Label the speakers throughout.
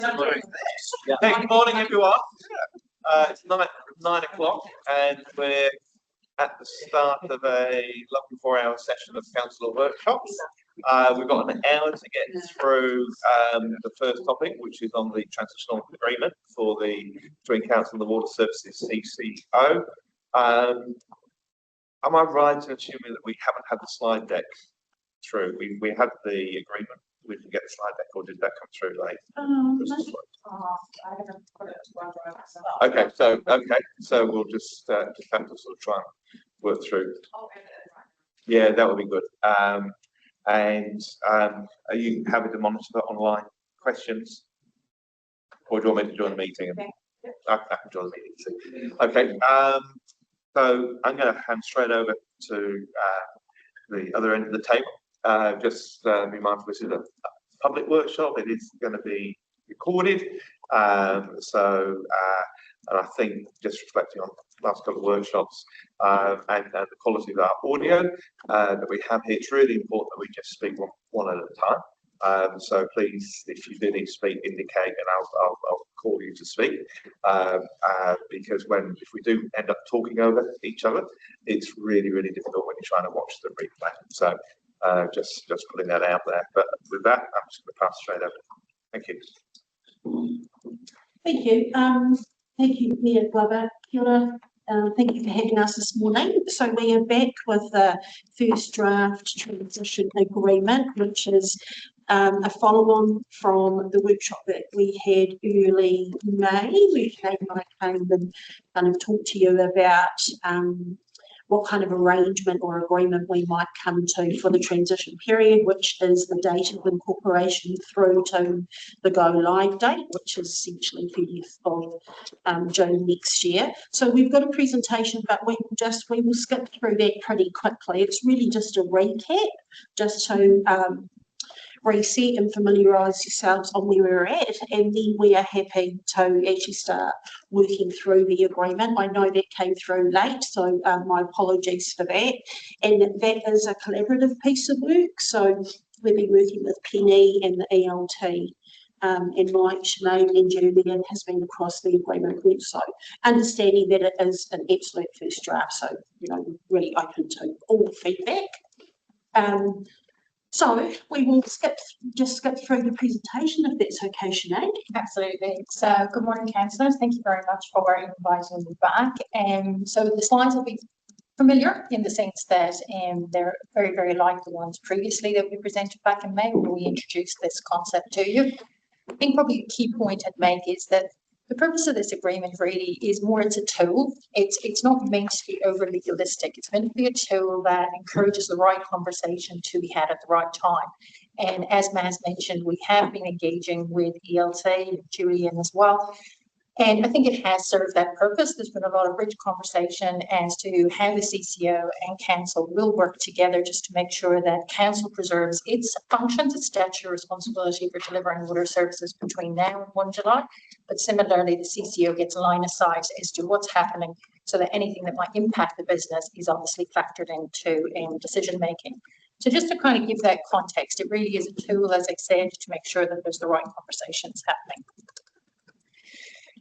Speaker 1: Hey, good morning, everyone. It's 9 o'clock, and we're at the start of a lovely 4-hour session of council workshops. We've got an hour to get through the first topic, which is on the transitional agreement for the between council and the water services CCO. Am I right in assuming that we haven't had the slide deck through? We had the agreement. We didn't get the slide deck, or did that come through late?
Speaker 2: I haven't put it to OneDrive myself.
Speaker 1: Okay, so we'll just have to sort of try and work through. Yeah, that would be good. Are you happy to monitor online questions, or do you want me to join the meeting? I can join the meeting. Okay. So I'm going to hand straight over to the other end of the table. Just be mindful this is a public workshop. It is going to be recorded. And I think just reflecting on the last couple of workshops and the quality of our audio that we have here, it's really important that we just speak one at a time. So please, if you do need to speak, indicate, and I'll call you to speak. Because if we do end up talking over each other, it's really difficult when you're trying to watch the replay. So just putting that out there. But with that, I'm just going to pass straight over. Thank you.
Speaker 3: Thank you. Thank you, Mayor Glover. Kia ora. Thank you for having us this morning. So we are back with the first draft transition agreement, which is a follow-on from the workshop that we had early May, where Kate and I came and kind of talked to you about what kind of arrangement or agreement we might come to for the transition period, which is the date of incorporation through to the go live date, which is essentially 30th of June next year. So we've got a presentation, but we will skip through that pretty quickly. It's really just a recap, just to reset and familiarise yourselves on where we're at, and then we are happy to actually start working through the agreement. I know that came through late, so my apologies for that. And that is a collaborative piece of work, so we'll be working with Penny and the ELT, and Mike, Sinead and Julian has been across the agreement group, so understanding that it is an absolute first draft, so really open to all feedback. So we will just skip through the presentation, if that's okay, Sinead.
Speaker 2: Absolutely. So good morning, councillors. Thank you very much for inviting me back. So the slides will be familiar in the sense that they're very like the ones previously that we presented back in May when we introduced this concept to you. I think probably a key point I'd make is that the purpose of this agreement really is more it's a tool. It's not meant to be over legalistic. It's meant to be a tool that encourages the right conversation to be had at the right time. And as Maz mentioned, we have been engaging with ELT, Julian as well. And I think it has served that purpose. There's been a lot of rich conversation as to how the CCO and council will work together just to make sure that council preserves its functions, its statutory responsibility for delivering water services between now and 1 July. But similarly, the CCO gets line of sight as to what's happening so that anything that might impact the business is obviously factored into decision making. So just to kind of give that context, it really is a tool, as I said, to make sure that there's the right conversations happening.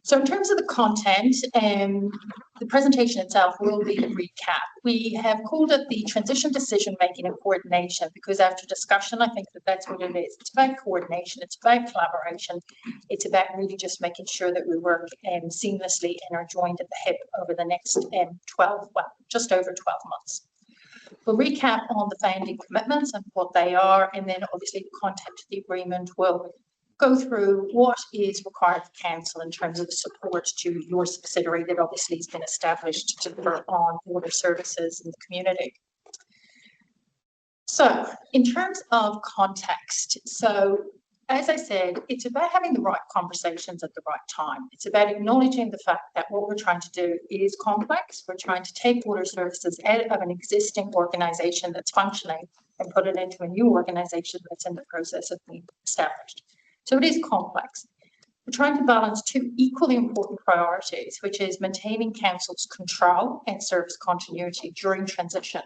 Speaker 2: So in terms of the content, the presentation itself will be a recap. We have called it the transition decision making and coordination because after discussion, I think that that's what it is. It's about coordination, it's about collaboration, it's about really just making sure that we work seamlessly and are joined at the hip over the next just over 12 months. We'll recap on the founding commitments and what they are, and then obviously the content of the agreement will go through what is required for council in terms of the support to your subsidiary that obviously has been established to deliver on water services in the community. So in terms of context, so as I said, it's about having the right conversations at the right time. It's about acknowledging the fact that what we're trying to do is complex. We're trying to take water services out of an existing organisation that's functioning and put it into a new organisation that's in the process of being established. So it is complex. We're trying to balance two equally important priorities, which is maintaining council's control and service continuity during transition,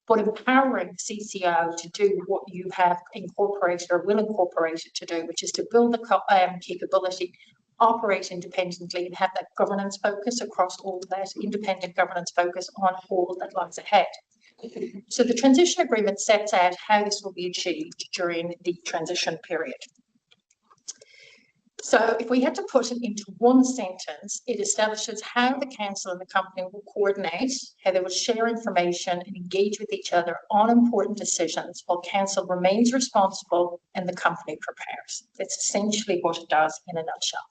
Speaker 2: but empowering the CCO to do what you have incorporated or will incorporate it to do, which is to build the capability, operate independently, and have that governance focus across all that, independent governance focus on all that lies ahead. So the transition agreement sets out how this will be achieved during the transition period. So if we had to put it into one sentence, it establishes how the council and the company will coordinate, how they will share information and engage with each other on important decisions while council remains responsible and the company prepares. That's essentially what it does in a nutshell.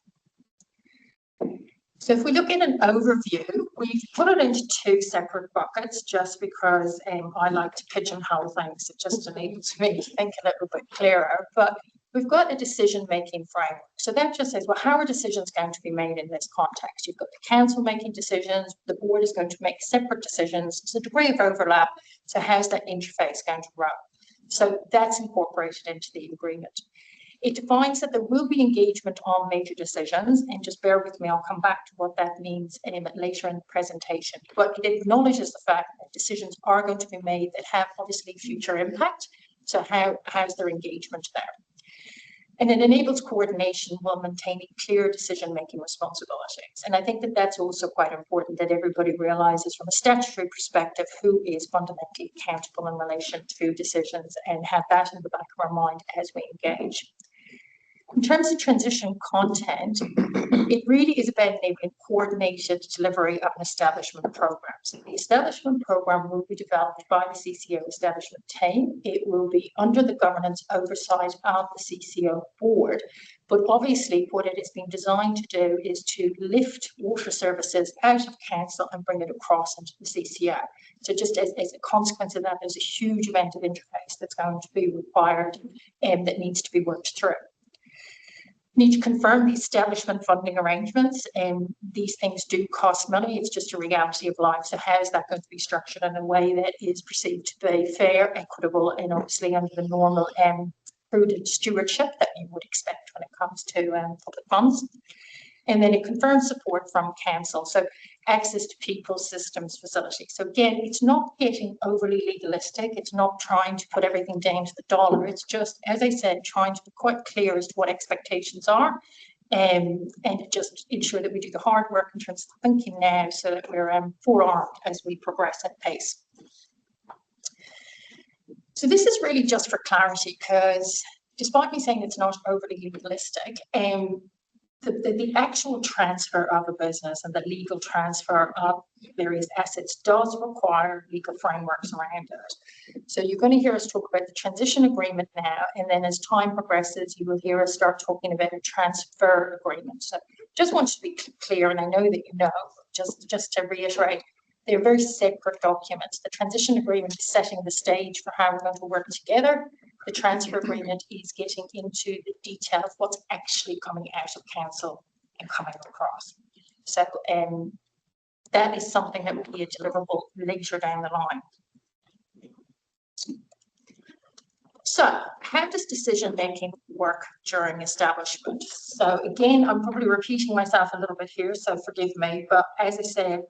Speaker 2: So if we look at an overview, we've put it into two separate buckets just because I like to pigeonhole things. It just enables me to think a little bit clearer. But we've got a decision-making framework. So that just says, well, how are decisions going to be made in this context? You've got the council making decisions, the board is going to make separate decisions. There's a degree of overlap. So how's that interface going to run? So that's incorporated into the agreement. It defines that there will be engagement on major decisions, and just bear with me, I'll come back to what that means later in the presentation. But it acknowledges the fact that decisions are going to be made that have obviously future impact. So how's their engagement there? And it enables coordination while maintaining clear decision-making responsibilities. And I think that that's also quite important, that everybody realises from a statutory perspective who is fundamentally accountable in relation to decisions, and have that in the back of our mind as we engage. In terms of transition content, it really is about enabling coordinated delivery of an establishment program. So the establishment program will be developed by the CCO establishment team. It will be under the governance oversight of the CCO board. But obviously what it has been designed to do is to lift water services out of council and bring it across into the CCO. So just as a consequence of that, there's a huge amount of interface that's going to be required and that needs to be worked through. Need to confirm the establishment funding arrangements, and these things do cost money. It's just a reality of life. So how is that going to be structured in a way that is perceived to be fair, equitable, and obviously under the normal prudent stewardship that you would expect when it comes to public funds? And then it confirms support from council. So access to people, systems, facilities. So again, it's not getting overly legalistic. It's not trying to put everything down to the dollar. It's just, as I said, trying to be quite clear as to what expectations are, and just ensure that we do the hard work in terms of thinking now so that we're forearmed as we progress at pace. So this is really just for clarity, because despite me saying it's not overly legalistic, the actual transfer of a business and the legal transfer of various assets does require legal frameworks around it. So you're going to hear us talk about the transition agreement now, and then as time progresses, you will hear us start talking about a transfer agreement. So just want to be clear, and I know that you know, just to reiterate, they're very separate documents. The transition agreement is setting the stage for how we're going to work together. The transfer agreement is getting into the detail of what's actually coming out of council and coming across. So that is something that will be a deliverable later down the line. So how does decision making work during establishment? So again, I'm probably repeating myself a little bit here, so forgive me, but as I said,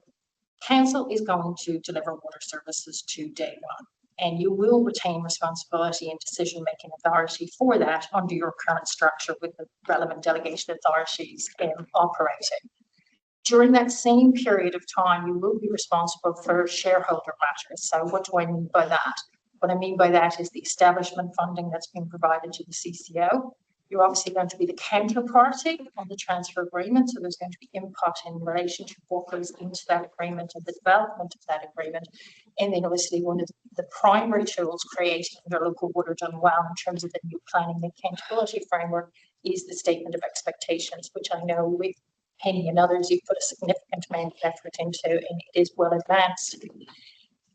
Speaker 2: council is going to deliver water services to day one, and you will retain responsibility and decision-making authority for that under your current structure with the relevant delegation authorities operating. During that same period of time, you will be responsible for shareholder matters. So what do I mean by that? What I mean by that is the establishment funding that's been provided to the CCO. You're obviously going to be the counterparty on the transfer agreement, so there's going to be input in relation to what goes into that agreement and the development of that agreement. And then obviously one of the primary tools created under Local Water Done Well in terms of the new planning and accountability framework is the statement of expectations, which I know with Penny and others you've put a significant amount of effort into, and it is well advanced.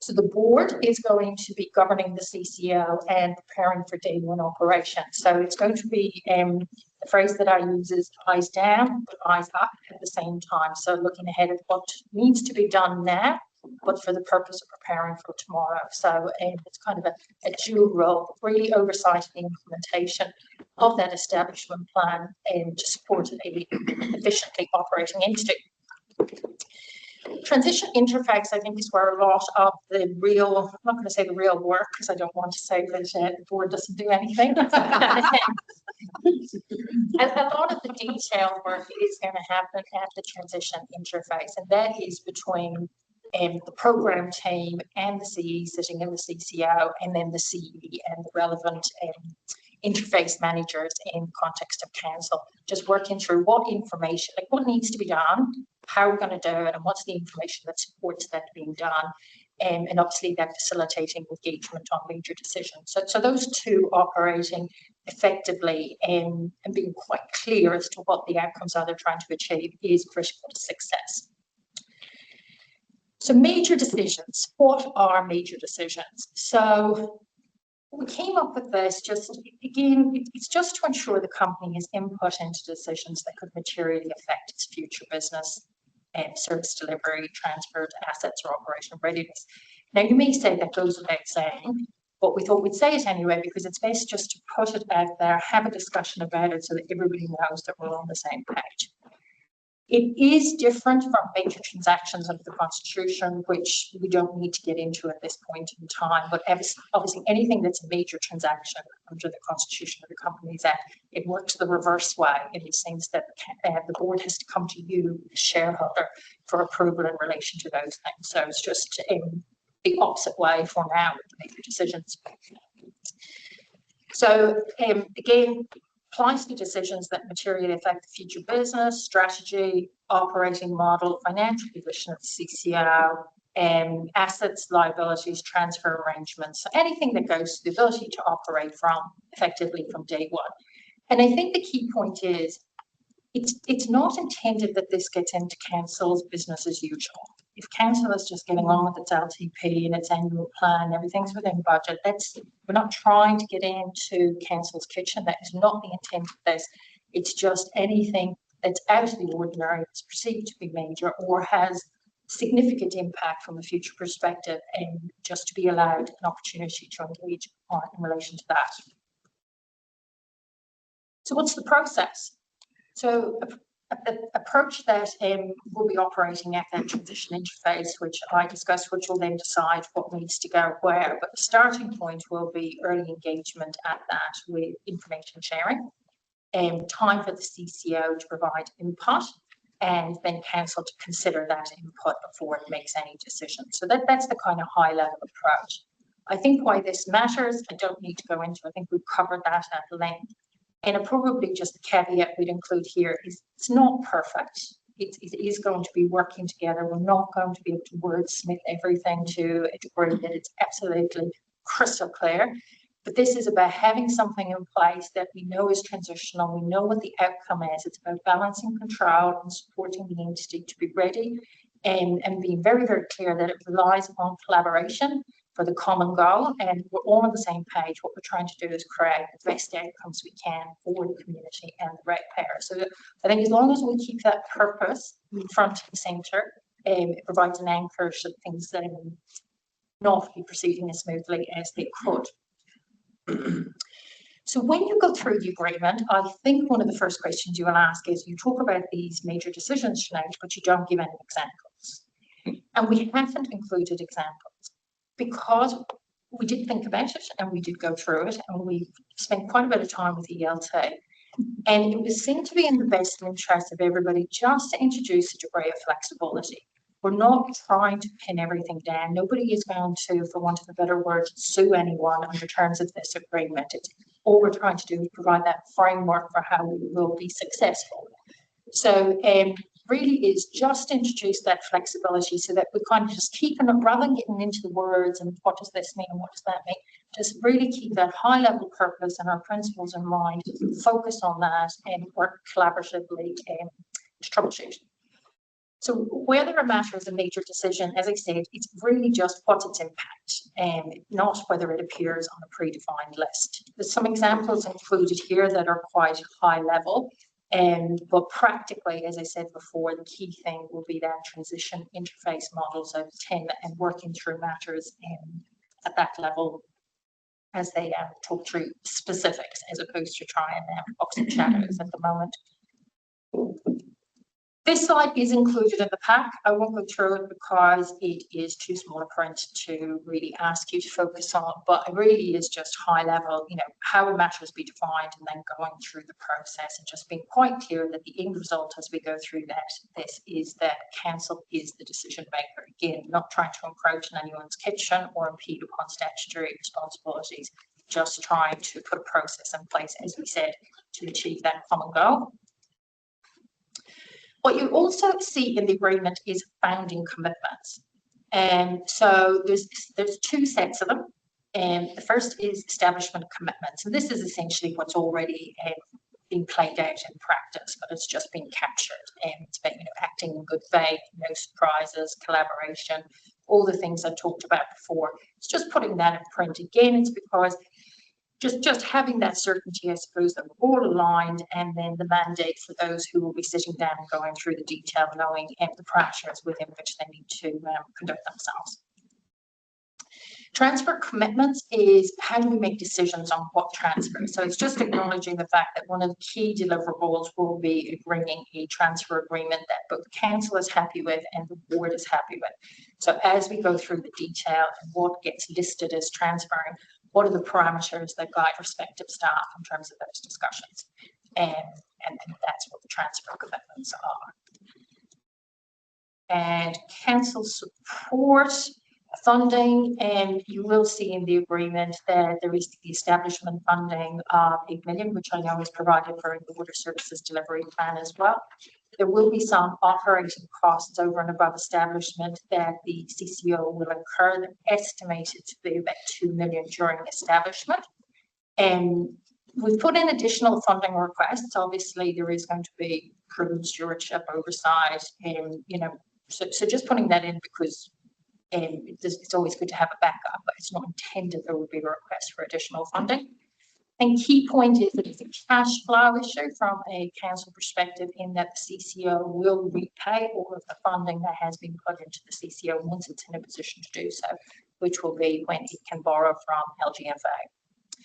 Speaker 2: So the board is going to be governing the CCO and preparing for day one operation. So it's going to be, the phrase that I use is eyes down, but eyes up at the same time. So looking ahead at what needs to be done now, but for the purpose of preparing for tomorrow. So it's kind of a dual role, really oversight the implementation of that establishment plan and to support a efficiently operating entity. Transition interface, I think, is where a lot of the real, I'm not going to say the real work, because I don't want to say that the board doesn't do anything. A lot of the detailed work is going to happen at the transition interface, and that is between the program team and the CE sitting in the CCO, and then the CE and the relevant interface managers in context of council, just working through what information, like what needs to be done, how we're going to do it, and what's the information that supports that being done, and obviously that facilitating engagement on major decisions. So those two operating effectively and being quite clear as to what the outcomes are they're trying to achieve is critical to success. So major decisions, what are major decisions? So we came up with this just, again, it's just to ensure the company has input into decisions that could materially affect its future business and service delivery, transfer to assets or operational readiness. Now, you may say that goes without saying, but we thought we'd say it anyway because it's best just to put it out there, have a discussion about it so that everybody knows that we're on the same page. It is different from major transactions under the Constitution, which we don't need to get into at this point in time. But obviously, anything that's a major transaction under the Constitution of the Companies Act, it works the reverse way in the sense that the board has to come to you, the shareholder, for approval in relation to those things. So it's just the opposite way for now with the major decisions. So again, applies to decisions that materially affect the future business, strategy, operating model, financial position of the CCO, assets, liabilities, transfer arrangements, anything that goes to the ability to operate effectively from day one. And I think the key point is it's not intended that this gets into council's business as usual. If council is just getting on with its LTP and its annual plan, everything's within budget, we're not trying to get into council's kitchen. That is not the intent of this. It's just anything that's out of the ordinary, that's perceived to be major or has significant impact from a future perspective, and just to be allowed an opportunity to engage in relation to that. So what's the process? So approach that will be operating at that transition interface, which I discussed, which will then decide what needs to go where. But the starting point will be early engagement at that with information sharing, time for the CCO to provide input, and then council to consider that input before it makes any decision. So that's the kind of high level approach. I think why this matters, I don't need to go into, I think we've covered that at length. And probably just the caveat we'd include here is it's not perfect. It is going to be working together. We're not going to be able to wordsmith everything to a degree that it's absolutely crystal clear. But this is about having something in place that we know is transitional. We know what the outcome is. It's about balancing control and supporting the entity to be ready, and being very, very clear that it relies upon collaboration for the common goal, and we're all on the same page. What we're trying to do is create the best outcomes we can for the community and the ratepayer. So I think as long as we keep that purpose front and centre, it provides an anchor so things that are not be proceeding as smoothly as they could. So when you go through the agreement, I think one of the first questions you will ask is, you talk about these major decisions, Sinead, but you don't give any examples. And we haven't included examples because we did think about it and we did go through it, and we spent quite a bit of time with ELT. And it was seen to be in the best interest of everybody just to introduce a degree of flexibility. We're not trying to pin everything down. Nobody is going to, for want of a better word, sue anyone under terms of this agreement. All we're trying to do is provide that framework for how we will be successful. So really is just introduce that flexibility so that we kind of just keep it, rather than getting into the words and what does this mean and what does that mean, just really keep that high level purpose and our principles in mind, focus on that and work collaboratively to troubleshoot. So whether a matter is a major decision, as I said, it's really just what's its impact, not whether it appears on a predefined list. There's some examples included here that are quite high level, but practically, as I said before, the key thing will be that transition interface models of TIM and working through matters at that level as they talk through specifics, as opposed to trying box and shadows at the moment. This slide is included in the pack. I won't go through it because it is too small a print to really ask you to focus on, but it really is just high level, how a matter is be defined and then going through the process and just being quite clear that the end result as we go through this is that council is the decision maker. Again, not trying to encroach in anyone's kitchen or impede upon statutory responsibilities, just trying to put a process in place, as we said, to achieve that common goal. What you also see in the agreement is founding commitments. So there's two sets of them. The first is establishment commitments. And this is essentially what's already being played out in practice, but it's just been captured. It's been, acting in good faith, no surprises, collaboration, all the things I talked about before. It's just putting that in print again. It's because just having that certainty, I suppose, that we're all aligned, and then the mandate for those who will be sitting down and going through the detail, knowing the parameters within which they need to conduct themselves. Transfer commitments is how do we make decisions on what transfer? So it's just acknowledging the fact that one of the key deliverables will be bringing a transfer agreement that both council is happy with and the board is happy with. So as we go through the detail and what gets listed as transferring, what are the parameters that guide respective staff in terms of those discussions? And that's what the transfer commitments are. And council support funding, and you will see in the agreement that there is the establishment funding of 8 million, which I know is provided for the water services delivery plan as well. There will be some operating costs over and above establishment that the CCO will incur. They're estimated to be about 2 million during establishment. And we've put in additional funding requests. Obviously, there is going to be prudent stewardship, oversight, and so just putting that in because it's always good to have a backup, but it's not intended there will be a request for additional funding. And key point is that it's a cash flow issue from a council perspective, in that the CCO will repay all of the funding that has been put into the CCO once it's in a position to do so, which will be when it can borrow from LGFA.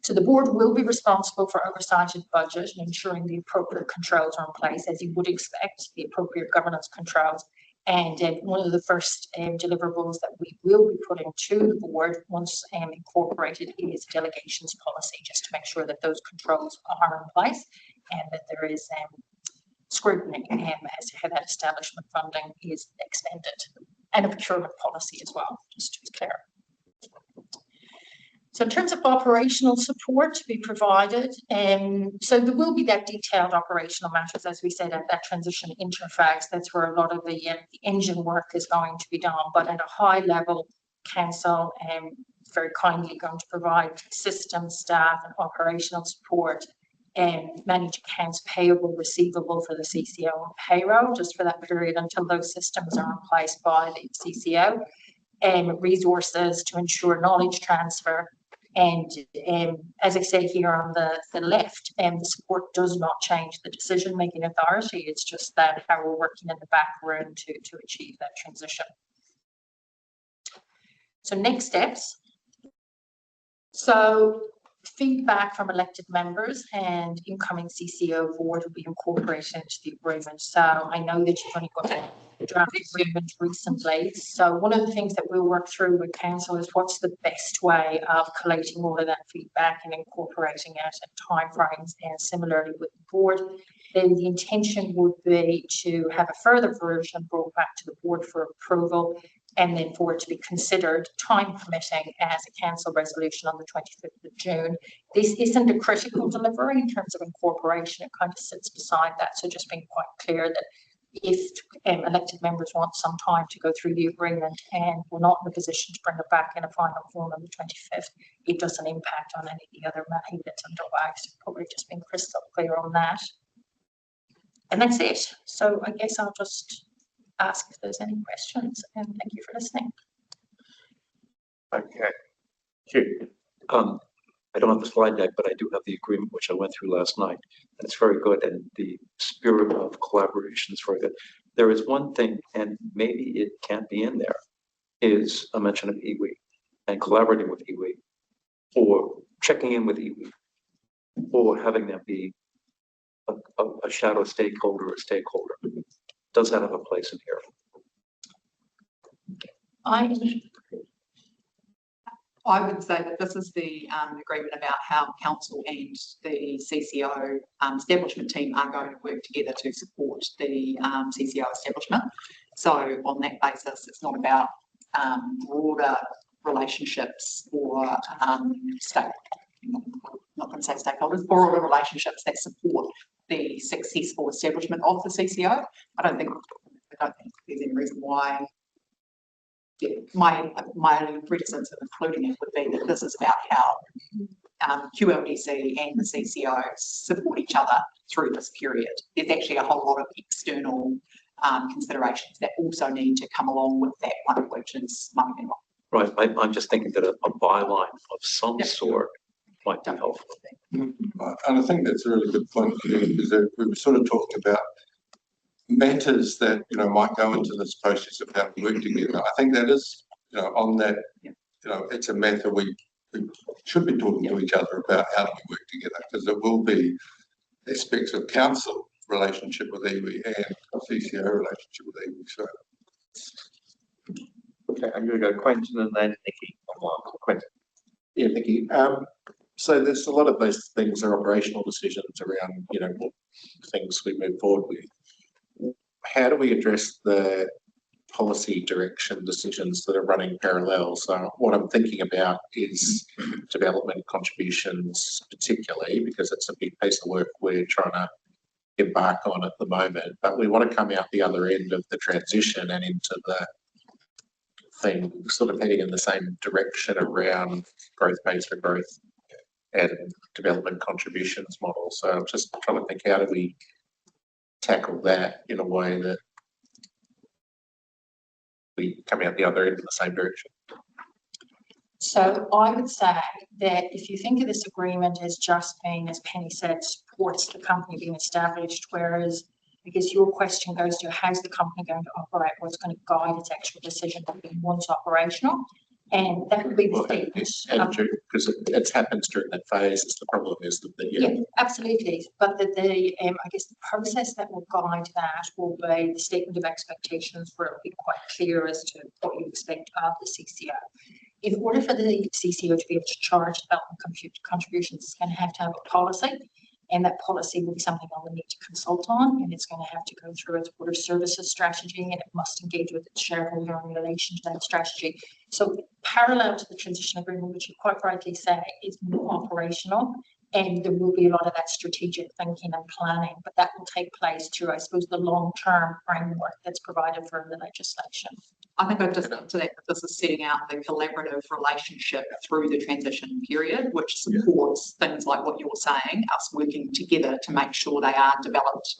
Speaker 2: So the board will be responsible for oversight of budget and ensuring the appropriate controls are in place, as you would expect, the appropriate governance controls. And one of the first deliverables that we will be putting to the board once incorporated is delegations policy, just to make sure that those controls are in place and that there is scrutiny as to how that establishment funding is expended, and a procurement policy as well, just to be clear. So in terms of operational support to be provided, so there will be that detailed operational matters, as we said, at that transition interface. That's where a lot of the engine work is going to be done. But at a high level, council very kindly going to provide system, staff and operational support and manage accounts payable, receivable for the CCO and payroll, just for that period until those systems are in place by the CCO, and resources to ensure knowledge transfer. And as I say here on the left, the support does not change the decision-making authority. It's just that how we're working in the background to achieve that transition. So next steps. So feedback from elected members and incoming CCO board will be incorporated into the agreement. So I know that you've only got a draft agreement recently. So one of the things that we'll work through with council is what's the best way of collating all of that feedback and incorporating it at timeframes, and similarly with the board. Then the intention would be to have a further version brought back to the board for approval, and then for it to be considered, time permitting, as a council resolution on the 25th of June. This isn't a critical delivery in terms of incorporation. It kind of sits beside that. So just being quite clear that if elected members want some time to go through the agreement and we're not in a position to bring it back in a final form on the 25th, it doesn't impact on any of the other matters that's underway. So probably just being crystal clear on that. And that's it. So I guess I'll just ask if there's any questions, and thank you for listening.
Speaker 1: Okay. Hugh.
Speaker 4: I don't have the slide deck, but I do have the agreement, which I went through last night. And it's very good, and the spirit of collaboration is very good. There is one thing, and maybe it can't be in there, is a mention of iwi and collaborating with iwi, or checking in with iwi, or having them be a shadow stakeholder or stakeholder. Does that have a place in here?
Speaker 5: I would say that this is the agreement about how council and the CCO establishment team are going to work together to support the CCO establishment. So on that basis, it's not about broader relationships or not going to say stakeholders, broader relationships that support the successful establishment of the CCO. I don't think there's any reason why. Yeah, my reticence of including it would be that this is about how QLDC and the CCO support each other through this period. There's actually a whole lot of external considerations that also need to come along with that, one of which is money and
Speaker 4: Right, I'm just thinking that a byline of some sort might be helpful.
Speaker 6: And I think that's a really good point, because we were sort of talking about matters that, you know, might go into this process of how we work together. I think that is, you know, on that, you know, it's a matter we should be talking to each other about how do we work together, because there will be aspects of council relationship with iwi and CCO relationship with iwi. So.
Speaker 1: Okay, I'm going to go Quentin and then Nikki. Quentin.
Speaker 7: Yeah, Nikki. So there's a lot of those things are operational decisions around, you know, what things we move forward with. How do we address the policy direction decisions that are running parallel? So what I'm thinking about is development contributions, particularly because it's a big piece of work we're trying to embark on at the moment, but we want to come out the other end of the transition and into the thing sort of heading in the same direction around growth pays for growth and development contributions model. So I'm just trying to think, how do we tackle that in a way that we come out the other end in the same direction?
Speaker 2: So I would say that if you think of this agreement as just being, as Penny said, supports the company being established, whereas I guess your question goes to how's the company going to operate, what's going to guide its actual decision making once operational, and that would be the statement.
Speaker 7: Because it happens during that phase. The problem is that
Speaker 2: yeah, absolutely. But I guess the process that will guide that will be the statement of expectations, where it will be quite clear as to what you expect of the CCO. In order for the CCO to be able to charge development contributions, it's going to have a policy, and that policy will be something I will need to consult on, and it's going to have to go through its water services strategy, and it must engage with its shareholder in relation to that strategy. So parallel to the transition agreement, which you quite rightly say is more operational, and there will be a lot of that strategic thinking and planning, but that will take place through, I suppose, the long-term framework that's provided for the legislation.
Speaker 5: I think I've just got to that this is setting out the collaborative relationship through the transition period, which supports things like what you're saying, us working together to make sure they are developed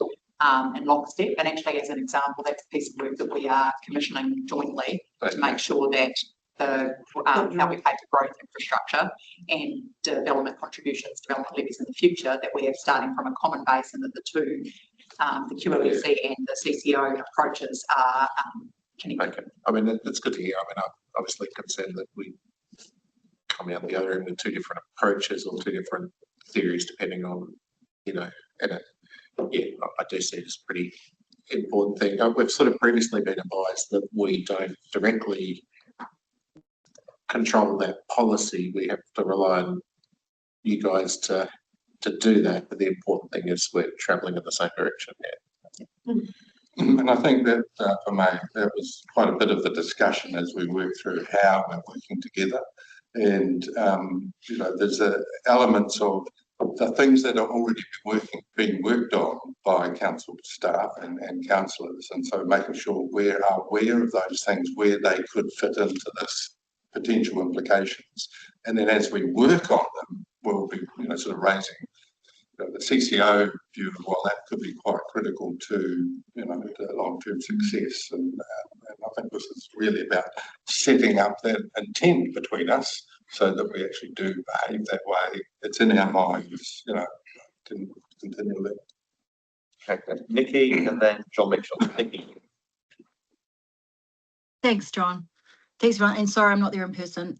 Speaker 5: in lockstep. And actually, as an example, that's a piece of work that we are commissioning jointly to make sure that the how we pay for growth infrastructure and development contributions, development levies in the future, that we are starting from a common base, and that the two, the QLDC and the CCO approaches are connected.
Speaker 7: Okay, I mean, that's good to hear. I mean, I'm obviously concerned that we come out the other end with two different approaches or two different theories, depending on, you know, and yeah, I do see it as a pretty important thing. We've sort of previously been advised that we don't directly control that policy. We have to rely on you guys to do that, but the important thing is we're travelling in the same direction. Yeah.
Speaker 6: And I think that for me, that was quite a bit of the discussion as we work through how we're working together. And, you know, there's elements of the things that are already being worked on by council staff and councillors. And so making sure we're aware of those things, where they could fit into this potential implications. And then as we work on them, we'll be, you know, sort of raising the CCO view, while that could be quite critical to, you know, the long-term success. And I think this is really about setting up that intent between us so that we actually do behave that way. It's in our minds, you know, continually.
Speaker 1: Okay, Nikki and then John Mitchell. Nikki.
Speaker 8: Thanks, John. Thanks, Ron. And sorry, I'm not there in person.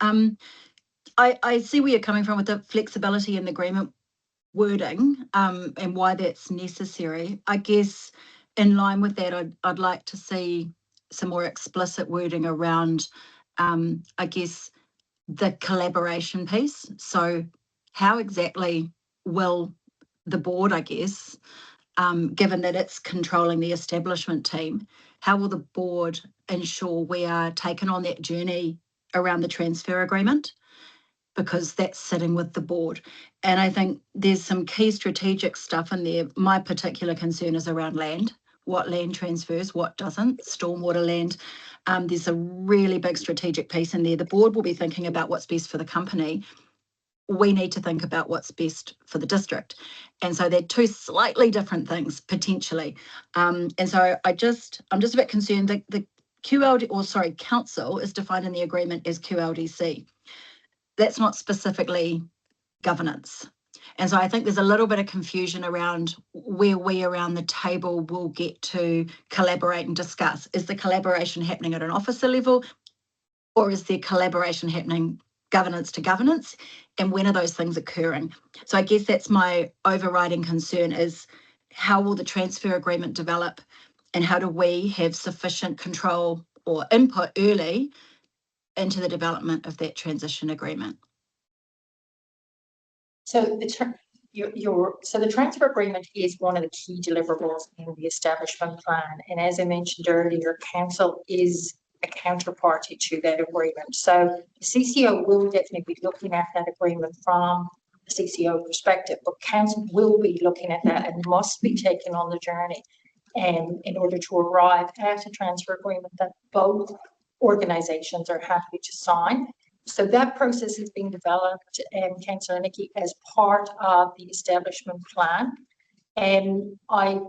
Speaker 8: I see where you're coming from with the flexibility in the agreement wording, and why that's necessary. I guess in line with that, I'd like to see some more explicit wording around, I guess, the collaboration piece. So how exactly will the board, I guess, given that it's controlling the establishment team, how will the board ensure we are taken on that journey around the transfer agreement? Because that's sitting with the board. And I think there's some key strategic stuff in there. My particular concern is around land, what land transfers, what doesn't, stormwater land. There's a really big strategic piece in there. The board will be thinking about what's best for the company. We need to think about what's best for the district. And so they're two slightly different things potentially. And so I'm just a bit concerned that the council is defined in the agreement as QLDC. That's not specifically governance. And so I think there's a little bit of confusion around where we around the table will get to collaborate and discuss. Is the collaboration happening at an officer level, or is there collaboration happening governance to governance? And when are those things occurring? So I guess that's my overriding concern, is how will the transfer agreement develop, and how do we have sufficient control or input early into the development of that transition agreement?
Speaker 2: So the transfer agreement is one of the key deliverables in the establishment plan. And as I mentioned earlier, council is a counterparty to that agreement. So the CCO will definitely be looking at that agreement from the CCO perspective, but council will be looking at that and must be taken on the journey in order to arrive at a transfer agreement that both organisations are happy to sign. So that process is being developed, Councillor Nicky, as part of the establishment plan. And I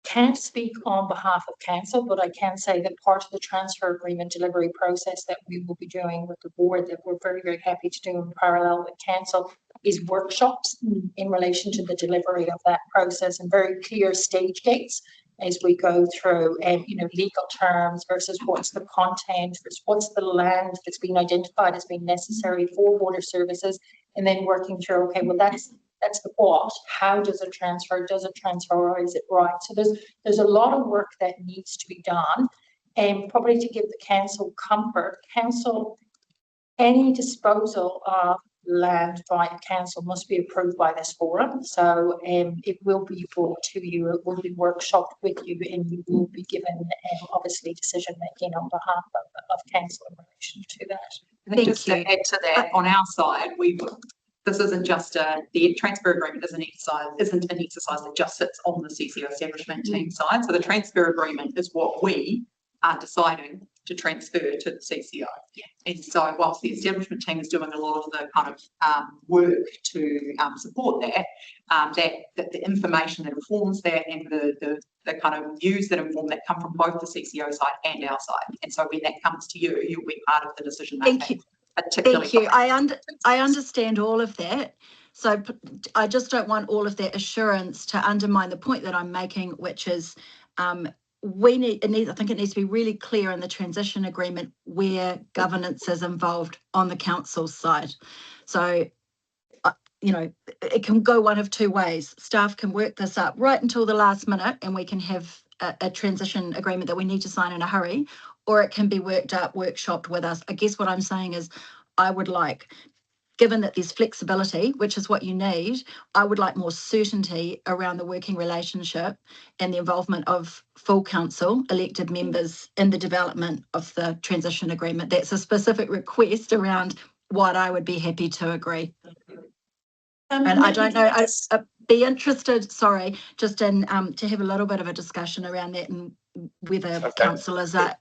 Speaker 2: can't speak on behalf of council, but I can say that part of the transfer agreement delivery process that we will be doing with the board, that we're very, very happy to do in parallel with council, is workshops in relation to the delivery of that process, and very clear stage gates as we go through, legal terms versus what's the content, versus what's the land that's been identified as being necessary for water services, and then working through, okay, well, that's the what. How does it transfer? Does it transfer, or is it right? So there's a lot of work that needs to be done, and probably to give the council comfort. Council, any disposal of land by a council must be approved by this forum. So it will be brought to you, it will be workshopped with you, and you will be given obviously decision making on behalf of council in relation to that.
Speaker 5: I think just to add to that, on our side, this isn't just the transfer agreement isn't an exercise that just sits on the CCO establishment team side. So the transfer agreement is what we are deciding to transfer to the CCO. Yeah. And so whilst the establishment team is doing a lot of the kind of work to support that, the information that informs that and the kind of views that inform that come from both the CCO side and our side. And so when that comes to you, you'll be part of the decision making.
Speaker 8: Thank you. Thank you. I understand all of that. So I just don't want all of that assurance to undermine the point that I'm making, which is I think it needs to be really clear in the transition agreement where governance is involved on the council side. So, it can go one of two ways. Staff can work this up right until the last minute and we can have a transition agreement that we need to sign in a hurry, or it can be worked up, workshopped with us. I guess what I'm saying is I would like, given that there's flexibility, which is what you need, I would like more certainty around the working relationship and the involvement of full council elected members in the development of the transition agreement. That's a specific request around what I would be happy to agree. And I don't know, I'd be interested, just in to have a little bit of a discussion around that and whether councillors are,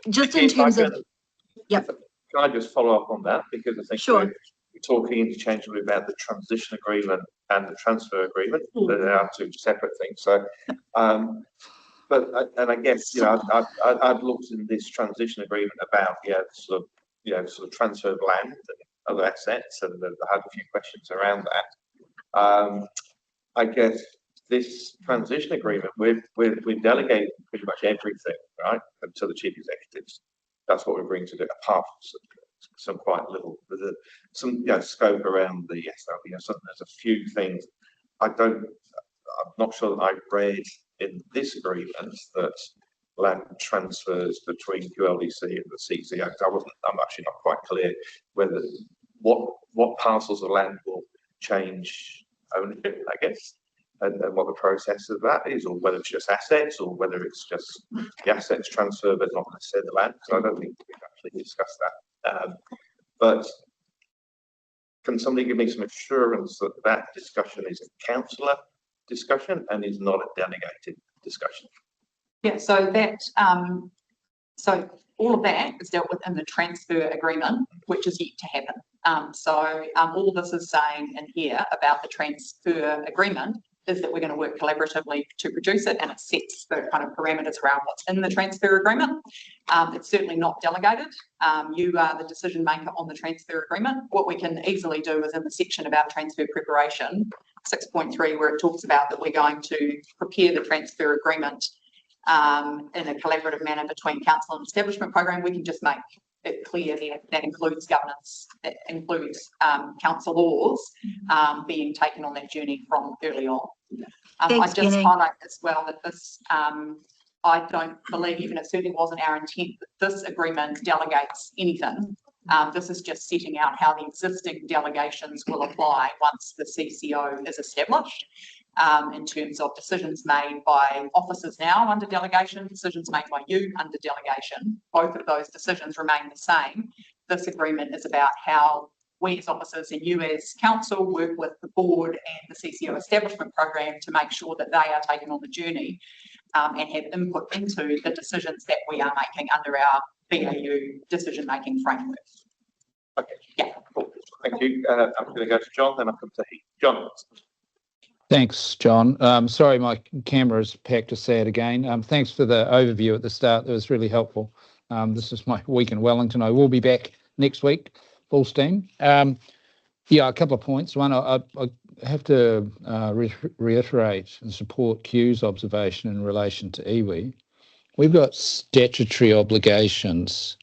Speaker 8: just in terms of, yep.
Speaker 1: Can I just follow up on that? Because I think
Speaker 8: sure.
Speaker 1: We're talking interchangeably about the transition agreement and the transfer agreement, but they are two separate things. So, and I guess, I've looked in this transition agreement about, sort of transfer of land and other assets, and I had a few questions around that. I guess this transition agreement, we're delegating pretty much everything, right, to the chief executives. That's what we're bringing to do, apart from some quite little, some scope around the SLB. So there's a few things I'm not sure that I read in this agreement that land transfers between QLDC and the CCO. I'm actually not quite clear whether what parcels of land will change ownership, I guess, and what the process of that is, or whether it's just assets, or whether it's just the assets transfer but not necessarily the land. So I don't think we've actually discussed that. But can somebody give me some assurance that that discussion is a councillor discussion and is not a delegated discussion?
Speaker 5: Yeah, so that, so all of that is dealt with in the transfer agreement, which is yet to happen. So all this is saying in here about the transfer agreement is that we're going to work collaboratively to produce it, and it sets the kind of parameters around what's in the transfer agreement. It's certainly not delegated. You are the decision maker on the transfer agreement. What we can easily do is in the section about transfer preparation, 6.3, where it talks about that we're going to prepare the transfer agreement in a collaborative manner between council and establishment program. We can just make it clear that includes governance, that includes council laws being taken on that journey from early on. I just highlight as well that this, I don't believe, even it certainly wasn't our intent, that this agreement delegates anything. This is just setting out how the existing delegations will apply once the CCO is established. In terms of decisions made by officers now under delegation, decisions made by you under delegation, both of those decisions remain the same. This agreement is about how we as officers and you as council work with the board and the CCO establishment program to make sure that they are taken on the journey and have input into the decisions that we are making under our BAU decision-making framework.
Speaker 1: Okay. Yeah. Cool. Thank you. I'm going to go to John, then I'll come to Heath. John.
Speaker 9: Thanks, John. Sorry, my camera's packed to say it again. Thanks for the overview at the start. That was really helpful. This is my week in Wellington. I will be back next week, full steam. Yeah, a couple of points. One, I have to reiterate and support Q's observation in relation to iwi. We've got statutory obligations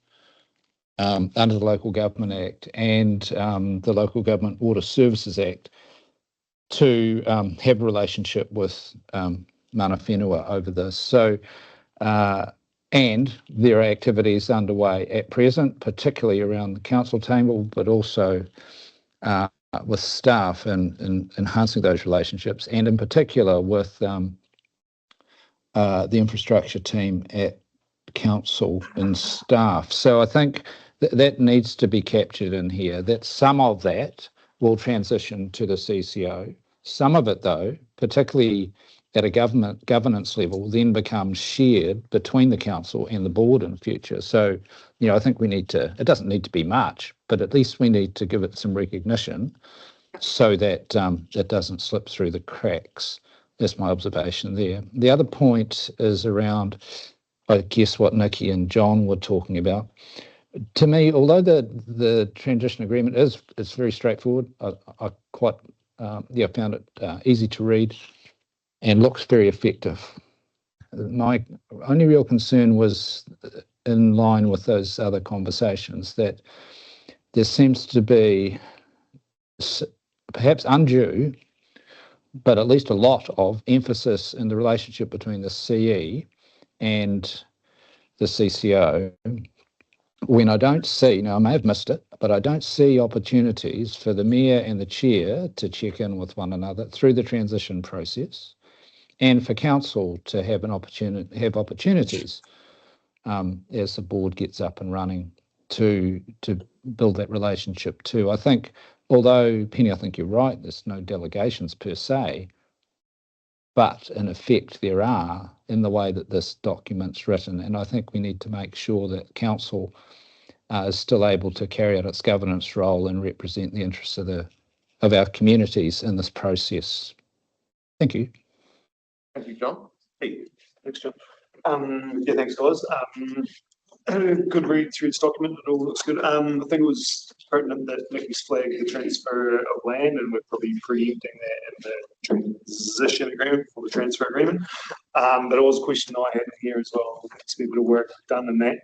Speaker 9: under the Local Government Act and the Local Government Water Services Act to have a relationship with Mana Whenua over this. So, and there are activities underway at present, particularly around the council table, but also with staff and enhancing those relationships, and in particular with the infrastructure team at council and staff. So I think that needs to be captured in here, that some of that will transition to the CCO. Some of it, though, particularly at a governance level, then becomes shared between the council and the board in the future. So, you know, I think we need to, it doesn't need to be much, but at least we need to give it some recognition so that that doesn't slip through the cracks. That's my observation there. The other point is around, I guess, what Nikki and John were talking about. To me, although the transition agreement is very straightforward, I quite found it easy to read and looks very effective. My only real concern was in line with those other conversations, that there seems to be perhaps undue, but at least a lot of emphasis in the relationship between the CE and the CCO, when I don't see, now I may have missed it, but I don't see opportunities for the mayor and the chair to check in with one another through the transition process, and for council to have opportunities as the board gets up and running to build that relationship too. I think, although Penny, I think you're right, there's no delegations per se, but in effect there are in the way that this document's written, and I think we need to make sure that council is still able to carry out its governance role and represent the interests of our communities in this process. Thank you.
Speaker 1: Thank you, John. Hey,
Speaker 10: Thanks, John. Yeah, thanks, guys. Had a good read through this document. It all looks good. I think it was pertinent that Nikki's flagged the transfer of land, and we're probably preempting that in the transition agreement for the transfer agreement. But it was a question I had in here as well. There's a bit of work done in that.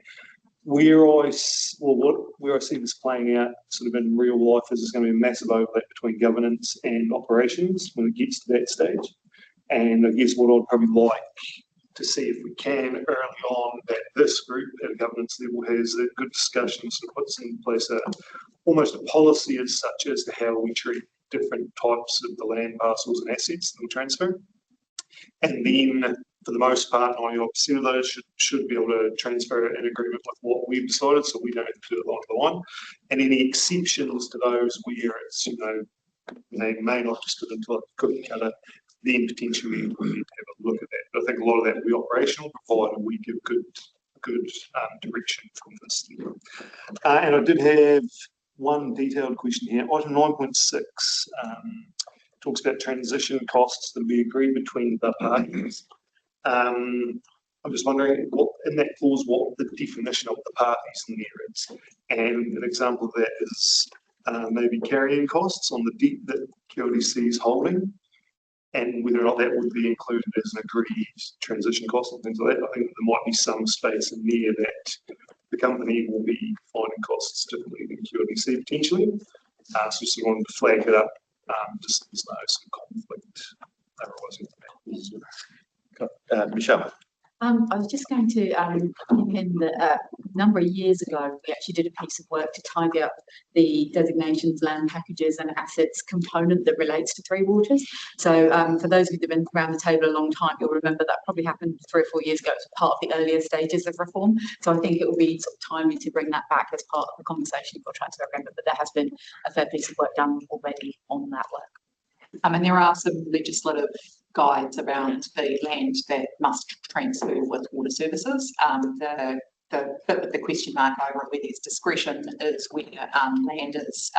Speaker 10: where I see this playing out sort of in real life is there's going to be a massive overlap between governance and operations when it gets to that stage. And I guess what I'd probably like to see if we can early on that this group at a governance level has a good discussion, sort of puts in place almost a policy as such as to how we treat different types of the land parcels and assets that we transfer. And then for the most part, 90% of those should be able to transfer in agreement with what we've decided, so we don't have to do it line by line. And any exceptions to those where it's, they may not just fit into a cookie cutter, then potentially we need to have a look at that. But I think a lot of that will be operational, provided we give good direction from this. And I did have one detailed question here. Item 9.6 talks about transition costs that be agreed between the parties. I'm just wondering what in that clause what the definition of the parties in there is. And an example of that is maybe carrying costs on the debt that QLDC is holding, and whether or not that would be included as an agreed transition cost and things like that. I think there might be some space in there that the company will be finding costs differently than QLDC potentially. So just wanted to flag it up, just so there's no sort of conflict.
Speaker 1: Michelle.
Speaker 11: I was just going to in a number of years ago, we actually did a piece of work to tidy up the designations, land packages and assets component that relates to Three Waters. So for those of you that have been around the table a long time, you'll remember that probably happened 3 or 4 years ago. It was part of the earlier stages of reform. So I think it will be sort of timely to bring that back as part of the conversation for transfer agreement, but there has been a fair piece of work done already on that work.
Speaker 5: And there are some legislative guides around the land that must transfer with water services. The bit with the question mark over it where there's discretion is where land is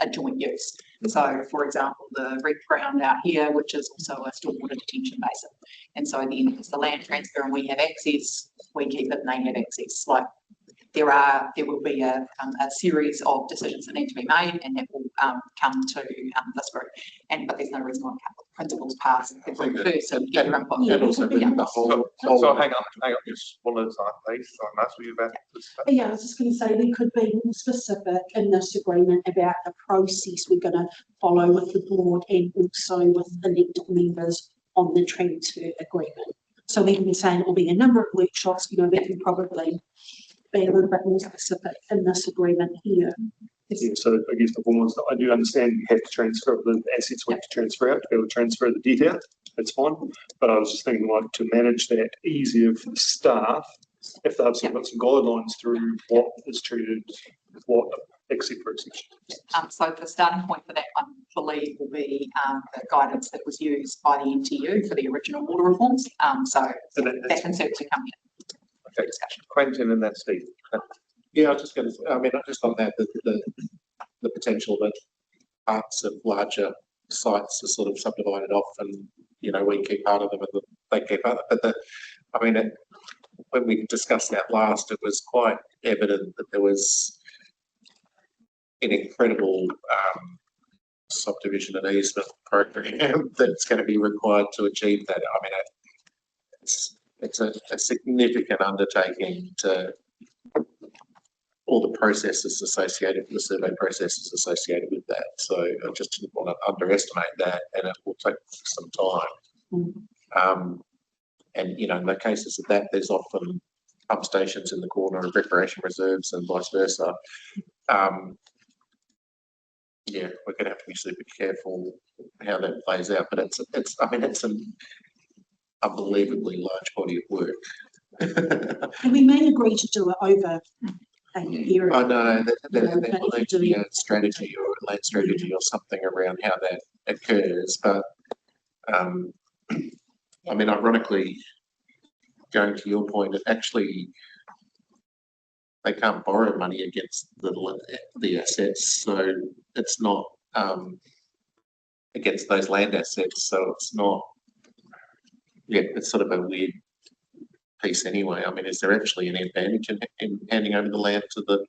Speaker 5: a joint use. So, for example, the red ground out here, which is also a stormwater detention basin. And so then it's the land transfer and we have access, we keep it and they have access. Like there will be a series of decisions that need to be made and that will come to this group. But there's no reason why principles pass the group first, so get your input.
Speaker 6: And also bring the whole.
Speaker 1: So hang on, just one at a time, please. So I'm asking you about this.
Speaker 3: Yeah, I was just going to say we could be more specific in this agreement about the process we're going to follow with the board and also with elected members on the transfer agreement. So we can be saying it will be a number of workshops, we can probably be a little bit more specific in this agreement here.
Speaker 10: Yeah, so I guess the one was that I do understand you have to transfer the assets, we have to transfer out to be able to transfer the debt out. That's fine. But I was just thinking like to manage that easier for the staff, if they've got some guidelines through what is treated with what, except for exceptions.
Speaker 5: So the starting point for that, I believe, will be the guidance that was used by the NTU for the original water reforms. So that can certainly come in.
Speaker 1: Okay, discussion. Quentin and then Steve.
Speaker 7: Yeah, I was just going to, just on that, the potential that parts of larger sites are sort of subdivided off and, we keep part of them and they keep other, but when we discussed that last, it was quite evident that there was an incredible subdivision and easement program that's going to be required to achieve that. I mean, it's a significant undertaking to all the processes associated with the survey processes associated with that. So I just didn't want to underestimate that, and it will take some time. And in the cases of that, there's often pump stations in the corner of recreation reserves and vice versa. Yeah, we're going to have to be super careful how that plays out, but it's an unbelievably large body of work.
Speaker 3: And we may agree to do it over a year.
Speaker 7: I know there will need to be a strategy or a land strategy or something around how that occurs, but ironically, going to your point, it actually they can't borrow money against the assets, so it's not against those land assets. So it's not. Yeah, it's sort of a weird piece anyway. I mean, is there actually an advantage in handing over the land to the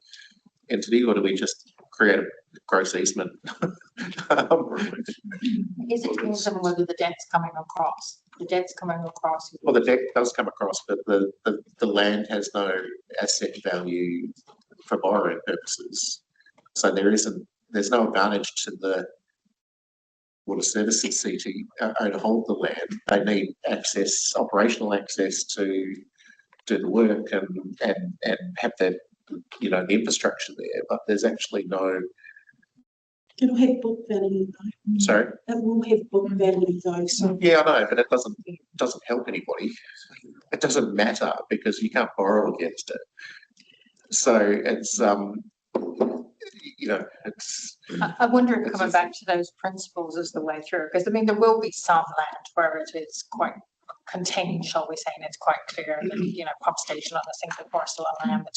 Speaker 7: entity, or do we just create a gross easement?
Speaker 2: I guess it depends on whether the debt's coming across. The debt's coming across.
Speaker 7: Well, the debt does come across, but the land has no asset value for borrowing purposes. So there's no advantage to the Water Services CT to hold the land. They need access, operational access to do the work and have the infrastructure there, but there's actually no.
Speaker 3: It'll have book value though.
Speaker 7: Sorry?
Speaker 3: It will have book value though, so.
Speaker 7: Yeah, I know, but it doesn't help anybody. It doesn't matter because you can't borrow against it. So it's it's.
Speaker 2: I wonder if coming back to those principles is the way through, because I mean, there will be some land where it is quite contained, shall we say, and it's quite clear that, pump station on a single parcel of land,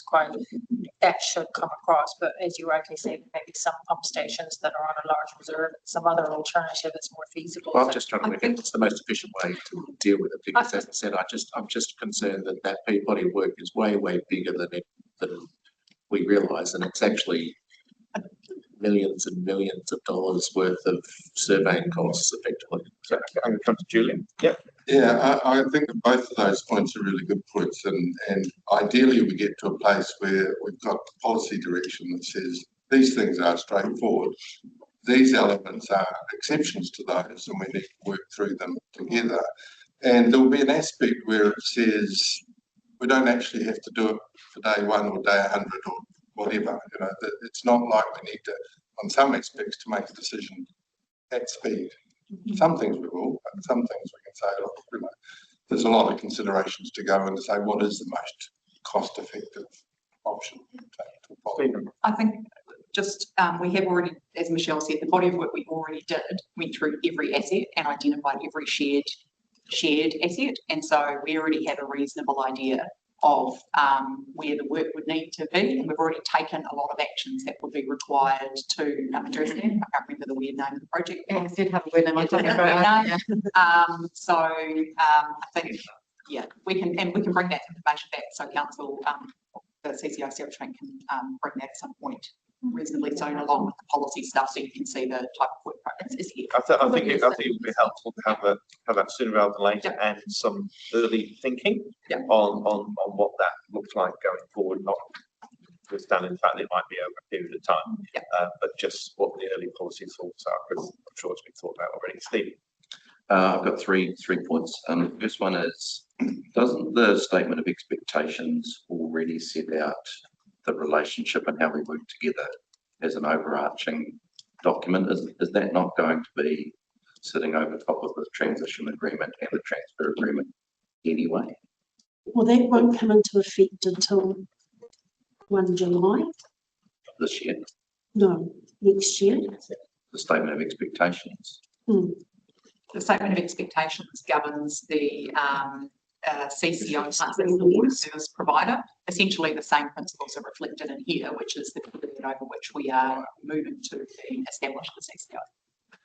Speaker 2: that should come across. But as you rightly say, there may be some pump stations that are on a large reserve, some other alternative is more feasible.
Speaker 7: Well, I'm just trying to work out what's the most efficient way to deal with it, because as I said, I'm just concerned that body of work is way bigger than we realise, and it's actually millions and millions of dollars worth of surveying costs effectively.
Speaker 1: So I'm going to come to Julian. Yeah.
Speaker 6: Yeah, I think that both of those points are really good points, and ideally we get to a place where we've got policy direction that says these things are straightforward. These elements are exceptions to those, and we need to work through them together. And there will be an aspect where it says we don't actually have to do it for day 1 or day 100 or whatever. It's not like we need to, on some aspects, to make a decision at speed. Some things we will, but some things we can say, look, there's a lot of considerations to go and to say what is the most cost-effective option to take to follow.
Speaker 5: I think just we have already, as Michelle said, the body of work we already did went through every asset and identified every shared asset, and so we already have a reasonable idea of where the work would need to be, and we've already taken a lot of actions that would be required to address that. I can't remember the weird name of the project.
Speaker 11: Yeah, it did have a weird name.
Speaker 5: So I think we can bring that information back so council, the CCO Searchbank can bring that at some point reasonably soon, along with the policy stuff, so you can see the type of work progress is here.
Speaker 1: I think it would be helpful to have that sooner rather than later, and some early thinking on what that looks like going forward, not withstanding the fact that it might be over a period of time, but just what the early policy thoughts are, because I'm sure it's been thought about already. Steve?
Speaker 4: I've got three points. The first one is, doesn't the statement of expectations already set out the relationship and how we work together as an overarching document? Is that not going to be sitting over top of the transition agreement and the transfer agreement anyway?
Speaker 3: Well, that won't come into effect until 1 July.
Speaker 4: This year?
Speaker 3: No, next year.
Speaker 4: The statement of expectations.
Speaker 5: The statement of expectations governs the CCO as the water service provider. Essentially, the same principles are reflected in here, which is the period over which we are moving to establish the CCO.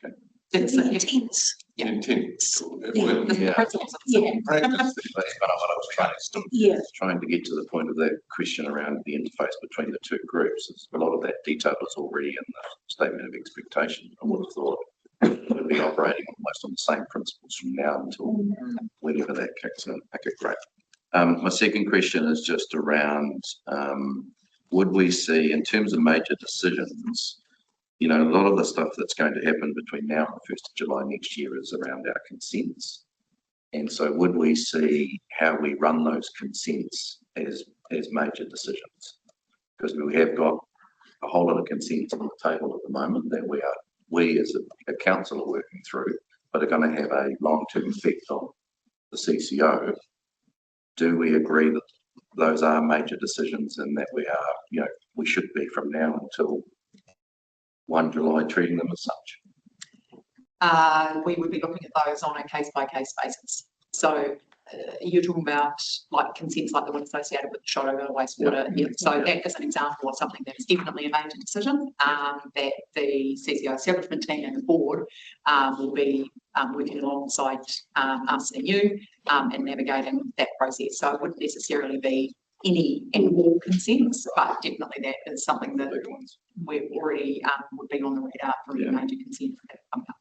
Speaker 4: Okay.
Speaker 5: It's
Speaker 3: The intents.
Speaker 5: Yeah.
Speaker 6: Intents.
Speaker 5: The principles of the same.
Speaker 6: Practice.
Speaker 4: That's kind of what I was trying to get to the point of that question around the interface between the two groups. A lot of that detail is already in the statement of expectation. I would have thought we'd be operating almost on the same principles from now until whenever that kicks in. Okay, great. My second question is just around, would we see, in terms of major decisions, a lot of the stuff that's going to happen between now and the 1st of July next year is around our consents. And so would we see how we run those consents as major decisions? Because we have got a whole lot of consents on the table at the moment that we as a council are working through, but are going to have a long-term effect on the CCO. Do we agree that those are major decisions and that we are, we should be from now until 1 July treating them as such?
Speaker 5: We would be looking at those on a case-by-case basis. So you're talking about like consents like the one associated with the shot over the wastewater. So that is an example of something that is definitely a major decision that the CCO establishment team and the board will be working alongside us and you and navigating that process. So it wouldn't necessarily be any and all consents, but definitely that is something that we've already would be on the radar for a major consent for that coming up.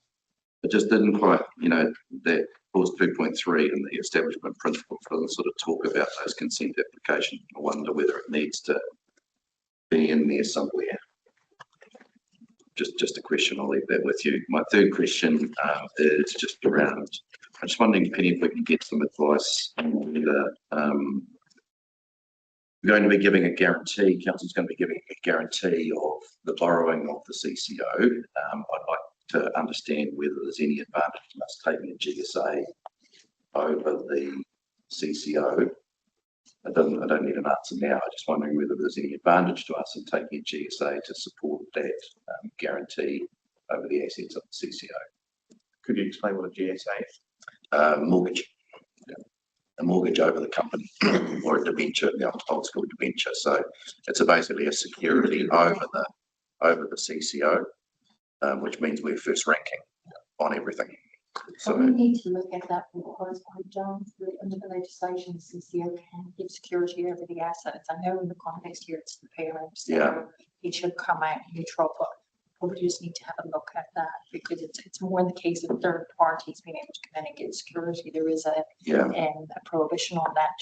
Speaker 4: It just didn't quite, that
Speaker 12: clause 2.3 and the establishment principle for the sort of talk about those consent applications. I wonder whether it needs to be in there somewhere. Just a question, I'll leave that with you. My third question is just around, I'm just wondering, Penny, if we can get some advice on whether we're going to be giving a guarantee, council's going to be giving a guarantee of the borrowing of the CCO. I'd like to understand whether there's any advantage to us taking a GSA over the CCO. I don't need an answer now. I'm just wondering whether there's any advantage to us in taking a GSA to support that guarantee over the assets of the CCO.
Speaker 1: Could you explain what a GSA is?
Speaker 12: Mortgage. Yeah. A mortgage over the company or a debenture, the old school debenture. So it's basically a security over the CCO, which means we're first ranking on everything.
Speaker 2: So we need to look at that because under the legislation, the CCO can give security over the assets. I know in the context here it's the parent, so it should come out neutral, but we just need to have a look at that because it's more in the case of third parties being able to come in and get security. There is a prohibition on that.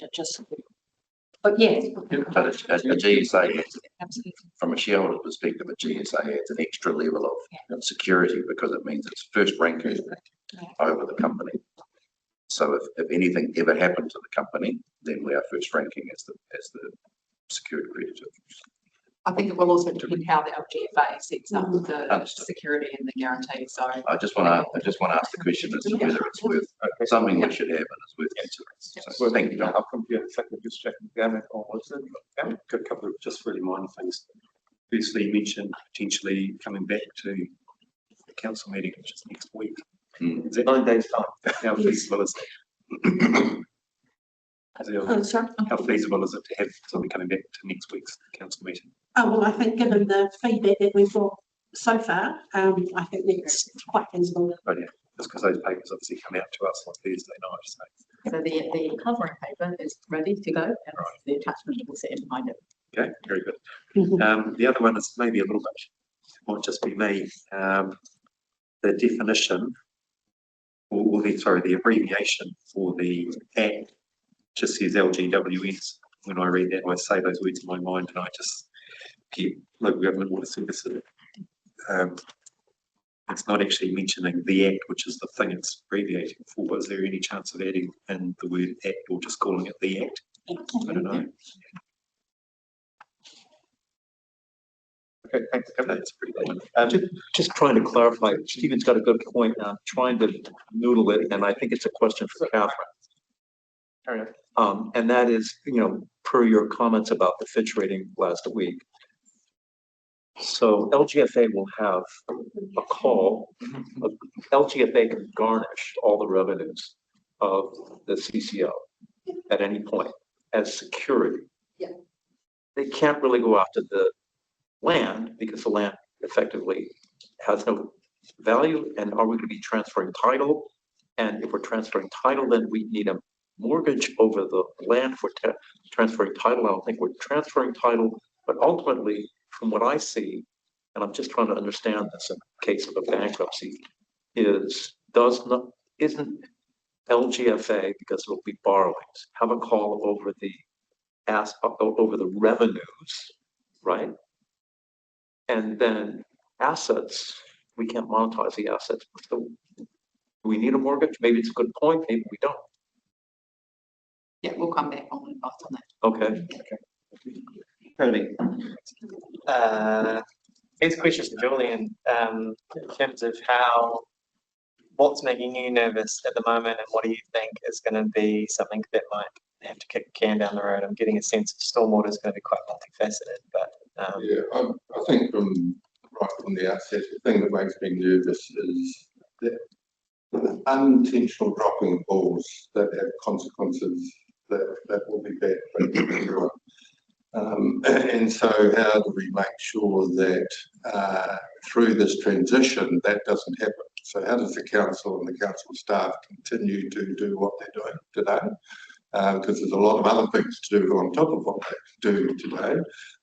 Speaker 2: But yes.
Speaker 12: But a GSA,
Speaker 2: absolutely.
Speaker 12: From a shareholder perspective, a GSA adds an extra level of security because it means it's first ranking over the company. So if anything ever happened to the company, then we are first ranking as the secured creditor.
Speaker 5: I think it will also depend how the LGFA sets up the security and the guarantee. So
Speaker 12: I just want to ask the question as to whether it's worth something we should have and it's worth considering. So thank you, John.
Speaker 1: I'll come to you in a second, just checking down it or what's it?
Speaker 10: Got a couple of just really minor things. Firstly, you mentioned potentially coming back to the council meeting, which is next week.
Speaker 1: Is it 9 days time?
Speaker 10: How feasible is that?
Speaker 3: Sorry.
Speaker 10: How feasible is it to have something coming back to next week's council meeting?
Speaker 3: Oh, well, I think given the feedback that we've got so far, I think that's quite feasible.
Speaker 10: Oh, yeah, just because those papers obviously come out to us on Thursday night.
Speaker 11: So the covering paper is ready to go and the attachment will sit behind it.
Speaker 10: Okay, very good. The other one is maybe a little bit, might just be me. The definition, or the abbreviation for the act just says LGWS. When I read that, I say those words in my mind and I just get local government water services. It's not actually mentioning the act, which is the thing it's abbreviating for. Is there any chance of adding in the word act or just calling it the act? I don't know.
Speaker 1: Okay, thanks.
Speaker 10: That's pretty good.
Speaker 4: Just trying to clarify, Stephen's got a good point now, trying to noodle it, and I think it's a question for Catherine.
Speaker 1: Carry on.
Speaker 4: And that is, per your comments about the Fitch rating last week. So LGFA will have a call. LGFA can garnish all the revenues of the CCO at any point as security.
Speaker 5: Yeah.
Speaker 4: They can't really go after the land because the land effectively has no value. And are we going to be transferring title? And if we're transferring title, then we need a mortgage over the land for transferring title. I don't think we're transferring title, but ultimately, from what I see, and I'm just trying to understand this in case of a bankruptcy, isn't LGFA, because it'll be borrowings, have a call over the revenues, right? And then assets, we can't monetize the assets. So do we need a mortgage? Maybe it's a good point, maybe we don't.
Speaker 5: yeah, we'll come back on advice on that.
Speaker 4: Okay.
Speaker 1: Tony.
Speaker 13: These questions for Julian, in terms of what's making you nervous at the moment and what do you think is going to be something that might have to kick the can down the road? I'm getting a sense of stormwater is going to be quite multifaceted, but
Speaker 6: I think right from the outset, the thing that makes me nervous is the unintentional dropping of balls that have consequences that will be bad for everyone. And so how do we make sure that through this transition that doesn't happen? So how does the council and the council staff continue to do what they're doing today? Because there's a lot of other things to do on top of what they do today.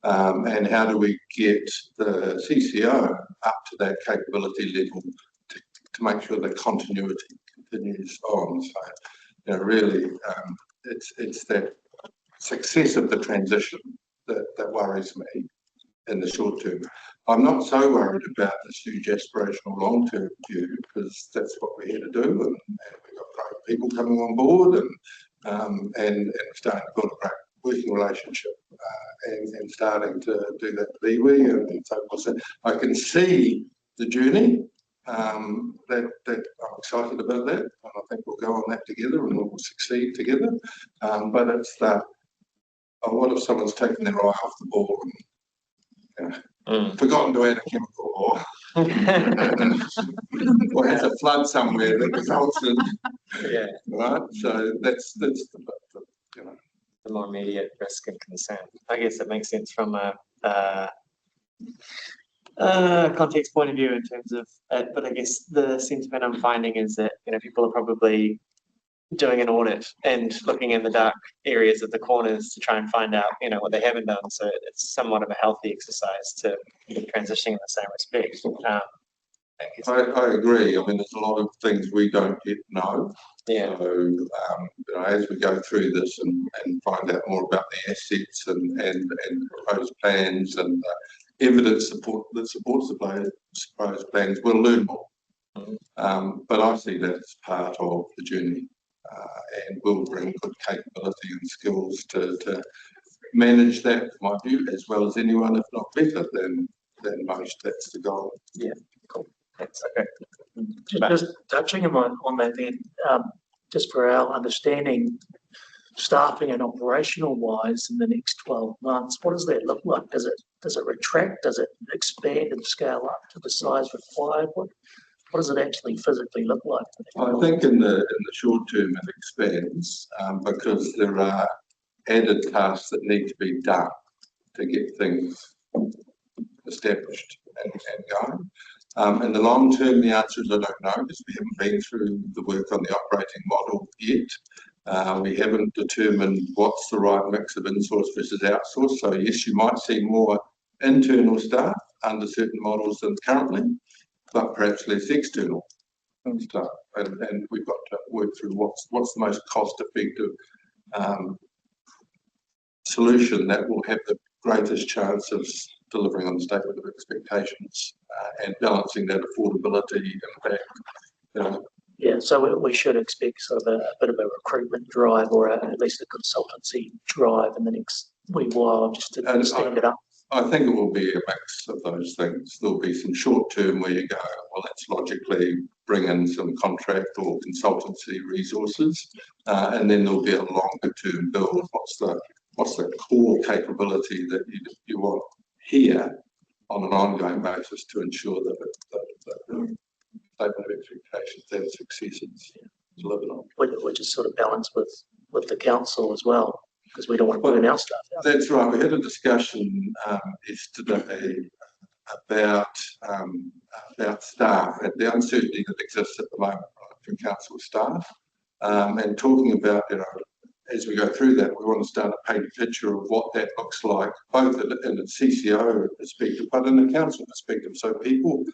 Speaker 6: And how do we get the CCO up to that capability level to make sure that continuity continues on. So, you know, really, it's that success of the transition that worries me in the short term. I'm not so worried about this huge aspirational long-term view, because that's what we're here to do, and we've got great people coming on board, and starting to build a great working relationship, and starting to do that with iwi and so forth. So I can see the journey, that I'm excited about that, and I think we'll go on that together and we'll succeed together. But it's that, what if someone's taken their eye off the ball and forgotten to add a chemical, or or has a flood somewhere that results in, right? So that's the you know,
Speaker 13: the more immediate risk and concern. I guess it makes sense from a context point of view in terms of, but I guess the sentiment I'm finding is that, you know, people are probably doing an audit and looking in the dark areas of the corners to try and find out, you know, what they haven't done. So it's somewhat of a healthy exercise to be transitioning in the same respect.
Speaker 6: I agree. I mean, there's a lot of things we don't yet know.
Speaker 13: Yeah.
Speaker 6: So, you know, as we go through this and find out more about the assets and proposed plans and evidence that supports the proposed plans, we'll learn more. But I see that as part of the journey, and will bring good capability and skills to manage that, in my view, as well as anyone, if not better than most. That's the goal.
Speaker 13: Yeah, cool. Thanks. Okay.
Speaker 14: Just touching on that then, just for our understanding, staffing and operational wise in the next 12 months, what does that look like? Does it retract? Does it expand and scale up to the size required? What does it actually physically look like?
Speaker 6: I think in the short term it expands, because there are added tasks that need to be done to get things established and going. In the long term, the answer is I don't know, because we haven't been through the work on the operating model yet. We haven't determined what's the right mix of insource versus outsource. So yes, you might see more internal staff under certain models than currently, but perhaps less external staff. And we've got to work through what's the most cost-effective solution that will have the greatest chance of delivering on the statement of expectations, and balancing that affordability impact. You know.
Speaker 14: Yeah, so we should expect sort of a bit of a recruitment drive, or at least a consultancy drive in the next wee while, just to stand it up.
Speaker 6: I think it will be a mix of those things. There'll be some short term where you go, well, let's logically bring in some contract or consultancy resources, and then there'll be a longer term build. What's the core capability that you want here on an ongoing basis to ensure that the statement of expectations and success is delivered on.
Speaker 14: Which is sort of balanced with the council as well, because we don't want to burn our staff out.
Speaker 6: That's right. We had a discussion yesterday about staff and the uncertainty that exists at the moment from council staff, and talking about, you know, as we go through that, we want to start to paint a picture of what that looks like, both in the CCO perspective, but in the council perspective. So people,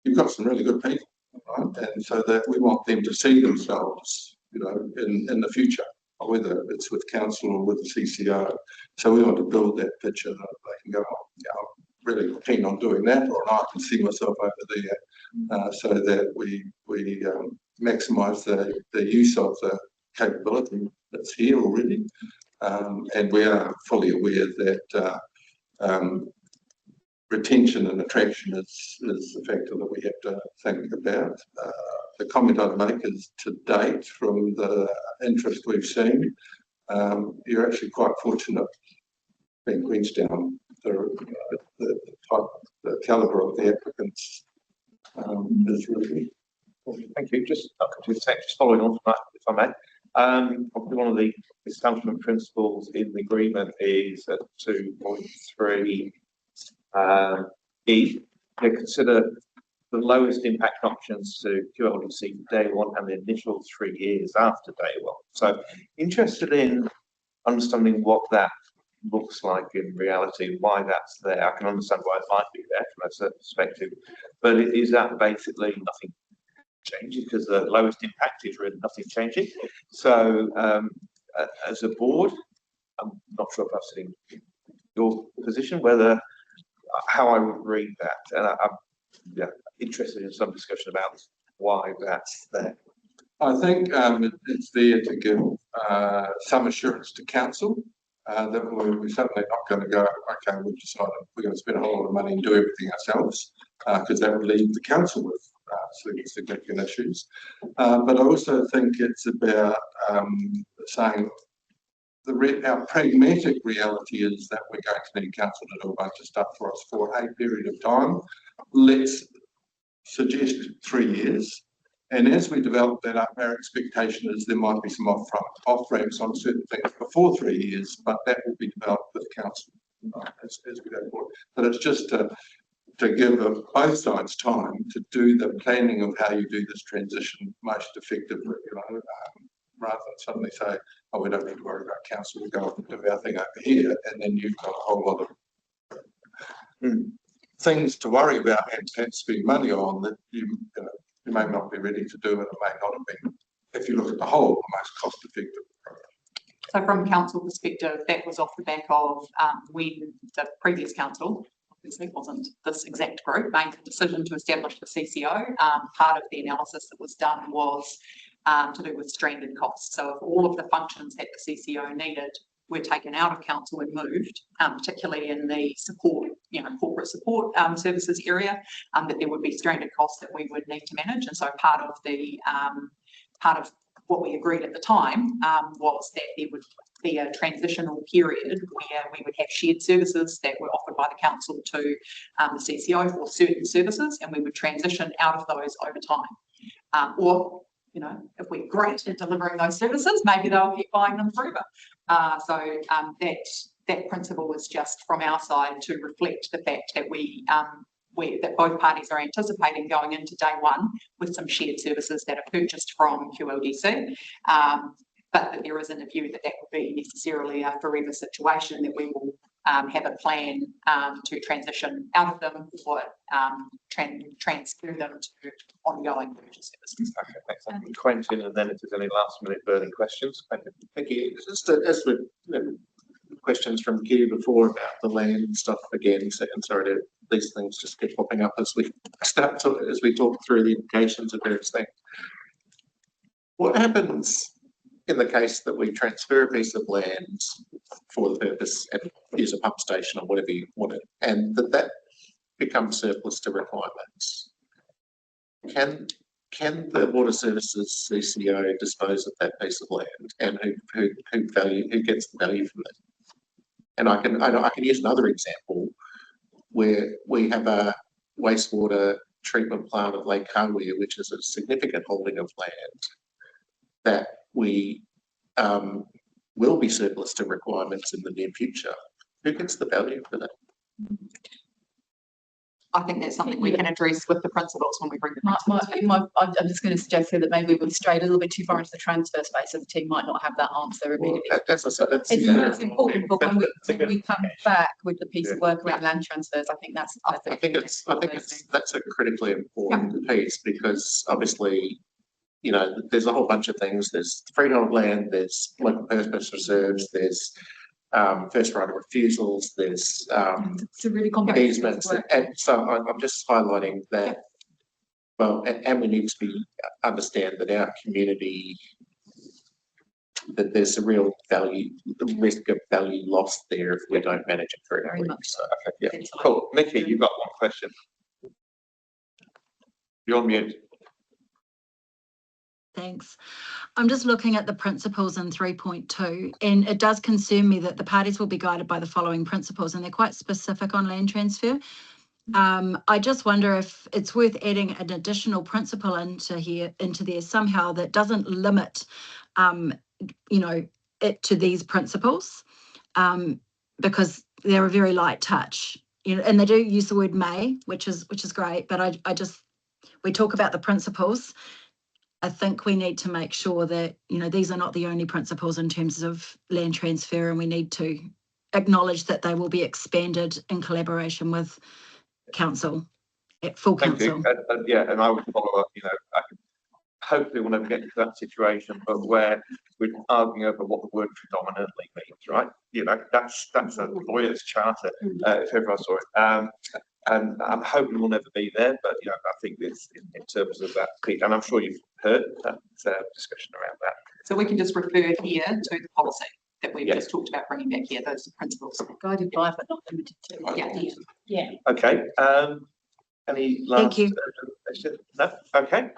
Speaker 6: you've got some really good people, right? And so that we want them to see themselves, you know, in the future, whether it's with council or with the CCO. So we want to build that picture that they can go, oh, yeah, I'm really keen on doing that, or I can see myself over there, so that we maximise the use of the capability that's here already, and we are fully aware that retention and attraction is a factor that we have to think about. The comment I'd make is, to date, from the interest we've seen, you're actually quite fortunate being Queenstown. The calibre of the applicants is really good.
Speaker 1: Thank you. Just following on from that, if I may. Probably one of the establishment principles in the agreement is at 2.3 E, to consider the lowest impact options to QLDC from day one and the initial 3 years after day one. So interested in understanding what that looks like in reality, why that's there. I can understand why it might be there from a certain perspective, but is that basically nothing changing because the lowest impact is really nothing changing. So as a board, I'm not sure if I've seen your position, whether how I would read that, and I'm interested in some discussion about why that's there.
Speaker 6: I think it's there to give some assurance to council that we're certainly not going to go, okay, we've decided we're going to spend a whole lot of money and do everything ourselves, because that would leave the council with significant issues. But I also think it's about saying our pragmatic reality is that we're going to need council to do a bunch of stuff for us for a period of time. Let's suggest 3 years. And as we develop that up, our expectation is there might be some off-ramps on certain things before 3 years, but that will be developed with council as we go forward. But it's just to give both sides time to do the planning of how you do this transition most effectively, rather than suddenly say, oh, we don't need to worry about council, we go off and do our thing over here, and then you've got a whole lot of things to worry about and spend money on that you may not be ready to do, and it may not have been, if you look at the whole, the most cost-effective approach.
Speaker 5: So from council perspective, that was off the back of when the previous council, obviously wasn't this exact group, made the decision to establish the CCO. Part of the analysis that was done was to do with stranded costs. So if all of the functions that the CCO needed were taken out of council and moved, particularly in the support, corporate support services area, that there would be stranded costs that we would need to manage. And so part of what we agreed at the time was that there would be a transitional period where we would have shared services that were offered by the council to the CCO for certain services, and we would transition out of those over time. Or if we're great at delivering those services, maybe they'll keep buying them forever. So that principle was just from our side to reflect the fact that that both parties are anticipating going into day one with some shared services that are purchased from QLDC, but that there isn't a view that would be necessarily a forever situation, that we will have a plan to transition out of them or transfer them to ongoing purchase services.
Speaker 1: Okay, thanks. Quentin, and then if there's any last minute burning questions. Quentin.
Speaker 7: Thank you. Just as with questions from Kerry before about the land and stuff again, so I'm sorry to these things just keep popping up as we as we talk through the implications of various things. What happens in the case that we transfer a piece of land for the purpose and use a pump station or whatever you want it, and that becomes surplus to requirements? Can the Water Services CCO dispose of that piece of land, and who gets the value from it? And I can use another example where we have a wastewater treatment plant of Lake Kawea, which is a significant holding of land that we will be surplus to requirements in the near future. Who gets the value for that?
Speaker 5: I think that's something we can address with the principals when we bring the
Speaker 11: I'm just going to suggest here that maybe we've strayed a little bit too far into the transfer space, so the team might not have that answer immediately. It's important, but when we come back with the piece of work around land transfers, I think that's
Speaker 7: that's a critically important piece, because obviously, there's a whole bunch of things. There's freehold land, there's local purpose reserves, there's first right of refusals, there's
Speaker 11: it's a really complex
Speaker 7: easements, and so I'm just highlighting that. Well, and we need to understand that our community, that there's a real value, the risk of value lost there if we don't manage it correctly.
Speaker 11: Very much
Speaker 7: so. Yeah,
Speaker 1: cool. Nikki, you've got one question. You're on mute.
Speaker 8: Thanks. I'm just looking at the principles in 3.2, and it does concern me that the parties will be guided by the following principles, and they're quite specific on land transfer. I just wonder if it's worth adding an additional principle into there somehow that doesn't limit, it to these principles, because they're a very light touch. And they do use the word may, which is great, but we talk about the principles. I think we need to make sure that, these are not the only principles in terms of land transfer, and we need to acknowledge that they will be expanded in collaboration with council, at full council.
Speaker 1: Thank you. Yeah, and I would follow up, hopefully we'll never get into that situation, but where we're arguing over what the word predominantly means, right? You know, that's a lawyer's charter, if ever I saw it. And I'm hoping we'll never be there, but you know, I think it's in terms of that, and I'm sure you've heard that discussion around that.
Speaker 5: So we can just refer here to the policy that we've just talked about bringing back here, those principles.
Speaker 8: Guided by, but not limited to.
Speaker 5: Yeah.
Speaker 1: Okay, any last question? No? Okay.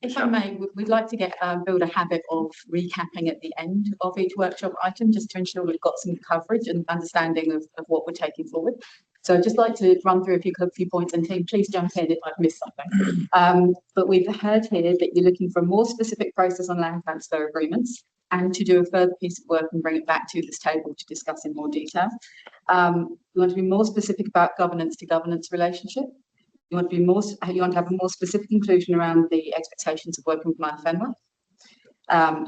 Speaker 11: If I may, we'd like to build a habit of recapping at the end of each workshop item, just to ensure we've got some coverage and understanding of what we're taking forward. So I'd just like to run through a few points, and team, please jump in if I've missed something. But we've heard here that you're looking for a more specific process on land transfer agreements and to do a further piece of work and bring it back to this table to discuss in more detail. You want to be more specific about governance to governance relationship. You want to have a more specific inclusion around the expectations of working with Mount Fenway.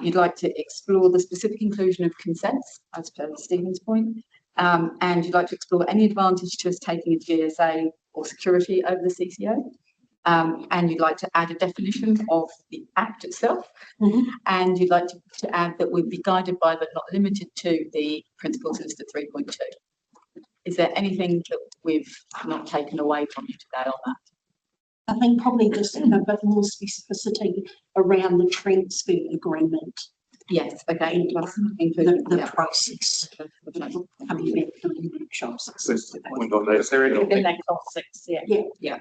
Speaker 11: You'd like to explore the specific inclusion of consents, as per Stephen's point. And you'd like to explore any advantage to us taking a GSA or security over the CCO. And you'd like to add a definition of the Act itself. And you'd like to add that we'd be guided by, but not limited to, the principles listed 3.2. Is there anything that we've not taken away from you today on that?
Speaker 3: I think probably just a bit more specificity around the transfer agreement.
Speaker 11: Yes, okay.
Speaker 3: The process. Coming back to the workshops.
Speaker 7: Was there anything,
Speaker 2: Within that clause 6,
Speaker 11: Yeah.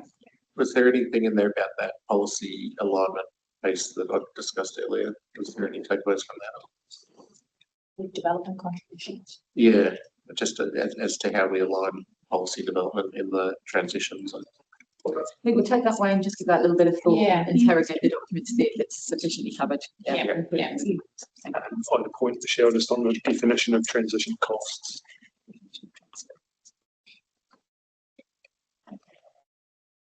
Speaker 7: was there anything in there about that policy alignment piece that I discussed earlier? Was there any takeaways from that?
Speaker 2: with development contributions.
Speaker 7: Yeah, just as to how we align policy development in the transitions.
Speaker 11: I think we'll take that away and just give that a little bit of thought,
Speaker 2: Yeah.
Speaker 11: interrogate the document, see if it's sufficiently covered.
Speaker 2: Yeah.
Speaker 10: On the point, Michelle, just on the definition of transition costs.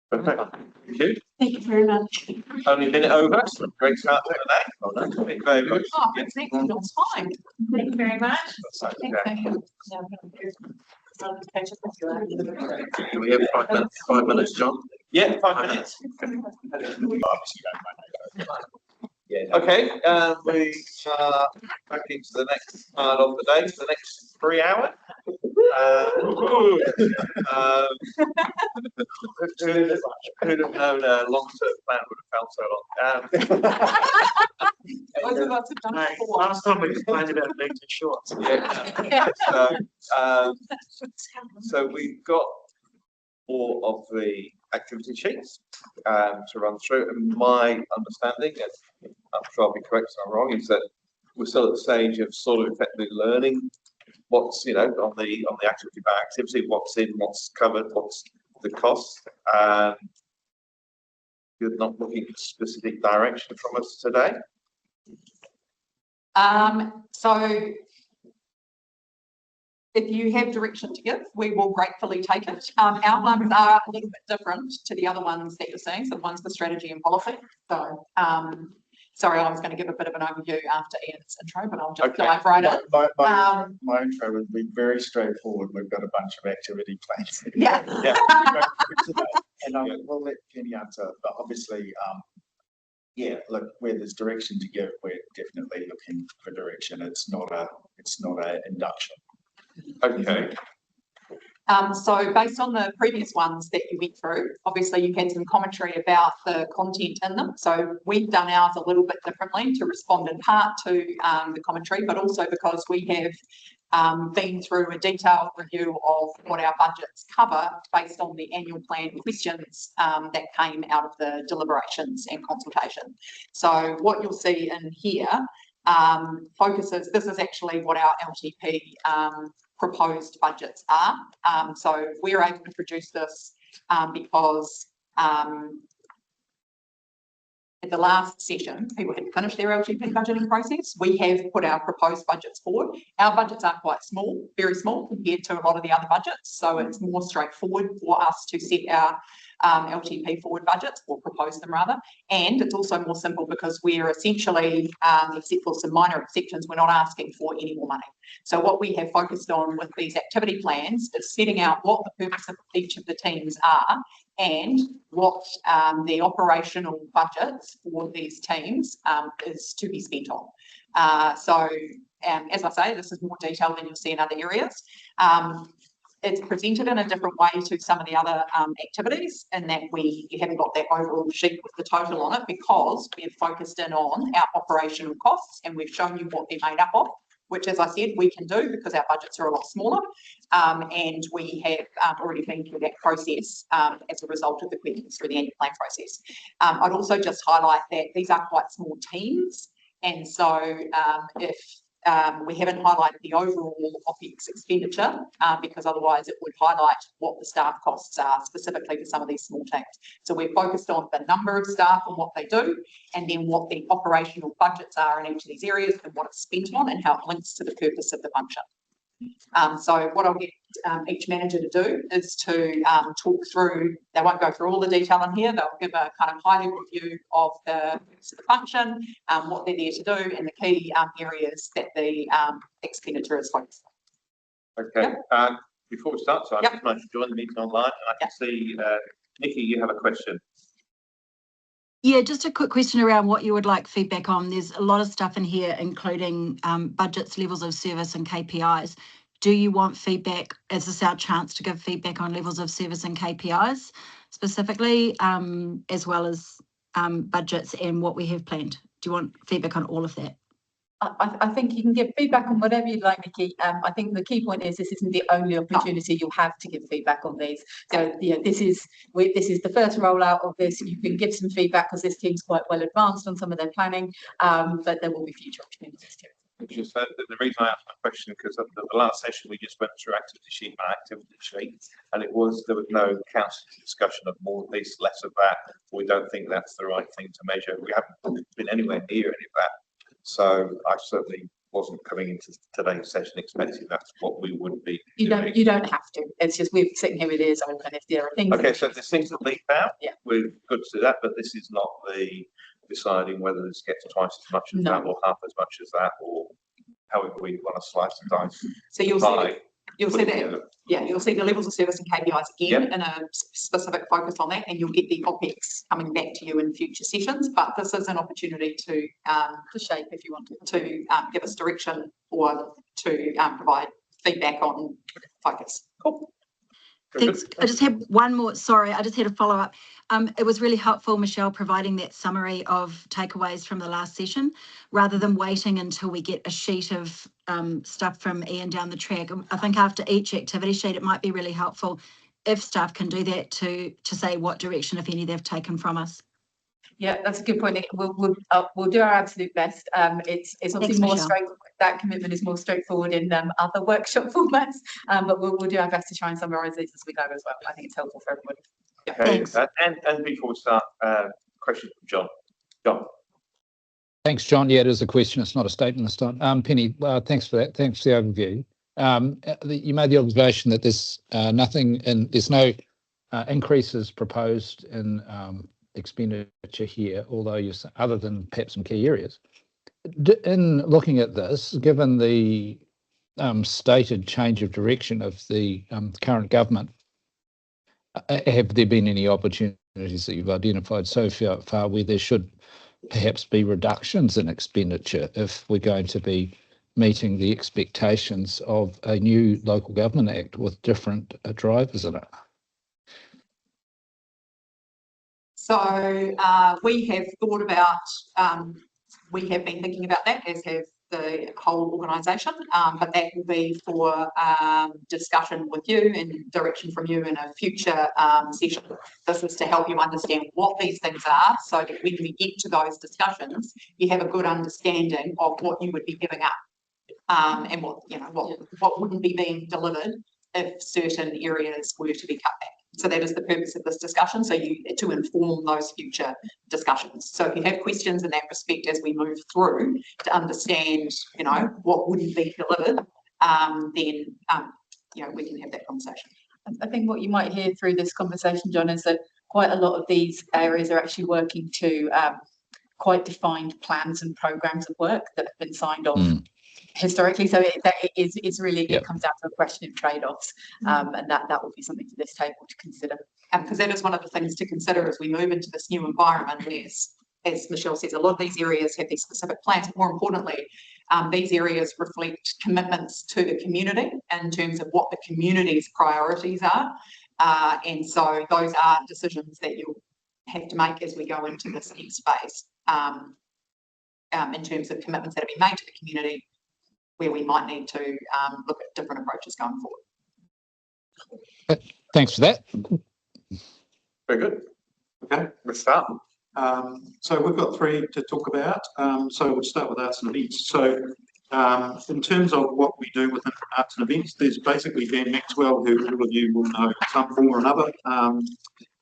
Speaker 1: Perfect. Thank you.
Speaker 3: Thank you very much.
Speaker 1: Only a minute over. Great start to the day. Thank you very much.
Speaker 5: Oh, thank you, that's fine.
Speaker 2: Thank you very much.
Speaker 1: Okay.
Speaker 7: Do we have 5 minutes, John?
Speaker 1: Yeah, 5 minutes. Okay, we are back into the next part of the day, for the next 3 hours. Who'd have known a long-term plan would have felt so long?
Speaker 5: Both of us have done it before.
Speaker 14: Last time we complained about being too short.
Speaker 1: Yeah. So we've got all of the activity sheets to run through, and my understanding, and I'm sure I'll be correct if I'm wrong, is that we're still at the stage of sort of effectively learning what's, you know, on the activity by activity, what's in, what's covered, what's the cost. You're not looking for specific direction from us today?
Speaker 5: So if you have direction to give, we will gratefully take it. Our ones are a little bit different to the other ones that you're seeing. So the one's for strategy and policy. So, sorry, I was going to give a bit of an overview after Ian's intro, but I'll just dive right in.
Speaker 10: My intro would be very straightforward. We've got a bunch of activity plans.
Speaker 5: Yeah.
Speaker 10: And we'll let Penny answer, but obviously, yeah, look, where there's direction to give, we're definitely looking for direction. It's not a induction.
Speaker 1: Okay.
Speaker 5: So based on the previous ones that you went through, obviously you had some commentary about the content in them. So we've done ours a little bit differently to respond in part to the commentary, but also because we have been through a detailed review of what our budgets cover based on the annual plan questions that came out of the deliberations and consultation. So what you'll see in here focuses, this is actually what our LTP proposed budgets are. So we're able to produce this because at the last session, people had finished their LTP budgeting process. We have put our proposed budgets forward. Our budgets are quite small, very small compared to a lot of the other budgets. So it's more straightforward for us to set our LTP forward budgets, or propose them rather. And it's also more simple because we're essentially, except for some minor exceptions, we're not asking for any more money. So what we have focused on with these activity plans is setting out what the purpose of each of the teams are and what the operational budgets for these teams is to be spent on. As I say, this is more detail than you'll see in other areas. It's presented in a different way to some of the other activities, in that you haven't got that overall sheet with the total on it, because we've focused in on our operational costs and we've shown you what they're made up of, which, as I said, we can do because our budgets are a lot smaller, and we have already been through that process as a result of the questions through the annual plan process. I'd also just highlight that these are quite small teams, and so if we haven't highlighted the overall OPEX expenditure because otherwise it would highlight what the staff costs are specifically for some of these small teams. So we're focused on the number of staff and what they do, and then what the operational budgets are in each of these areas and what it's spent on and how it links to the purpose of the function. So what I'll get each manager to do is to talk through, they won't go through all the detail in here, they'll give a kind of high level view of the function, what they're there to do, and the key areas that the expenditure is focused on.
Speaker 1: Okay, before we start, so I just managed to join the meeting online, and I can see, Nikki, you have a question.
Speaker 8: Yeah, just a quick question around what you would like feedback on. There's a lot of stuff in here, including budgets, levels of service and KPIs. Do you want feedback? Is this our chance to give feedback on levels of service and KPIs specifically, as well as budgets and what we have planned? Do you want feedback on all of that?
Speaker 11: I think you can give feedback on whatever you'd like, Nikki. I think the key point is this isn't the only opportunity you'll have to give feedback on these. So this is the first rollout of this. You can give some feedback because this team's quite well advanced on some of their planning, but there will be future opportunities too.
Speaker 1: Just the reason I asked my question, because of the last session we just went through activity sheet by activity sheet, and there was no council discussion of more of this, less of that. We don't think that's the right thing to measure. We haven't been anywhere near any of that. So I certainly wasn't coming into today's session expecting that's what we would be doing.
Speaker 11: You don't have to. It's just we're sitting here with ears open if there are things.
Speaker 1: Okay, so there's things that leak out.
Speaker 11: Yeah.
Speaker 1: We're good to do that, but this is not the deciding whether this gets twice as much as that or half as much as that, or however we want to slice and dice.
Speaker 5: So you'll see that, you'll see the levels of service and KPIs again in a specific focus on that, and you'll get the OPEX coming back to you in future sessions. But this is an opportunity to shape, if you want to give us direction or to provide feedback on focus. Cool.
Speaker 8: Thanks. I just had one more, sorry, I just had a follow up. It was really helpful, Michelle, providing that summary of takeaways from the last session, rather than waiting until we get a sheet of stuff from Ian down the track. I think after each activity sheet, it might be really helpful if staff can do that to say what direction, if any, they've taken from us.
Speaker 11: Yeah, that's a good point. We'll do our absolute best. It's obviously more straightforward. That commitment is more straightforward in other workshop formats, but we'll do our best to try and summarise these as we go as well. I think it's helpful for everybody.
Speaker 1: Okay, and before we start, question from John. John.
Speaker 9: Thanks, John. Yeah, it is a question. It's not a statement this time. Penny, thanks for that. Thanks for the overview. You made the observation that there's there's no increases proposed in expenditure here, although other than perhaps some key areas. In looking at this, given the stated change of direction of the current government, have there been any opportunities that you've identified so far where there should perhaps be reductions in expenditure if we're going to be meeting the expectations of a new local government act with different drivers in it?
Speaker 5: So we have thought about, we have been thinking about that, as have the whole organisation, but that will be for discussion with you and direction from you in a future session. This is to help you understand what these things are, so that when we get to those discussions, you have a good understanding of what you would be giving up, and what wouldn't be being delivered if certain areas were to be cut back. So that is the purpose of this discussion, so to inform those future discussions. So if you have questions in that respect as we move through to understand, what wouldn't be delivered, then we can have that conversation.
Speaker 11: I think what you might hear through this conversation, John, is that quite a lot of these areas are actually working to quite defined plans and programs of work that have been signed off historically. So it's really, it comes down to a question of trade-offs, and that will be something for this table to consider.
Speaker 5: Because that is one of the things to consider as we move into this new environment. Is, as Michelle says, a lot of these areas have these specific plans, but more importantly, these areas reflect commitments to the community in terms of what the community's priorities are. And so those are decisions that you'll have to make as we go into this next phase, in terms of commitments that have been made to the community, where we might need to look at different approaches going forward.
Speaker 9: Thanks for that.
Speaker 1: Very good. Okay, let's start.
Speaker 15: So we've got three to talk about. So we'll start with arts and events. So in terms of what we do within arts and events, there's basically Dan Maxwell, who all of you will know in some form or another,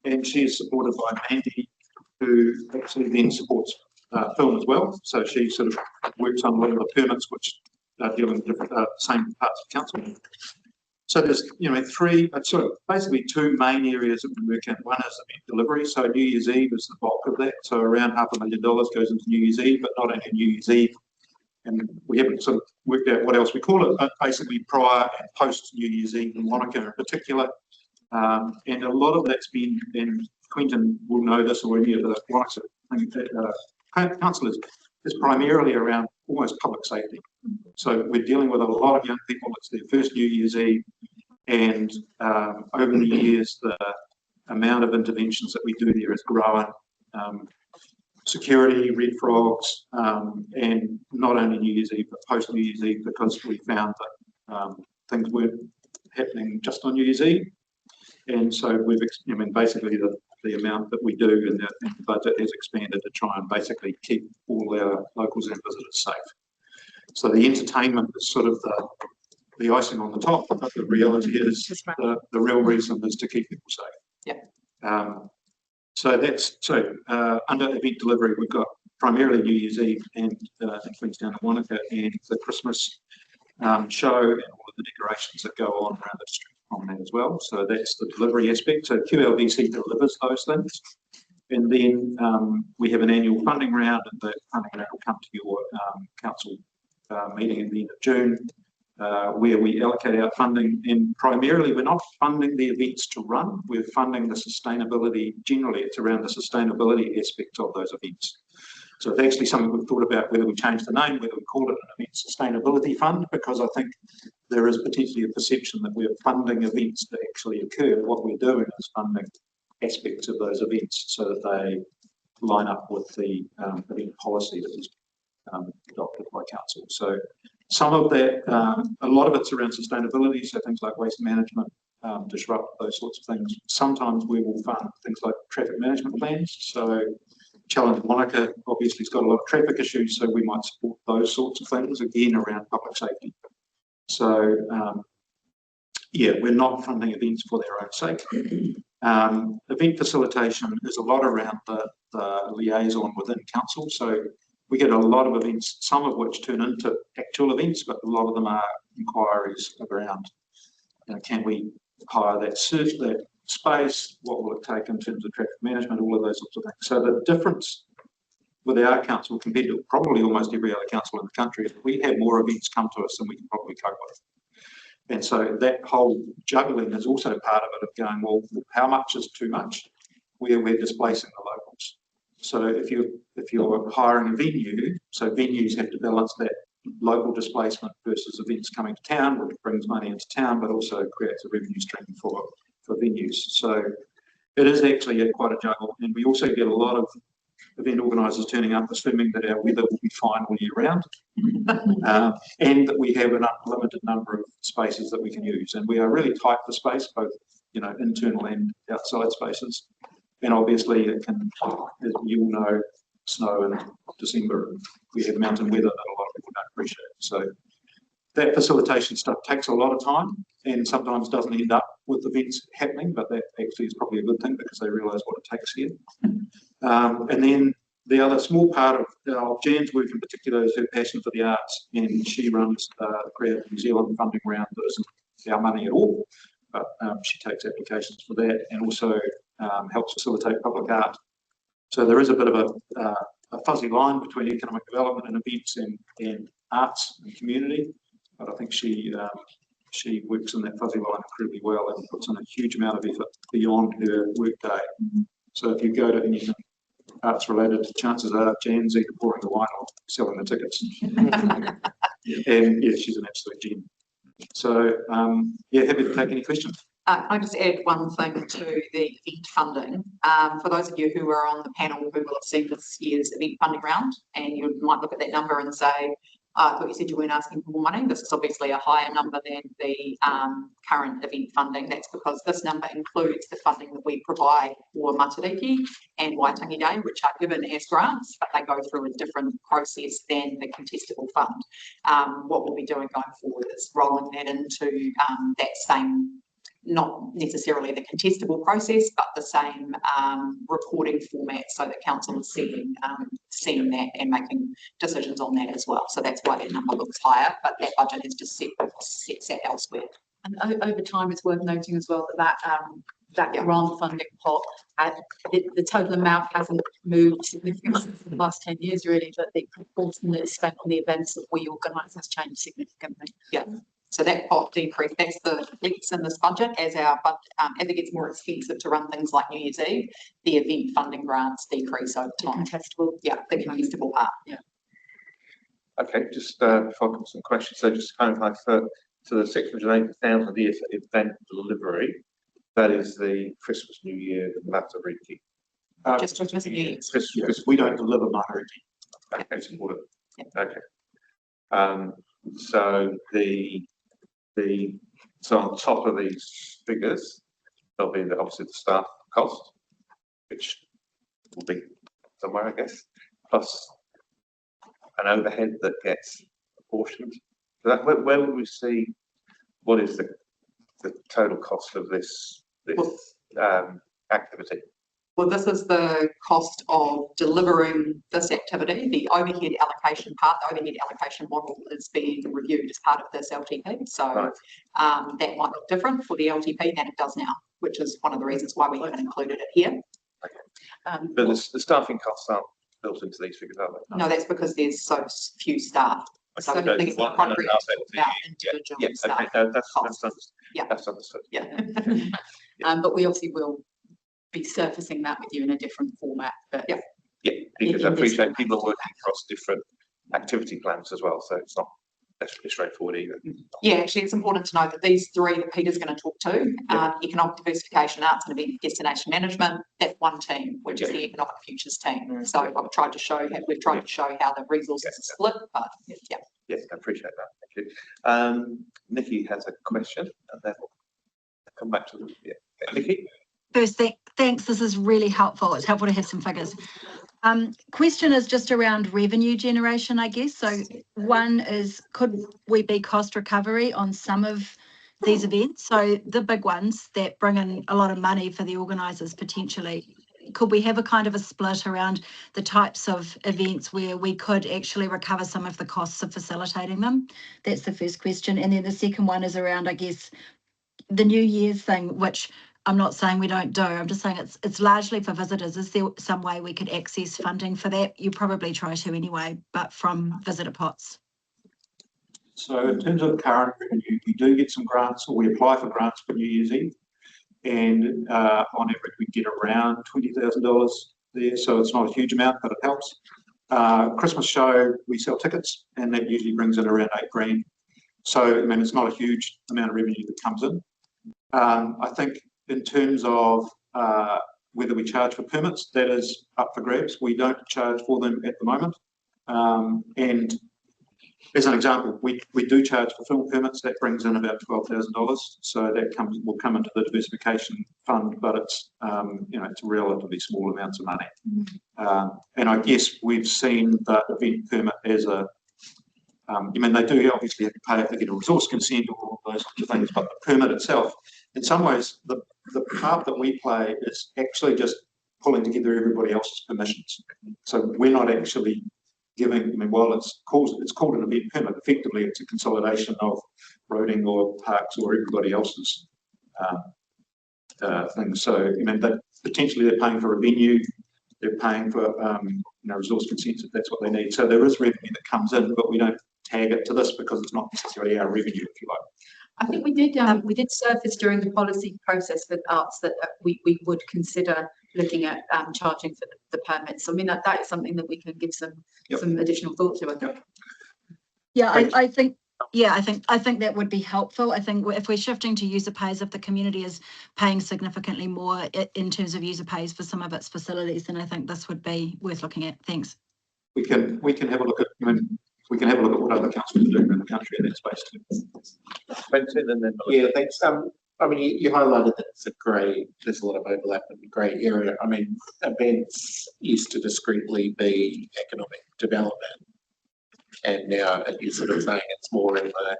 Speaker 15: and she is supported by Mandy, who actually then supports film as well. So she sort of works on a lot of the permits which are dealing with different same parts of council. So there's, basically two main areas that we work in. One is event delivery. So New Year's Eve is the bulk of that. So around $500,000 goes into New Year's Eve, but not only New Year's Eve. And we haven't sort of worked out what else we call it, but basically prior and post New Year's Eve in Wanaka in particular. And a lot of that's been, and Quentin will know this, or any of the Wanaka councillors, is primarily around almost public safety. So we're dealing with a lot of young people. It's their first New Year's Eve, and over the years, the amount of interventions that we do there is growing. Security, red frogs, and not only New Year's Eve, but post New Year's Eve, because we found that things weren't happening just on New Year's Eve. And so we've, basically the amount that we do in the budget has expanded to try and basically keep all our locals and visitors safe. So the entertainment is sort of the icing on the top, but the reality is the real reason is to keep people safe.
Speaker 5: Yeah.
Speaker 15: Under event delivery, we've got primarily New Year's Eve and things down at Wanaka, and the Christmas show and all of the decorations that go on around the street on that as well. So that's the delivery aspect. So QLBC delivers those things. And then we have an annual funding round, and the funding round will come to your council meeting at the end of June, where we allocate our funding. And primarily, we're not funding the events to run, we're funding the sustainability. Generally, it's around the sustainability aspects of those events. So it's actually something we've thought about, whether we change the name, whether we call it an event sustainability fund, because I think there is potentially a perception that we're funding events that actually occur. What we're doing is funding aspects of those events so that they line up with the event policy that was adopted by council. So some of that, a lot of it's around sustainability, so things like waste management, disrupt, those sorts of things. Sometimes we will fund things like traffic management plans. So Challenge Wanaka obviously has got a lot of traffic issues, so we might support those sorts of things, again around public safety. So we're not funding events for their own sake. Event facilitation is a lot around the liaison within council. So we get a lot of events, some of which turn into actual events, but a lot of them are inquiries around, can we hire that space, what will it take in terms of traffic management, all of those sorts of things. So the difference with our council compared to probably almost every other council in the country is we have more events come to us than we can probably cope with. And so that whole juggling is also part of it, of going, well, how much is too much? Where we're displacing the locals. So if you're hiring a venue, so venues have to balance that local displacement versus events coming to town, which brings money into town, but also creates a revenue stream for venues. So it is actually quite a juggle. And we also get a lot of event organisers turning up assuming that our weather will be fine all year round, and that we have an unlimited number of spaces that we can use. And we are really tight for space, both internal and outside spaces. And obviously it can, as you all know, snow in December. We have mountain weather that a lot of people don't appreciate. So that facilitation stuff takes a lot of time and sometimes doesn't end up with events happening, but that actually is probably a good thing because they realise what it takes here. And then the other small part of Jan's work in particular is her passion for the arts, and she runs the Creative New Zealand funding round that isn't our money at all, but she takes applications for that and also helps facilitate public art. So there is a bit of a fuzzy line between economic development and events and arts and community, but I think she she works in that fuzzy line incredibly well and puts in a huge amount of effort beyond her workday. So if you go to any arts related, chances are Jan's either pouring the wine or selling the tickets. And yeah, she's an absolute gem. So yeah, happy to take any questions.
Speaker 5: Can I just add one thing to the event funding? For those of you who are on the panel who will have seen this year's event funding round, and you might look at that number and say, I thought you said you weren't asking for more money. This is obviously a higher number than the current event funding. That's because this number includes the funding that we provide for Matariki and Waitangi Day, which are given as grants, but they go through a different process than the contestable fund. What we'll be doing going forward is rolling that into that same, not necessarily the contestable process, but the same reporting format, so that council is seeing that and making decisions on that as well. So that's why that number looks higher, but that budget is just set elsewhere.
Speaker 11: And over time, it's worth noting as well that grant funding pot, the total amount hasn't moved significantly in the last 10 years really, but the proportion that is spent on the events that we organise has changed significantly.
Speaker 5: Yeah. So that pot decrease, that's the flex in this budget as as it gets more expensive to run things like New Year's Eve, the event funding grants decrease over time.
Speaker 11: Contestable.
Speaker 5: Yeah, the contestable part.
Speaker 11: Yeah.
Speaker 1: Okay, just before I come to some questions, so just kind of like so the 680,000 a year for event delivery, that is the Christmas, New Year, Matariki.
Speaker 5: Just Christmas and New Year's.
Speaker 15: Because we don't deliver Matariki.
Speaker 1: Okay, it's important. Yeah. Okay. So so on top of these figures, there'll be obviously the staff cost, which will be somewhere, I guess, plus an overhead that gets apportioned. So that, where would we see what is the total cost of this activity?
Speaker 5: Well, this is the cost of delivering this activity. The overhead allocation part, the overhead allocation model is being reviewed as part of this LTP. So
Speaker 1: right.
Speaker 5: That might look different for the LTP than it does now, which is one of the reasons why we haven't included it here.
Speaker 1: Okay. But the staffing costs aren't built into these figures, are they?
Speaker 5: No, that's because there's so few staff. So I think it's appropriate to talk about individual staff.
Speaker 1: Okay, no, that's understood.
Speaker 5: Yeah.
Speaker 1: That's understood.
Speaker 5: Yeah.
Speaker 11: But we obviously will be surfacing that with you in a different format. But
Speaker 5: yeah,
Speaker 1: because I appreciate people are working across different activity plans as well, so it's not necessarily straightforward either.
Speaker 5: Yeah, actually, it's important to note that these three that Peter's going to talk to, economic diversification, arts and event destination management, that's one team, which is the economic futures team. So we've tried to show how the resources are split, but yeah.
Speaker 1: Yes, I appreciate that. Thank you. Nikki has a question, and then we'll come back to the Nikki.
Speaker 8: First, thanks. This is really helpful. It's helpful to have some figures. Question is just around revenue generation, I guess. So one is, could we be cost recovery on some of these events? So the big ones that bring in a lot of money for the organisers potentially, could we have a kind of a split around the types of events where we could actually recover some of the costs of facilitating them? That's the first question. And then the second one is around, I guess, the New Year's thing, which I'm not saying we don't do. I'm just saying it's largely for visitors. Is there some way we could access funding for that? You probably try to anyway, but from visitor pots.
Speaker 15: So in terms of current revenue, we do get some grants, or we apply for grants for New Year's Eve, and on average we get around $20,000 there. So it's not a huge amount, but it helps. Christmas show, we sell tickets, and that usually brings in around $8,000. So I mean, it's not a huge amount of revenue that comes in. I think in terms of whether we charge for permits, that is up for grabs. We don't charge for them at the moment. And as an example, we do charge for film permits. That brings in about $12,000. So that will come into the diversification fund, but it's it's relatively small amounts of money. And I guess we've seen the event permit as a they do obviously have to pay if they get a resource consent or all those sorts of things, but the permit itself, in some ways, the part that we play is actually just pulling together everybody else's permissions. So we're not actually giving, while it's called an event permit, effectively it's a consolidation of roading or parks or everybody else's things. So, potentially they're paying for a venue, they're paying for resource consents if that's what they need. So there is revenue that comes in, but we don't tag it to this because it's not necessarily our revenue, if you like.
Speaker 11: I think we did surface during the policy process for arts that we would consider looking at charging for the permits. So, I mean, that is something that we can give some additional thought to, I think.
Speaker 8: Yeah, I think that would be helpful. I think if we're shifting to user pays, if the community is paying significantly more in terms of user pays for some of its facilities, then I think this would be worth looking at. Thanks.
Speaker 15: We can have a look at, we can have a look at what other councils are doing in the country in that space too.
Speaker 1: Quentin, and then
Speaker 7: Yeah, thanks. I mean, you highlighted that there's a lot of overlap in the grey area. I mean, events used to discreetly be economic development. And now you're sort of saying it's more in the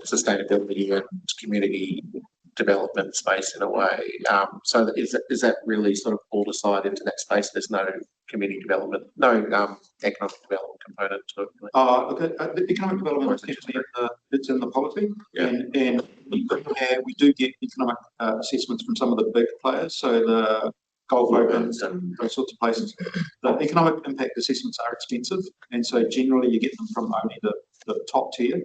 Speaker 7: sustainability and community development space in a way. So is that really sort of pulled aside into that space? There's no community development, no economic development component to it.
Speaker 15: Okay. The economic development is it's in the policy, and we do get economic assessments from some of the big players. So the Golf Opens and those sorts of places. The economic impact assessments are expensive, and so generally you get them from only the top tier.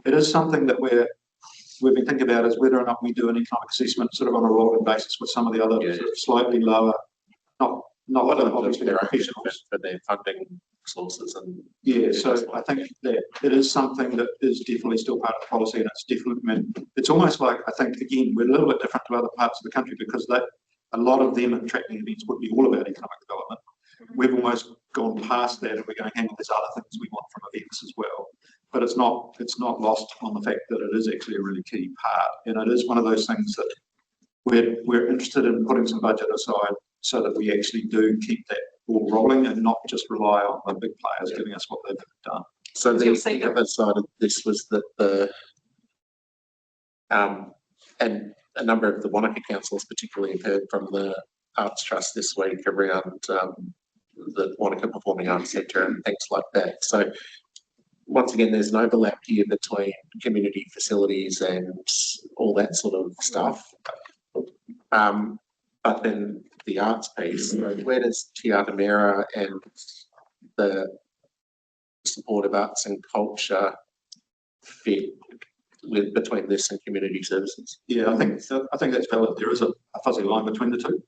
Speaker 15: It is something that we've been thinking about, is whether or not we do an economic assessment sort of on a rolling basis with some of the other sort of slightly lower, not obviously
Speaker 7: they're
Speaker 15: professionals
Speaker 7: for their funding sources and
Speaker 15: so I think that it is something that is definitely still part of the policy, and it's definitely, I mean, it's almost like, I think again we're a little bit different to other parts of the country because a lot of them attracting events would be all about economic development. We've almost gone past that and we're going, hang on, there's other things we want from events as well. But it's not lost on the fact that it is actually a really key part, and it is one of those things that we're interested in putting some budget aside so that we actually do keep that ball rolling and not just rely on the big players giving us what they've done.
Speaker 7: So the other side of this was that and a number of the Wanaka councils particularly have heard from the Arts Trust this week around the Wanaka Performing Arts Centre and things like that. So once again, there's an overlap here between community facilities and all that sort of stuff. But then the arts piece, where does Te Ata Mera and the support of arts and culture fit with between this and community services?
Speaker 15: Yeah, I think that's valid. There is a fuzzy line between the two,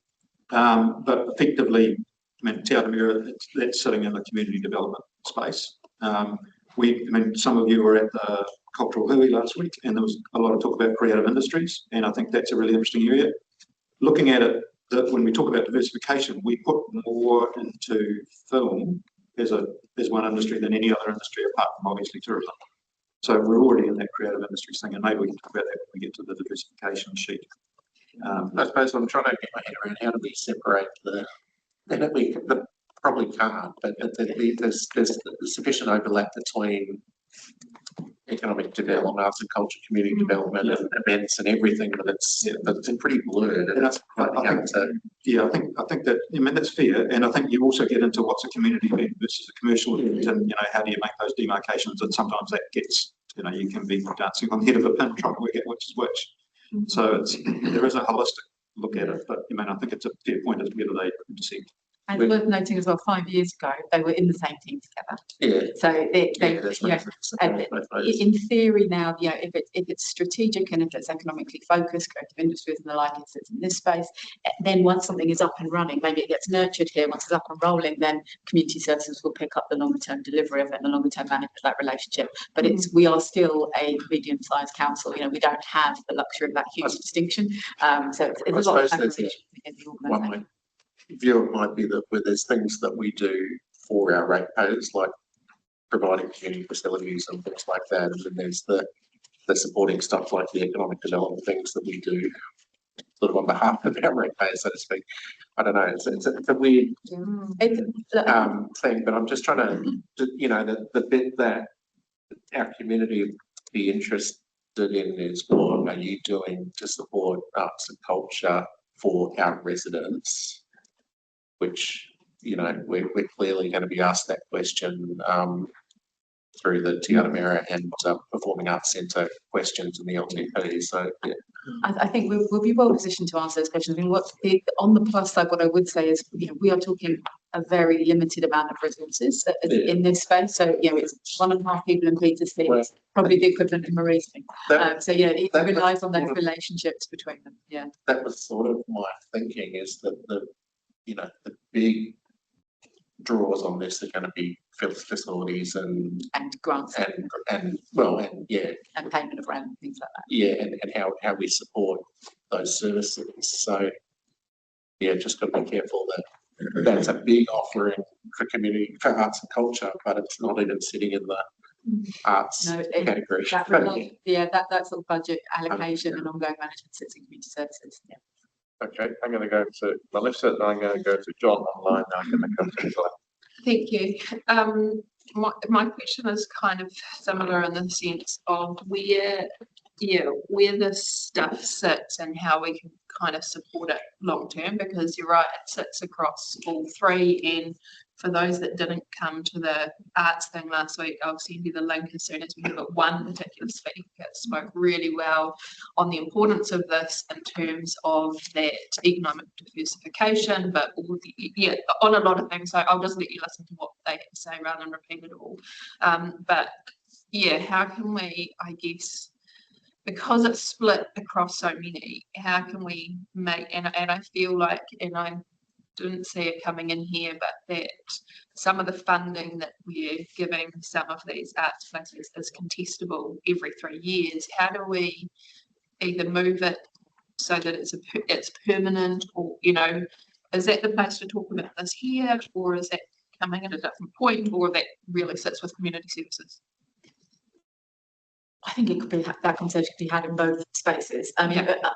Speaker 15: but effectively, I mean, Te Ata Mera, that's sitting in the community development space. I mean, some of you were at the Cultural Hui last week, and there was a lot of talk about creative industries, and I think that's a really interesting area. Looking at it, when we talk about diversification, we put more into film as one industry than any other industry, apart from obviously tourism. So we're already in that creative industries thing, and maybe we can talk about that when we get to the diversification sheet.
Speaker 7: I suppose I'm trying to get my head around how do we separate the probably can't, but there's sufficient overlap between economic development, arts and culture, community development, and events and everything, but it's pretty blurred. And that's
Speaker 15: I think that, I mean, that's fair, and I think you also get into what's a community event versus a commercial event, and how do you make those demarcations? And sometimes that gets, you can be dancing on the head of a pin trying to work out which is which. So there is a holistic look at it, but I think it's a fair point as to whether they intersect.
Speaker 11: And it's worth noting as well, 5 years ago, they were in the same team together.
Speaker 7: Yeah.
Speaker 11: So in theory now, if it's strategic and if it's economically focused, creative industries and the like, if it's in this space, then once something is up and running, maybe it gets nurtured here, once it's up and rolling, then community services will pick up the longer term delivery of it and the longer term management of that relationship. But we are still a medium-sized council, we don't have the luxury of that huge distinction. So it's a lot of collaboration within the organisation.
Speaker 7: View it might be that where there's things that we do for our ratepayers, like providing community facilities and things like that, and then there's the supporting stuff like the economic development things that we do sort of on behalf of our ratepayers, so to speak. I don't know, it's a weird thing, but I'm just trying to, the bit that our community would be interested in is what are you doing to support arts and culture for our residents? Which, we're clearly going to be asked that question through the Te Ata Mera and Performing Arts Centre questions in the LTP. So, yeah.
Speaker 11: I think we'll be well positioned to answer those questions. I mean, on the plus side, what I would say is, we are talking a very limited amount of resources in this space. So, it's 1.5 people in Peter's team, it's probably the equivalent in Marie's team. So, it relies on those relationships between them. Yeah.
Speaker 7: That was sort of my thinking, is that the big draws on this are going to be facilities and
Speaker 11: grants
Speaker 7: and
Speaker 11: payment of rent and things like that.
Speaker 7: Yeah, and how we support those services. So yeah, just got to be careful that that's a big offering for community, for arts and culture, but it's not even sitting in the arts category.
Speaker 11: That sort of budget allocation and ongoing management sits in community services. Yeah.
Speaker 1: Okay, I'm going to go to Melissa, and I'm going to go to John online. Now I'm going to come to Nicola.
Speaker 16: Thank you. My question is kind of similar in the sense of where this stuff sits and how we can kind of support it long term, because you're right, it sits across all three. And for those that didn't come to the arts thing last week, I'll send you the link as soon as we have it. One particular speaker spoke really well on the importance of this in terms of that economic diversification, but on a lot of things. So I'll just let you listen to what they have to say rather than repeat it all. But yeah, how can we, I guess, because it's split across so many, how can we make, and I feel like, and I didn't see it coming in here, but that some of the funding that we're giving some of these arts places is contestable every 3 years. How do we either move it so that it's permanent, or, is that the place to talk about this here, or is that coming at a different point, or that really sits with community services?
Speaker 11: I think it could be, that conversation could be had in both spaces.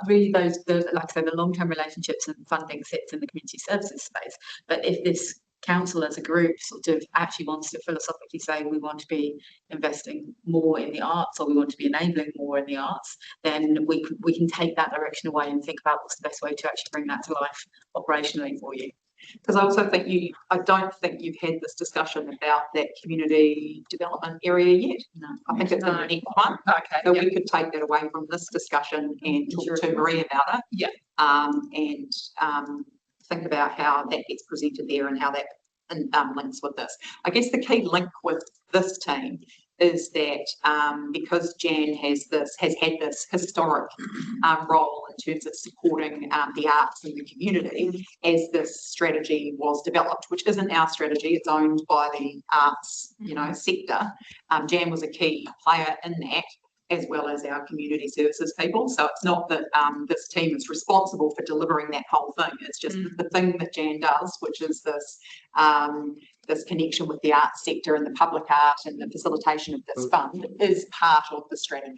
Speaker 11: Really, like I said, the long-term relationships and funding sits in the community services space. But if this council as a group sort of actually wants to philosophically say we want to be investing more in the arts, or we want to be enabling more in the arts, then we can take that direction away and think about what's the best way to actually bring that to life operationally for you.
Speaker 5: Because I also think I don't think you've had this discussion about that community development area yet.
Speaker 11: No.
Speaker 5: I think it's a unique one.
Speaker 16: Okay.
Speaker 5: So we could take that away from this discussion and talk to Marie about it.
Speaker 16: Yeah.
Speaker 5: And think about how that gets presented there and how that links with this. I guess the key link with this team is that because Jan has had this historic role in terms of supporting the arts in the community as this strategy was developed, which isn't our strategy, it's owned by the arts, sector. Jan was a key player in that, as well as our community services people. So it's not that this team is responsible for delivering that whole thing. It's just the thing that Jan does, which is this connection with the arts sector and the public art and the facilitation of this fund is part of the strategy.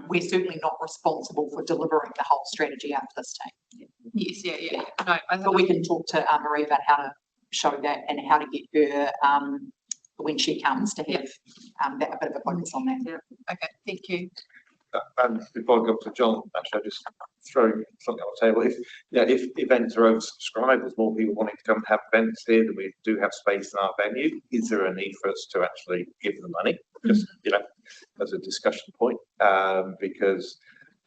Speaker 5: We're certainly not responsible for delivering the whole strategy out of this team.
Speaker 16: Yes, yeah. No,
Speaker 5: but we can talk to Marie about how to show that and how to get her when she comes to have a bit of a focus on that.
Speaker 16: Yeah. Okay, thank you.
Speaker 1: And before I go to John, actually, I just throw something on the table. If events are oversubscribed, there's more people wanting to come and have events here than we do have space in our venue. Is there a need for us to actually give them money? Just as a discussion point, because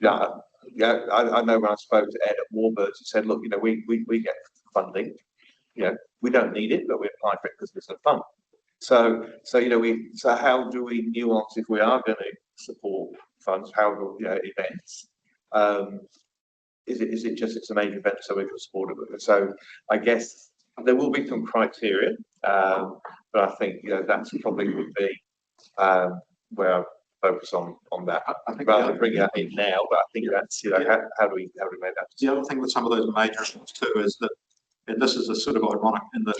Speaker 1: I know when I spoke to Ed at Warbirds, he said, look, we get funding. We don't need it, but we apply for it because it's a fund. So how do we nuance if we are going to support funds? How do events? Is it just it's a major event so we can support it? So I guess there will be some criteria, but I think that's probably would be where I focus on that.
Speaker 15: I think
Speaker 1: rather than bring that in now, but I think that's how do we make that?
Speaker 15: The other thing with some of those major events too is that, and this is a sort of ironic, in the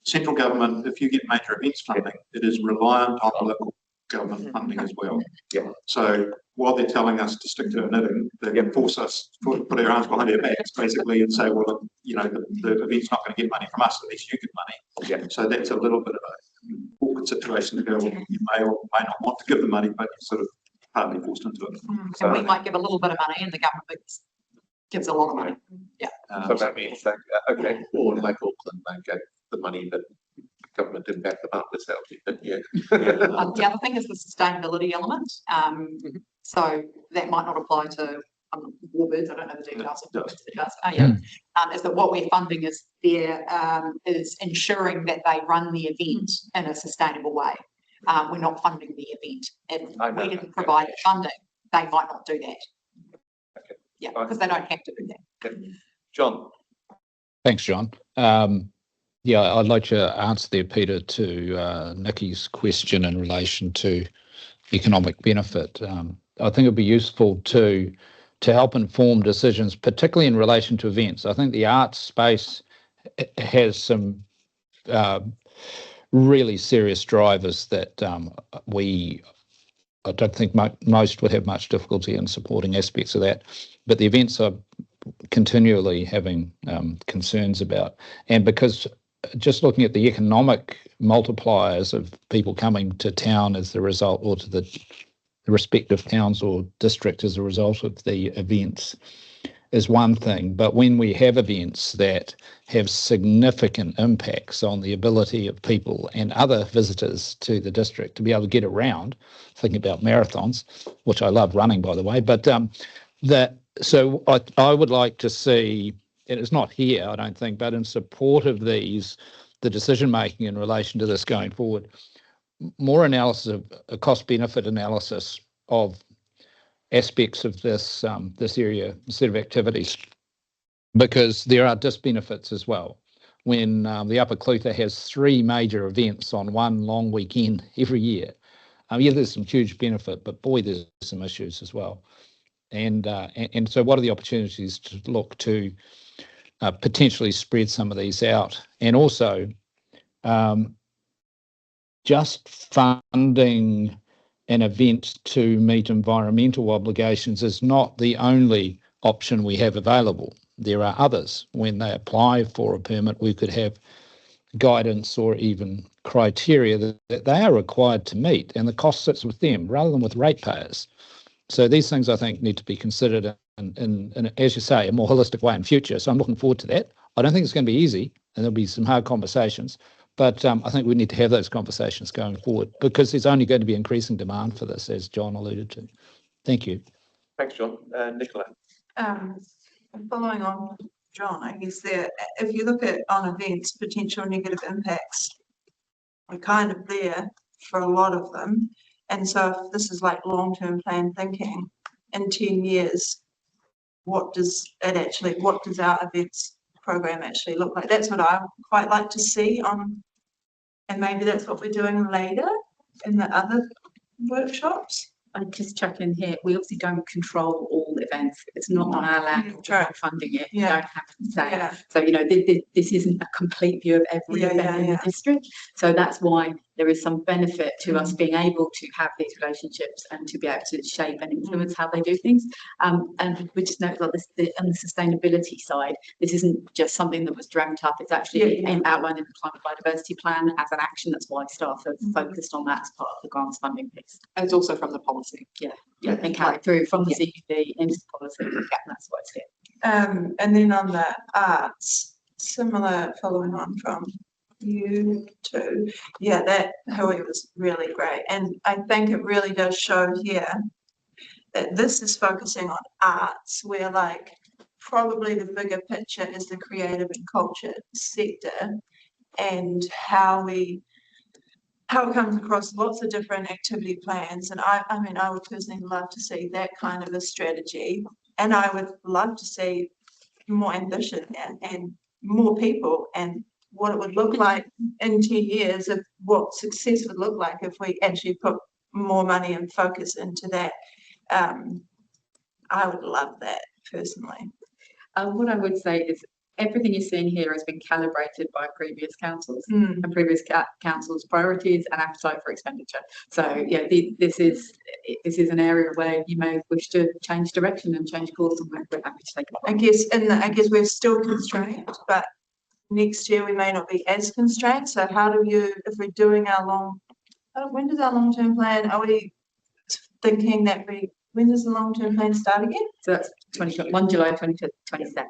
Speaker 15: central government, if you get major events funding, it is reliant on local government funding as well.
Speaker 1: Yeah.
Speaker 15: So while they're telling us to stick to our knitting, they can force us to put our arms behind our backs basically and say, well, the event's not going to get money from us unless you get money.
Speaker 1: Yeah.
Speaker 15: So that's a little bit of an awkward situation to go, well, you may or may not want to give the money, but you're sort of partly forced into it.
Speaker 5: So we might give a little bit of money and the government gives a lot of money. Yeah.
Speaker 1: So that means that, okay.
Speaker 7: Or like Auckland, they get the money that government didn't back them up themselves. But
Speaker 5: the other thing is the sustainability element. So that might not apply to Warbirds, I don't know the details of what it does. Yeah. Is that what we're funding is ensuring that they run the event in a sustainable way. We're not funding the event. If we didn't provide the funding, they might not do that.
Speaker 1: Okay.
Speaker 5: Yeah, because they don't have to do that.
Speaker 1: Okay. John.
Speaker 9: Thanks, John. Yeah, I'd like to answer there, Peter, to Nikki's question in relation to economic benefit. I think it'd be useful to help inform decisions, particularly in relation to events. I think the arts space has some really serious drivers that I don't think most would have much difficulty in supporting aspects of that, but the events are continually having concerns about. And because just looking at the economic multipliers of people coming to town as the result, or to the respective towns or district as a result of the events, is one thing. But when we have events that have significant impacts on the ability of people and other visitors to the district to be able to get around, thinking about marathons, which I love running, by the way, but so I would like to see, and it's not here, I don't think, but in support of these, the decision making in relation to this going forward, more analysis of a cost-benefit analysis of aspects of this area, set of activities, because there are disbenefits as well. When the Upper Clutha has 3 major events on one long weekend every year, yeah, there's some huge benefit, but boy, there's some issues as well. And so what are the opportunities to look to potentially spread some of these out? And also just funding an event to meet environmental obligations is not the only option we have available. There are others. When they apply for a permit, we could have guidance or even criteria that they are required to meet, and the cost sits with them rather than with ratepayers. So these things, I think, need to be considered in, as you say, a more holistic way in future. So I'm looking forward to that. I don't think it's going to be easy, and there'll be some hard conversations, but I think we need to have those conversations going forward, because there's only going to be increasing demand for this, as John alluded to. Thank you.
Speaker 1: Thanks, John. Nicola.
Speaker 17: Following on, John, I guess if you look at on events, potential negative impacts are kind of there for a lot of them. And so if this is like long-term plan thinking, in 10 years, what does our events program actually look like? That's what I quite like to see on, and maybe that's what we're doing later in the other workshops.
Speaker 11: I'd just chuck in here, we obviously don't control all events. It's not on our land, we're not funding it. We don't have to say. So, you know, this isn't a complete view of every event in the district. So that's why there is some benefit to us being able to have these relationships and to be able to shape and influence how they do things. And we just note that on the sustainability side, this isn't just something that was dreamt up. It's actually outlined in the Climate Biodiversity Plan as an action. That's why staff have focused on that as part of the grants funding piece.
Speaker 5: And it's also from the policy.
Speaker 11: And carried through from the CPD into the policy. And that's why it's here.
Speaker 17: And then on the arts, similar following on from you two, that Hui was really great, and I think it really does show here that this is focusing on arts, where like probably the bigger picture is the creative and culture sector, and how it comes across lots of different activity plans. And I mean I would personally love to see that kind of a strategy, and I would love to see more ambition and more people, and what it would look like in 10 years, of what success would look like if we actually put more money and focus into that. I would love that personally.
Speaker 11: What I would say is everything you're seeing here has been calibrated by previous councils and previous councils' priorities and appetite for expenditure. So this is an area where you may wish to change direction and change course, and we're happy to take it.
Speaker 17: I guess we're still constrained, but next year we may not be as constrained. So how do you, if we're doing when does our long-term plan, are we thinking that when does the long-term plan start again?
Speaker 11: So that's 1 July 2027.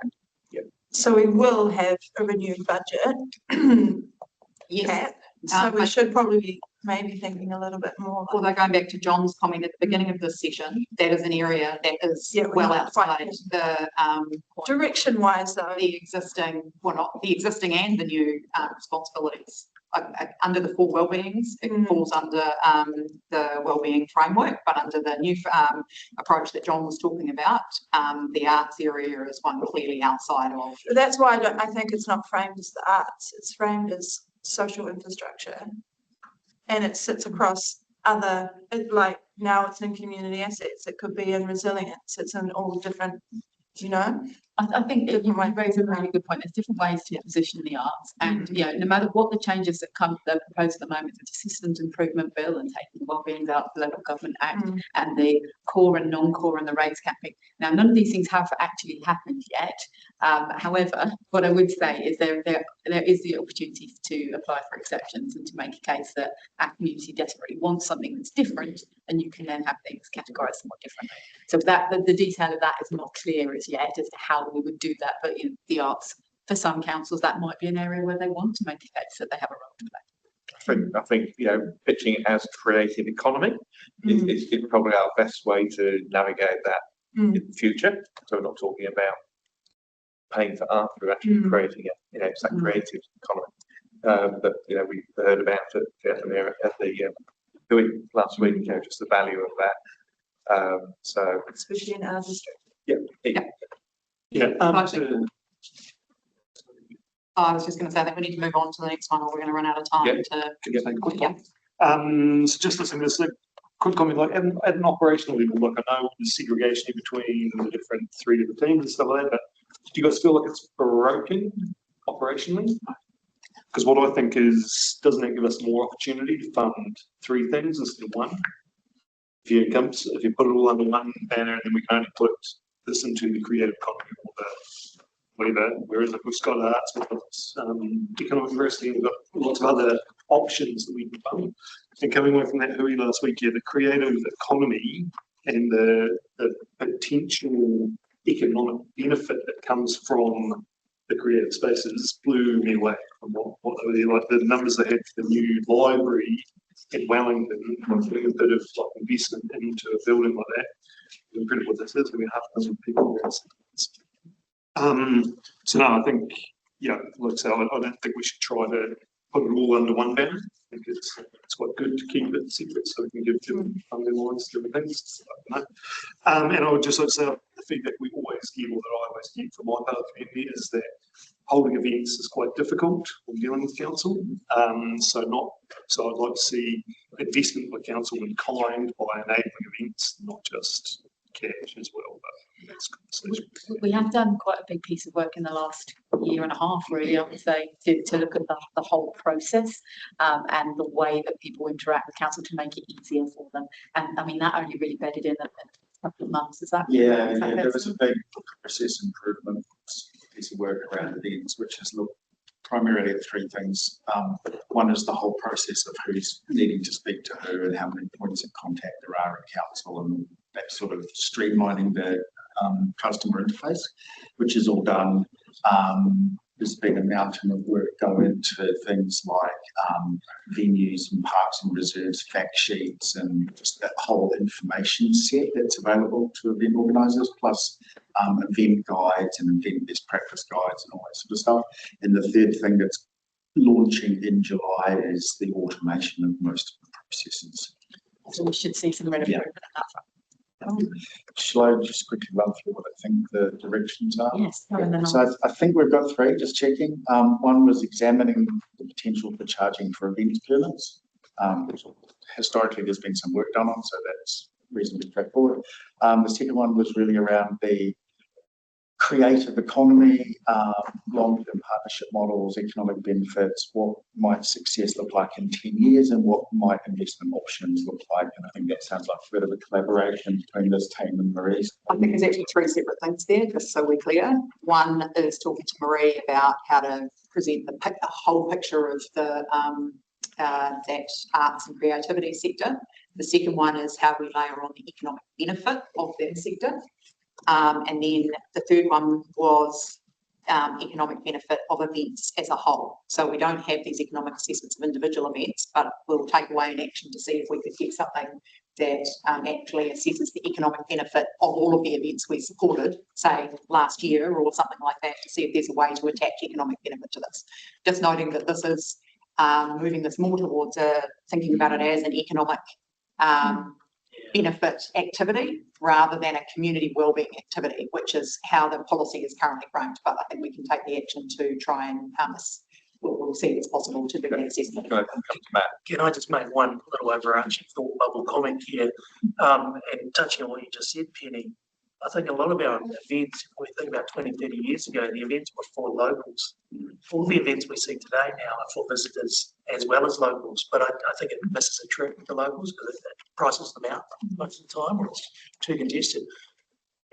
Speaker 17: So we will have a renewed budget.
Speaker 5: Yes.
Speaker 17: So we should probably be maybe thinking a little bit more.
Speaker 5: Although going back to John's comment at the beginning of this session, that is an area that is
Speaker 17: Yeah, we're
Speaker 5: well
Speaker 17: not quite
Speaker 5: outside the
Speaker 17: direction wise though.
Speaker 5: the existing, well, not the existing and the new responsibilities. Under the 4 wellbeings, it falls under the wellbeing framework, but under the new approach that John was talking about, the arts area is one clearly outside of.
Speaker 17: That's why I think it's not framed as the arts, it's framed as social infrastructure. And it sits across other, like now it's in community assets, it could be in resilience, it's in all different, you know.
Speaker 11: I think you raise a really good point. There's different ways to position the arts, and no matter what the changes that are proposed at the moment, the systems improvement bill and taking the wellbeing out of the Local Government Act and the core and non-core and the rates capping. Now, none of these things have actually happened yet. However, what I would say is there is the opportunity to apply for exceptions and to make a case that our community desperately wants something that's different, and you can then have things categorised somewhat differently. So that the detail of that is not clear as yet as to how we would do that, but the arts, for some councils, that might be an area where they want to make a case that they have a role to play.
Speaker 1: I think pitching it as creative economy is probably our best way to navigate that in the future. So we're not talking about paying for art, we're actually creating it. It's that creative economy that we heard about at the doing last week. Just the value of that. So
Speaker 17: especially in our district.
Speaker 5: I was just going to say that we need to move on to the next one, or we're going to run out of time.
Speaker 10: So just listening to this, quick comment, like at an operational level, look, I know there's segregation between the 3 different teams and stuff like that, but do you guys feel like it's broken operationally? Because what I think is, doesn't it give us more opportunity to fund 3 things instead of 1? If you put it all under one banner, then we can only put this into the creative economy or the whatever. Whereas if we've got arts, we've got economic diversity, we've got lots of other options that we can fund. And coming away from that Hui last week, the creative economy and the potential economic benefit that comes from the creative spaces blew me away from what they were like. The numbers they had for the new library in Wellington, putting a bit of investment into a building like that. Incredible what this is. I mean, 500 people. So no, I think, like I say, I don't think we should try to put it all under one banner. I think it's quite good to keep it secret so we can give different funding lines to different things. And I would just like to say the feedback we always get, or that I always get from my part of the community, is that holding events is quite difficult when dealing with council. So I'd like to see investment by council in kind by enabling events, not just cash as well. But that's conversation.
Speaker 11: We have done quite a big piece of work in the last year and a half, really, I would say, to look at the whole process and the way that people interact with council to make it easier for them. And I mean, that only really bedded in a couple of months. Is that?
Speaker 18: There was a big process improvement piece of work around events, which has looked primarily at 3 things. One is the whole process of who's needing to speak to who and how many points of contact there are in council, and that sort of streamlining the customer interface, which is all done. There's been a mountain of work go into things like venues and parks and reserves, fact sheets, and just that whole information set that's available to event organisers, plus event guides and event best practice guides and all that sort of stuff. And the third thing that's launching in July is the automation of most of the processes.
Speaker 11: So we should see some improvement in that front.
Speaker 18: Shall I just quickly run through what I think the directions are?
Speaker 11: Yes.
Speaker 18: So I think we've got 3, just checking. One was examining the potential for charging for event permits. Historically, there's been some work done on, so that's reasonably straightforward. The second one was really around the creative economy, long-term partnership models, economic benefits, what might success look like in 10 years and what might investment options look like. And I think that sounds like a bit of a collaboration between this team and Marie's.
Speaker 5: I think there's actually 3 separate things there, just so we're clear. One is talking to Marie about how to present the whole picture of the that arts and creativity sector. The second one is how we layer on the economic benefit of that sector. And then the third one was economic benefit of events as a whole. So we don't have these economic assessments of individual events, but we'll take away an action to see if we could get something that actually assesses the economic benefit of all of the events we supported, say last year or something like that, to see if there's a way to attach economic benefit to this. Just noting that this is moving this more towards thinking about it as an economic benefit activity rather than a community wellbeing activity, which is how the policy is currently framed. But I think we can take the action to try and harness. We'll see if it's possible to do an assessment.
Speaker 14: Can I just make one little overarching thought bubble comment here, and touching on what you just said, Penny? I think a lot of our events, if we think about 20, 30 years ago, the events were for locals. All the events we see today now are for visitors as well as locals, but I think it misses a trick with the locals because it prices them out most of the time, or it's too congested.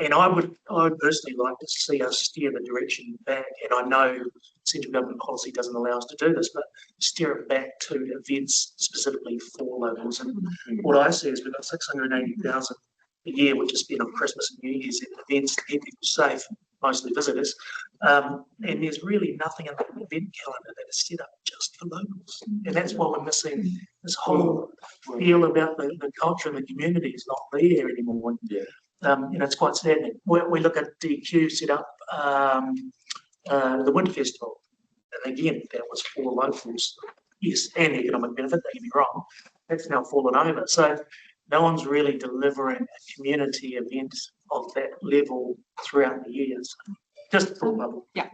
Speaker 14: And I would personally like to see us steer the direction back, and I know central government policy doesn't allow us to do this, but steer it back to events specifically for locals. And what I see is we've got 680,000 a year, which is spent on Christmas and New Year's events to keep people safe, mostly visitors. And there's really nothing in the event calendar that is set up just for locals. And that's why we're missing this whole feel about the culture and the community is not there anymore. It's quite saddening. We look at DQ set up the Winter Festival. And again, that was for locals. Yes, and economic benefit, don't get me wrong. That's now fallen over. So no one's really delivering a community event of that level throughout the years. Just a thought bubble.
Speaker 11: Yeah.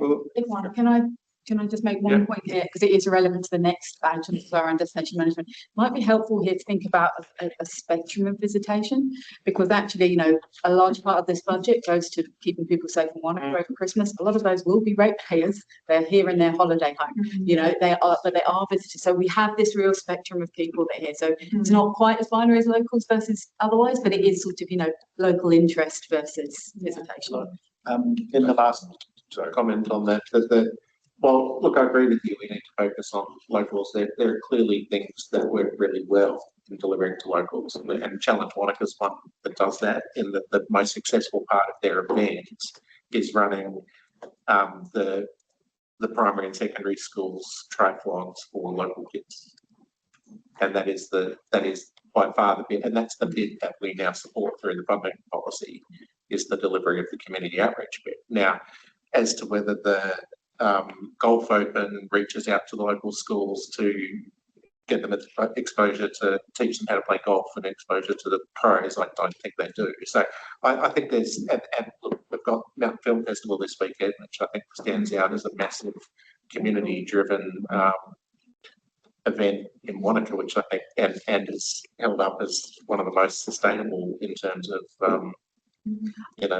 Speaker 11: Can I just make one point here, because it is relevant to the next item for our destination management. Might be helpful here to think about a spectrum of visitation, because actually, a large part of this budget goes to keeping people safe in Wanaka over Christmas. A lot of those will be ratepayers. They're here in their holiday home. They are visitors. So we have this real spectrum of people that are here. So it's not quite as binary as locals versus otherwise, but it is sort of, local interest versus visitation.
Speaker 7: In the last comment on that, well, look, I agree with you. We need to focus on locals. There are clearly things that work really well in delivering to locals, and Challenge Wanaka is one that does that. In the most successful part of their events is running the primary and secondary schools triathlons for local kids, and that is by far the bit, and that's the bit that we now support through the public policy, is the delivery of the community outreach bit. Now, as to whether the Golf Open reaches out to the local schools to get them exposure to teach them how to play golf and exposure to the pros, I don't think they do. So I think there's, and look, we've got Mountain Film Festival this weekend, which I think stands out as a massive community-driven event in Wanaka, which I think and is held up as one of the most sustainable in terms of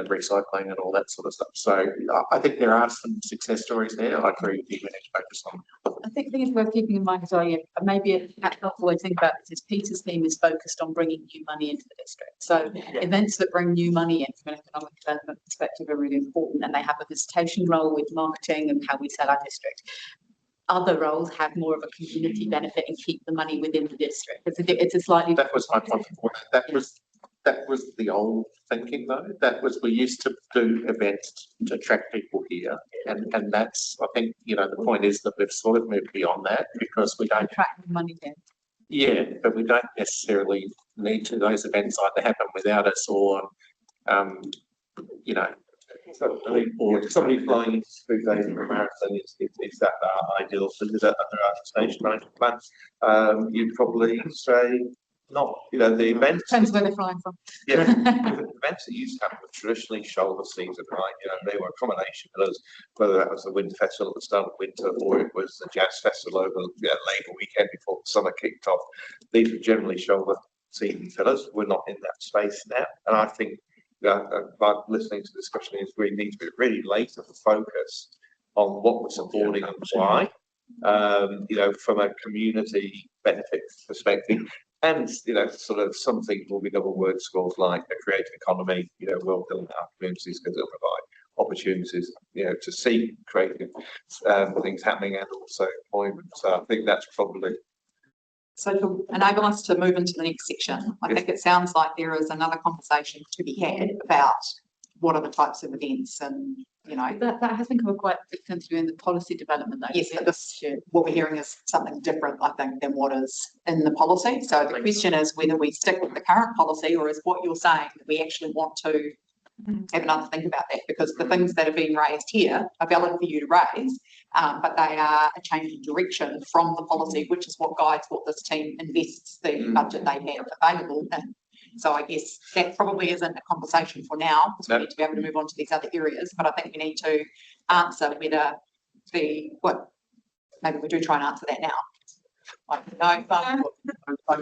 Speaker 7: recycling and all that sort of stuff. So I think there are some success stories there. I agree with you. We need to focus on.
Speaker 11: I think it's worth keeping in mind as well. Maybe a helpful way to think about this is Peter's theme is focused on bringing new money into the district. So events that bring new money in from an economic development perspective are really important, and they have a visitation role with marketing and how we sell our district. Other roles have more of a community benefit and keep the money within the district. It's a slightly.
Speaker 7: That was my point before. That was the old thinking, though. That was, we used to do events to attract people here, and that's, I think, the point is that we've sort of moved beyond that because we don't
Speaker 11: attract money then.
Speaker 7: Yeah, but we don't necessarily need to. Those events either happen without us or,
Speaker 1: So, I mean, somebody flying into 2 days for a marathon is that ideal? So is that under our station management plan? You'd probably say not. The events.
Speaker 11: Depends where they're flying from.
Speaker 1: Yeah, the events that used to happen were traditionally shoulder season, right? They were a combination of those, whether that was the winter festival at the start of winter or it was the jazz festival over Labour weekend before the summer kicked off. These were generally shoulder season fillers. We're not in that space now, and I think. By listening to the discussion, we need to be really laser focused on what we're supporting and why, from a community benefit perspective, and sort of something will be double word scores like a creative economy, we'll build our communities because they'll provide opportunities, to see creative things happening and also employment. So I think that's probably.
Speaker 5: So to enable us to move into the next section, I think it sounds like there is another conversation to be had about what are the types of events and, you know.
Speaker 11: That has been covered quite extensively in the policy development. Though.
Speaker 5: Yes, but this, what we're hearing is something different, I think, than what is in the policy. So the question is whether we stick with the current policy, or is what you're saying that we actually want to have another think about that, because the things that have been raised here are valid for you to raise, but they are a change in direction from the policy, which is what guides what this team invests the budget they have available in. So I guess that probably isn't a conversation for now, because we need to be able to move on to these other areas. But I think we need to answer whether maybe we do try and answer that now. I don't know, but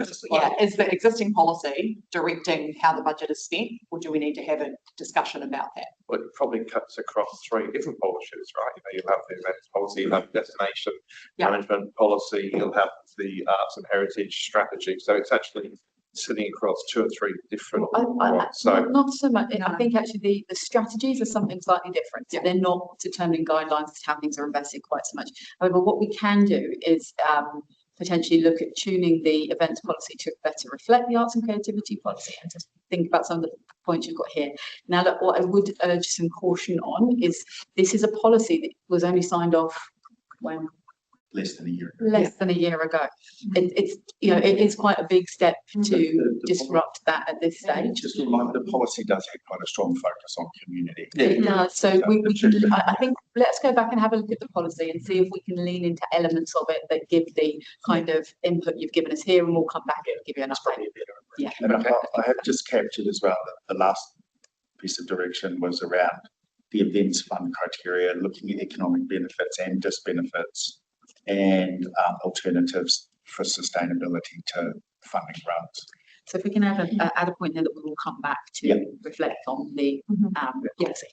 Speaker 5: is the existing policy directing how the budget is spent, or do we need to have a discussion about that?
Speaker 1: Well, it probably cuts across 3 different policies, right? You know, you'll have the events policy, you'll have destination management policy, you'll have the arts and heritage strategy. So it's actually sitting across 2 or 3 different ones. So
Speaker 11: not so much. I think actually the strategies are something slightly different. So they're not determining guidelines as to how things are invested quite so much. However, what we can do is potentially look at tuning the events policy to better reflect the arts and creativity policy, and to think about some of the points you've got here. Now, look, what I would urge some caution on is this is a policy that was only signed off when?
Speaker 18: Less than a year.
Speaker 11: Less than a year ago. It's it is quite a big step to disrupt that at this stage.
Speaker 18: Just remind, the policy does have quite a strong focus on community.
Speaker 11: It does. So we can, I think, let's go back and have a look at the policy and see if we can lean into elements of it that give the kind of input you've given us here, and we'll come back and give you an update. Yeah.
Speaker 18: And I have just captured as well that the last piece of direction was around the events fund criteria, looking at economic benefits and disbenefits, and alternatives for sustainability to funding grants.
Speaker 11: So if we can add a point here that we will come back to reflect on the policy.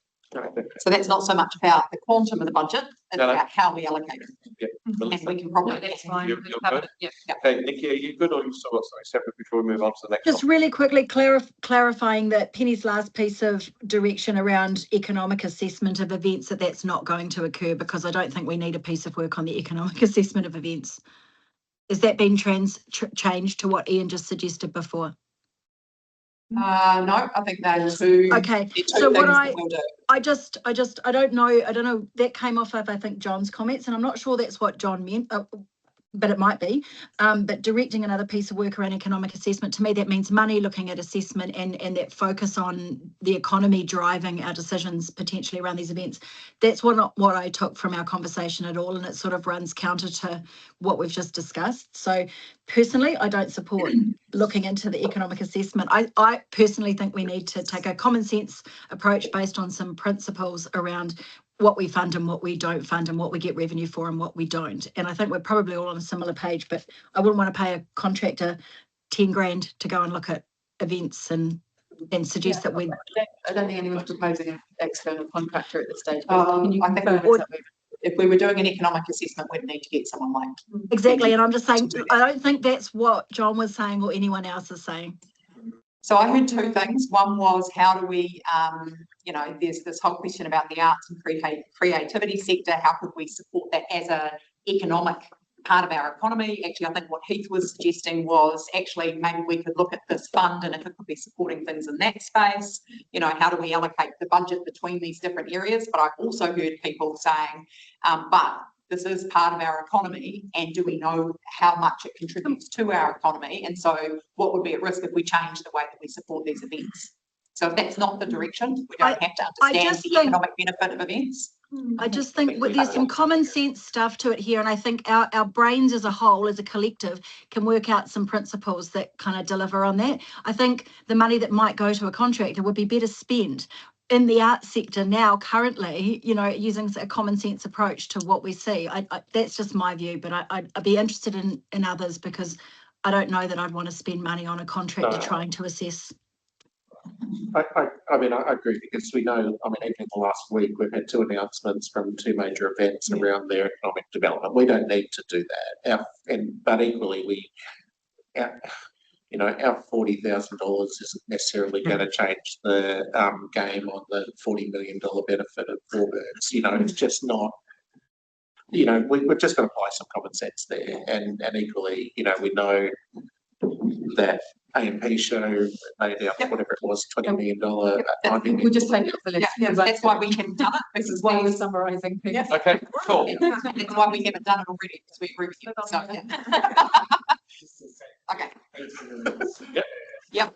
Speaker 5: So that's not so much about the quantum of the budget, it's about how we allocate it. And we can probably.
Speaker 1: You're good? Okay, Nikki, are you good, or you still got something separate before we move on to the next
Speaker 8: Just
Speaker 1: one?
Speaker 8: really quickly clarifying that Penny's last piece of direction around economic assessment of events, that's not going to occur, because I don't think we need a piece of work on the economic assessment of events. Is that been changed to what Ian just suggested before?
Speaker 5: No, I think they're two.
Speaker 8: Okay, so what I don't know, that came off of, I think, John's comments, and I'm not sure that's what John meant, but it might be. But directing another piece of work around economic assessment, to me, that means money, looking at assessment, and that focus on the economy driving our decisions potentially around these events. That's not what I took from our conversation at all, and it sort of runs counter to what we've just discussed. So personally, I don't support looking into the economic assessment. I personally think we need to take a common sense approach based on some principles around what we fund and what we don't fund, and what we get revenue for and what we don't. And I think we're probably all on a similar page, but I wouldn't want to pay a contractor 10 grand to go and look at events and suggest that we.
Speaker 11: I don't think anyone's proposing an external contractor at this stage.
Speaker 5: I think if we were doing an economic assessment, we'd need to get someone like.
Speaker 8: Exactly, and I'm just saying, I don't think that's what John was saying or anyone else is saying.
Speaker 5: So I heard 2 things. One was, how do we, there's this whole question about the arts and creativity sector. How could we support that as an economic part of our economy? Actually, I think what Heath was suggesting was actually maybe we could look at this fund, and if it could be supporting things in that space, how do we allocate the budget between these different areas? But I also heard people saying, but this is part of our economy, and do we know how much it contributes to our economy? And so what would be at risk if we change the way that we support these events? So if that's not the direction, we don't have to understand the economic benefit of events.
Speaker 8: I just think there's some common sense stuff to it here, and I think our brains as a whole, as a collective, can work out some principles that kind of deliver on that. I think the money that might go to a contractor would be better spent in the arts sector now, currently, using a common sense approach to what we see. That's just my view, but I'd be interested in others, because I don't know that I'd want to spend money on a contractor trying to assess.
Speaker 7: I mean, I agree, because we know, I mean, even in the last week, we've had 2 announcements from 2 major events around their economic development. We don't need to do that. But equally, our $40,000 isn't necessarily going to change the game on the $40 million benefit of Warbirds. It's just not. We're just going to apply some common sense there, and equally, we know that A&P show made out, whatever it was, $20 million.
Speaker 11: We'll just take it off the list.
Speaker 5: Yeah, that's why we haven't done it.
Speaker 11: This is why we're summarising things.
Speaker 5: Yeah.
Speaker 1: Okay, cool.
Speaker 5: That's why we haven't done it already, because we agree with you. So, yeah. Okay.
Speaker 1: Yep.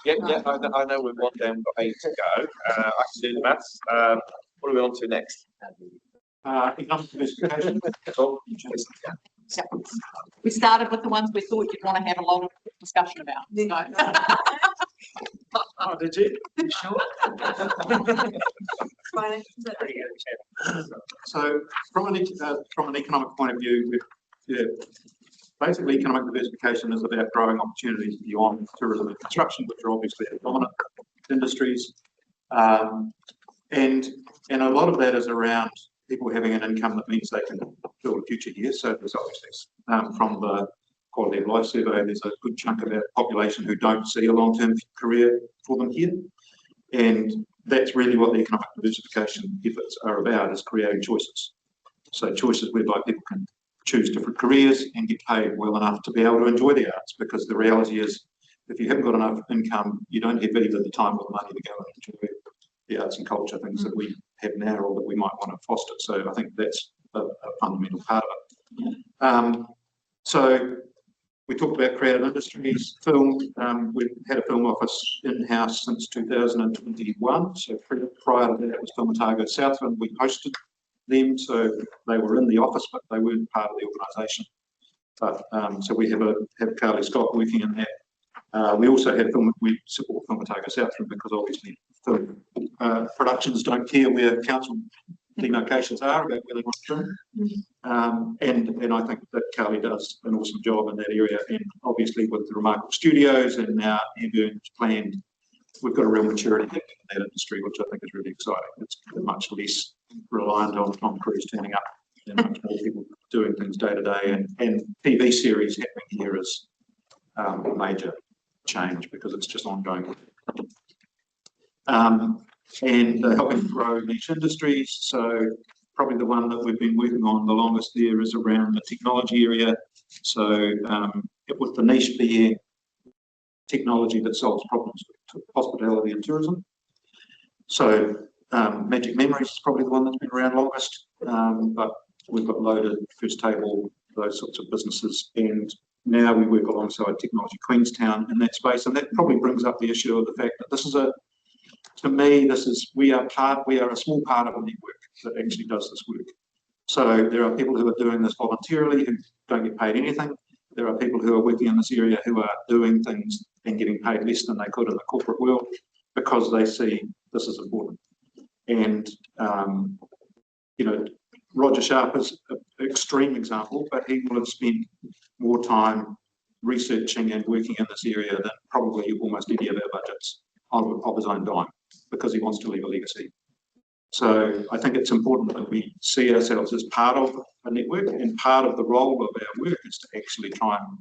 Speaker 1: Yeah, I know we've got down, got 8 to go. I can do the maths. What are we on to next?
Speaker 15: Economic diversification.
Speaker 5: So, we started with the ones we thought you'd want to have a long discussion about. So.
Speaker 15: Oh, did you? You sure? So from an economic point of view, basically economic diversification is about growing opportunities beyond tourism and construction, which are obviously the dominant industries. And a lot of that is around people having an income that means they can build a future here. So there's obviously from the quality of life survey, there's a good chunk of our population who don't see a long-term career for them here. And that's really what the economic diversification efforts are about, is creating choices. So choices whereby people can choose different careers and get paid well enough to be able to enjoy the arts, because the reality is if you haven't got enough income, you don't have either the time or the money to go and enjoy the arts and culture things that we have now or that we might want to foster. So I think that's a fundamental part of it. So we talked about creative industries, film. We've had a film office in-house since 2021. So prior to that, it was Film Otago Southland. We hosted them, so they were in the office, but they weren't part of the organisation. But so we have Carly Scott working in that. We also have we support Film Otago Southland because obviously film productions don't care where council demarcations are about where they want to film. And I think that Carly does an awesome job in that area. And obviously with the Remarkable Studios and now Airburn planned, we've got a real maturity in that industry, which I think is really exciting. It's much less reliant on Tom Cruise turning up and much more people doing things day to day. And TV series happening here is a major change because it's just ongoing. And helping grow niche industries. So probably the one that we've been working on the longest there is around the technology area. So with the niche being technology that solves problems with hospitality and tourism. So Magic Memories is probably the one that's been around longest, but we've got Loaded, First Table, those sorts of businesses. And now we work alongside Technology Queenstown in that space. And that probably brings up the issue of the fact that this is to me, we are a small part of a network that actually does this work. So there are people who are doing this voluntarily who don't get paid anything. There are people who are working in this area who are doing things and getting paid less than they could in the corporate world because they see this is important. And, Roger Sharp is an extreme example, but he will have spent more time researching and working in this area than probably almost any of our budgets of his own dime, because he wants to leave a legacy. So I think it's important that we see ourselves as part of a network, and part of the role of our work is to actually try and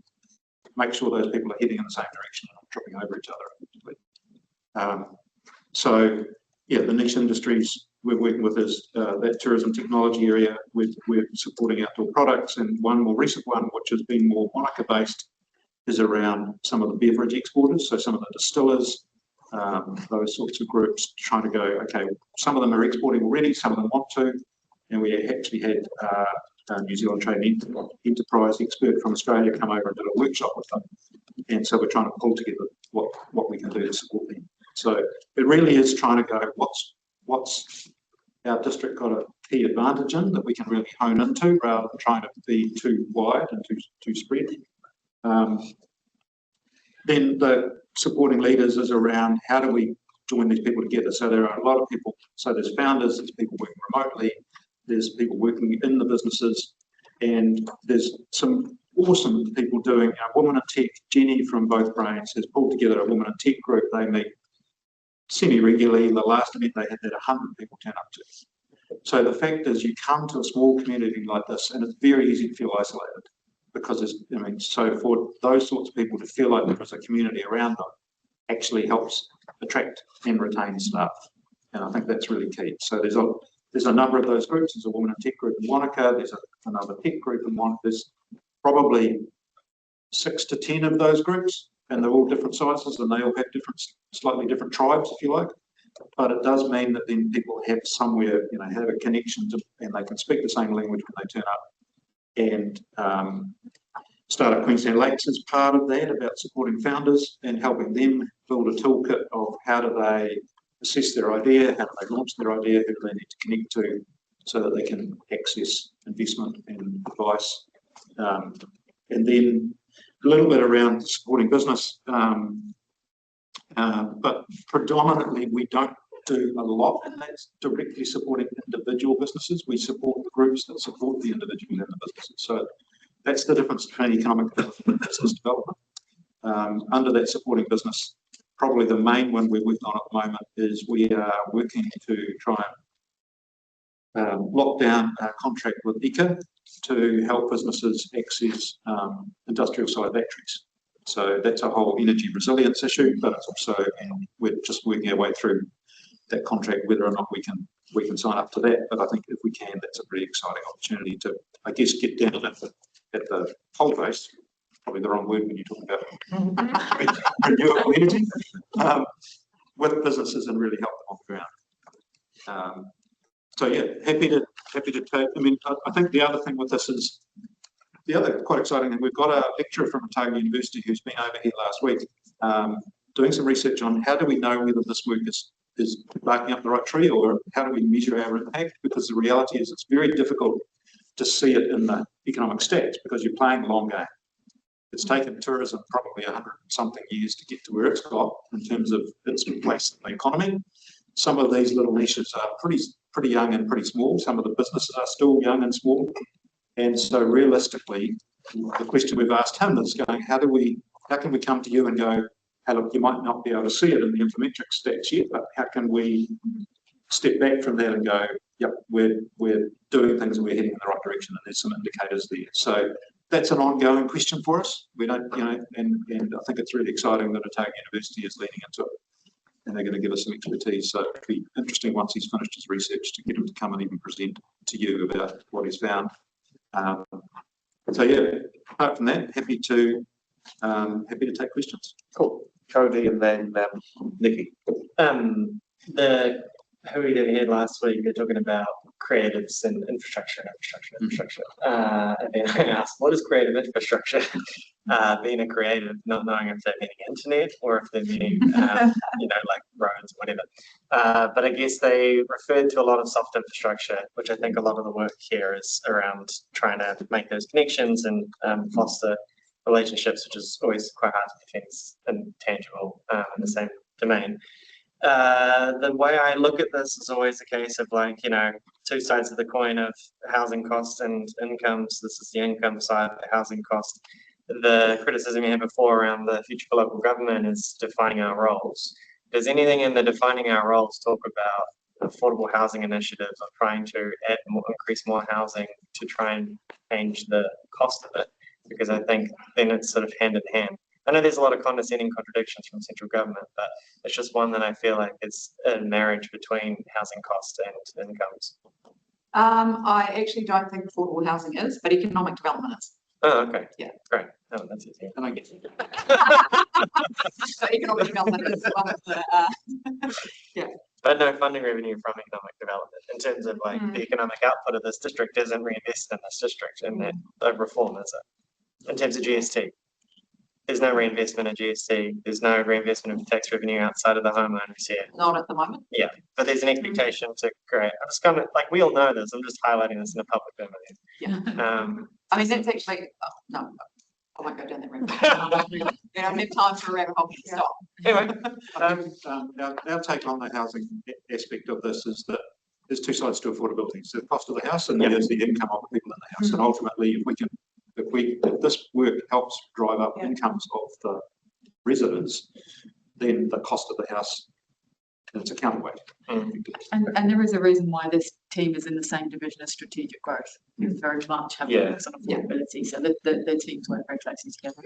Speaker 15: make sure those people are heading in the same direction and not tripping over each other. So yeah, the niche industries we're working with is that tourism technology area. We're supporting outdoor products, and one more recent one, which has been more Wanaka based, is around some of the beverage exporters, so some of the distillers, those sorts of groups trying to go, okay, some of them are exporting already, some of them want to, and we actually had a New Zealand Trade Enterprise expert from Australia come over and did a workshop with them, and so we're trying to pull together what we can do to support them. So it really is trying to go, what's our district got a key advantage in that we can really hone into rather than trying to be too wide and too spread. Then the supporting leaders is around how do we join these people together. So there are a lot of people, so there's founders, there's people working remotely, there's people working in the businesses, and there's some awesome people doing Women in Tech. Jenny from Both Brains has pulled together a Women in Tech group. They meet semi-regularly. The last event they had 100 people turn up to. So the fact is you come to a small community like this and it's very easy to feel isolated, because so for those sorts of people to feel like there is a community around them actually helps attract and retain staff. And I think that's really key. So there's a number of those groups. There's a Women in Tech group in Wanaka, there's another tech group in Wanaka. There's probably 6 to 10 of those groups and they're all different sizes and they all have slightly different tribes, if you like. But it does mean that then people have somewhere, have a connection to, and they can speak the same language when they turn up. And Startup Queensland Lakes is part of that, about supporting founders and helping them build a toolkit of how do they assess their idea, how do they launch their idea, who do they need to connect to, so that they can access investment and advice. And then a little bit around supporting business, but predominantly we don't do a lot in that directly supporting individual businesses. We support the groups that support the individuals and the businesses. So that's the difference between economic development and business development. Under that supporting business, probably the main one we're working on at the moment is we are working to try and lock down a contract with ECA to help businesses access industrial side batteries. So that's a whole energy resilience issue, but it's also, and we're just working our way through that contract, whether or not we can sign up to that. But I think if we can, that's a pretty exciting opportunity to, I guess, get down at the whole base. Probably the wrong word when you talk about renewable energy, with businesses and really help them off the ground. So yeah, happy to take. I mean, I think the other thing with this is the other quite exciting thing. We've got a lecturer from Otago University who's been over here last week, doing some research on how do we know whether this work is barking up the right tree, or how do we measure our impact? Because the reality is it's very difficult to see it in the economic stats because you're playing the long game. It's taken tourism probably 100-something years to get to where it's got in terms of its place in the economy. Some of these little niches are pretty young and pretty small. Some of the businesses are still young and small. And so realistically, the question we've asked him is going, how can we come to you and go, hey, look, you might not be able to see it in the infometric stats yet, but how can we step back from that and go, yep, we're doing things and we're heading in the right direction, and there's some indicators there. So that's an ongoing question for us. We don't, and I think it's really exciting that Otago University is leaning into it, and they're going to give us some expertise. So it'll be interesting once he's finished his research to get him to come and even present to you about what he's found. So yeah, apart from that, happy to take questions.
Speaker 13: Cool.
Speaker 1: Cody and then Nikki.
Speaker 13: Who we did here last week, they're talking about creatives and infrastructure. And then I asked, what is creative infrastructure? Being a creative, not knowing if they're meaning internet or if they're meaning, like roads, whatever. But I guess they referred to a lot of soft infrastructure, which I think a lot of the work here is around trying to make those connections and foster relationships, which is always quite hard to do things intangible in the same domain. The way I look at this is always a case of like, two sides of the coin of housing costs and incomes. This is the income side of the housing cost. The criticism you had before around the future for local government is defining our roles. Does anything in the defining our roles talk about affordable housing initiatives of trying to increase more housing to try and change the cost of it? Because I think then it's sort of hand in hand. I know there's a lot of condescending contradictions from central government, but it's just one that I feel like is a marriage between housing costs and incomes.
Speaker 5: I actually don't think affordable housing is, but economic development is.
Speaker 13: Oh, okay.
Speaker 5: Yeah.
Speaker 13: Great. Oh, that's easy.
Speaker 15: And I guess.
Speaker 5: So economic development is one of the, yeah.
Speaker 13: But no funding revenue from economic development in terms of like the economic output of this district isn't reinvested in this district, and that reform is it. In terms of GST. There's no reinvestment in GST. There's no reinvestment of tax revenue outside of the homeowners here.
Speaker 5: Not at the moment.
Speaker 13: Yeah, but there's an expectation to create. I'm just kind of like, we all know this. I'm just highlighting this in a public domain.
Speaker 5: Yeah. I mean, that's actually, no, I won't go down that route. We don't have time for a rabbit hole. Stop.
Speaker 13: Anyway,
Speaker 15: I think our take on the housing aspect of this is that there's two sides to affordability. So the cost of the house and there's the income of the people in the house. And ultimately, if this work helps drive up incomes of the residents, then the cost of the house, it's a counterweight.
Speaker 11: And there is a reason why this team is in the same division as strategic growth. We very much have focus on affordability, so the teams work very closely together.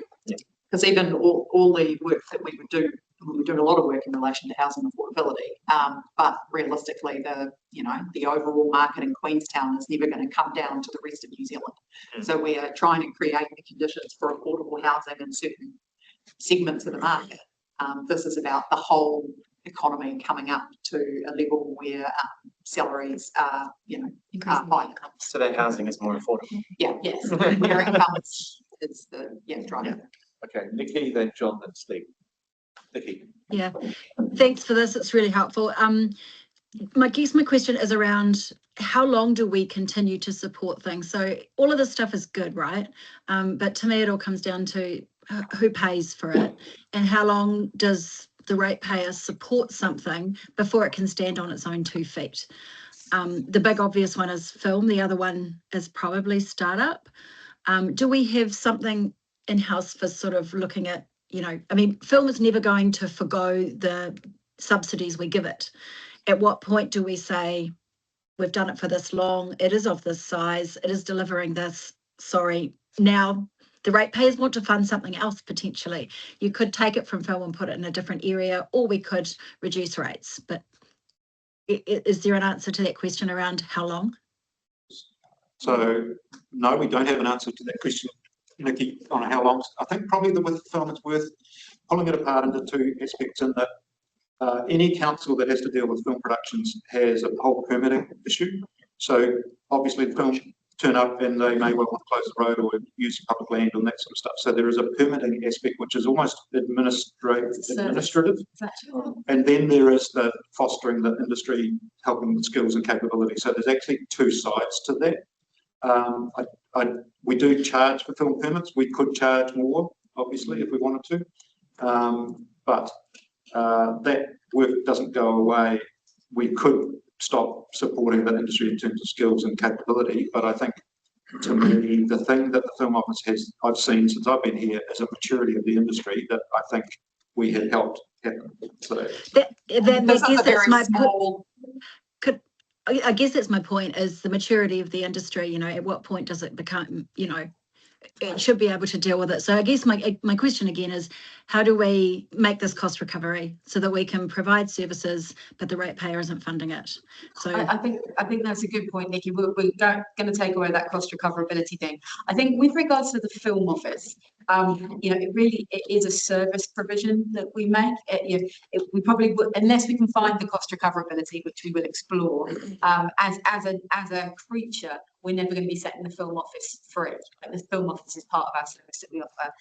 Speaker 5: Because even all the work that we would do, we're doing a lot of work in relation to housing affordability, but realistically, the overall market in Queenstown is never going to come down to the rest of New Zealand. So we are trying to create the conditions for affordable housing in segments of the market. This is about the whole economy coming up to a level where salaries are, are higher.
Speaker 13: So that housing is more affordable.
Speaker 5: Yeah, yes. Where income is the driver.
Speaker 1: Okay, Nikki, then John, then Steve. Nikki.
Speaker 8: Yeah, thanks for this. It's really helpful. My question is around how long do we continue to support things? So all of this stuff is good, right? But to me, it all comes down to who pays for it and how long does the ratepayer support something before it can stand on its own 2 feet. The big obvious one is film. The other one is probably startup. Do we have something in-house for sort of looking at, film is never going to forgo the subsidies we give it. At what point do we say, we've done it for this long, it is of this size, it is delivering this, sorry, now the ratepayers want to fund something else potentially. You could take it from film and put it in a different area, or we could reduce rates. But is there an answer to that question around how long?
Speaker 15: So, no, we don't have an answer to that question, Nikki, on how long. I think probably with film, it's worth pulling it apart into 2 aspects in that any council that has to deal with film productions has a whole permitting issue. So obviously the film turn up and they may well want to close the road or use public land and that sort of stuff. So there is a permitting aspect which is almost administrative. And then there is the fostering the industry, helping with skills and capability. So there's actually 2 sides to that. We do charge for film permits. We could charge more, obviously, if we wanted to. But that work doesn't go away. We could stop supporting the industry in terms of skills and capability, but I think to me the thing that the Film Office has, I've seen since I've been here, is a maturity of the industry that I think we had helped happen. So
Speaker 8: I guess that's my point, is the maturity of the industry. At what point does it become, it should be able to deal with it. So I guess my question again is, how do we make this cost recovery so that we can provide services, but the ratepayer isn't funding it? So
Speaker 11: I think that's a good point, Nikki. We're going to take away that cost recoverability thing. I think with regards to the Film Office, it is a service provision that we make. We probably would, unless we can find the cost recoverability, which we will explore. As a creature, we're never going to be setting the Film Office free. The Film Office is part of our service that we offer.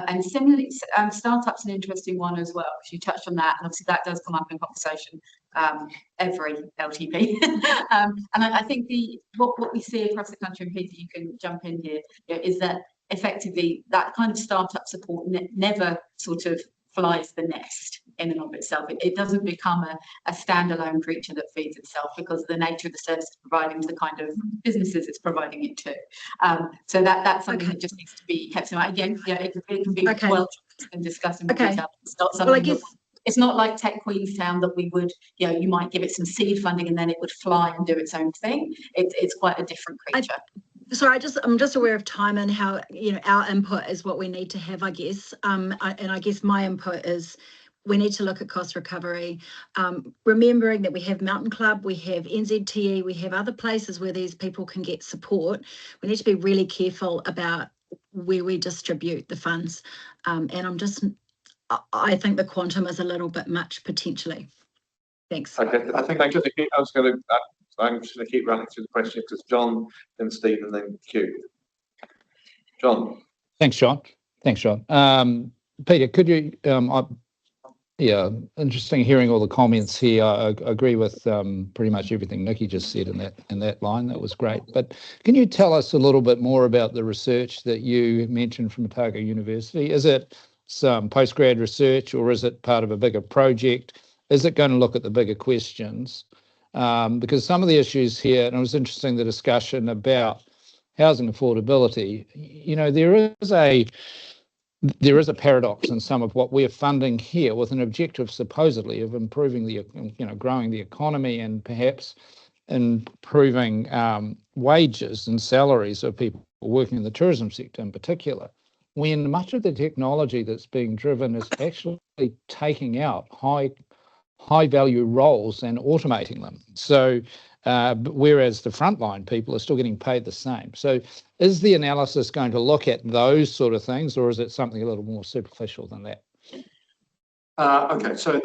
Speaker 11: And similarly, startups an interesting one as well, because you touched on that, and obviously that does come up in conversation every LTP. And I think what we see across the country, and Peter, you can jump in here, is that effectively that kind of startup support never sort of flies the nest in and of itself. It doesn't become a standalone creature that feeds itself because of the nature of the service it's providing to the kind of businesses it's providing it to. So that's something that just needs to be kept in mind. Again, it can be well and discussed in detail. It's not something it's not like Tech Queenstown that we would, you might give it some seed funding and then it would fly and do its own thing. It's quite a different creature.
Speaker 8: Sorry, I'm just aware of time and how, our input is what we need to have, I guess. And I guess my input is we need to look at cost recovery, remembering that we have Mountain Club, we have NZTE, we have other places where these people can get support. We need to be really careful about where we distribute the funds. And I think the quantum is a little bit much potentially. Thanks.
Speaker 1: Okay, I'm just going to keep running through the questions because John, then Steve, and then Q. John.
Speaker 9: Thanks, John. Peter, could you, interesting hearing all the comments here. I agree with pretty much everything Nikki just said in that line. That was great. But can you tell us a little bit more about the research that you mentioned from Otago University? Is it some postgrad research or is it part of a bigger project? Is it going to look at the bigger questions? Because some of the issues here, and it was interesting the discussion about housing affordability, there is a paradox in some of what we're funding here with an objective supposedly of improving growing the economy and perhaps improving wages and salaries of people working in the tourism sector in particular, when much of the technology that's being driven is actually taking out high value roles and automating them. So whereas the frontline people are still getting paid the same. So is the analysis going to look at those sort of things, or is it something a little more superficial than that?
Speaker 15: Okay, so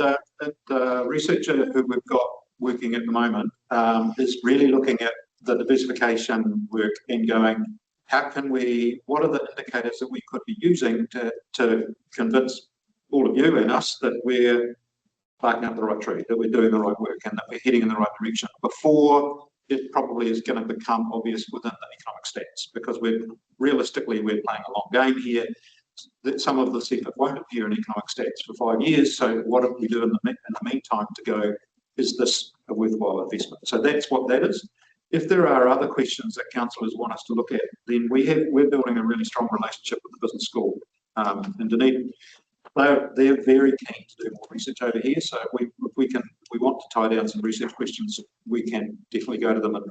Speaker 15: the researcher who we've got working at the moment is really looking at the diversification work and going, what are the indicators that we could be using to convince all of you and us that we're barking up the right tree, that we're doing the right work and that we're heading in the right direction before it probably is going to become obvious within the economic stats, because realistically we're playing a long game here. That some of this effort won't appear in economic stats for 5 years. So what do we do in the meantime to go, is this a worthwhile investment? So that's what that is. If there are other questions that councillors want us to look at, then we're building a really strong relationship with the business school. And Dunedin, they're very keen to do more research over here. So if we want to tie down some research questions, we can definitely go to them and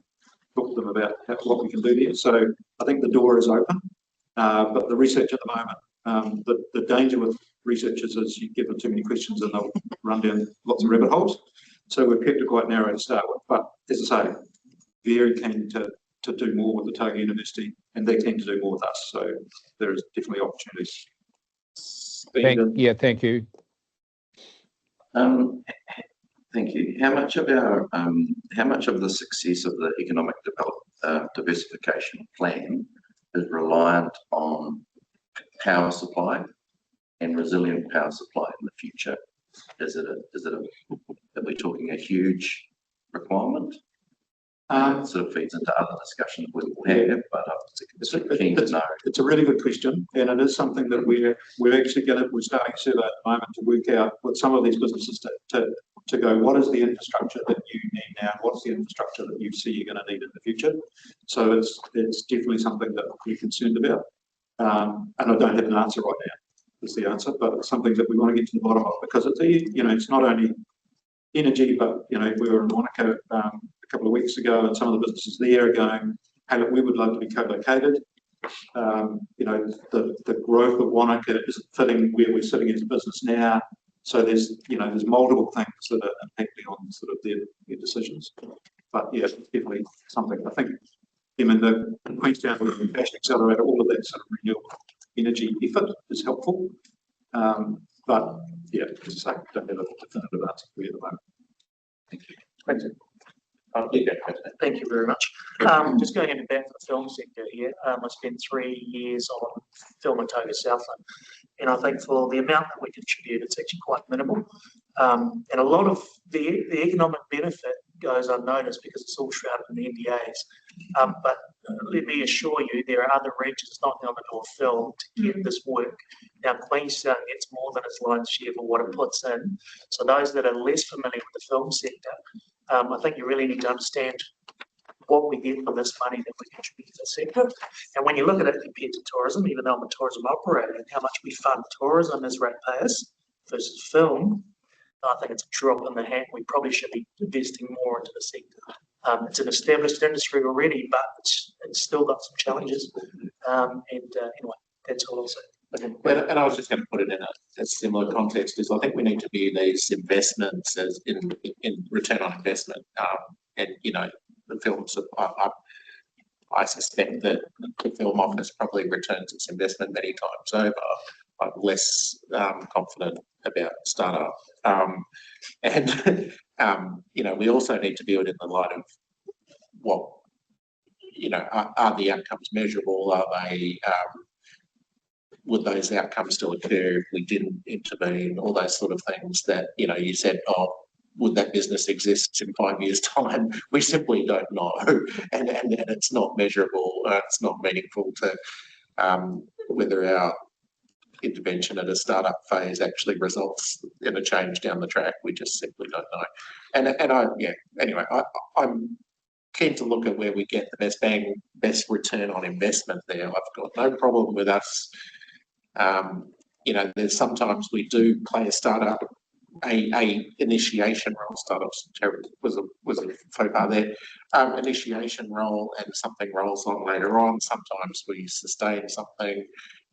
Speaker 15: talk to them about what we can do there. So I think the door is open, but the research at the moment, the danger with researchers is you give them too many questions and they'll run down lots of rabbit holes. So we've kept it quite narrow to start with. But as I say, very keen to do more with the Otago University, and they're keen to do more with us. So there is definitely opportunities.
Speaker 9: Thank you.
Speaker 12: Thank you. How much of the success of the economic diversification plan is reliant on power supply and resilient power supply in the future? Are we talking a huge requirement? It sort of feeds into other discussions we will have, but I'm keen to know.
Speaker 15: It's a really good question, and it is something that we're starting a survey at the moment to work out with some of these businesses to go, what is the infrastructure that you need now? What's the infrastructure that you see you're going to need in the future? So it's definitely something that we're concerned about. And I don't have an answer right now, is the answer, but it's something that we want to get to the bottom of, because it's not only energy, but we were in Wanaka a couple of weeks ago, and some of the businesses there are going, hey, look, we would love to be co-located. The growth of Wanaka isn't fitting where we're sitting as a business now. So there's multiple things that are impacting on sort of their decisions. But yeah, it's definitely something. I think the Queenstown Fashion Accelerator, all of that sort of renewable energy effort is helpful. But yeah, as I say, don't have a definitive answer for you at the moment.
Speaker 12: Thank you.
Speaker 14: Thank you. Thank you very much. Just going into back to the film sector here, I spent 3 years on Film Otago Southland, and I think for the amount that we contribute, it's actually quite minimal. And a lot of the economic benefit goes unnoticed because it's all shrouded in the NDAs. But let me assure you, there are other regions knocking on the door of film to get this work. Now, Queenstown gets more than its lion's share for what it puts in. So those that are less familiar with the film sector, I think you really need to understand what we get for this money that we contribute to the sector. And when you look at it compared to tourism, even though I'm a tourism operator, and how much we fund tourism as ratepayers versus film, I think it's a drop in the hat. We probably should be investing more into the sector. It's an established industry already, but it's still got some challenges. Anyway, that's all I'll say.
Speaker 7: And I was just going to put it in a similar context, is I think we need to view these investments as in return on investment. And the films, I suspect that the film office probably returns its investment many times over. I'm less confident about startup. We also need to view it in the light of are the outcomes measurable? Are they would those outcomes still occur if we didn't intervene? All those sort of things that, you said, would that business exist in 5 years' time? We simply don't know. And it's not measurable. It's not meaningful to whether our intervention at a startup phase actually results in a change down the track. We just simply don't know. Anyway, I'm keen to look at where we get the best return on investment there. I've got no problem with us. There's sometimes we do play a startup, a initiation role. Startups was a faux pas there. Initiation role, and something rolls on later on. Sometimes we sustain something,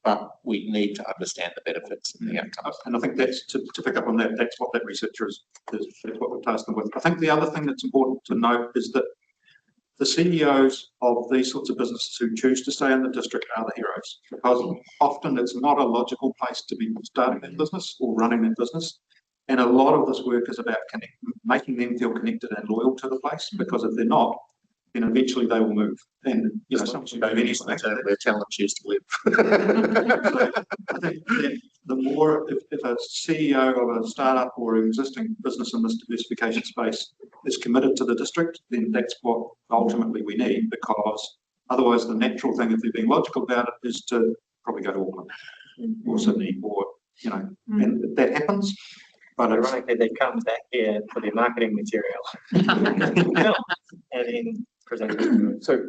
Speaker 7: but we need to understand the benefits and the outcomes.
Speaker 15: And I think that's to pick up on that. That's what that researcher is. That's what we're tasked with. I think the other thing that's important to note is that the CEOs of these sorts of businesses who choose to stay in the district are the heroes, because often it's not a logical place to be starting that business or running that business. And a lot of this work is about making them feel connected and loyal to the place, because if they're not, then eventually they will move. And, you know, some
Speaker 7: their talent choose to live.
Speaker 15: I think that the more, if a CEO of a startup or an existing business in this diversification space is committed to the district, then that's what ultimately we need, because otherwise the natural thing, if they're being logical about it, is to probably go to Auckland or Sydney or, you know, and that happens. But
Speaker 13: ironically, they come back here for their marketing material. And then present it.
Speaker 1: So,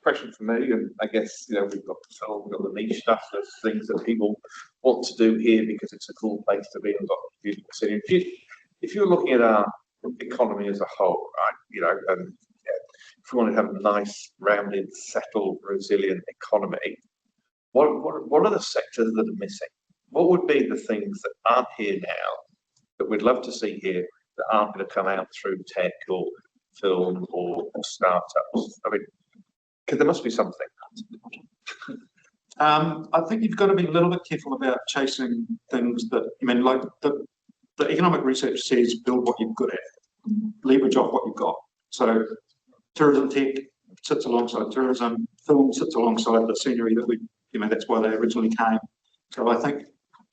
Speaker 1: question for me, and I guess, you know, we've got the film, we've got the niche stuff, there's things that people want to do here because it's a cool place to be and got a beautiful city. If you're looking at our economy as a whole, right, you know, and if we want to have a nice, rounded, settled, resilient economy, what are the sectors that are missing? What would be the things that aren't here now that we'd love to see here that aren't going to come out through tech or film or startups? I mean, because there must be something.
Speaker 15: I think you've got to be a little bit careful about chasing things that, I mean, like the economic research says, build what you're good at, leverage off what you've got. So tourism tech sits alongside tourism, film sits alongside the scenery that we, you know, that's why they originally came. So I think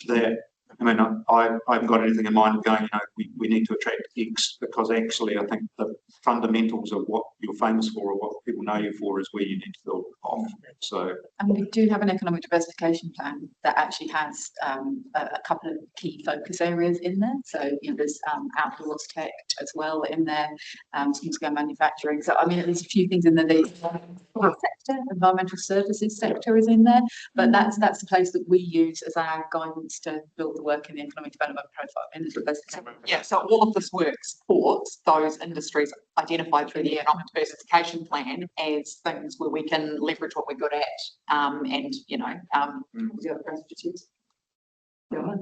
Speaker 15: that, I mean, I haven't got anything in mind of going, you know, we need to attract X, because actually I think the fundamentals of what you're famous for or what people know you for is where you need to build off. So,
Speaker 11: and we do have an economic diversification plan that actually has a couple of key focus areas in there. So, you know, there's outdoors tech as well in there, small-scale manufacturing. So, I mean, there's a few things in there. The sector, environmental services sector is in there, but that's the place that we use as our guidance to build the work in the economic development profile in the diversification.
Speaker 5: Yeah, so all of this work supports those industries identified through the economic diversification plan as things where we can leverage what we're good at, and, you know, the other prostitutes.
Speaker 1: So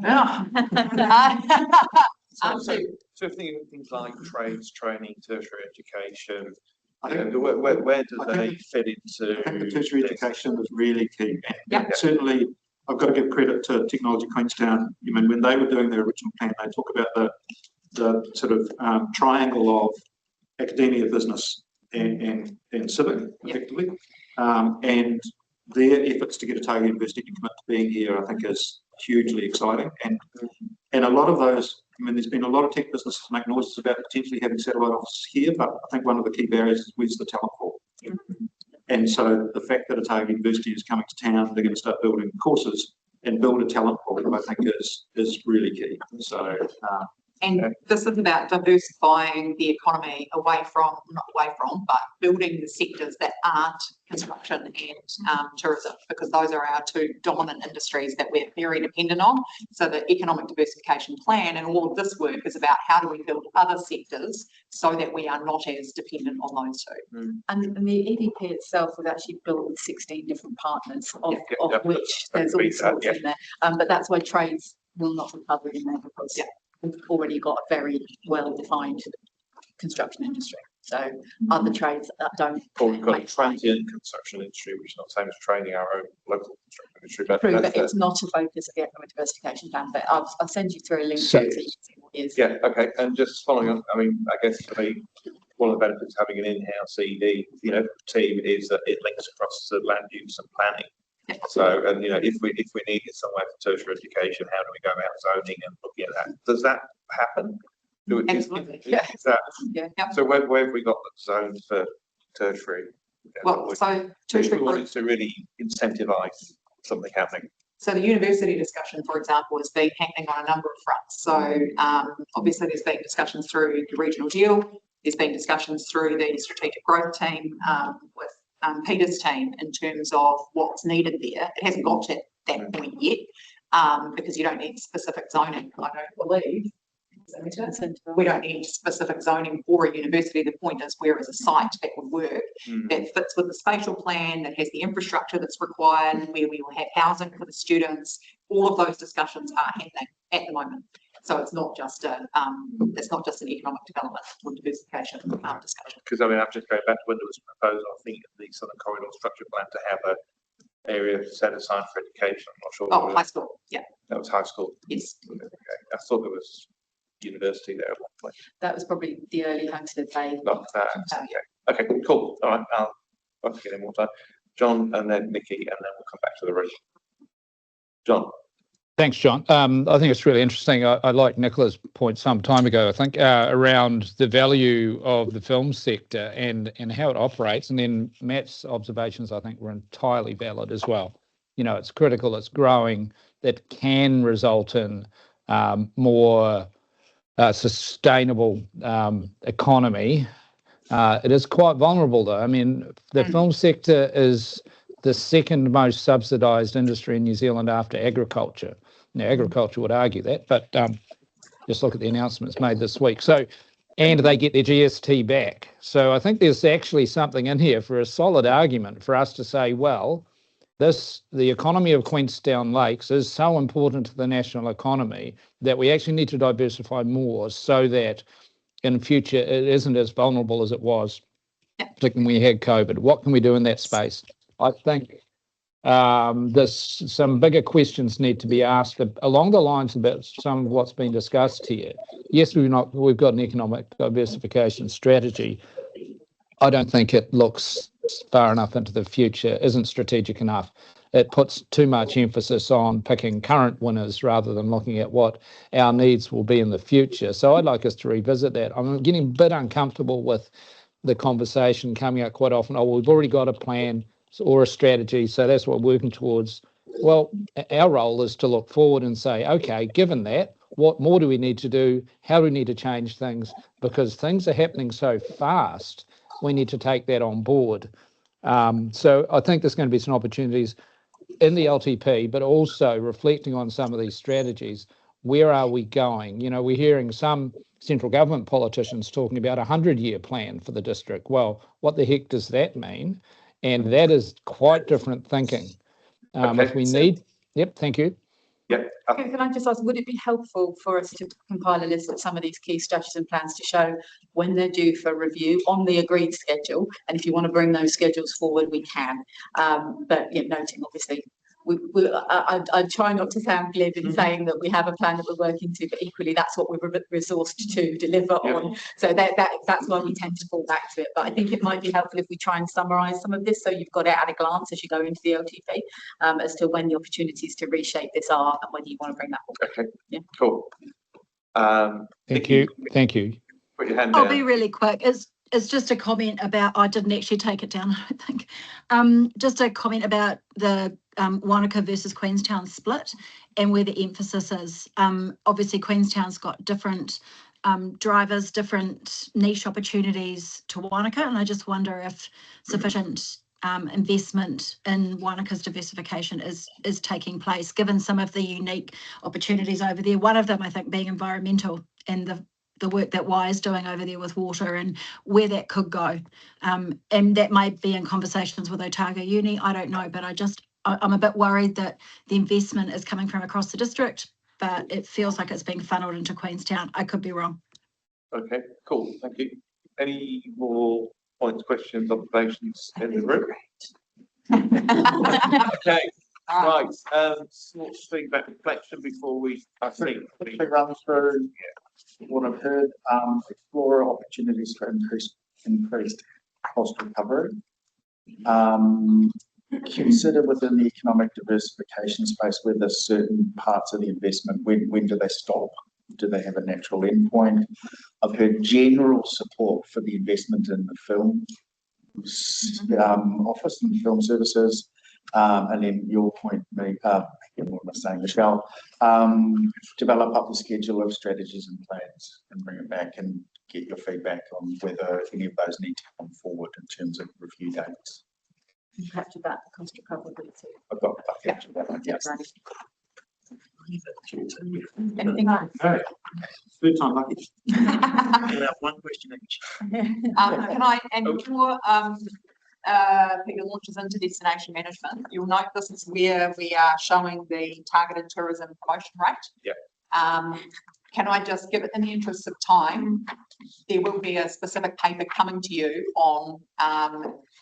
Speaker 1: thinking of things like trades, training, tertiary education, where do they fit into?
Speaker 15: I think the tertiary education is really key. And certainly, I've got to give credit to Technology Queenstown. I mean, when they were doing their original plan, they talk about the sort of triangle of academia, business, and civic, effectively. And their efforts to get a Otago University to commit to being here, I think, is hugely exciting. And a lot of those, I mean, there's been a lot of tech businesses make noises about potentially having satellite offices here, but I think one of the key barriers is where's the talent pool. And so the fact that Otago University is coming to town, they're going to start building courses and build a talent pool, I think is really key. So,
Speaker 5: and this is about diversifying the economy not away from, but building the sectors that aren't construction and tourism, because those are our two dominant industries that we're very dependent on. So the economic diversification plan and all of this work is about how do we build other sectors so that we are not as dependent on those two.
Speaker 11: And the EDP itself was actually built with 16 different partners, of which there's all sorts in there. But that's why trades will not be covered in there, because we've already got a very well-defined construction industry. So other trades that don't.
Speaker 1: Or we've got a transient construction industry, which is not the same as training our own local construction industry. But,
Speaker 11: true, but it's not a focus of the economic diversification plan. But I'll send you through a link
Speaker 1: So-
Speaker 11: to it so you can see what it is.
Speaker 1: yeah, okay. And just following on, I mean, I guess for me, one of the benefits of having an in-house ED, you know, team is that it links across to land use and planning. So, and you know, if we needed somewhere for tertiary education, how do we go about zoning and looking at that? Does that happen?
Speaker 5: Absolutely.
Speaker 1: Is that, So where have we got the zones for tertiary?
Speaker 5: Well, so tertiary.
Speaker 1: If we wanted to really incentivise something happening.
Speaker 5: So the university discussion, for example, has been happening on a number of fronts. So obviously there's been discussions through the regional deal. There's been discussions through the strategic growth team with Peter's team in terms of what's needed there. It hasn't got to that point yet because you don't need specific zoning, I don't believe. We don't need specific zoning for a university. The point is, where is a site that would work that fits with the spatial plan, that has the infrastructure that's required, where we will have housing for the students. All of those discussions are happening at the moment. So it's not just an economic development or diversification discussion.
Speaker 1: Because I mean, I'm just going back to when there was a proposal, I think, in the Southern Corridor Structure Plan to have a area set aside for education. I'm not sure.
Speaker 5: Oh, high school, yeah.
Speaker 1: That was high school.
Speaker 5: Yes.
Speaker 1: Okay. I thought there was university there at one point.
Speaker 11: That was probably the early Homestead Bay.
Speaker 1: Not that. Okay, cool. All right, I'll get in more time. John and then Nikki, and then we'll come back to the room. John.
Speaker 9: Thanks, John. I think it's really interesting. I like Nicola's point some time ago, I think, around the value of the film sector and how it operates. And then Matt's observations, I think, were entirely valid as well. You know, it's critical, it's growing, that can result in more sustainable economy. It is quite vulnerable, though. I mean, the film sector is the second most subsidised industry in New Zealand after agriculture. Now, agriculture would argue that, but just look at the announcements made this week. So, and they get their GST back. So I think there's actually something in here for a solid argument for us to say, well, the economy of Queenstown Lakes is so important to the national economy that we actually need to diversify more so that in future it isn't as vulnerable as it was, particularly when we had COVID. What can we do in that space? I think there's some bigger questions need to be asked along the lines about some of what's been discussed here. Yes, we've got an economic diversification strategy. I don't think it looks far enough into the future, isn't strategic enough. It puts too much emphasis on picking current winners rather than looking at what our needs will be in the future. So I'd like us to revisit that. I'm getting a bit uncomfortable with the conversation coming out quite often. Oh, well, we've already got a plan or a strategy, so that's what we're working towards. Well, our role is to look forward and say, okay, given that, what more do we need to do? How do we need to change things? Because things are happening so fast, we need to take that on board. So I think there's going to be some opportunities in the LTP, but also reflecting on some of these strategies. Where are we going? You know, we're hearing some central government politicians talking about a 100-year plan for the district. Well, what the heck does that mean? And that is quite different thinking. If we need, thank you.
Speaker 11: Can I just ask, would it be helpful for us to compile a list of some of these key strategies and plans to show when they're due for review on the agreed schedule? And if you want to bring those schedules forward, we can. But noting, obviously, I try not to sound glib in saying that we have a plan that we're working to, but equally that's what we're resourced to deliver on. So that's why we tend to fall back to it. But I think it might be helpful if we try and summarise some of this so you've got it at a glance as you go into the LTP as to when the opportunities to reshape this are and whether you want to bring that forward.
Speaker 1: Okay, cool.
Speaker 9: Thank you.
Speaker 1: Put your hand down.
Speaker 8: I'll be really quick. It's just a comment about, I didn't actually take it down, I don't think. Just a comment about the Wanaka versus Queenstown split and where the emphasis is. Obviously, Queenstown's got different drivers, different niche opportunities to Wanaka, and I just wonder if sufficient investment in Wanaka's diversification is taking place, given some of the unique opportunities over there. One of them, I think, being environmental and the work that Y is doing over there with water and where that could go. And that might be in conversations with Otago Uni, I don't know, but I'm a bit worried that the investment is coming from across the district, but it feels like it's being funneled into Queenstown. I could be wrong.
Speaker 1: Okay, cool, thank you. Any more points, questions, observations in the room? Okay, right, small feedback reflection before we, I think.
Speaker 18: Quickly run through what I've heard, explore opportunities for increased cost recovery. Consider within the economic diversification space whether certain parts of the investment, when do they stop? Do they have a natural endpoint? I've heard general support for the investment in the film office and film services. And then your point, what am I saying, Michelle? Develop up the schedule of strategies and plans and bring it back and get your feedback on whether any of those need to come forward in terms of review dates.
Speaker 11: You captured that cost recovery too.
Speaker 18: I've captured that one, yes.
Speaker 11: Anything else?
Speaker 15: No. Third time lucky. One question each.
Speaker 5: Can I, and your launches into destination management, you'll note this is where we are showing the targeted tourism promotion rate. can I just give it, in the interest of time, there will be a specific paper coming to you on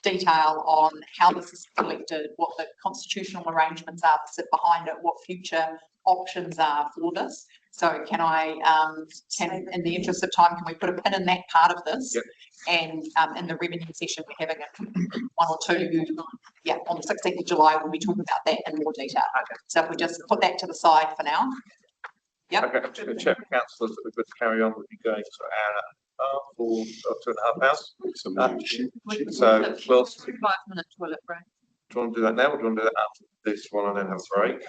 Speaker 5: detail on how this is collected, what the constitutional arrangements are that sit behind it, what future options are for this. So can I, in the interest of time, can we put a pin in that part of this?
Speaker 1: Yep.
Speaker 5: And in the revenue session, we're having one or two, yeah, on the 16th of July, we'll be talking about that in more detail. Okay. So if we just put that to the side for now. Yep.
Speaker 1: Okay, I'm just going to check with councillors that we're good to carry on with you going for an hour or 2.5 hours. So we'll
Speaker 16: 5-minute toilet break.
Speaker 1: Do you want to do that now or do you want to do that after this one and then have a break?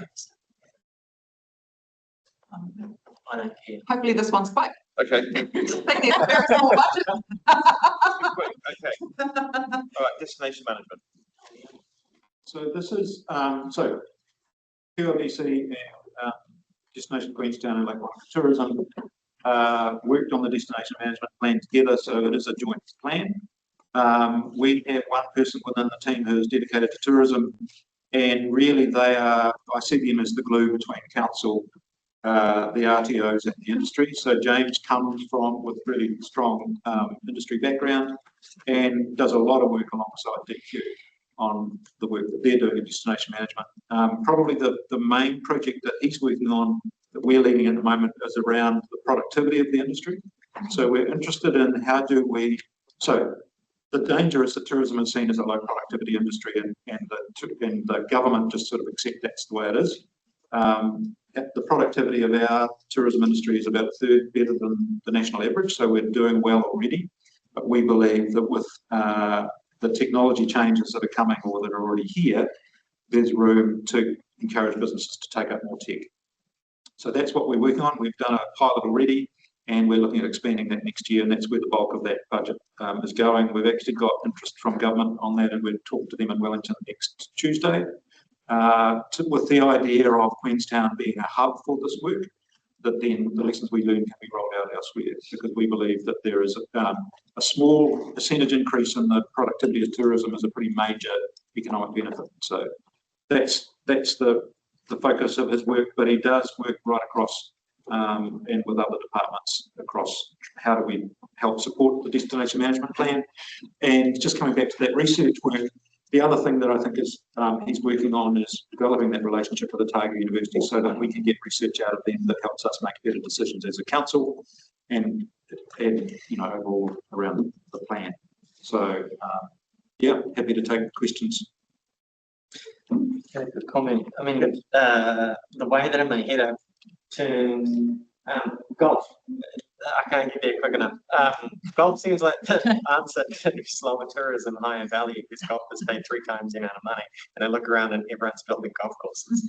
Speaker 13: I don't care.
Speaker 5: Hopefully this one's quick.
Speaker 1: Okay.
Speaker 5: I think there's a very small budget.
Speaker 1: Okay. All right, destination management.
Speaker 15: So this is, so QRBC and Destination Queenstown and Lake Wanaka Tourism worked on the destination management plan together, so it is a joint plan. We have one person within the team who is dedicated to tourism, and really they are, I see them as the glue between council, the RTOs and the industry. So James comes from with really strong industry background and does a lot of work alongside DQ on the work that they're doing in destination management. Probably the main project that he's working on that we're leading at the moment is around the productivity of the industry. So we're interested in how do we, so the danger is that tourism is seen as a low productivity industry and the government just sort of accept that's the way it is. The productivity of our tourism industry is about a third better than the national average, so we're doing well already. But we believe that with the technology changes that are coming or that are already here, there's room to encourage businesses to take up more tech. So that's what we're working on. We've done a pilot already, and we're looking at expanding that next year, and that's where the bulk of that budget is going. We've actually got interest from government on that, and we're talking to them in Wellington next Tuesday, with the idea of Queenstown being a hub for this work, that then the lessons we learn can be rolled out elsewhere, because we believe that there is a small percentage increase in the productivity of tourism is a pretty major economic benefit. So that's the focus of his work, but he does work right across and with other departments across how do we help support the destination management plan. And just coming back to that research work, the other thing that I think is he's working on is developing that relationship with Otago University so that we can get research out of them that helps us make better decisions as a council and you know, overall around the plan. So yeah, happy to take questions.
Speaker 13: Okay, good comment. I mean, the way that in my head I've turned golf, I can't get there quick enough. Golf seems like the answer to slower tourism, higher value, because golfers pay 3 times the amount of money, and I look around and everyone's building golf courses.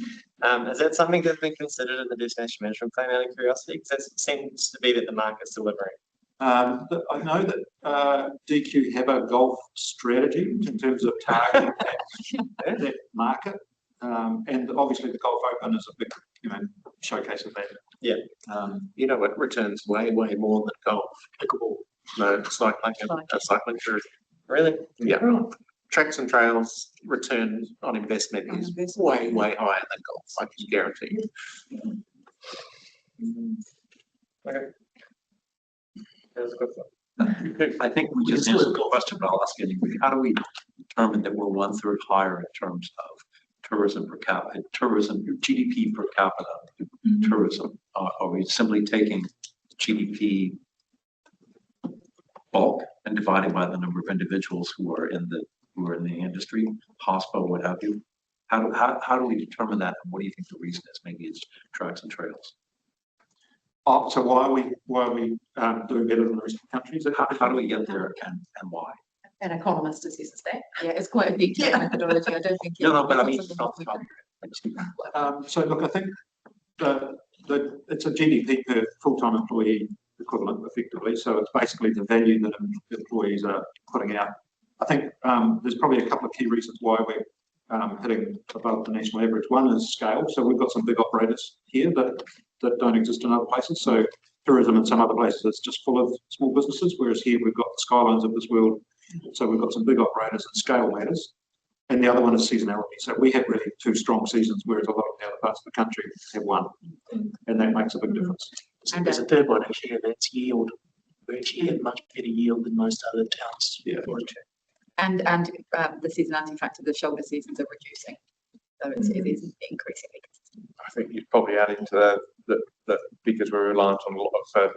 Speaker 13: Is that something that's been considered in the destination management plan, out of curiosity? Because it seems to be that the market's delivering.
Speaker 15: I know that DQ have a golf strategy in terms of targeting that market, and obviously the Golf Open is a big, you know, showcase of that.
Speaker 1: Yeah. You know what returns way more than golf? Pickleball. No, cycling and cycling tourism.
Speaker 13: Really?
Speaker 1: Yeah. Tracks and trails return on investment is way higher than golf. I can guarantee you.
Speaker 13: Okay. That was a good one.
Speaker 4: I think we just answered the question, but I'll ask it anyway. How do we determine that we're 1/3 higher in terms of tourism per capita, GDP per capita tourism? Are we simply taking GDP bulk and dividing by the number of individuals who are in the industry, hospital, what have you? How do we determine that, and what do you think the reason is? Maybe it's tracks and trails.
Speaker 15: So why are we doing better than the rest of the countries?
Speaker 4: How do we get there, and why?
Speaker 5: An economist assesses that.
Speaker 11: Yeah, it's quite a detailed methodology. I don't think.
Speaker 4: No, but I mean,
Speaker 15: so look, I think it's a GDP per full-time employee equivalent, effectively. So it's basically the value that employees are putting out. I think there's probably a couple of key reasons why we're hitting above the national average. One is scale. So we've got some big operators here that don't exist in other places. So tourism in some other places is just full of small businesses, whereas here we've got the Skylines of this world. So we've got some big operators and scale matters. And the other one is seasonality. So we have really 2 strong seasons, whereas a lot of the other parts of the country have 1. And that makes a big difference.
Speaker 11: And,
Speaker 14: There's a third one actually, and that's yield. We actually had much better yield than most other towns.
Speaker 11: the seasonality factor, the shoulder seasons are reducing. So it is increasingly.
Speaker 1: I think you'd probably add into that because we're reliant on a lot of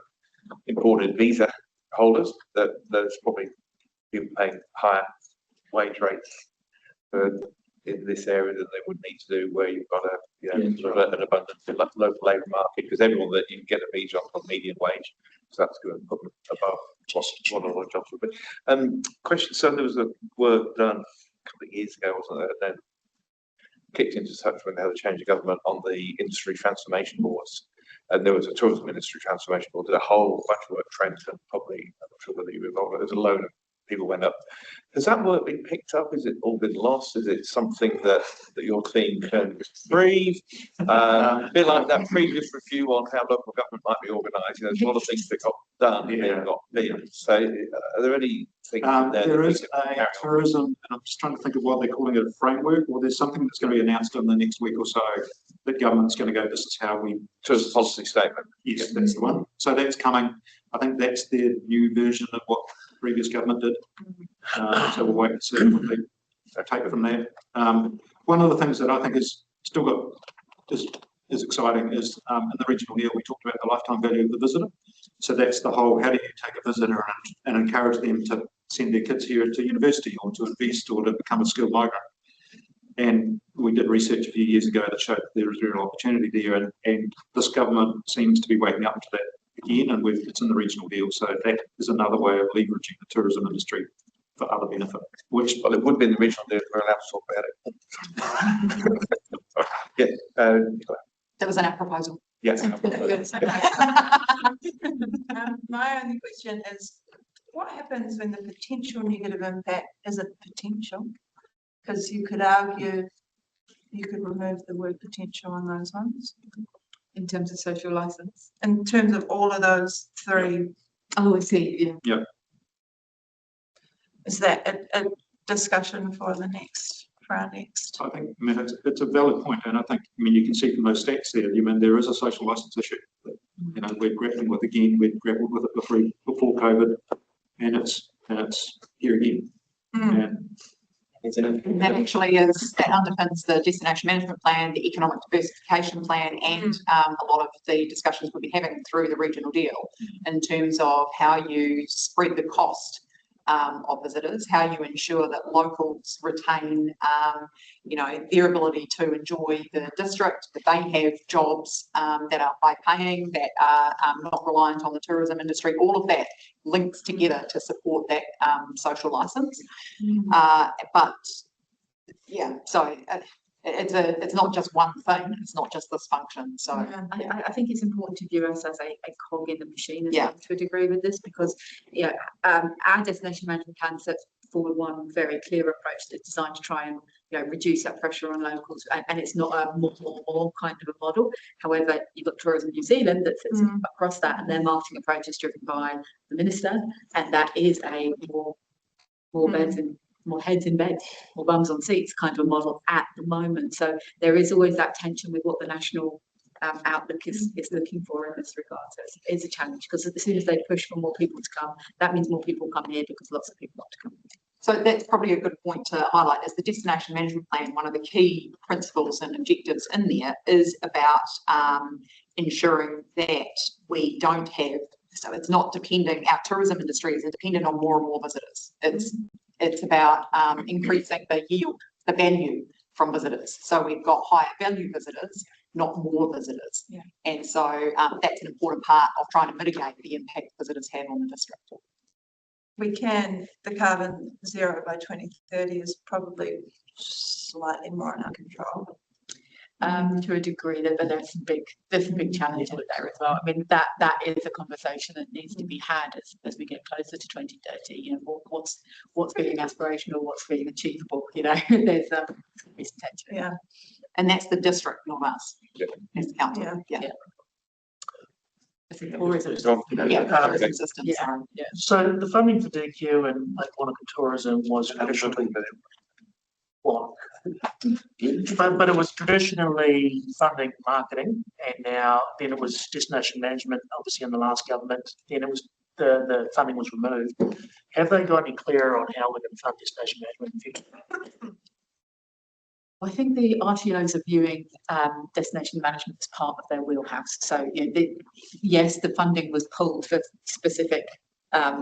Speaker 1: imported visa holders, that there's probably people paying higher wage rates in this area than they would need to do where you've got sort of an abundance in local labour market, because everyone that you can get a visa on median wage, so that's going to put them above what a lot of jobs would be. Question, so there was a work done a couple of years ago, wasn't there, and then kicked into touch when they had a change of government on the industry transformation boards. And there was a tourism industry transformation board, did a whole bunch of work, Trenton, probably, I'm not sure whether you were involved, there's a load of people went up. Has that work been picked up? Is it all been lost? Is it something that your team can breathe? A bit like that previous review on how local government might be organised. There's a lot of things that got done and then got been. So are there any things there?
Speaker 15: There is a tourism, and I'm just trying to think of what they're calling it, a framework, or there's something that's going to be announced in the next week or so that government's going to go, this is how we...
Speaker 1: Tourism policy statement.
Speaker 15: Yes, that's the one. So that's coming. I think that's their new version of what the previous government did. So we'll wait and see what they take it from there. One of the things that I think is still got is exciting is in the regional deal we talked about the lifetime value of the visitor. So that's the whole, how do you take a visitor and encourage them to send their kids here to university or to invest or to become a skilled migrant? And we did research a few years ago that showed that there is real opportunity there, and this government seems to be waking up to that again, and it's in the regional deal. So that is another way of leveraging the tourism industry for other benefit.
Speaker 1: Well, it would be in the regional deal if we're allowed to talk about it.
Speaker 5: That was in our proposal.
Speaker 1: Yes.
Speaker 17: My only question is, what happens when the potential negative impact is a potential? Because you could argue you could remove the word potential on those ones.
Speaker 11: In terms of social license?
Speaker 17: In terms of all of those three.
Speaker 11: Oh, I see, yeah.
Speaker 15: Yeah.
Speaker 17: Is that a discussion for our next?
Speaker 15: I think, it's a valid point, and I think, you can see from those stats there, there is a social license issue that, we're grappling with again. We've grappled with it before COVID, and it's here again.
Speaker 5: And that actually that underpins the destination management plan, the economic diversification plan, and a lot of the discussions we'll be having through the regional deal in terms of how you spread the cost of visitors, how you ensure that locals retain, their ability to enjoy the district, that they have jobs that are high paying, that are not reliant on the tourism industry. All of that links together to support that social license. But yeah, so it's not just one thing. It's not just this function. So
Speaker 11: I think it's important to view us as a cog in the machine as well, to a degree with this, because our destination management plan sets forward one very clear approach that's designed to try and reduce that pressure on locals, and it's not a more kind of a model. However, you've got Tourism New Zealand that sits across that, and their marketing approach is driven by the minister, and that is a more beds and more heads in bed, more bums on seats kind of a model at the moment. So there is always that tension with what the national outlook is looking for in this regard. So it's a challenge, because as soon as they push for more people to come, that means more people come here because lots of people want to come.
Speaker 5: So that's probably a good point to highlight, is the destination management plan. One of the key principles and objectives in there is about ensuring that we don't have, so it's not depending, our tourism industry isn't dependent on more and more visitors. It's about increasing the yield, the value from visitors. So we've got higher value visitors, not more visitors. And so that's an important part of trying to mitigate the impact visitors have on the district.
Speaker 17: The carbon zero by 2030 is probably slightly more in our control.
Speaker 11: To a degree, but there's some big challenges there as well. That is a conversation that needs to be had as we get closer to 2030. What's being aspirational, what's being achievable. There's tension.
Speaker 17: Yeah,
Speaker 5: and that's the district, not us. That's the council.
Speaker 14: So the funding for DQ and Lake Wanaka tourism was block. But it was traditionally funding marketing, and then it was destination management, obviously in the last government, then it was the funding was removed. Have they got any clearer on how we're going to fund destination management in the future?
Speaker 11: I think the RTOs are viewing destination management as part of their wheelhouse. So, yes, the funding was pulled for specific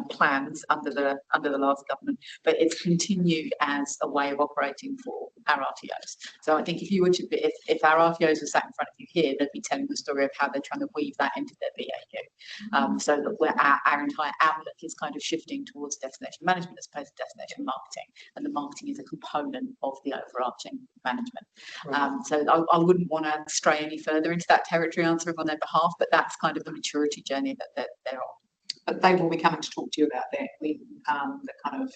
Speaker 11: plans under the last government, but it's continued as a way of operating for our RTOs. So I think if you were to be, if our RTOs were sat in front of you here, they'd be telling the story of how they're trying to weave that into their BAU. So that where our entire outlook is kind of shifting towards destination management as opposed to destination marketing, and the marketing is a component of the overarching management. So I wouldn't want to stray any further into that territory answering on their behalf, but that's kind of the maturity journey that they're on.
Speaker 5: But they will be coming to talk to you about that when the kind of,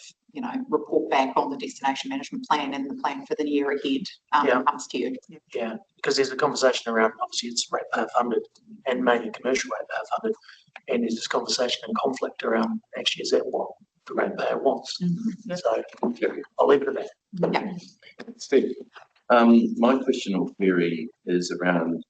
Speaker 5: report back on the destination management plan and the plan for the year ahead comes to you.
Speaker 14: Yeah, because there's a conversation around, obviously it's ratepayer funded and mainly commercial ratepayer funded, and there's this conversation and conflict around actually is that what the ratepayer wants? So I'll leave it at that.
Speaker 5: Yeah.
Speaker 1: Steve.
Speaker 12: My question or query is around,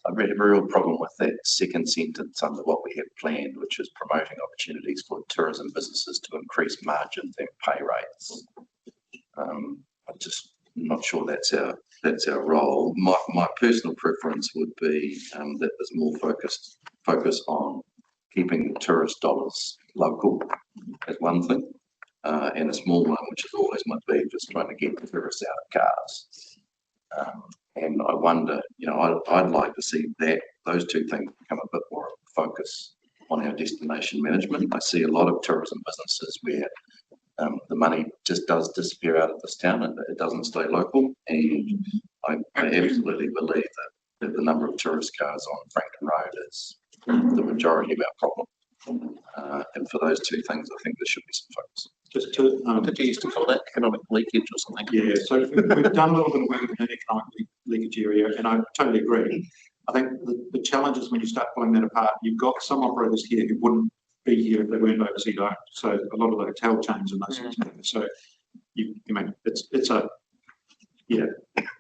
Speaker 12: I have a real problem with that second sentence under what we have planned, which is promoting opportunities for tourism businesses to increase margins and pay rates. I'm just not sure that's our role. My personal preference would be that there's more focus on keeping tourist dollars local as one thing, and a small one, which is always might be just trying to get tourists out of cars. And I wonder, I'd like to see those two things become a bit more focus on our destination management. I see a lot of tourism businesses where the money just does disappear out of this town and it doesn't stay local. And I absolutely believe that the number of tourist cars on Franklin Road is the majority of our problem. And for those two things, I think there should be some focus.
Speaker 15: Just to,
Speaker 4: Did you used to call that economic leakage or something?
Speaker 15: yeah, so we've done a little bit of work in the economic leakage area, and I totally agree. I think the challenge is when you start pulling that apart, you've got some operators here who wouldn't be here if they weren't overseas owned. So a lot of the hotel chains and those sorts of things. So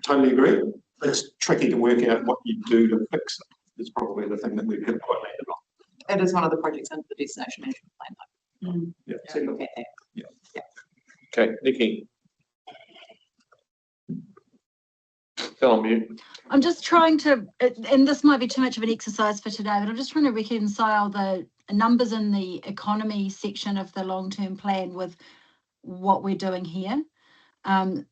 Speaker 15: totally agree. But it's tricky to work out what you do to fix it. It's probably the thing that we've quite landed on.
Speaker 5: It is one of the projects under the destination management plan, though.
Speaker 15: Yeah.
Speaker 5: So look at that.
Speaker 1: Okay, Nikki. Still on mute.
Speaker 8: I'm just trying to, and this might be too much of an exercise for today, but I'm just trying to reconcile the numbers in the economy section of the long-term plan with what we're doing here. And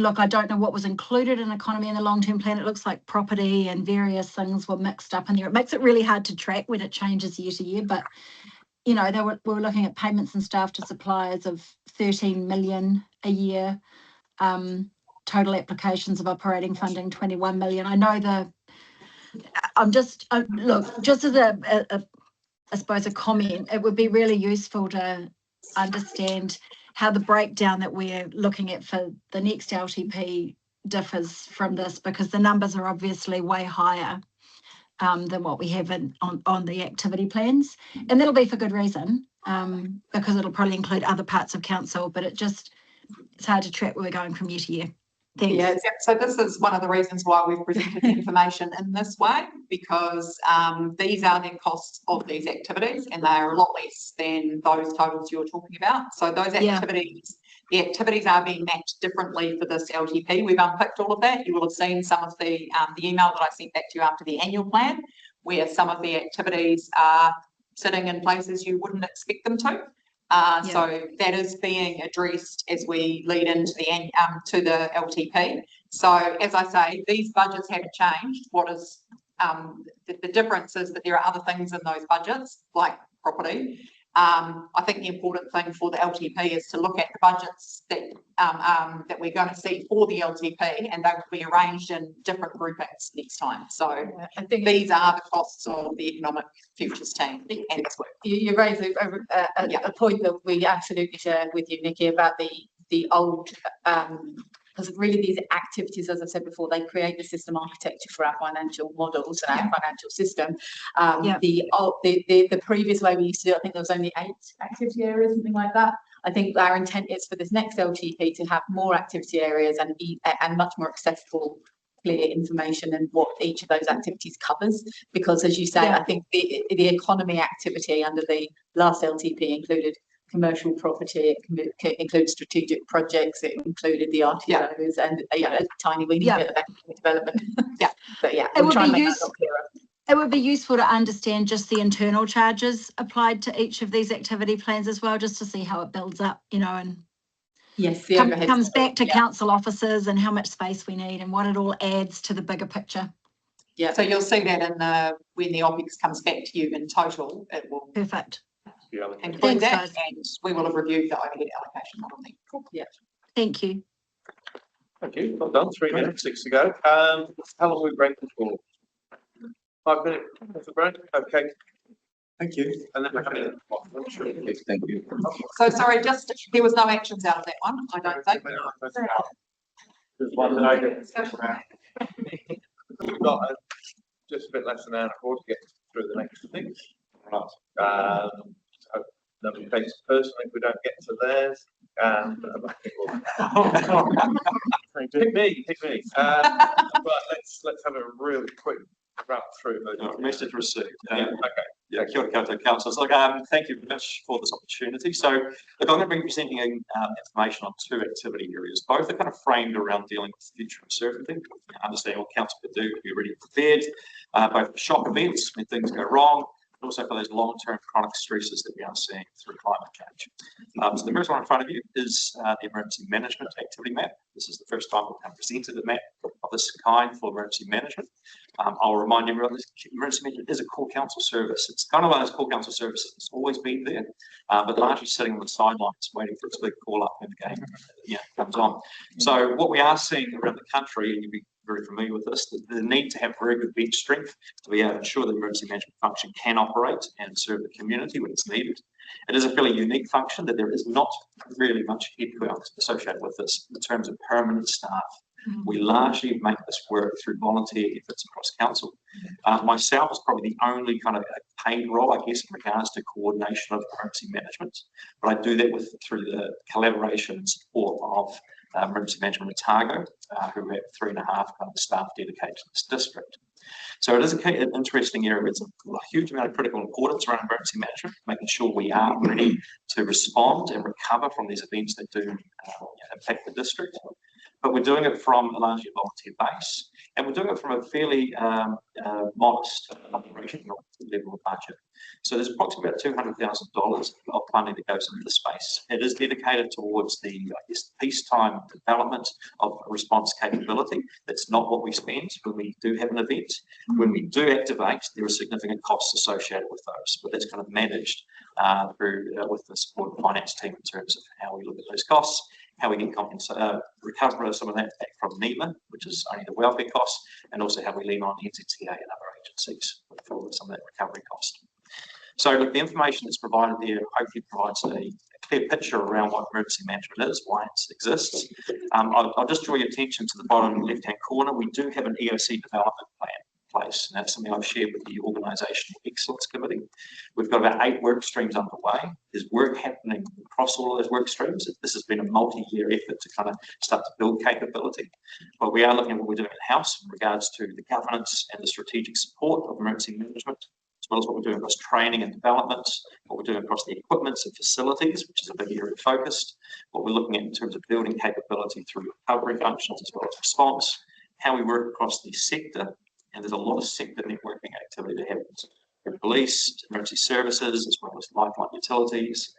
Speaker 8: look, I don't know what was included in economy in the long-term plan. It looks like property and various things were mixed up in there. It makes it really hard to track when it changes year to year, but we were looking at payments and staff to suppliers of 13 million a year. Total applications of operating funding 21 million. I know look, just as I suppose a comment, it would be really useful to understand how the breakdown that we're looking at for the next LTP differs from this, because the numbers are obviously way higher than what we have on the activity plans, and that'll be for good reason, because it'll probably include other parts of council, but it's hard to track where we're going from year to year. Thanks.
Speaker 5: Yeah, so this is one of the reasons why we've presented the information in this way, because these are the costs of these activities, and they are a lot less than those totals you're talking about. So those activities, the activities are being matched differently for this LTP. We've unpicked all of that. You will have seen some of the email that I sent back to you after the annual plan, where some of the activities are sitting in places you wouldn't expect them to. So that is being addressed as we lead into the LTP. So as I say, these budgets haven't changed. What is the difference is that there are other things in those budgets, like property. I think the important thing for the LTP is to look at the budgets that we're going to see for the LTP, and they will be arranged in different groupings next time. So I think these are the costs of the economic futures team and its work.
Speaker 11: You raise a point that we absolutely share with you, Nikki, about the old because really these activities, as I said before, they create the system architecture for our financial models and our financial system. The previous way we used to do it, I think there was only 8 activity areas, something like that. I think our intent is for this next LTP to have more activity areas and much more accessible, clear information and what each of those activities covers. Because as you say,
Speaker 8: Yeah.
Speaker 11: I think the economy activity under the last LTP included commercial property, it includes strategic projects, it included the RTOs and a tiny weeny bit of economic development. Yeah, but yeah,
Speaker 8: It
Speaker 11: we'll
Speaker 8: would
Speaker 11: try and
Speaker 8: be
Speaker 11: make that a lot clearer.
Speaker 8: It would be useful to understand just the internal charges applied to each of these activity plans as well, just to see how it builds up, you know, and
Speaker 11: yes, the overheads
Speaker 8: comes back to council offices and how much space we need and what it all adds to the bigger picture.
Speaker 5: Yeah, so you'll see that in when the OPEX comes back to you in total, it will
Speaker 8: Perfect.
Speaker 5: include
Speaker 8: Thanks,
Speaker 5: that,
Speaker 8: guys.
Speaker 5: and we will have reviewed the overhead allocation model then.
Speaker 11: Yeah.
Speaker 8: Thank you.
Speaker 1: Thank you. Well done. 3 minutes, 6 to go. How long are we breaking for? 5 minutes for break? Okay. Thank you. And then we're having a.
Speaker 12: Thank you.
Speaker 5: So sorry, just, there was no actions out of that one, I don't think.
Speaker 1: There's one that I did. We've got just a bit less than an hour to get through the next thing. Right. So nobody takes it personally if we don't get to theirs. And pick me. But let's have a really quick wrap through.
Speaker 15: Message received.
Speaker 1: Okay.
Speaker 15: Yeah, kia ora koutou councillors. Look, thank you very much for this opportunity. So, look, I'm going to be presenting information on 2 activity areas. Both are kind of framed around dealing with future uncertainty, understanding what council could do to be ready prepared, both for shock events when things go wrong, but also for those long-term chronic stresses that we are seeing through climate change. So the first one in front of you is the emergency management activity map. This is the first time we've presented a map of this kind for emergency management. I'll remind everyone this emergency management is a core council service. It's kind of one of those core council services that's always been there, but largely sitting on the sidelines waiting for its big call up when the game comes on. So what we are seeing around the country, and you'll be very familiar with this, the need to have very good bench strength to be able to ensure the emergency management function can operate and serve the community when it's needed. It is a fairly unique function that there is not really much headcount associated with this in terms of permanent staff. We largely make this work through volunteer efforts across council. Myself is probably the only kind of paid role, I guess, in regards to coordination of emergency management, but I do that through the collaboration and support of Emergency Management Otago, who have 3.5 kind of staff dedicated to this district. So it is an interesting area. It's a huge amount of critical importance around emergency management, making sure we are ready to respond and recover from these events that do impact the district. But we're doing it from a largely volunteer base, and we're doing it from a fairly modest operational level of budget. So there's approximately about $200,000 of funding that goes into the space. It is dedicated towards the, I guess, peacetime development of a response capability. That's not what we spend when we do have an event. When we do activate, there are significant costs associated with those, but that's kind of managed through with the support of the finance team in terms of how we look at those costs, how we get recovery of some of that back from NEMA, which is only the welfare costs, and also how we lean on NZTA and other agencies for some of that recovery cost. So look, the information that's provided there hopefully provides a clear picture around what emergency management is, why it exists. I'll just draw your attention to the bottom left-hand corner. We do have an EOC development plan in place, and that's something I've shared with the Organisational Excellence Committee. We've got about 8 work streams underway. There's work happening across all of those work streams. This has been a multi-year effort to kind of start to build capability. But we are looking at what we're doing in-house in regards to the governance and the strategic support of emergency management, as well as what we're doing across training and development, what we're doing across the equipment and facilities, which is a big area of focus, what we're looking at in terms of building capability through recovery functions as well as response, how we work across the sector, and there's a lot of sector networking activity that happens. Police, emergency services, as well as lifeline utilities,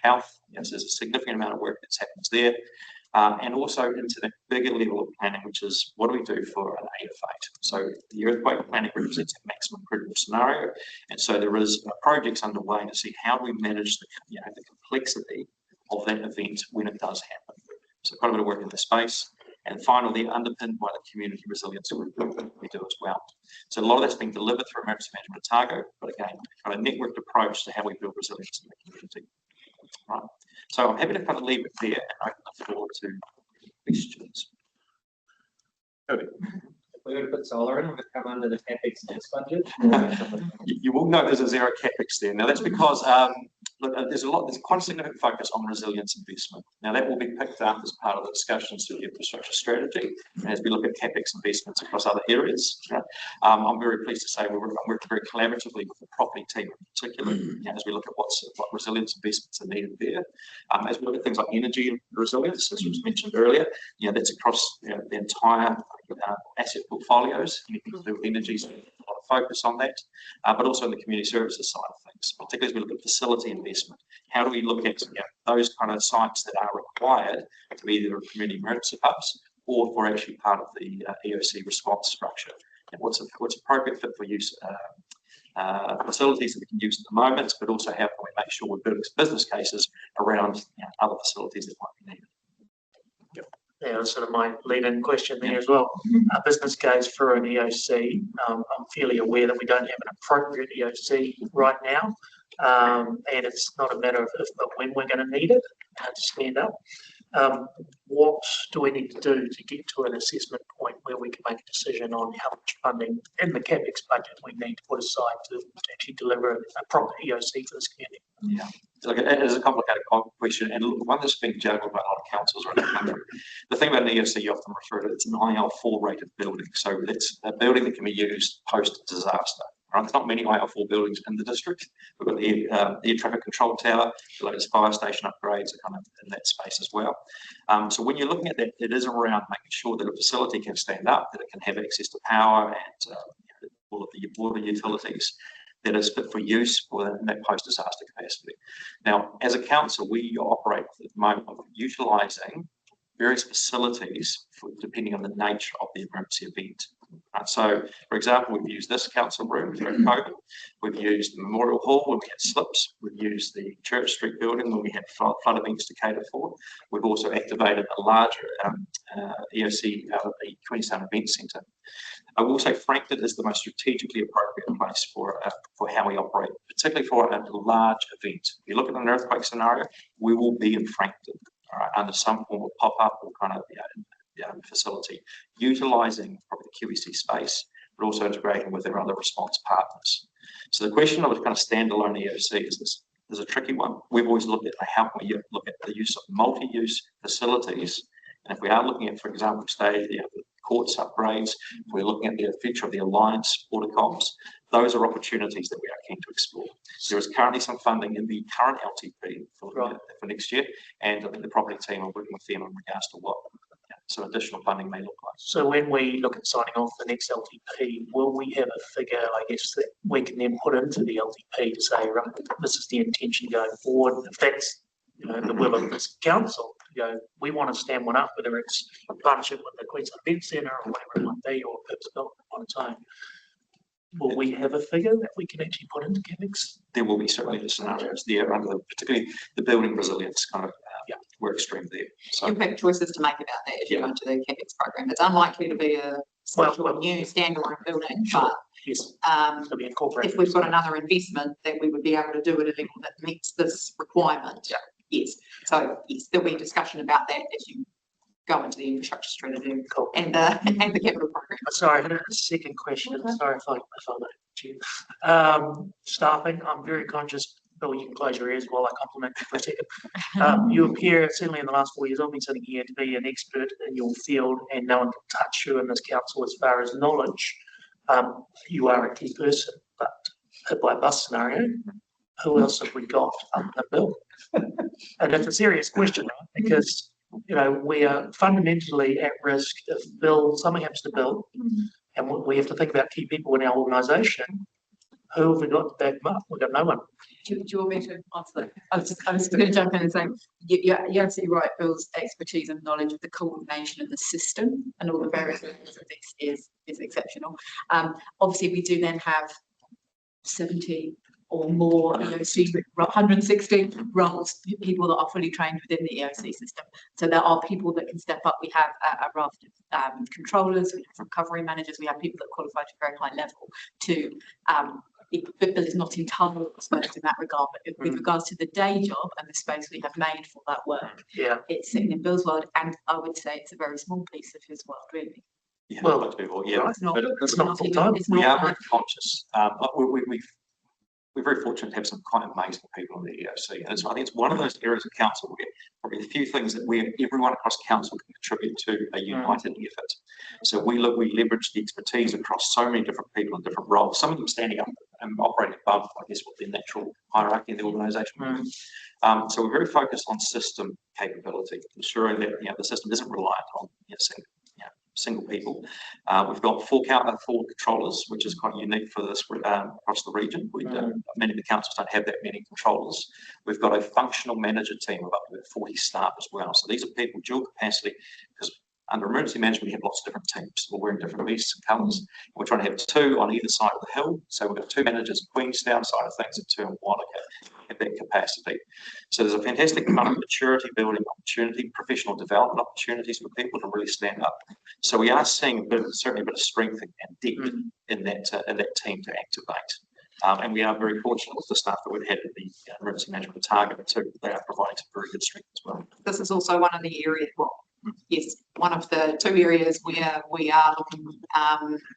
Speaker 15: health. Yes, there's a significant amount of work that happens there. And also into the bigger level of planning, which is what do we do for an A to fate? So the earthquake planning represents a maximum critical scenario. And so there is projects underway to see how we manage the complexity of that event when it does happen. So quite a bit of work in this space. And finally, underpinned by the community resilience group we do as well. So a lot of that's being delivered through Emergency Management Otago, but again, kind of a networked approach to how we build resilience in the community. Right. So I'm happy to kind of leave it there and open the floor to questions.
Speaker 13: If we're going to put solar in, will it come under the CapEx next budget?
Speaker 15: You will note there's a zero CapEx there. Now that's because look, there's quite a significant focus on resilience investment. Now that will be picked up as part of the discussions to the infrastructure strategy, and as we look at CapEx investments across other areas. I'm very pleased to say we're working very collaboratively with the property team in particular, as we look at what resilience investments are needed there. As we look at things like energy resilience, as was mentioned earlier, that's across the entire asset portfolios. Anything to do with energy, so a lot of focus on that, but also in the community services side of things, particularly as we look at facility investment. How do we look at those kind of sites that are required to be either community emergency hubs or for actually part of the EOC response structure? And what's appropriate fit for use facilities that we can use at the moment, but also how can we make sure we're building business cases around other facilities that might be needed.
Speaker 14: Yeah, that's sort of my lead-in question there as well. A business case for an EOC. I'm fairly aware that we don't have an appropriate EOC right now, and it's not a matter of if but when we're going to need it to stand up. What do we need to do to get to an assessment point where we can make a decision on how much funding in the CapEx budget we need to put aside to actually deliver a proper EOC for this community?
Speaker 15: Yeah, so it is a complicated question, and one that's being juggled by a lot of councils around the country. The thing about an EOC, you often refer to it, it's an IL4 rated building, so it's a building that can be used post-disaster. Right? There's not many IL4 buildings in the district. We've got the air traffic control tower, the latest fire station upgrades are kind of in that space as well. So when you're looking at that, it is around making sure that a facility can stand up, that it can have access to power and all of the water utilities, that is fit for use for that post-disaster capacity. Now, as a council, we operate at the moment of utilising various facilities depending on the nature of the emergency event. So, for example, we've used this council room during COVID. We've used the Memorial Hall when we had slips. We've used the Church Street building when we had flood events to cater for. We've also activated a larger EOC, the Queenstown Event Centre. I will say Frankton is the most strategically appropriate place for how we operate, particularly for a large event. If you look at an earthquake scenario, we will be in Frankton, all right, under some form of pop-up or kind of facility, utilising probably the QEC space, but also integrating with our other response partners. So the question of a kind of standalone EOC is a tricky one. We've always looked at how can we look at the use of multi-use facilities, and if we are looking at, for example, say the courts upgrades, if we're looking at the future of the Alliance Border Comms, those are opportunities that we are keen to explore. There is currently some funding in the current LTP for next year, and I think the property team are working with them in regards to what some additional funding may look like.
Speaker 14: So when we look at signing off the next LTP, will we have a figure, I guess, that we can then put into the LTP to say, right, this is the intention going forward? If that's the will of this council, to go, we want to stand one up, whether it's a partnership with the Queensland Event Centre or whatever it might be, or purpose-built on its own. Will we have a figure that we can actually put into CapEx?
Speaker 15: There will be certainly the scenarios there, particularly the building resilience kind of work stream there. So
Speaker 5: you'll have choices to make about that if you go into the CapEx program. It's unlikely to be a new standalone building, but if we've got another investment, then we would be able to do it at a level that meets this requirement. Yeah. Yes. So yes, there'll be discussion about that as you go into the infrastructure strategy and the capital program.
Speaker 14: Sorry, I had a second question. Sorry if I you. Staffing, I'm very conscious. Bill, you can close your ears while I compliment you for a second. You appear, certainly in the last 4 years, I've been sitting here, to be an expert in your field, and no one can touch you in this council as far as knowledge. You are a key person, but hit by a bus scenario, who else have we got other than Bill? And it's a serious question, right? Because we are fundamentally at risk if something happens to Bill, and we have to think about key people in our organisation. Who have we got to back them up? We've got no one.
Speaker 11: Do you want me to answer that? I was going to jump in and say, you're absolutely right. Bill's expertise and knowledge of the coordination of the system and all the various elements of this is exceptional. Obviously, we do then have 70 or more EOC, 160 roles, people that are fully trained within the EOC system. So there are people that can step up. We have a raft of controllers, we have recovery managers, we have people that qualify to a very high level to Bill is not entirely exposed in that regard, but with regards to the day job and the space we have made for that work, it's sitting in Bill's world, and I would say it's a very small piece of his world, really.
Speaker 15: Yeah, well,
Speaker 14: it's not full time.
Speaker 15: We are very conscious. we're very fortunate to have some quite amazing people in the EOC. And I think it's one of those areas of council where probably a few things that everyone across council can contribute to a united effort. So we leverage the expertise across so many different people in different roles, some of them standing up and operating above, I guess, what their natural hierarchy in the organisation. So we're very focused on system capability, ensuring that the system isn't reliant on single people. We've got four controllers, which is quite unique for this across the region. Many of the councils don't have that many controllers. We've got a functional manager team of up to 40 staff as well. So these are people dual capacity, because under emergency management, we have lots of different teams. We're wearing different vests and colours. We're trying to have two on either side of the hill. So we've got two managers, Queenstown side of things, and two in Wanaka, have that capacity. So there's a fantastic kind of maturity building opportunity, professional development opportunities for people to really stand up. So we are seeing certainly a bit of strength and depth in that team to activate. And we are very fortunate with the staff that we've had at the emergency management target too. They are providing some very good strength as well.
Speaker 5: This is also one of the areas, one of the two areas where we are looking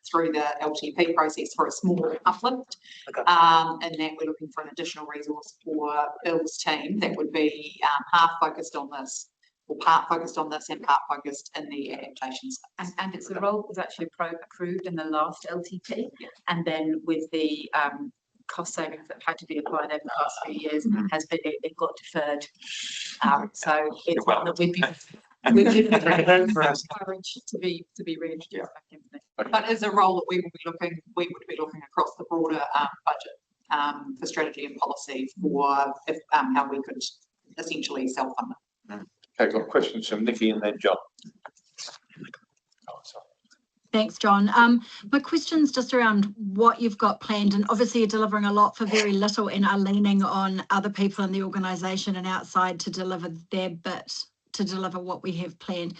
Speaker 5: through the LTP process for a small uplift, and that we're looking for an additional resource for Bill's team that would be half focused on this, or part focused on this and part focused in the adaptations.
Speaker 11: And it's a role that was actually approved in the last LTP, and then with the cost savings that had to be applied over the past few years, it got deferred. So it's one that we'd be encouraged to be reintroduced back into there.
Speaker 5: But as a role that we would be looking across the broader budget for strategy and policy for how we could essentially self-fund it.
Speaker 1: Okay, got questions from Nikki and then John.
Speaker 8: Thanks, John. My question's just around what you've got planned, and obviously you're delivering a lot for very little and are leaning on other people in the organisation and outside to deliver their bit, to deliver what we have planned.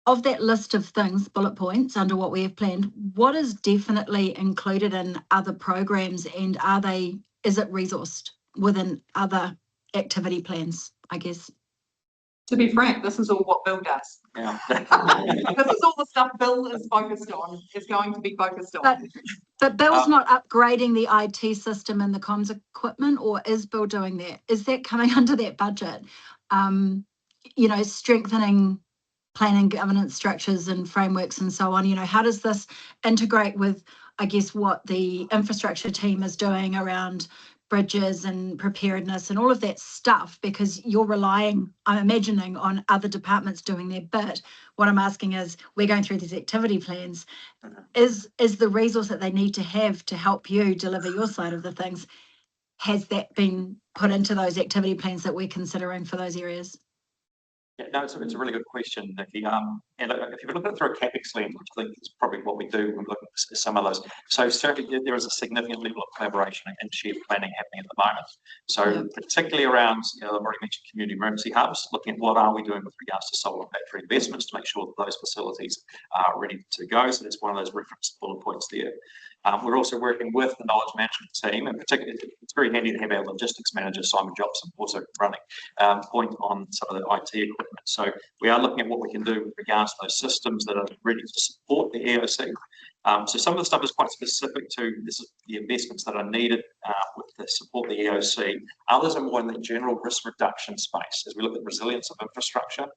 Speaker 8: Of that list of things, bullet points under what we have planned, what is definitely included in other programs, and is it resourced within other activity plans, I guess?
Speaker 5: To be frank, this is all what Bill does.
Speaker 15: Yeah.
Speaker 5: This is all the stuff Bill is focused on, is going to be focused on.
Speaker 8: But Bill's not upgrading the IT system and the comms equipment, or is Bill doing that? Is that coming under that budget? Strengthening planning, governance structures and frameworks and so on. How does this integrate with, I guess, what the infrastructure team is doing around bridges and preparedness and all of that stuff? Because you're relying, I'm imagining, on other departments doing their bit. What I'm asking is, we're going through these activity plans. Is the resource that they need to have to help you deliver your side of the things, has that been put into those activity plans that we're considering for those areas?
Speaker 15: Yeah, no, it's a really good question, Nikki. And if you look at it through a CapEx lens, which I think is probably what we do when we look at some of those. So certainly there is a significant level of collaboration and shared planning happening at the moment. So particularly around, I've already mentioned community emergency hubs, looking at what are we doing with regards to solar battery investments to make sure that those facilities are ready to go. So that's one of those reference bullet points there. We're also working with the knowledge management team, and particularly it's very handy to have our logistics manager, Simon Jobson, also running point on some of the IT equipment. So we are looking at what we can do with regards to those systems that are ready to support the EOC. So some of the stuff is quite specific to the investments that are needed to support the EOC. Others are more in the general risk reduction space as we look at resilience of infrastructure,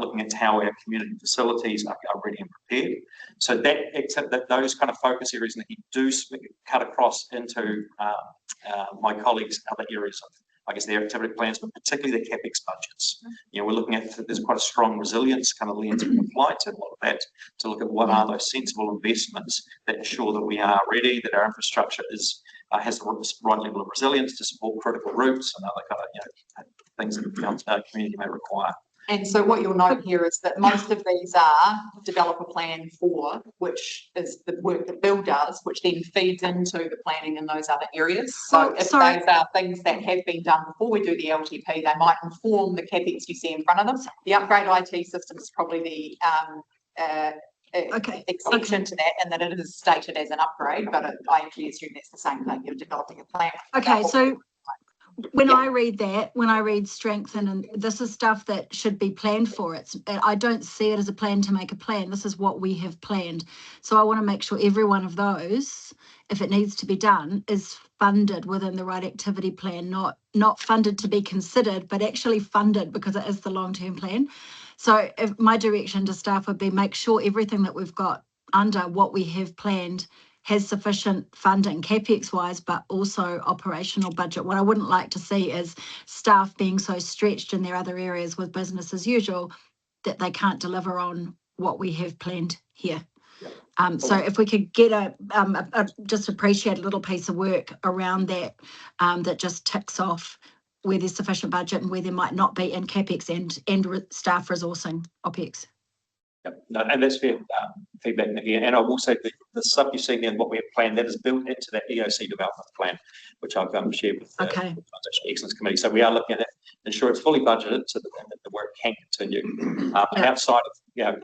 Speaker 15: looking at how our community facilities are ready and prepared. So that those kind of focus areas that you do cut across into my colleagues' other areas of, I guess, their activity plans, but particularly the CapEx budgets. We're looking at, there's quite a strong resilience kind of lens applied to a lot of that, to look at what are those sensible investments that ensure that we are ready, that our infrastructure has the right level of resilience to support critical routes and other kind of things that the community may require.
Speaker 5: And so what you'll note here is that most of these are develop a plan for, which is the work that Bill does, which then feeds into the planning in those other areas. So if those are things that have been done before we do the LTP, they might inform the CapEx you see in front of them. The upgrade IT system is probably the exception to that, and that it is stated as an upgrade, but I actually assume that's the same thing. You're developing a plan.
Speaker 8: Okay, so when I read that, when I read strengthen, and this is stuff that should be planned for. I don't see it as a plan to make a plan. This is what we have planned. So I want to make sure every one of those, if it needs to be done, is funded within the right activity plan, not funded to be considered, but actually funded because it is the long-term plan. So if my direction to staff would be make sure everything that we've got under what we have planned has sufficient funding, CapEx wise, but also operational budget. What I wouldn't like to see is staff being so stretched in their other areas with business as usual that they can't deliver on what we have planned here. So if we could get just appreciate a little piece of work around that, that just ticks off where there's sufficient budget and where there might not be in CapEx and staff resourcing OpEx.
Speaker 4: Yep. No, and that's fair feedback, Nikki. And I will say that the stuff you've seen there and what we have planned, that is built into that EOC development plan, which I've shared with the Transition Excellence Committee. So we are looking at it, ensure it's fully budgeted so that the work can continue. And outside of,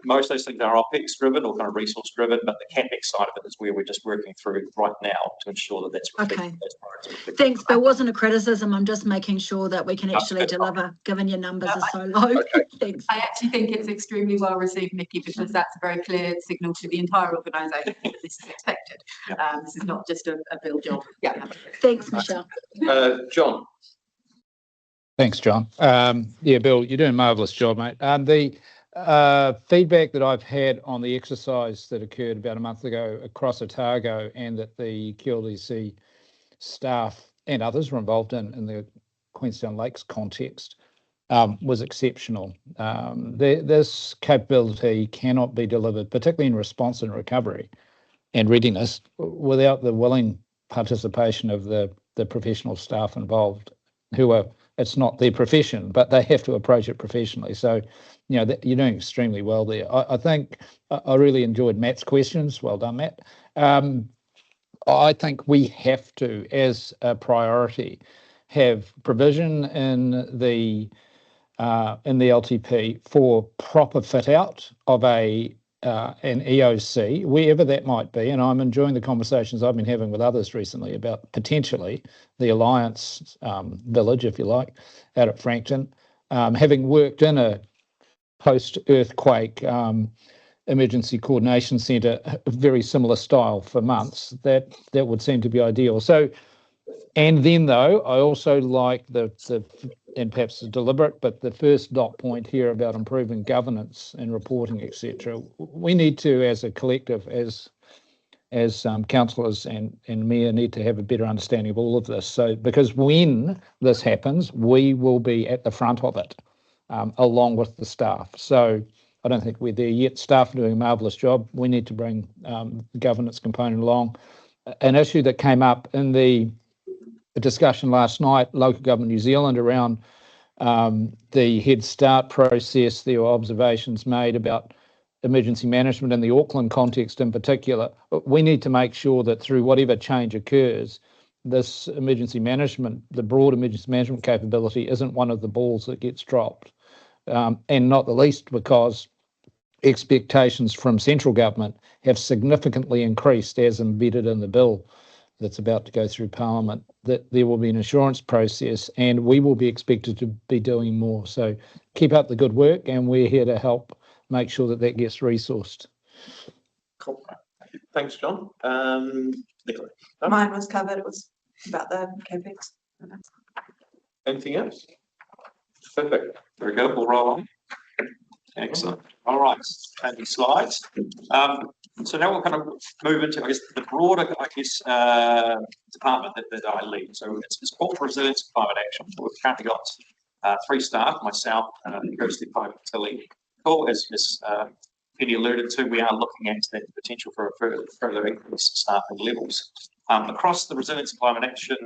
Speaker 4: most of those things are OpEx driven or kind of resource driven, but the CapEx side of it is where we're just working through right now to ensure that that's reflected.
Speaker 8: Thanks, but it wasn't a criticism. I'm just making sure that we can actually deliver, given your numbers are so low. Thanks.
Speaker 11: I actually think it's extremely well received, Nikki, because that's a very clear signal to the entire organisation that this is expected. This is not just a bill job.
Speaker 8: Thanks, Michelle.
Speaker 1: John.
Speaker 9: Thanks, John. Yeah, Bill, you're doing a marvellous job, mate. The feedback that I've had on the exercise that occurred about a month ago across Otago, and that the QLDC staff and others were involved in the Queenstown Lakes context, was exceptional. This capability cannot be delivered, particularly in response and recovery and readiness, without the willing participation of the professional staff involved, who are, it's not their profession, but they have to approach it professionally. So, you're doing extremely well there. I think I really enjoyed Matt's questions. Well done, Matt. I think we have to, as a priority, have provision in the LTP for proper fit out of an EOC, wherever that might be. And I'm enjoying the conversations I've been having with others recently about potentially the Alliance village, if you like, out at Frankton. Having worked in a post-earthquake emergency coordination centre, very similar style for months, that would seem to be ideal. So, and then though, I also like the and perhaps deliberate, but the first dot point here about improving governance and reporting, etc. We need to, as a collective, as councillors and mayor, need to have a better understanding of all of this. So, because when this happens, we will be at the front of it, along with the staff. So I don't think we're there yet. Staff are doing a marvellous job. We need to bring the governance component along. An issue that came up in the discussion last night, Local Government New Zealand, around the Head Start process. There were observations made about emergency management in the Auckland context in particular. We need to make sure that through whatever change occurs, this emergency management, the broad emergency management capability, isn't one of the balls that gets dropped. And not the least because expectations from central government have significantly increased, as embedded in the bill that's about to go through Parliament, that there will be an assurance process and we will be expected to be doing more. So keep up the good work, and we're here to help make sure that gets resourced.
Speaker 1: Cool. Thanks, John. Nicola.
Speaker 17: Mine was covered. It was about the CapEx.
Speaker 1: Anything else? Perfect. Very good. We'll roll on. Excellent. All right. Any slides? So now we'll kind of move into, I guess, the broader, department that I lead. So it's called Resilience and Climate Action. We've currently got 3 staff, myself, Kirsty Pope, Tilly. Cool. As Penny alluded to, we are looking at the potential for a further increase in staffing levels. Across the Resilience and Climate Action.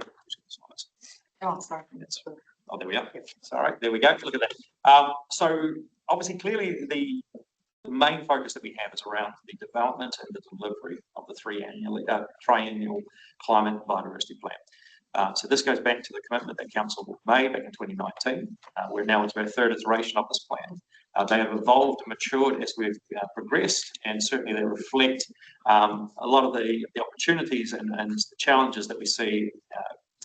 Speaker 5: Oh, sorry.
Speaker 1: Oh, there we are. Sorry, there we go. Look at that. So obviously, clearly, the main focus that we have is around the development and the delivery of the triennial climate and biodiversity plan. So this goes back to the commitment that Council made back in 2019. We're now into our 3rd iteration of this plan. They have evolved and matured as we've progressed, and certainly they reflect a lot of the opportunities and the challenges that we see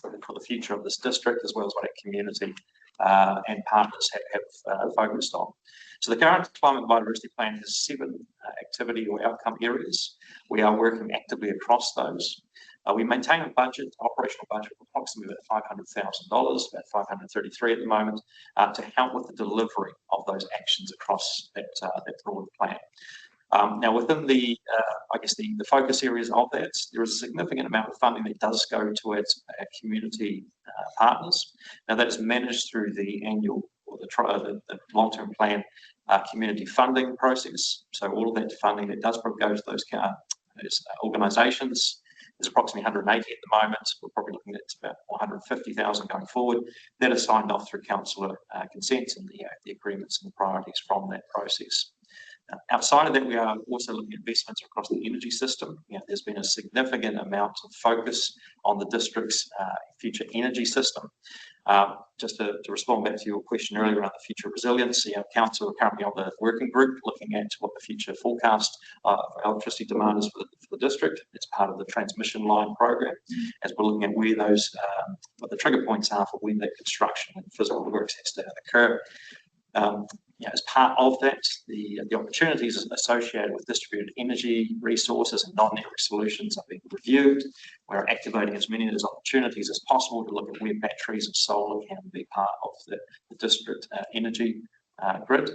Speaker 15: for the future of this district, as well as what our community and partners have focused on. So the current climate biodiversity plan has 7 activity or outcome areas. We are working actively across those. We maintain a budget, operational budget of approximately about $500,000, about 533 at the moment, to help with the delivery of those actions across that broad plan. Now, within the, I guess the focus areas of that, there is a significant amount of funding that does go towards our community partners. Now, that is managed through the annual or the long-term plan community funding process. So all of that funding that does go to those organisations is approximately 180 at the moment. We're probably looking at about 150,000 going forward. That is signed off through councillor consent and the agreements and the priorities from that process. Outside of that, we are also looking at investments across the energy system. There's been a significant amount of focus on the district's future energy system. Just to respond back to your question earlier around the future resilience, council are currently on the working group looking at what the future forecast of electricity demand is for the district. It's part of the transmission line program, as we're looking at where those, what the trigger points are for when that construction and physical works has to occur. As part of that, the opportunities associated with distributed energy resources and non-network solutions are being reviewed. We're activating as many of those opportunities as possible to look at where batteries and solar can be part of the district energy grid,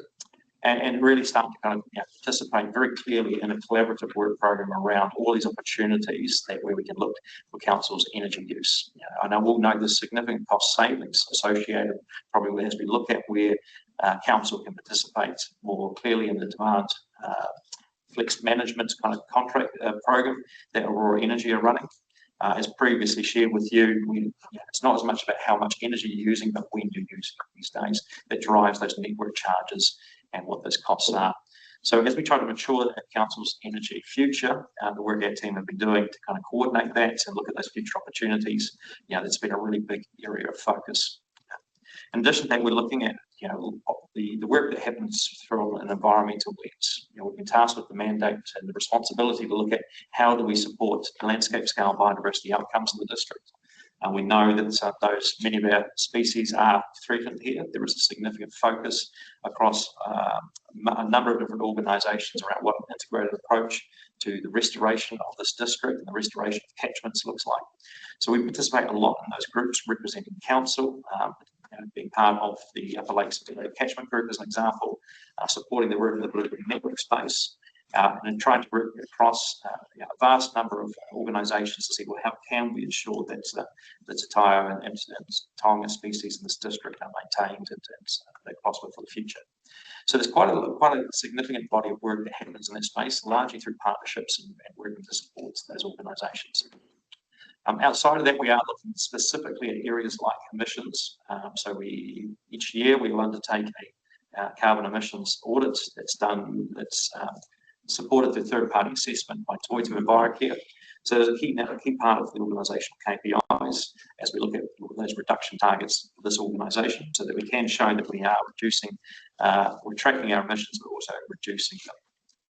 Speaker 15: and really start to kind of participate very clearly in a collaborative work program around all these opportunities where we can look for council's energy use. And I will note the significant cost savings associated probably as we look at where council can participate more clearly in the demand flex management kind of contract program that Aurora Energy are running. As previously shared with you, it's not as much about how much energy you're using, but when you're using it these days that drives those network charges and what those costs are. So as we try to mature that council's energy future, the work our team have been doing to kind of coordinate that and look at those future opportunities, that's been a really big area of focus. In addition to that, we're looking at the work that happens from an environmental lens. We've been tasked with the mandate and the responsibility to look at how do we support landscape scale biodiversity outcomes in the district. We know that many of our species are threatened here. There is a significant focus across a number of different organisations around what an integrated approach to the restoration of this district and the restoration of catchments looks like. So we participate a lot in those groups representing council, being part of the Upper Lakes Catchment Group as an example, supporting the work of the Blue Network space, and trying to work across a vast number of organisations to see, well, how can we ensure that the Taio and Tonga species in this district are maintained and they prosper for the future. So there's quite a significant body of work that happens in that space, largely through partnerships and working to support those organisations. Outside of that, we are looking specifically at areas like emissions. So each year we will undertake a carbon emissions audit that's supported through third-party assessment by Toitū Envirocare. So there's a key part of the organisational KPIs as we look at those reduction targets for this organisation, so that we can show that we are reducing, we're tracking our emissions, but also reducing them.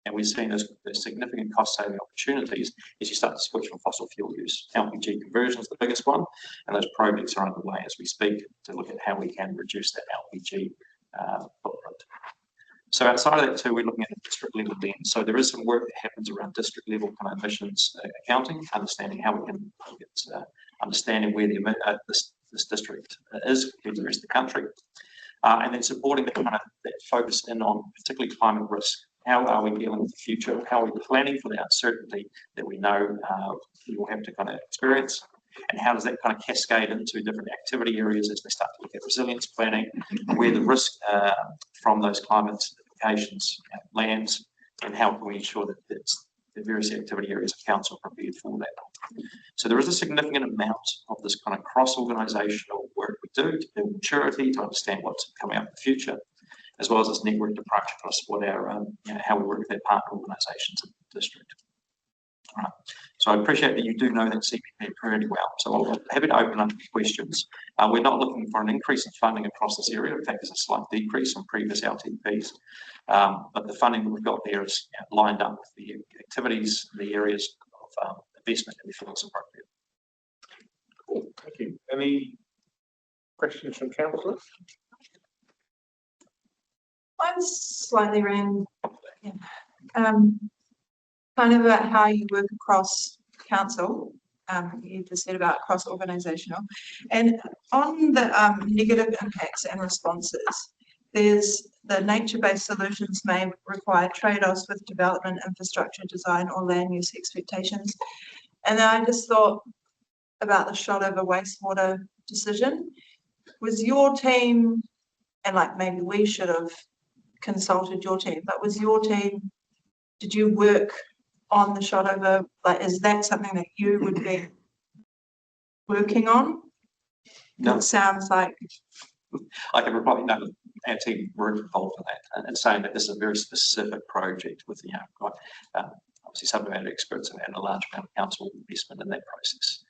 Speaker 15: And we're seeing those significant cost-saving opportunities as you start to switch from fossil fuel use. LPG conversion is the biggest one, and those projects are underway as we speak to look at how we can reduce that LPG footprint. So outside of that too, we're looking at a district level lens. So there is some work that happens around district level kind of emissions accounting, understanding how we can get understanding where this district is compared to the rest of the country, and then supporting that focus in on particularly climate risk. How are we dealing with the future? How are we planning for the uncertainty that we know we will have to kind of experience? And how does that kind of cascade into different activity areas as we start to look at resilience planning, where the risk from those climate implications lands, and how can we ensure that the various activity areas of council are prepared for that. So there is a significant amount of this kind of cross-organisational work we do to build maturity, to understand what's coming up in the future, as well as this networked approach across what our how we work with our partner organisations in the district. All right. So I appreciate that you do know that CPP pretty well. So I'll be happy to open up questions. We're not looking for an increase in funding across this area. In fact, there's a slight decrease from previous LTPs. But the funding that we've got there is lined up with the activities, the areas of investment that we feel is appropriate.
Speaker 10: Cool. Thank you.
Speaker 1: Any questions from councillors?
Speaker 17: I'm slightly around, kind of about how you work across council. You just said about cross-organisational, and on the negative impacts and responses, there's the nature-based solutions may require trade-offs with development, infrastructure design, or land use expectations. And then I just thought about the Shotover wastewater decision. Was your team, and like maybe we should have consulted your team, but was your team, did you work on the Shotover? Like, is that something that you would be working on?
Speaker 15: No.
Speaker 17: It sounds like.
Speaker 15: I can reply, no, our team were involved in that and saying that this is a very specific project with, quite, obviously subject experts and a large amount of council investment in that process.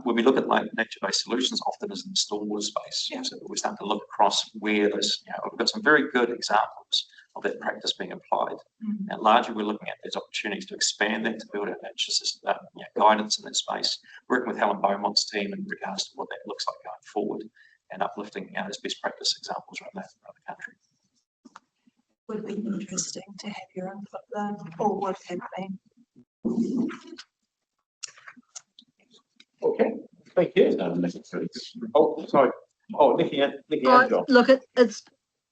Speaker 15: When we look at like nature-based solutions, often is in the stormwater space. So we're starting to look across where this, we've got some very good examples of that practice being applied. And largely we're looking at these opportunities to expand that, to build out nature system, guidance in that space, working with Helen Beaumont's team in regards to what that looks like going forward and uplifting those best practice examples around the country.
Speaker 17: Would be interesting to have your input there, or would have been.
Speaker 1: Okay, thank you. Oh, sorry. Oh, Nikki and John.
Speaker 8: Look, it's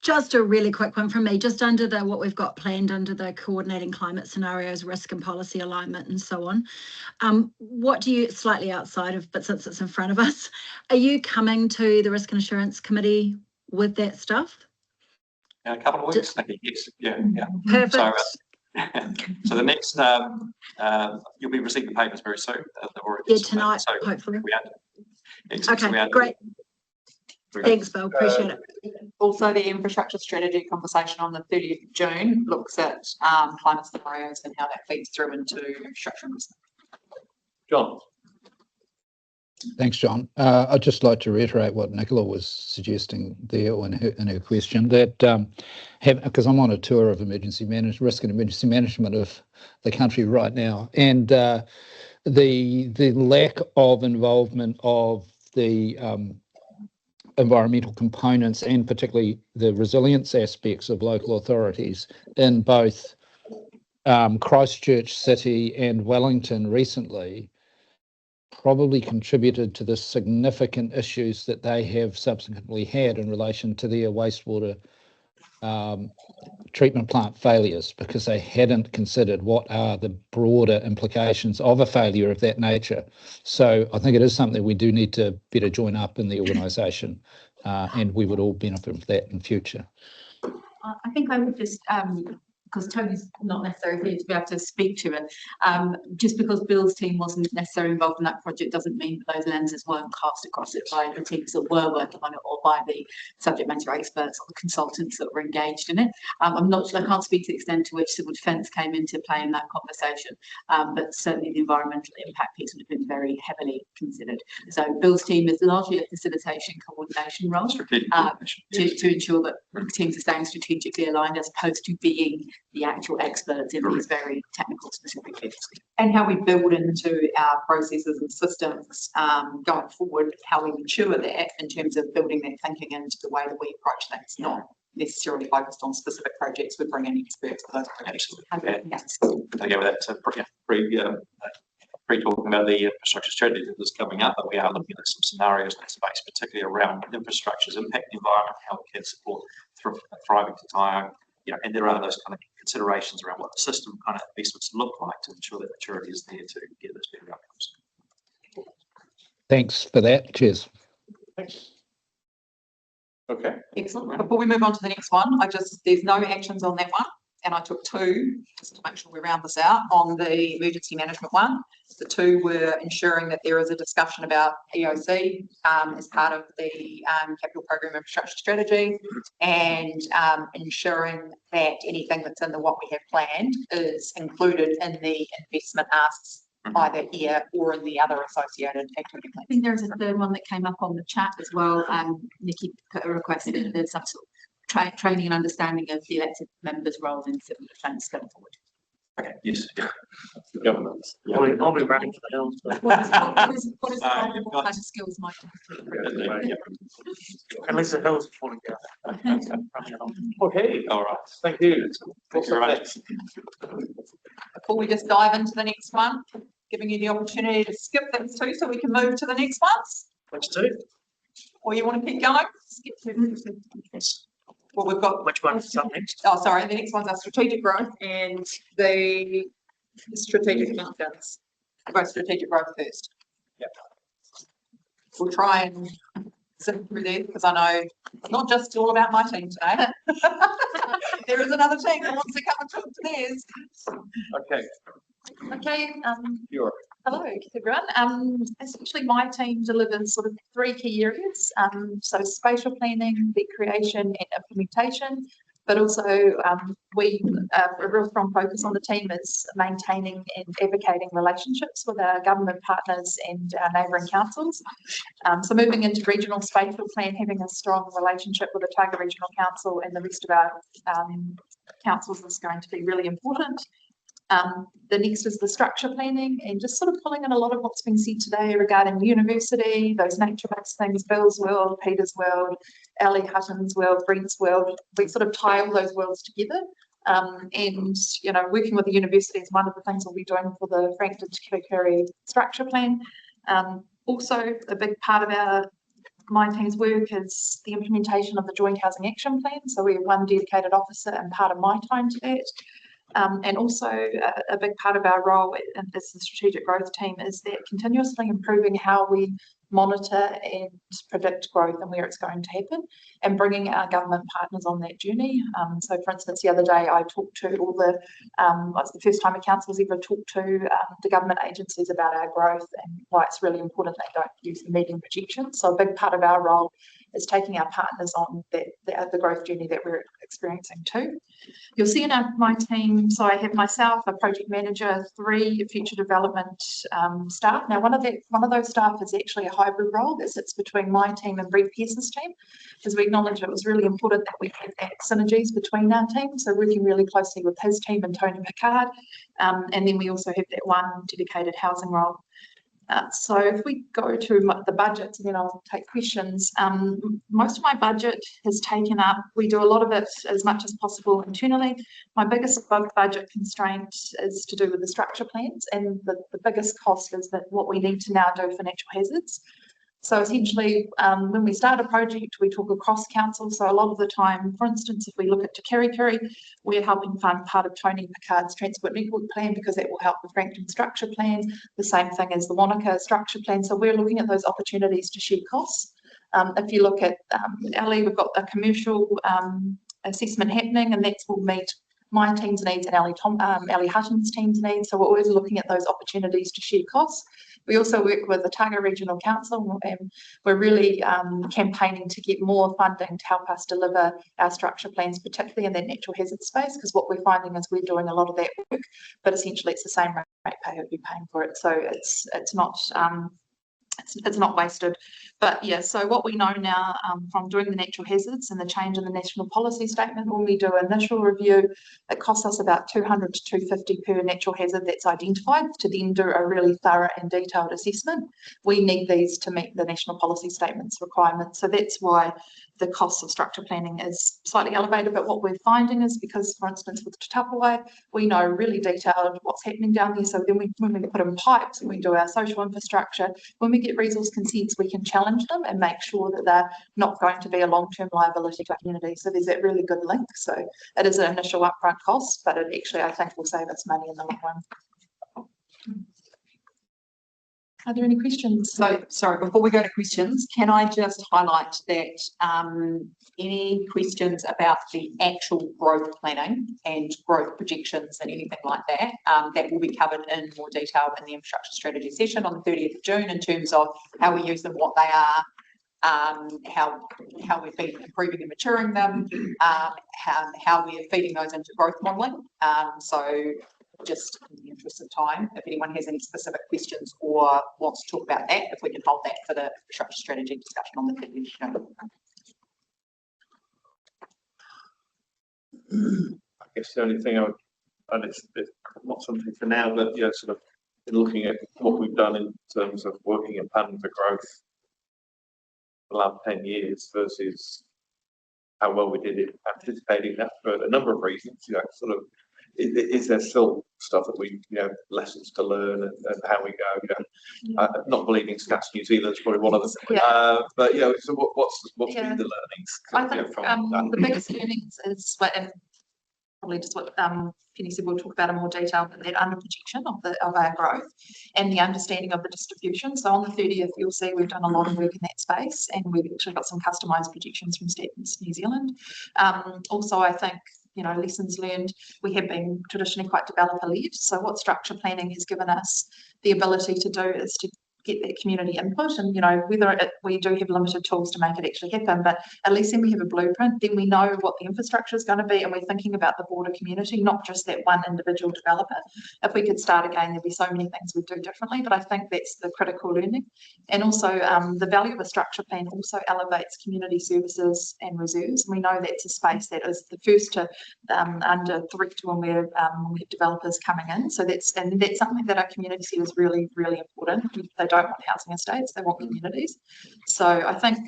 Speaker 8: just a really quick one from me, just under what we've got planned under the coordinating climate scenarios, risk and policy alignment and so on. What do you, slightly outside of, but since it's in front of us, are you coming to the Risk and Assurance Committee with that stuff?
Speaker 15: In a couple of weeks, Nikki, yes, yeah.
Speaker 8: Perfect.
Speaker 15: So, so the next, you'll be receiving papers very soon.
Speaker 8: Tonight,
Speaker 15: so
Speaker 8: hopefully.
Speaker 15: Okay,
Speaker 8: great. Thanks, Bill. Appreciate it.
Speaker 5: Also, the infrastructure strategy conversation on the 30th of June looks at climate scenarios and how that feeds through into infrastructure investment.
Speaker 1: John.
Speaker 9: Thanks, John. I'd just like to reiterate what Nicola was suggesting there in her question, that because I'm on a tour of emergency management, risk and emergency management of the country right now, and the lack of involvement of the environmental components and particularly the resilience aspects of local authorities in both Christchurch City and Wellington recently probably contributed to the significant issues that they have subsequently had in relation to their wastewater treatment plant failures, because they hadn't considered what are the broader implications of a failure of that nature. So I think it is something we do need to better join up in the organisation, and we would all benefit from that in future.
Speaker 11: I think I would just, because Tony's not necessarily here to be able to speak to it, just because Bill's team wasn't necessarily involved in that project doesn't mean that those lenses weren't cast across it by the teams that were working on it or by the subject matter experts or the consultants that were engaged in it. I can't speak to the extent to which civil defence came into play in that conversation, but certainly the environmental impact piece would have been very heavily considered. So Bill's team is largely a facilitation coordination role to ensure that teams are staying strategically aligned as opposed to being the actual experts in these very technical specific bits. And how we build into our processes and systems going forward, how we mature that in terms of building that thinking into the way that we approach things, not necessarily focused on specific projects. We bring in experts for those projects. Yes.
Speaker 15: I go with that pre-talking about the infrastructure strategy that is coming up, but we are looking at some scenarios in that space, particularly around infrastructure's impact the environment, how it can support thriving to tire. And there are those kind of considerations around what the system kind of investments look like to ensure that maturity is there to get those better outcomes.
Speaker 9: Thanks for that. Cheers.
Speaker 1: Thanks. Okay.
Speaker 5: Excellent. Before we move on to the next one, there's no actions on that one. And I took two, just to make sure we round this out, on the emergency management one. The two were ensuring that there is a discussion about EOC as part of the capital program infrastructure strategy, and ensuring that anything that's in what we have planned is included in the investment asks either here or in the other associated activity plans.
Speaker 11: I think there's a third one that came up on the chat as well. Nikki put a request in, there's some sort of training and understanding of the elected members' roles in civil defence going forward.
Speaker 12: Okay, yes.
Speaker 1: The government.
Speaker 14: I'll be running for the hills. but-
Speaker 5: What is
Speaker 12: Uh,
Speaker 5: the
Speaker 12: you've
Speaker 5: what
Speaker 12: got-
Speaker 5: kind of skills might?
Speaker 14: At least the hills are falling down.
Speaker 1: Okay, all right, thank you. What's up next?
Speaker 5: Before we just dive into the next one, giving you the opportunity to skip things too, so we can move to the next ones,
Speaker 14: Which two?
Speaker 5: or you want to keep going? Skip to. Well, we've got.
Speaker 14: Which one's up next?
Speaker 5: Oh, sorry, the next one's our strategic growth and the strategic mountains. Go strategic growth first.
Speaker 1: Yep.
Speaker 5: We'll try and zip through there because I know it's not just all about my team today. There is another team that wants to come and talk to theirs.
Speaker 1: Okay,
Speaker 5: Okay,
Speaker 1: you're.
Speaker 5: hello everyone. Essentially my team delivers sort of three key areas. So spatial planning, the creation and implementation, but also a real strong focus on the team is maintaining and advocating relationships with our government partners and our neighbouring councils. So moving into regional spatial plan, having a strong relationship with the Otago Regional Council and the rest of our councils is going to be really important. The next is the structure planning and just sort of pulling in a lot of what's been said today regarding university, those nature-based things, Bill's World, Peter's World, Ellie Hutton's World, Brent's World. We sort of tie all those worlds together. And, you know, working with the university is one of the things we'll be doing for the Frankton to Kirikiri structure plan. Also, a big part of my team's work is the implementation of the Joint Housing Action Plan. So we have one dedicated officer and part of my time to that. And also a big part of our role as the strategic growth team is that continuously improving how we monitor and predict growth and where it's going to happen and bringing our government partners on that journey. So for instance, the other day I talked to all the, it's the first time a council's ever talked to the government agencies about our growth and why it's really important they don't use the median projections. So a big part of our role is taking our partners on the growth journey that we're experiencing too. You'll see in my team, so I have myself, a project manager, 3 future development staff. Now, one of those staff is actually a hybrid role that sits between my team and Brent Pearson's team, because we acknowledge it was really important that we had that synergies between our teams. So working really closely with his team and Tony Picard. And then we also have that one dedicated housing role. So if we go to the budgets, and then I'll take questions. Most of my budget is taken up. We do a lot of it as much as possible internally. My biggest budget constraint is to do with the structure plans, and the biggest cost is that what we need to now do for natural hazards. So essentially, when we start a project, we talk across council. So a lot of the time, for instance, if we look at Te Kerikeri, we're helping fund part of Tony Picard's Transport Network Plan because that will help the Frankton structure plan. The same thing as the Wanaka structure plan. So we're looking at those opportunities to share costs. If you look at Ellie, we've got a commercial assessment happening, and that will meet my team's needs and Ellie Hutton's team's needs. So we're always looking at those opportunities to share costs. We also work with the Otago Regional Council, and we're really campaigning to get more funding to help us deliver our structure plans, particularly in that natural hazard space, because what we're finding is we're doing a lot of that work, but essentially it's the same ratepayer who'll be paying for it. So it's not wasted. But yeah, so what we know now from doing the natural hazards and the change in the national policy statement, when we do an initial review, it costs us about 200 to 250 per natural hazard that's identified to then do a really thorough and detailed assessment. We need these to meet the national policy statement's requirements. So that's why the cost of structure planning is slightly elevated. But what we're finding is because, for instance, with Te Tapuai, we know really detailed what's happening down there. So then when we put in pipes and we do our social infrastructure, when we get resource consents, we can challenge them and make sure that they're not going to be a long-term liability to our community. So there's that really good link. So it is an initial upfront cost, but it actually, I think, will save us money in the long run. Are there any questions? So, sorry, before we go to questions, can I just highlight that any questions about the actual growth planning and growth projections and anything like that, that will be covered in more detail in the infrastructure strategy session on the 30th of June in terms of how we use them, what they are, how we've been improving and maturing them, how we're feeding those into growth modelling. So just in the interest of time, if anyone has any specific questions or wants to talk about that, if we can hold that for the infrastructure strategy discussion on the 30th of June.
Speaker 1: I guess the only thing I would and it's not something for now, but yeah, sort of in looking at what we've done in terms of working in planning for growth for the last 10 years versus how well we did it, anticipating that for a number of reasons, sort of, is there still stuff that we, lessons to learn and how we go, not believing Stats New Zealand is probably one of them. But, so what's been the learnings?
Speaker 5: I think the biggest learnings is and probably just what Penny said, we'll talk about in more detail, but that under projection of our growth and the understanding of the distribution. So on the 30th, you'll see we've done a lot of work in that space, and we've actually got some customised projections from Stats New Zealand. Also, I think, lessons learned, we have been traditionally quite developer-led. So what structure planning has given us the ability to do is to get that community input, and whether we do have limited tools to make it actually happen, but at least then we have a blueprint, then we know what the infrastructure is going to be, and we're thinking about the broader community, not just that one individual developer. If we could start again, there'd be so many things we'd do differently, but I think that's the critical learning. And also the value of a structure plan also elevates community services and reserves. We know that's a space that is the first to under threat when we have developers coming in. So that's something that our community see is really, really important. They don't want housing estates, they want communities. So I think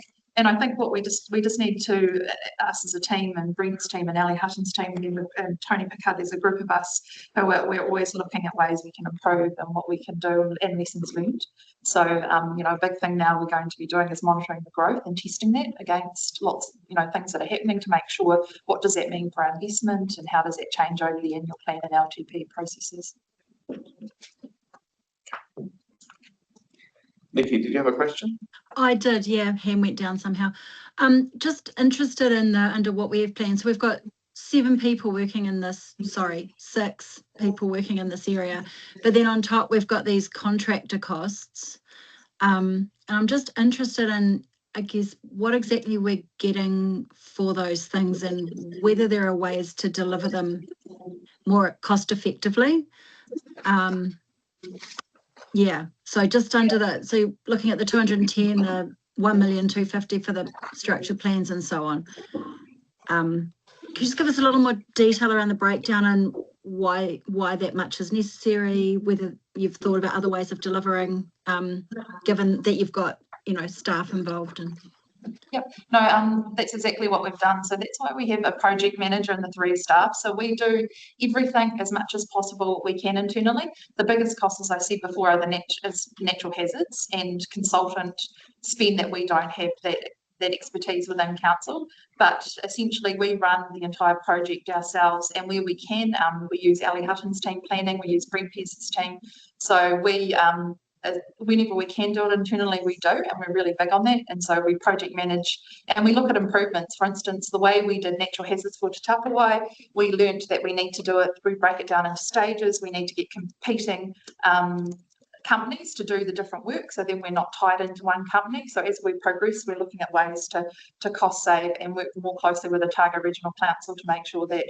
Speaker 5: what we just need to, us as a team, and Brent's team and Ali Hutton's team and Tony Pickard, there's a group of us who we're always looking at ways we can improve and what we can do and lessons learned. So a big thing now we're going to be doing is monitoring the growth and testing that against lots of things that are happening to make sure what does that mean for our investment and how does that change over the annual plan and LTP processes.
Speaker 1: Nikki, did you have a question?
Speaker 8: I did, yeah. Hand went down somehow. Just interested in under what we have planned. So we've got 6 people working in this area, but then on top we've got these contractor costs. And I'm just interested in, I guess, what exactly we're getting for those things and whether there are ways to deliver them more cost effectively. Yeah, so just under so looking at the 210, the 1,250,000 for the structured plans and so on. Can you just give us a little more detail around the breakdown and why that much is necessary, whether you've thought about other ways of delivering, given that you've got, staff involved and.
Speaker 5: Yep, no, that's exactly what we've done. So that's why we have a project manager and the 3 staff. So we do everything as much as possible we can internally. The biggest costs, as I said before, are the natural hazards and consultant spend that we don't have that expertise within council. But essentially we run the entire project ourselves, and where we can, we use Ali Hutton's team planning, we use Brent Pierce's team. So we whenever we can do it internally, we do, and we're really big on that. And so we project manage and we look at improvements. For instance, the way we did natural hazards for Te Tapawai, we learned that we need to do it, we break it down into stages, we need to get competing companies to do the different work, so then we're not tied into one company. So as we progress, we're looking at ways to cost save and work more closely with the Otago Regional Council to make sure that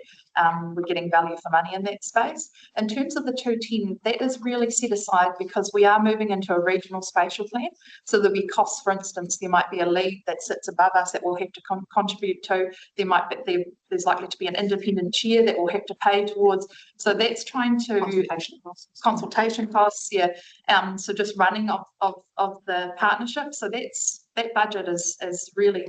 Speaker 5: we're getting value for money in that space. In terms of the 210, that is really set aside because we are moving into a regional spatial plan. So there'll be costs. For instance, there might be a lead that sits above us that we'll have to contribute to. There's likely to be an independent chair that we'll have to pay towards. So that's trying to consultation costs, yeah. So just running of the partnership. So that budget is really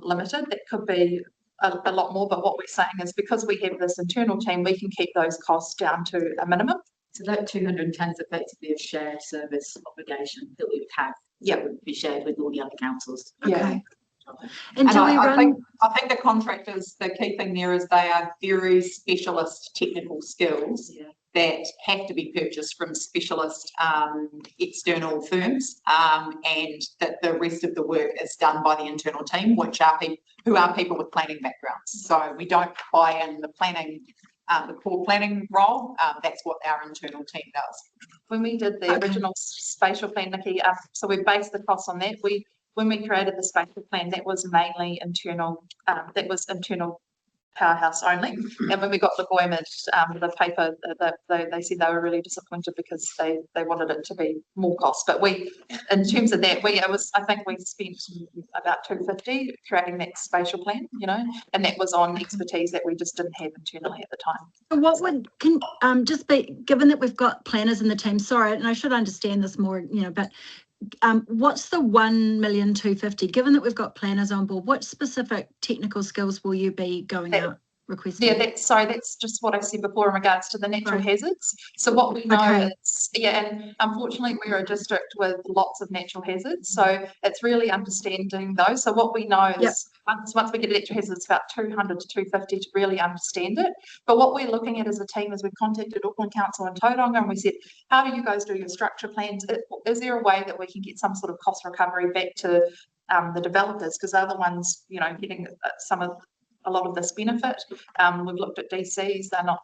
Speaker 5: limited. That could be a lot more, but what we're saying is because we have this internal team, we can keep those costs down to a minimum.
Speaker 11: So that 210 is effectively a shared service obligation that we would have.
Speaker 5: Yeah,
Speaker 11: would be shared with all the other councils.
Speaker 5: Yeah.
Speaker 8: And
Speaker 5: I think the contractors, the key thing there is they are very specialist technical skills that have to be purchased from specialist external firms, and that the rest of the work is done by the internal team, which are people with planning backgrounds. So we don't buy in the planning, the core planning role. That's what our internal team does. When we did the original spatial plan, Nikki, so we based the costs on that. When we created the spatial plan, that was mainly internal. That was internal powerhouse only. And when we got the Boymid, the paper, they said they were really disappointed because they wanted it to be more cost. But we, in terms of that, I think we spent about 250 creating that spatial plan, you know, and that was on expertise that we just didn't have internally at the time.
Speaker 8: What would, just be, given that we've got planners in the team, sorry, and I should understand this more, you know, but what's the 1,250,000? Given that we've got planners on board, what specific technical skills will you be going out requesting?
Speaker 5: Yeah, that's just what I said before in regards to the natural hazards. So what we know is, and unfortunately we're a district with lots of natural hazards, so it's really understanding those. So what we know is once we get natural hazards, it's about 200 to 250 to really understand it. But what we're looking at as a team is we've contacted Auckland Council and Tauranga and we said, how do you guys do your structure plans? Is there a way that we can get some sort of cost recovery back to the developers, because they're the ones, you know, getting a lot of this benefit. We've looked at DCs, they're not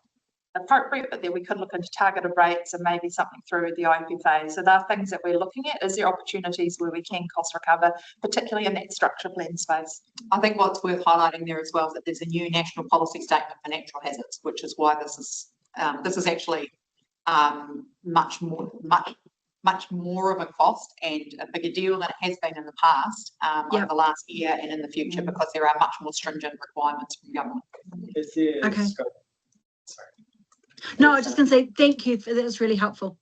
Speaker 5: appropriate, but then we could look into targeted rates and maybe something through the IPFA. So there are things that we're looking at. Is there opportunities where we can cost recover, particularly in that structure plan space? I think what's worth highlighting there as well is that there's a new national policy statement for natural hazards, which is why this is actually much more of a cost and a bigger deal than it has been in the past over the last year and in the future, because there are much more stringent requirements from government.
Speaker 8: Okay. No, I was just going to say thank you for that. Was really helpful.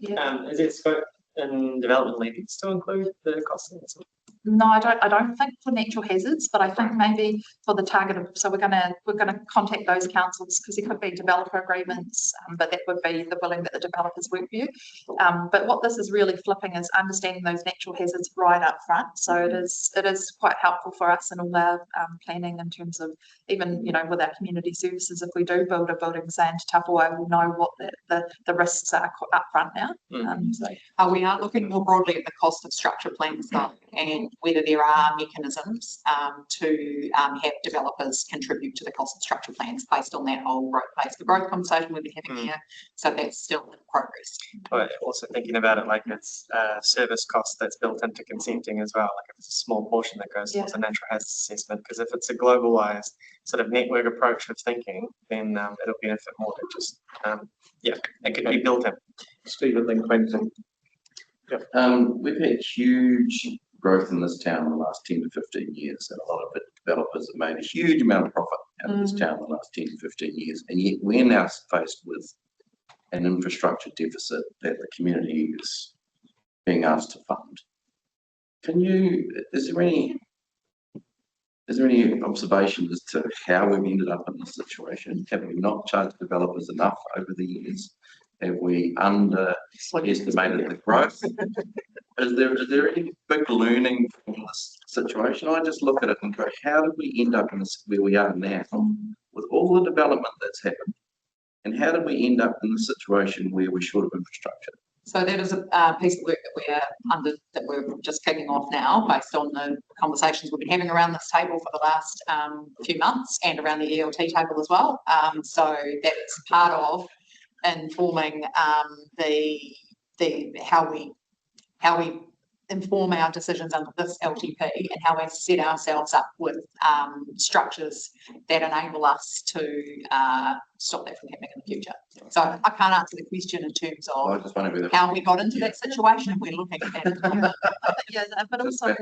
Speaker 13: Is it scope in development levies to include the cost of this?
Speaker 5: No, I don't think for natural hazards, but I think maybe for the targeted. So we're gonna contact those councils, because there could be developer agreements, but that would be the willing that the developers work for you. But what this is really flipping is understanding those natural hazards right up front. So it is quite helpful for us in all our planning in terms of even, you know, with our community services. If we do build a building, say into Tapua, we'll know what the risks are up front now. So we are looking more broadly at the cost of structure plans and whether there are mechanisms to have developers contribute to the cost of structure plans based on that whole growth for growth conversation we've been having here. So that's still in progress.
Speaker 13: But also thinking about it like it's service cost that's built into consenting as well. Like if it's a small portion that goes towards a natural hazard assessment, because if it's a globalized sort of network approach of thinking, then it'll benefit more than just it could be built in.
Speaker 1: Stephen, then Quentin.
Speaker 12: We've had huge growth in this town in the last 10 to 15 years, and a lot of it developers have made a huge amount of profit out of this town in the last 10 to 15 years, and yet we're now faced with an infrastructure deficit that the community is being asked to fund. Is there any observation as to how we've ended up in this situation? Have we not charged developers enough over the years? Have we underestimated the growth? Is there any big learning from this situation? I just look at it and go, how did we end up in this where we are now with all the development that's happened? And how did we end up in the situation where we're short of infrastructure?
Speaker 5: So that is a piece of work that we're just kicking off now, based on the conversations we've been having around this table for the last few months and around the ELT table as well. So that's part of informing how we inform our decisions under this LTP, and how we set ourselves up with structures that enable us to stop that from happening in the future. So I can't answer the question in terms of how we got into that situation, and we're looking at that. But also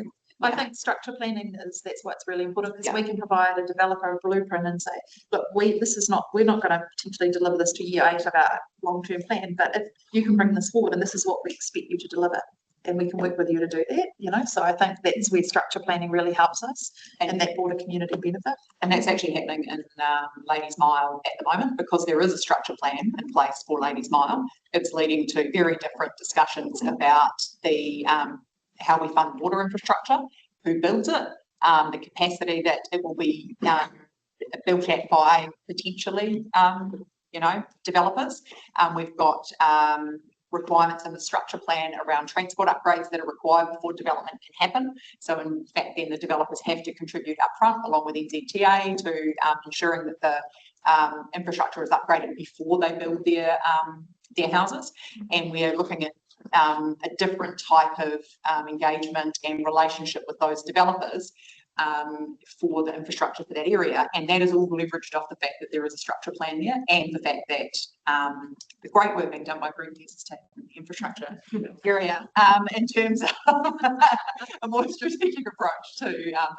Speaker 5: I think structure planning that's what's really important, because we can provide a developer a blueprint and say, look, we're not going to potentially deliver this to year 8 of our long-term plan, but if you can bring this forward and this is what we expect you to deliver, and we can work with you to do that, you know. So I think that's where structure planning really helps us and that broader community benefit. And that's actually happening in Ladies Mile at the moment, because there is a structure plan in place for Ladies Mile. It's leading to very different discussions about the how we fund water infrastructure, who builds it, the capacity that it will be built at by potentially, developers. We've got requirements in the structure plan around transport upgrades that are required before development can happen. So in fact, then the developers have to contribute upfront along with NZTA to ensuring that the infrastructure is upgraded before they build their houses. And we're looking at a different type of engagement and relationship with those developers, for the infrastructure for that area. And that is all leveraged off the fact that there is a structure plan there and the fact that the great work being done by Greenpeace is taking the infrastructure area in terms of a more strategic approach to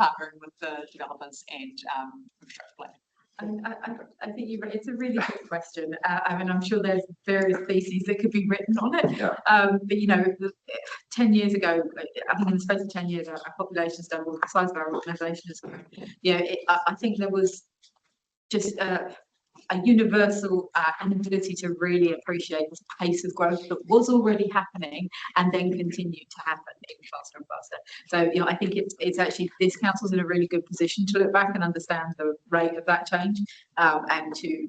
Speaker 5: partnering with the developers and infrastructure plan.
Speaker 11: I think it's a really good question. I mean, I'm sure there's various theses that could be written on it.
Speaker 1: Yeah.
Speaker 11: But you know, 10 years ago, I think in the space of 10 years, our population's doubled, the size of our organisation has grown. You know, I think there was just a universal inability to really appreciate the pace of growth that was already happening and then continued to happen even faster and faster. So, you know, I think it's actually, this council's in a really good position to look back and understand the rate of that change and to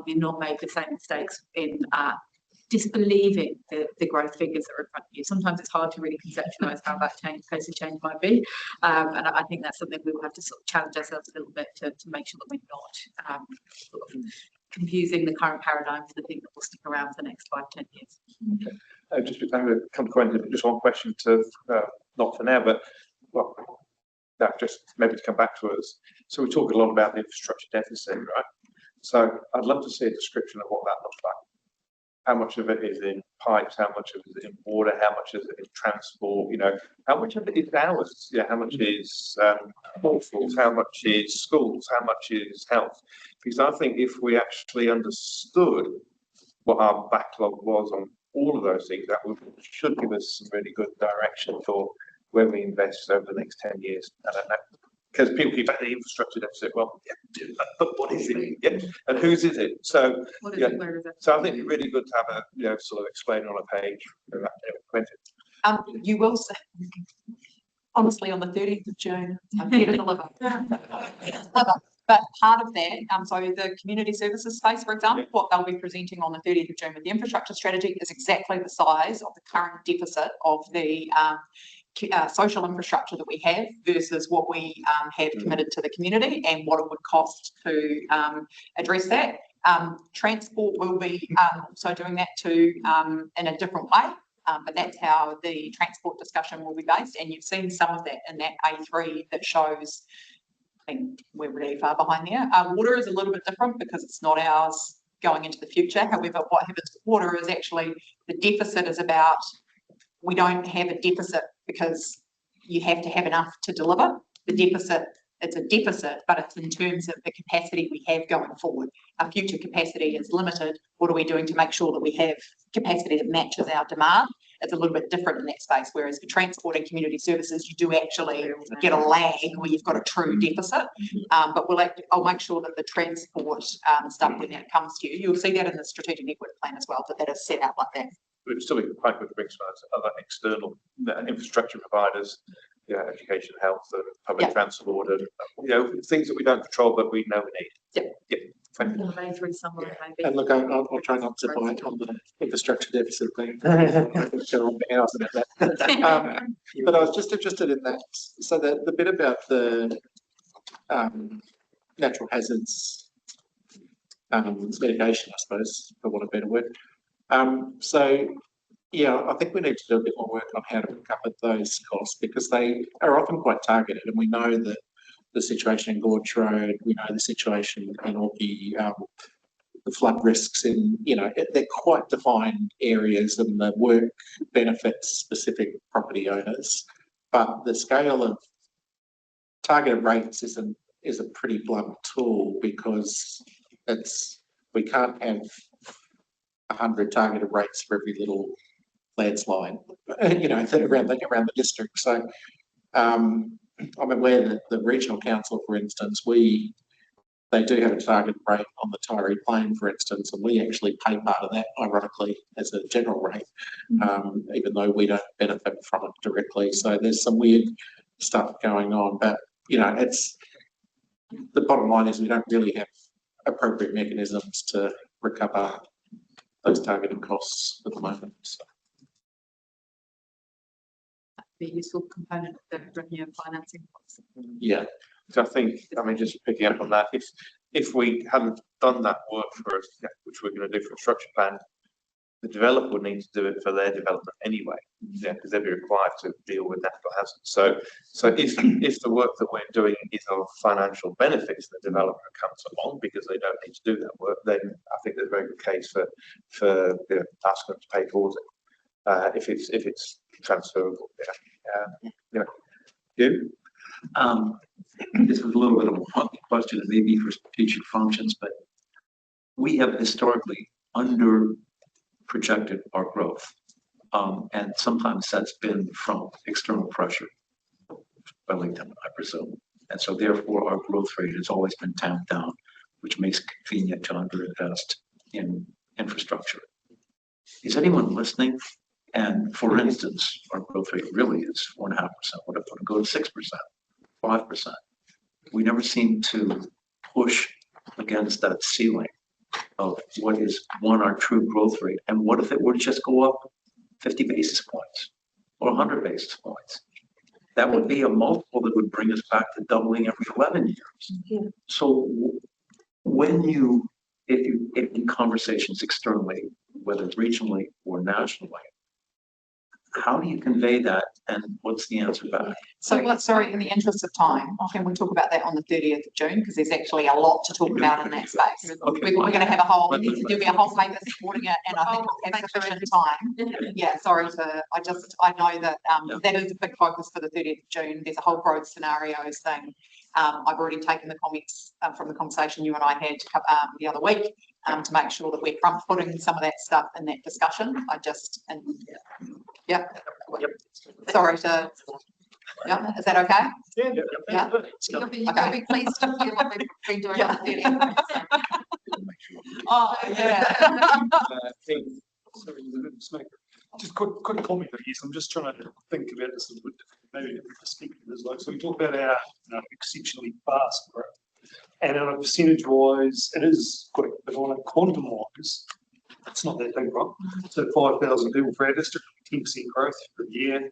Speaker 11: not make the same mistakes in disbelieving the growth figures that are in front of you. Sometimes it's hard to really conceptualise how that pace of change might be. And I think that's something we will have to sort of challenge ourselves a little bit to make sure that we're not sort of confusing the current paradigm for the thing that will stick around for the next 5-10 years.
Speaker 1: Okay. Just I'm going to come to just one question to, not for now, but well, that just maybe to come back to us. So we talk a lot about the infrastructure deficit, right? So I'd love to see a description of what that looks like. How much of it is in pipes? How much of it is in water? How much is it in transport? You know, how much of it is ours? Yeah, how much is hospitals? How much is schools? How much is health? Because I think if we actually understood what our backlog was on all of those things, that should give us some really good direction for where we invest over the next 10 years. Because people keep at the infrastructure deficit. Well, yeah, but what is it? Yeah, and whose is it? So, yeah, so I think it's really good to have a sort of explain on a page.
Speaker 5: You will see, honestly, on the 30th of June, I'm here to deliver. But part of that, so the community services space, for example, what they'll be presenting on the 30th of June with the infrastructure strategy is exactly the size of the current deficit of the social infrastructure that we have versus what we have committed to the community and what it would cost to address that. Transport will be also doing that too in a different way, but that's how the transport discussion will be based. And you've seen some of that in that A3 that shows, I think we're really far behind there. Water is a little bit different because it's not ours going into the future. However, what happens with water is actually the deficit is about, we don't have a deficit because you have to have enough to deliver. The deficit, it's a deficit, but it's in terms of the capacity we have going forward. Our future capacity is limited. What are we doing to make sure that we have capacity that matches our demand? It's a little bit different in that space, whereas for transport and community services, you do actually get a lag where you've got a true deficit. But I'll make sure that the transport stuff, when that comes to you, you'll see that in the strategic network plan as well, that is set out like that.
Speaker 1: But it's still quite good to bring some other external infrastructure providers, education, health, and public transport, and things that we don't control but we know we need. Yeah. Thank you.
Speaker 7: And look, I'll try not to bite on the infrastructure deficit thing. But I was just interested in that. So the bit about the natural hazards mitigation, I suppose, for want of a better word. So, yeah, I think we need to do a bit more work on how to recover those costs because they are often quite targeted, and we know that the situation in Gorge Road, we know the situation in all the flood risks in, they're quite defined areas and the work benefits specific property owners, but the scale of targeted rates is a pretty blunt tool because we can't have 100 targeted rates for every little landslide, around the district. So I'm aware that the regional council, for instance, they do have a target rate on the Tiree Plain, for instance, and we actually pay part of that, ironically, as a general rate, even though we don't benefit from it directly. So there's some weird stuff going on, but it's the bottom line is we don't really have appropriate mechanisms to recover those targeted costs at the moment. So.
Speaker 11: Be a useful component of the revenue and financing policy.
Speaker 1: Yeah, so I think, just picking up on that, if we hadn't done that work for us, which we're going to do for the structure plan, the developer would need to do it for their development anyway, because they'd be required to deal with natural hazards. So if the work that we're doing is of financial benefit to the developer who comes along because they don't need to do that work, then I think there's a very good case for asking them to pay towards it if it's transferable. You?
Speaker 4: This is a little bit of a question, maybe for strategic functions, but we have historically under projected our growth. And sometimes that's been from external pressure, Wellington, I presume. And so therefore our growth rate has always been tamped down, which makes it convenient to underinvest in infrastructure. Is anyone listening? And for instance, our growth rate really is 4.5%. What if it go to 6%, 5%? We never seem to push against that ceiling of what is our true growth rate. And what if it were to just go up 50 basis points or 100 basis points? That would be a multiple that would bring us back to doubling every 11 years.
Speaker 3: Yeah.
Speaker 4: So when if in conversations externally, whether regionally or nationally, how do you convey that and what's the answer back?
Speaker 5: So, sorry, in the interest of time, can we talk about that on the 30th of June? Because there's actually a lot to talk about in that space.
Speaker 4: Okay,
Speaker 5: We're going to have a whole, there'll be a whole paper supporting it, and I think we'll have sufficient time. Yeah, sorry I know that that is a big focus for the 30th of June. There's a whole growth scenarios thing. I've already taken the comments from the conversation you and I had the other week to make sure that we're front-footing some of that stuff in that discussion. Sorry to, is that okay? Yeah. You'll be pleased to hear what we've been doing on the 30th. Oh, yeah.
Speaker 10: Sorry, just quick comment, I guess. I'm just trying to think about this a little bit differently, maybe a different perspective as well. So we talk about our exceptionally fast growth, and on a percentage wise, it is quick, but on a quantum wise, it's not that big, right? So 5,000 people for our district, 10% growth for the year.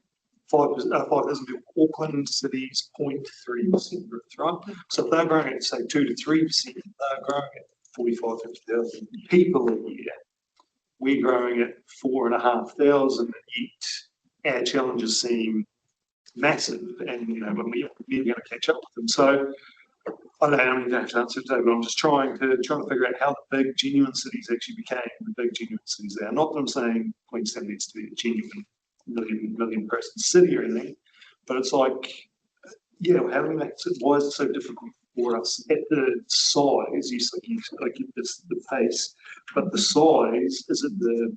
Speaker 10: 5,000 people, Auckland cities, 0.3% growth, right? So if they're growing at say 2 to 3%, they're growing at 45, 50,000 people a year. We're growing at 4,500, yet our challenges seem massive, and when we're going to catch up with them. So I don't know how many days to answer today, but I'm just trying to figure out how the big genuine cities actually became the big genuine cities there. Not that I'm saying Queenstown needs to be a genuine million person city or anything, but it's like, how do we make it? Why is it so difficult for us at the size? You it's the pace, but the size, is it the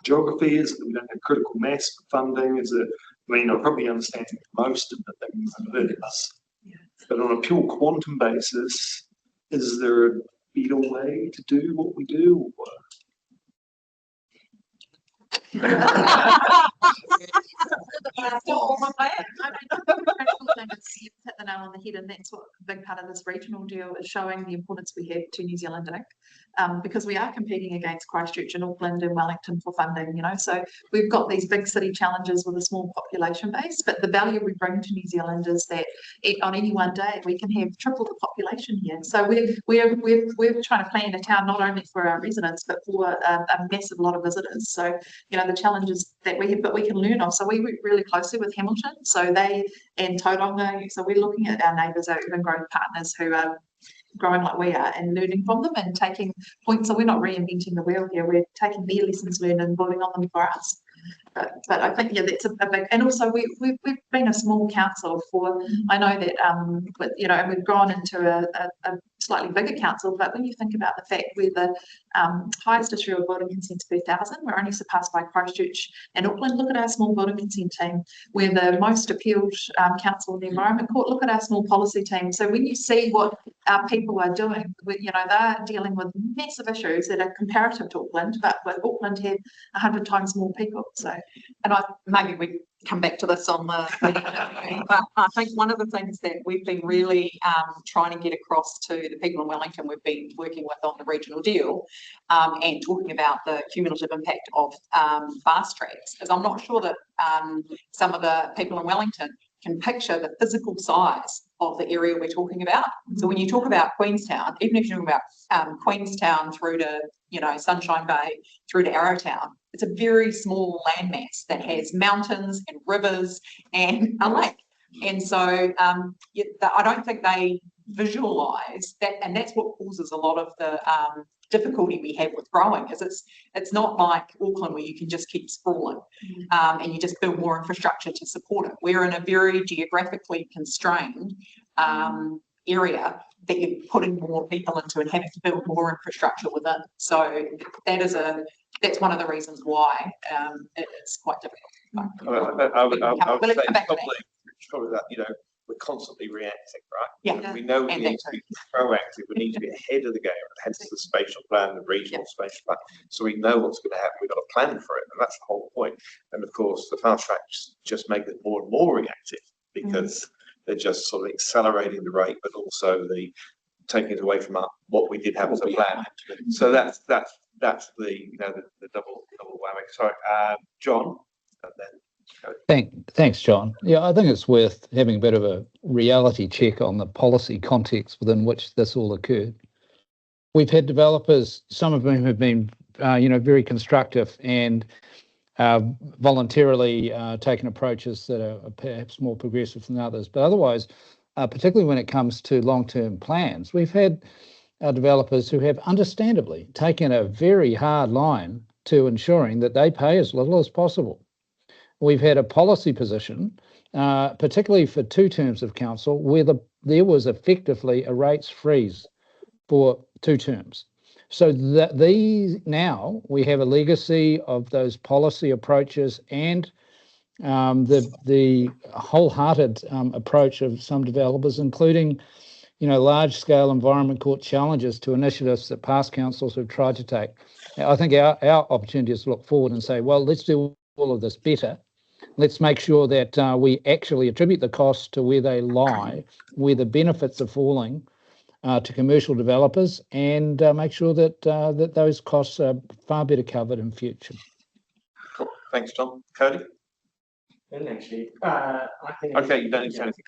Speaker 10: geography? Is it that we don't have critical mass funding? Is it? I mean, I probably understand most of the things that it is. But on a pure quantum basis, is there a better way to do what we do?
Speaker 5: Hit the nail on the head, and that's what a big part of this regional deal is, showing the importance we have to New Zealand Inc. Because we are competing against Christchurch and Auckland and Wellington for funding, so we've got these big city challenges with a small population base, but the value we bring to New Zealand is that on any one day we can have triple the population here. So we're trying to plan a town not only for our residents but for a massive lot of visitors. So the challenges that we have, but we can learn off. So we work really closely with Hamilton, so they and Tauranga. So we're looking at our neighbours, our urban growth partners who are growing like we are, and learning from them and taking points. So we're not reinventing the wheel here. We're taking their lessons learned and building on them for us. But I think that's a big, and also we've been a small council for. I know that and we've gone into a slightly bigger council. But when you think about the fact we're the highest issue of building consents per thousand, we're only surpassed by Christchurch and Auckland. Look at our small building consent team. We're the most appealed council in the Environment Court. Look at our small policy team. So when you see what our people are doing, they're dealing with massive issues that are comparative to Auckland, but with Auckland have 100 times more people. So, and maybe we come back to this on the, but I think one of the things that we've been really trying to get across to the people in Wellington we've been working with on the regional deal and talking about the cumulative impact of fast tracks, is I'm not sure that some of the people in Wellington can picture the physical size of the area we're talking about. So when you talk about Queenstown, even if you're talking about Queenstown through to, you know, Sunshine Bay, through to Arrowtown, it's a very small landmass that has mountains and rivers and a lake. And so I don't think they visualise that, and that's what causes a lot of the difficulty we have with growing, is it's not like Auckland where you can just keep sprawling and you just build more infrastructure to support it. We're in a very geographically constrained area that you're putting more people into and having to build more infrastructure within. So that's one of the reasons why it's quite difficult.
Speaker 1: I would say probably that, you know, we're constantly reacting, right?
Speaker 5: Yeah.
Speaker 1: We know we need to be proactive, we need to be ahead of the game, hence the spatial plan, the regional spatial plan. So we know what's going to happen, we've got a plan for it, and that's the whole point. And of course, the fast tracks just make it more and more reactive because they're just sort of accelerating the rate, but also taking it away from what we did have as a plan. So that's the, you know, the double whammy. Sorry, John, and then.
Speaker 9: Thanks, John. Yeah, I think it's worth having a bit of a reality check on the policy context within which this all occurred. We've had developers, some of whom have been, you know, very constructive and voluntarily taken approaches that are perhaps more progressive than others. But otherwise, particularly when it comes to long-term plans, we've had developers who have understandably taken a very hard line to ensuring that they pay as little as possible. We've had a policy position, particularly for 2 terms of council, where there was effectively a rates freeze for 2 terms. So that now we have a legacy of those policy approaches and the wholehearted approach of some developers, including, you know, large-scale environment court challenges to initiatives that past councils have tried to take. Now, I think our opportunity is to look forward and say, well, let's do all of this better. Let's make sure that we actually attribute the costs to where they lie, where the benefits are falling to commercial developers, and make sure that that those costs are far better covered in future.
Speaker 1: Cool. Thanks, John. Cody?
Speaker 13: Actually, I think.
Speaker 1: Okay, you don't need to say anything.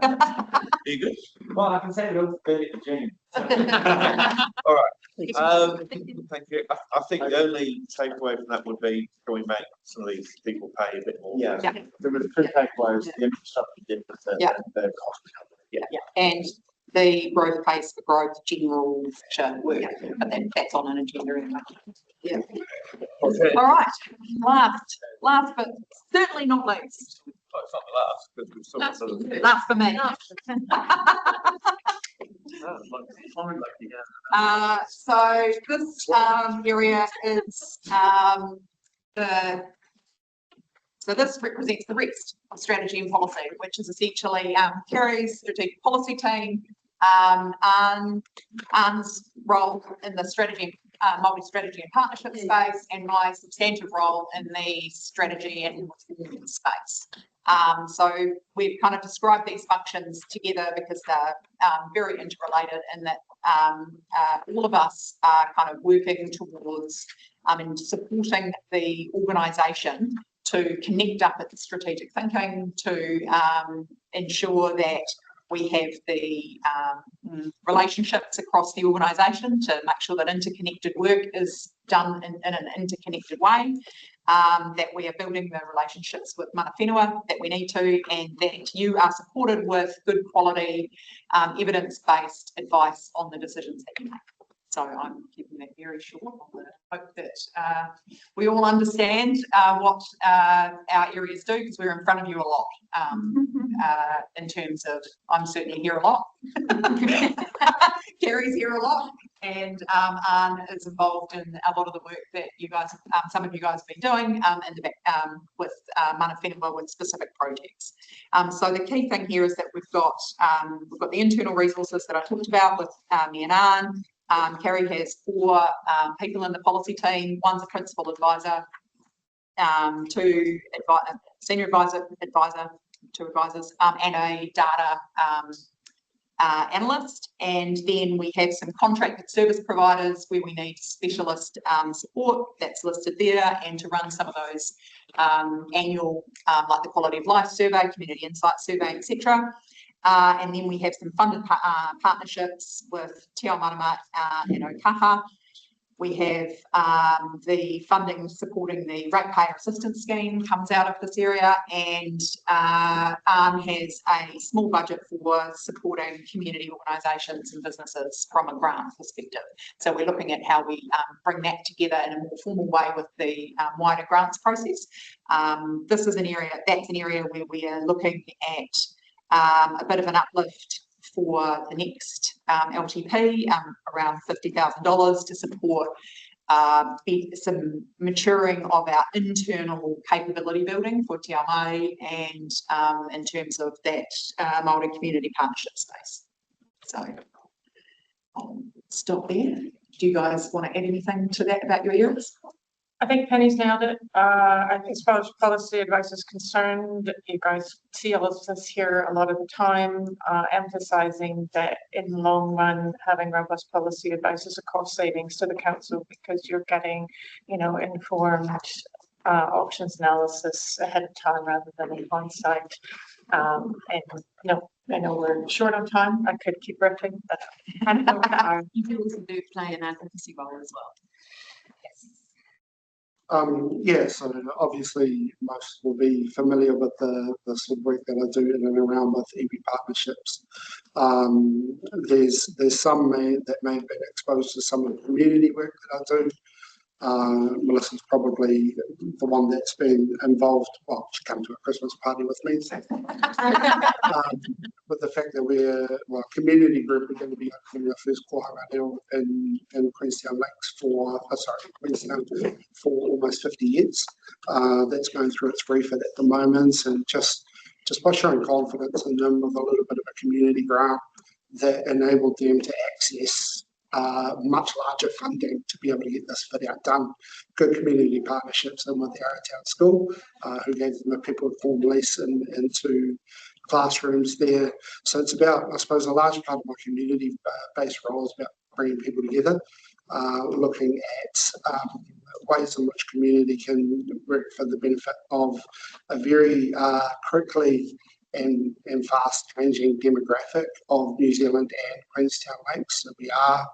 Speaker 1: Are you good?
Speaker 13: Well, I can say it looks good at the gym.
Speaker 1: All right. Thank you. I think the only takeaway from that would be, can we make some of these people pay a bit more?
Speaker 18: Yeah. There were 2 takeaways, the infrastructure deficit and the cost recovery.
Speaker 5: Yeah. And the growth pace for growth general work, but that's on an agenda anyway. Yeah.
Speaker 1: Okay.
Speaker 5: All right. Last, but certainly not least.
Speaker 1: Well, it's not the last, because we've still got sort of.
Speaker 5: Last for me. So this area is so this represents the rest of strategy and policy, which is essentially Kerry's strategic policy team, Anne's role in the strategy, multi-strategy and partnership space, and my substantive role in the strategy and performance space. So we've kind of described these functions together because they're very interrelated, and that all of us are kind of working towards and supporting the organisation to connect up its strategic thinking, to ensure that we have the relationships across the organisation to make sure that interconnected work is done in an interconnected way, that we are building the relationships with mana whenua that we need to, and that you are supported with good quality, evidence-based advice on the decisions that you make. So I'm keeping that very short. I hope that we all understand what our areas do, because we're in front of you a lot in terms of, I'm certainly here a lot. Kerry's here a lot, and Anne is involved in a lot of the work that you guys, some of you guys have been doing in the back, with mana whenua with specific projects. So the key thing here is that we've got the internal resources that I talked about with me and Anne. Kerry has 4 people in the policy team. One's a principal advisor, 2 senior advisor, 2 advisors, and a data analyst. And then we have some contracted service providers where we need specialist support that's listed there, and to run some of those annual, like the quality of life survey, community insight survey, etc. And then we have some funded partnerships with Te Ao Marama and Okaha. We have the funding supporting the ratepayer assistance scheme comes out of this area, and ARN has a small budget for supporting community organisations and businesses from a grant perspective. So we're looking at how we bring that together in a more formal way with the wider grants process. This is an area, that's an area where we are looking at a bit of an uplift for the next LTP, around $50,000 to support some maturing of our internal capability building for Te Ao Māori and in terms of that Māori community partnership space. So I'll stop there. Do you guys want to add anything to that about your areas?
Speaker 19: I think Penny's nailed it. I think as far as policy advice is concerned, you guys see all of this here a lot of the time, emphasising that in the long run, having robust policy advice is a cost savings to the council because you're getting, informed options analysis ahead of time rather than in hindsight. And no, I know we're short on time. I could keep riffing, but
Speaker 11: you also do play an advocacy role as well.
Speaker 20: Yes, obviously most will be familiar with the sort of work that I do in and around with iwi partnerships. There's some that may have been exposed to some of the community work that I do. Melissa's probably the one that's been involved. Well, she came to a Christmas party with me. So. With the fact that we're community group, we're going to be opening our first Kohanga in Queenstown Lakes for almost 50 years. That's going through its refit at the moment, and just by showing confidence in them with a little bit of a community grant that enabled them to access much larger funding to be able to get this fit out done. Good community partnerships in with the Arrowtown School, who gave them a people-informed lease into classrooms there. So it's about, I suppose, a large part of my community-based role is about bringing people together, looking at ways in which community can work for the benefit of a very quickly and fast changing demographic of New Zealand and Queenstown Lakes. So we are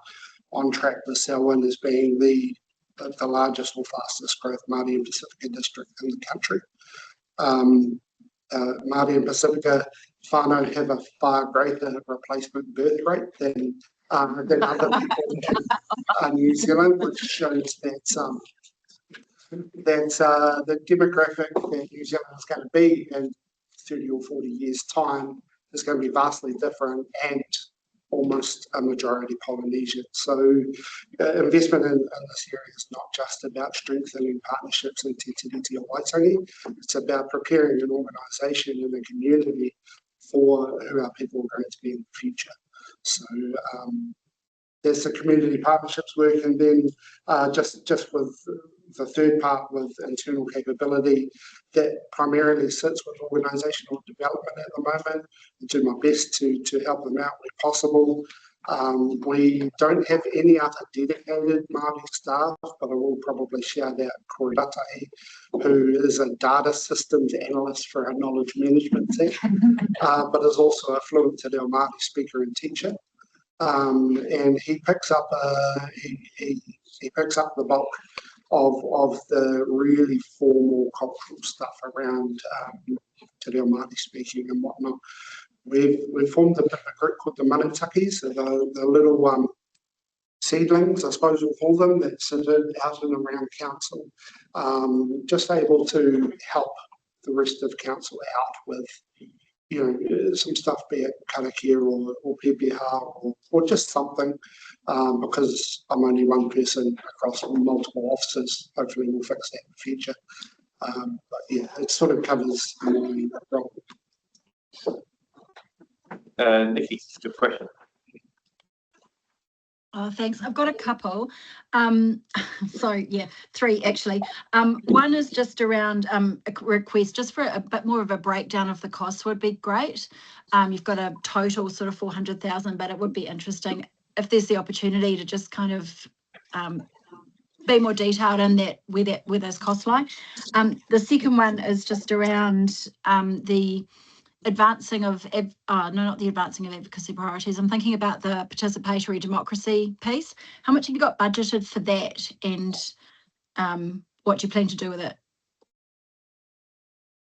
Speaker 20: on track with Selwyn as being the largest or fastest growth Māori and Pacifica district in the country. Māori and Pacifica whānau have a far greater replacement birth rate than other people in New Zealand, which shows that the demographic that New Zealand is going to be in 30 or 40 years' time is going to be vastly different and almost a majority Polynesian. So investment in this area is not just about strengthening partnerships in Te Tiriti or Waitangi, it's about preparing an organisation and a community for who our people are going to be in the future. So there's the community partnerships work, and then just with the third part with internal capability that primarily sits with organisational development at the moment. I do my best to help them out where possible. We don't have any other dedicated Māori staff, but I will probably shout out Corey Ratahi, who is a data systems analyst for our knowledge management team, but is also a fluent Te Reo Māori speaker and teacher. And he picks up he picks up the bulk of the really formal cultural stuff around Te Reo Māori speaking and whatnot. We've formed a group called the Manutakis, the little seedlings, I suppose we'll call them, that sit out and around council, just able to help the rest of council out with some stuff, be it karakia or PPR or just something, because I'm only one person across multiple offices. Hopefully we'll fix that in the future. But yeah, it sort of covers my role.
Speaker 1: Nikki, good question.
Speaker 8: Oh, thanks. I've got a couple. So yeah, three actually. One is just around a request just for a bit more of a breakdown of the costs would be great. You've got a total sort of 400,000, but it would be interesting if there's the opportunity to just kind of be more detailed in that where those costs lie. The second one is just around the advancing of, no, not the advancing of advocacy priorities. I'm thinking about the participatory democracy piece. How much have you got budgeted for that, and what do you plan to do with it?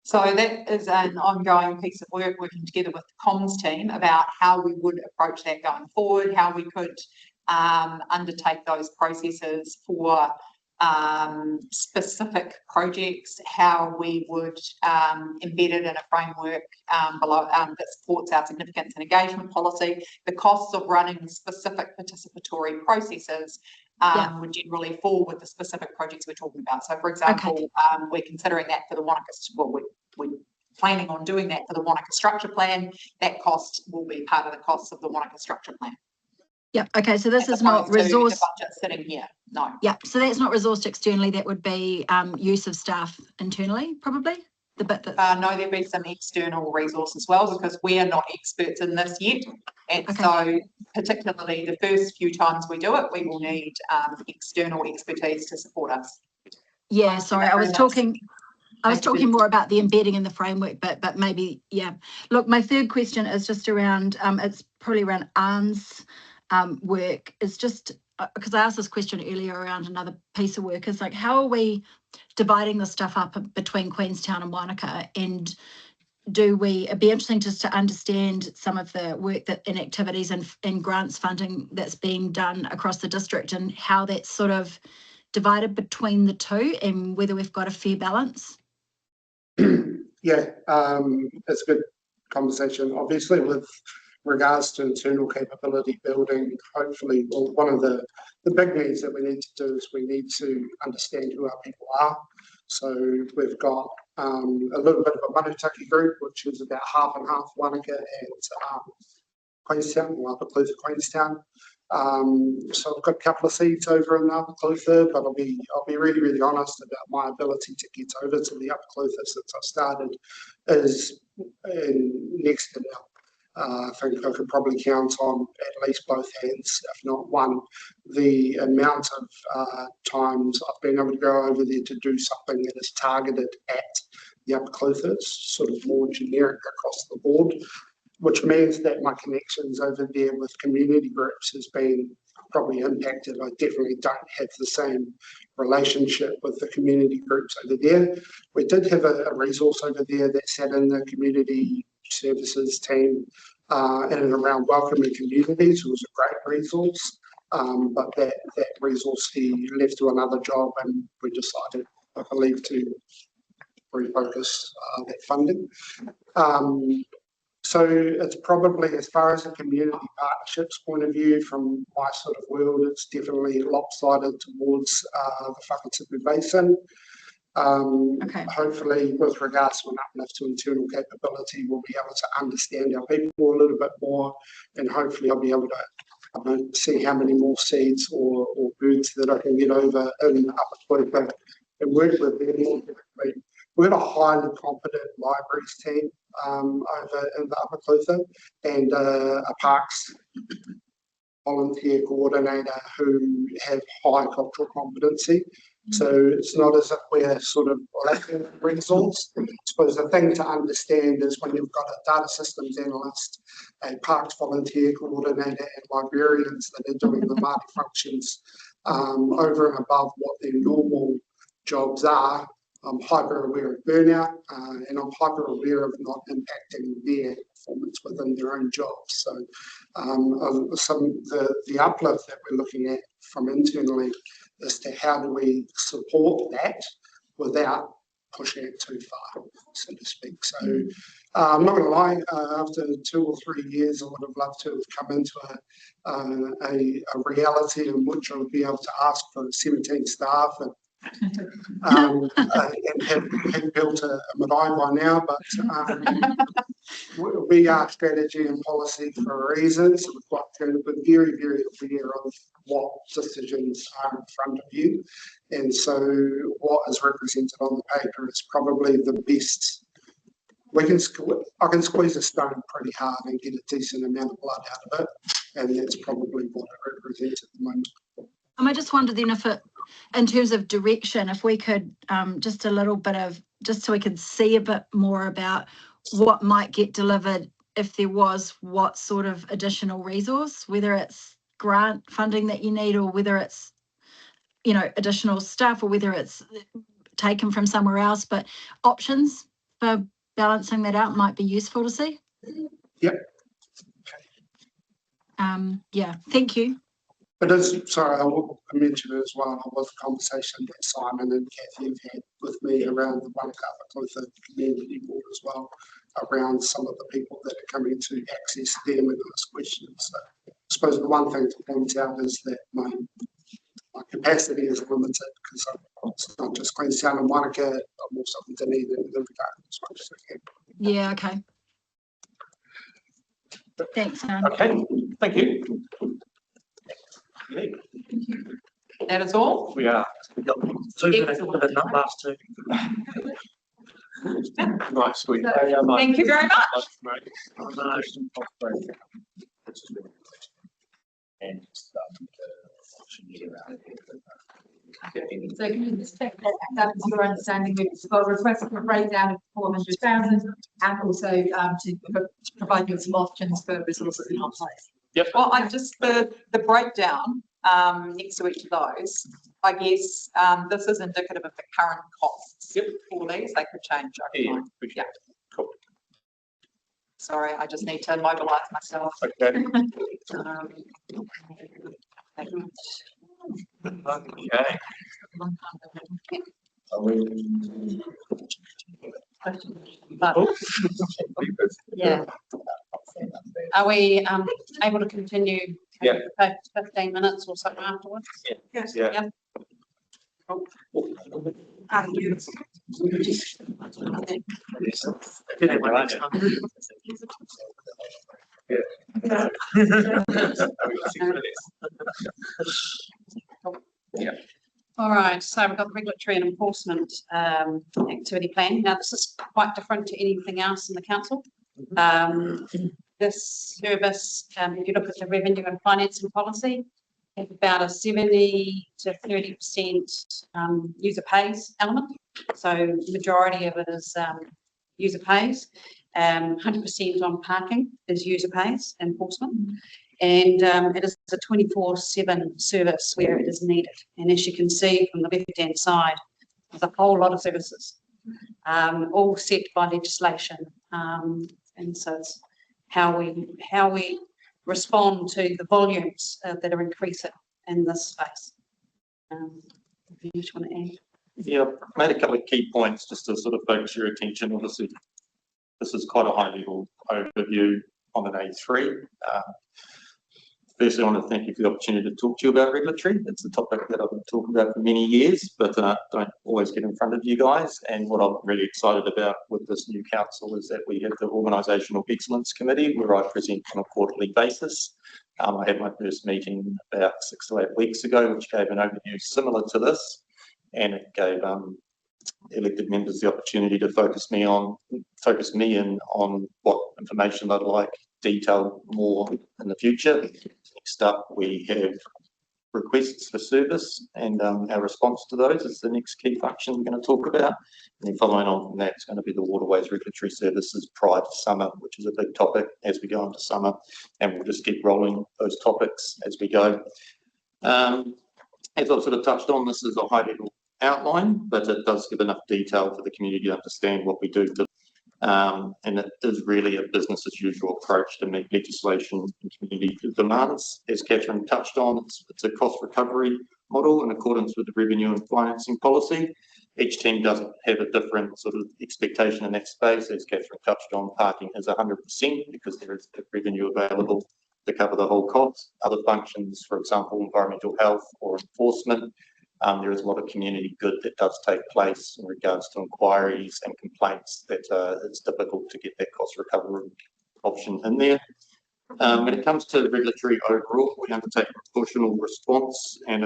Speaker 5: So that is an ongoing piece of work, working together with the comms team about how we would approach that going forward, how we could undertake those processes for specific projects, how we would embed it in a framework below that supports our significance and engagement policy. The costs of running specific participatory processes would generally fall with the specific projects we're talking about. So, for example, we're considering that for the Wanaka, well, we're planning on doing that for the Wanaka Structure Plan. That cost will be part of the costs of the Wanaka Structure Plan.
Speaker 8: Yeah, okay, so this is not resource.
Speaker 5: The budget sitting here, no.
Speaker 8: Yeah, so that's not resourced externally, that would be use of staff internally, probably? The bit that...
Speaker 5: no, there'd be some external resource as well, because we are not experts in this yet. And so particularly the first few times we do it, we will need external expertise to support us.
Speaker 8: Yeah, sorry, I was talking more about the embedding in the framework, but maybe, yeah. Look, my third question is just around, it's probably around Anne's work. Is just, because I asked this question earlier around another piece of work, is like, how are we dividing the stuff up between Queenstown and Wanaka? And it'd be interesting just to understand some of the work that in activities and grants funding that's being done across the district, and how that's sort of divided between the two, and whether we've got a fair balance.
Speaker 20: Yeah, it's a good conversation. Obviously, with regards to internal capability building, hopefully, well, one of the big needs that we need to do is we need to understand who our people are. So we've got a little bit of a Manutaki group, which is about half and half Wanaka and Queenstown, or Upper Clutha, Queenstown. So I've got a couple of seats over in the Upper Clutha, but I'll be really, really honest about my ability to get over to the Upper Clutha since I started is next to nil. I think I could probably count on at least both hands, if not one, the amount of times I've been able to go over there to do something that is targeted at the Upper Clutha. It's sort of more generic across the board, which means that my connections over there with community groups has been probably impacted. I definitely don't have the same relationship with the community groups over there. We did have a resource over there that sat in the community services team in and around welcoming communities. It was a great resource, but that resource he left to another job, and we decided, I believe, to refocus that funding. So it's probably, as far as a community partnerships point of view, from my sort of world, it's definitely lopsided towards the Whakatipu Basin. Hopefully, with regards to an uplift to internal capability, we'll be able to understand our people a little bit more, and hopefully I'll be able to see how many more seeds or birds that I can get over in the Upper Clutha and work with them more directly. We've got a highly competent libraries team over in the Upper Clutha, and a parks volunteer coordinator who have high cultural competency. So it's not as if we're sort of lacking resource. I suppose the thing to understand is when you've got a data systems analyst, a parks volunteer coordinator, and librarians that are doing the Māori functions over and above what their normal jobs are, I'm hyper aware of burnout, and I'm hyper aware of not impacting their performance within their own jobs. So the uplift that we're looking at from internally as to how do we support that without pushing it too far, so to speak. So I'm not going to lie, after 2 or 3 years, I would have loved to have come into a reality in which I would be able to ask for 17 staff and have built a marae by now, but we are strategy and policy for a reason, so we've got to be very, very aware of what decisions are in front of you, and so what is represented on the paper is probably the best. I can squeeze a stone pretty hard and get a decent amount of blood out of it, and that's probably what it represents at the moment.
Speaker 8: I just wonder then if in terms of direction, if we could, just a little bit of, just so we could see a bit more about what might get delivered if there was what sort of additional resource, whether it's grant funding that you need or whether it's, you know, additional stuff or whether it's taken from somewhere else, but options for balancing that out might be useful to see.
Speaker 20: Yep.
Speaker 8: Yeah, thank you.
Speaker 20: It is, sorry, I will mention it as well. It was a conversation that Simon and Kathy have had with me around the Wanaka with the community board as well, around some of the people that are coming to access them and ask questions. So I suppose the one thing to point out is that my capacity is limited because it's not just Queenstown and Wanaka, I'm also in Dunedin and Invercargill as much as I can.
Speaker 8: Yeah, okay. Thanks, Anne.
Speaker 1: Okay, thank you.
Speaker 5: That is all?
Speaker 14: We are. We've got two minutes for the last two.
Speaker 1: Right, sweet.
Speaker 5: Thank you very much.
Speaker 11: So can you just check that is your understanding, we've got a request for a breakdown of 400,000 and also to provide you with some options for resources in our place.
Speaker 1: Yep.
Speaker 5: Well, I just, the breakdown next to each of those, I guess this is indicative of the current costs for these. They could change over time. Yeah.
Speaker 1: Cool.
Speaker 5: Sorry, I just need to mobilise myself.
Speaker 1: Okay. Okay.
Speaker 19: Yeah. Are we able to continue?
Speaker 1: Yeah.
Speaker 19: 15 minutes or something afterwards?
Speaker 1: Yeah. Yeah.
Speaker 19: Yeah. All right, so we've got the regulatory and enforcement activity plan. Now, this is quite different to anything else in the council. This service, if you look at the revenue and financing policy, have about a 70 to 30% user pays element. So the majority of it is user pays. 100% on parking is user pays enforcement. And it is a 24/7 service where it is needed. And as you can see from the left-hand side, there's a whole lot of services, all set by legislation. And so it's how we respond to the volumes that are increasing in this space. If you just want to add.
Speaker 1: Yeah, made a couple of key points just to sort of focus your attention. Obviously, this is quite a high level overview on an A3. Firstly, I want to thank you for the opportunity to talk to you about regulatory. It's a topic that I've been talking about for many years, but don't always get in front of you guys. And what I'm really excited about with this new council is that we have the Organisational Excellence Committee, where I present on a quarterly basis. I had my first meeting about 6 to 8 weeks ago, which gave an overview similar to this, and it gave elected members the opportunity to focus me in on what information they'd like detailed more in the future. Next up, we have requests for service, and our response to those is the next key function we're going to talk about. And then following on from that, it's going to be the waterways regulatory services prior to summer, which is a big topic as we go into summer, and we'll just keep rolling those topics as we go. As I've sort of touched on, this is a high level outline, but it does give enough detail for the community to understand what we do. And it is really a business as usual approach to meet legislation and community demands. As Catherine touched on, it's a cost recovery model in accordance with the revenue and financing policy. Each team does have a different sort of expectation in that space. As Catherine touched on, parking is 100% because there is revenue available to cover the whole cost. Other functions, for example, environmental health or enforcement, there is a lot of community good that does take place in regards to inquiries and complaints that it's difficult to get that cost recovery option in there. When it comes to regulatory overall, we undertake a proportional response and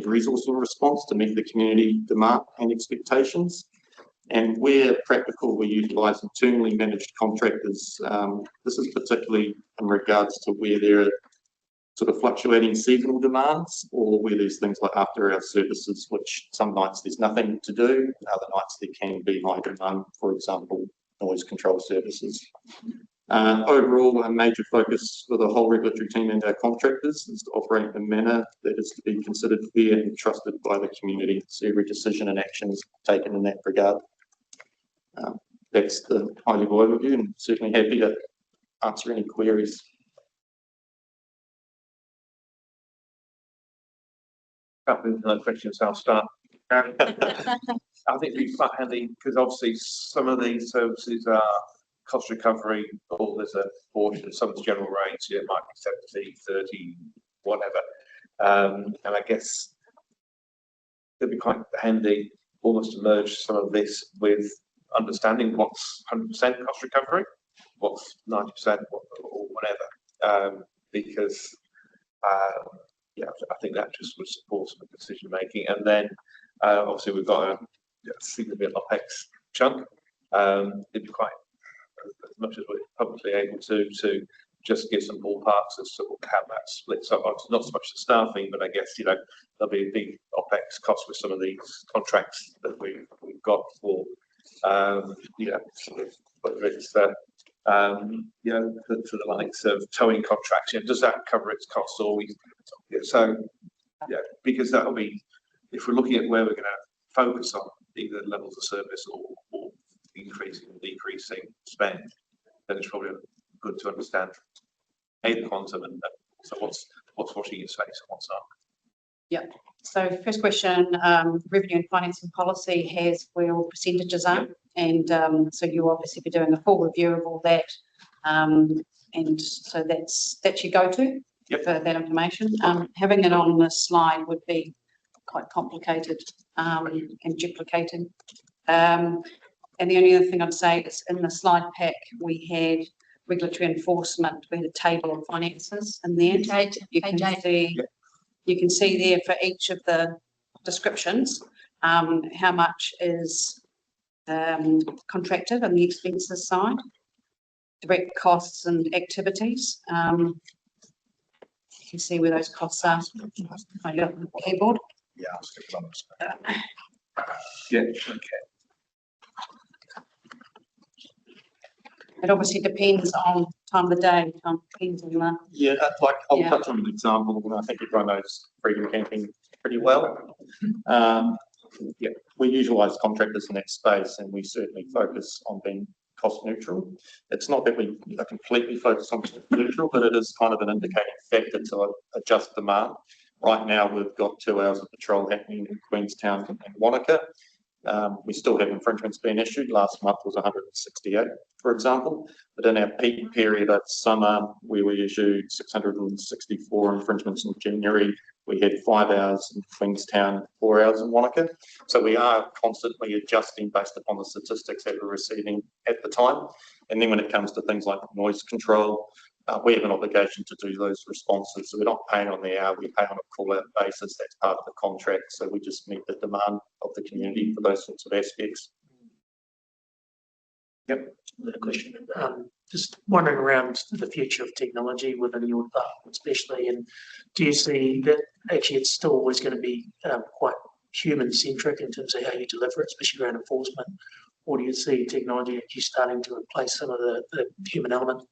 Speaker 1: resourcing response to meet the community demand and expectations. And where practical, we utilise internally managed contractors. This is particularly in regards to where there are
Speaker 15: sort of fluctuating seasonal demands, or where there's things like after hours services, which some nights there's nothing to do, other nights there can be high demand, for example, noise control services. Overall, a major focus for the whole regulatory team and our contractors is to operate in a manner that is to be considered fair and trusted by the community. So every decision and action is taken in that regard. That's the high level overview, and certainly happy to answer any queries.
Speaker 1: Couple of questions, I'll start. I think it'd be quite handy because obviously some of these services are cost recovery, or there's a portion, some of the general rates, it might be 70, 30, whatever. And I guess it'd be quite handy almost to merge some of this with understanding what's 100% cost recovery, what's 90% or whatever, because yeah, I think that just would support some decision making. And then obviously we've got a significant OPEX chunk. It'd be quite, as much as we're publicly able to just give some ballparks as to how that splits up. Not so much the staffing, but I guess, you know, there'll be a big OPEX cost with some of these contracts that we've got for, you know, sort of, whether it's you know, for the likes of towing contracts, you know, does that cover its costs, or we, so yeah, because that'll be, if we're looking at where we're going to focus on either levels of service or increasing or decreasing spend, then it's probably good to understand the quantum and so what's washing your face and what's not.
Speaker 3: Yeah. So first question, revenue and financing policy has where all percentages are, and so you'll obviously be doing a full review of all that, and so that's your go-to for that information. Having it on the slide would be quite complicated and duplicating. And the only other thing I'd say is in the slide pack we had regulatory enforcement. We had a table of finances in there. You can see there for each of the descriptions how much is contracted on the expenses side, direct costs and activities. You can see where those costs are. I got the keyboard.
Speaker 18: Yeah, I'll stick it on the screen.
Speaker 1: Yeah, okay.
Speaker 3: It obviously depends on time of the day, depends on the...
Speaker 15: Yeah, like I'll touch on an example, and I think everyone knows Freedom Camping pretty well. Yeah, we utilise contractors in that space, and we certainly focus on being cost neutral. It's not that we are completely focused on cost neutral, but it is kind of an indicating factor to adjust demand. Right now, we've got 2 hours of patrol happening in Queenstown and Wanaka. We still have infringements being issued. Last month was 168, for example. But in our peak period of summer, we issued 664 infringements in January. We had 5 hours in Queenstown, 4 hours in Wanaka. So we are constantly adjusting based upon the statistics that we're receiving at the time. And then when it comes to things like noise control, we have an obligation to do those responses. So we're not paying on the hour, we pay on a call-out basis. That's part of the contract. So we just meet the demand of the community for those sorts of aspects.
Speaker 14: Yep. Another question. Just wondering around the future of technology within your department, especially, and do you see that actually it's still always going to be quite human-centric in terms of how you deliver it, especially around enforcement, or do you see technology actually starting to replace some of the human element?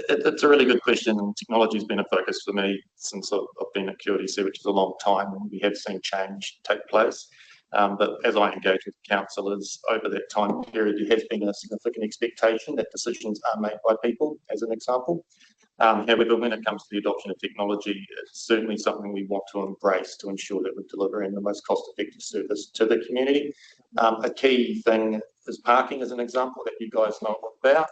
Speaker 15: It's a really good question, and technology has been a focus for me since I've been at QRDC, which is a long time, and we have seen change take place. But as I engage with councillors over that time period, there has been a significant expectation that decisions are made by people, as an example. However, when it comes to the adoption of technology, it's certainly something we want to embrace to ensure that we're delivering the most cost-effective service to the community. A key thing is parking, as an example, that you guys know about.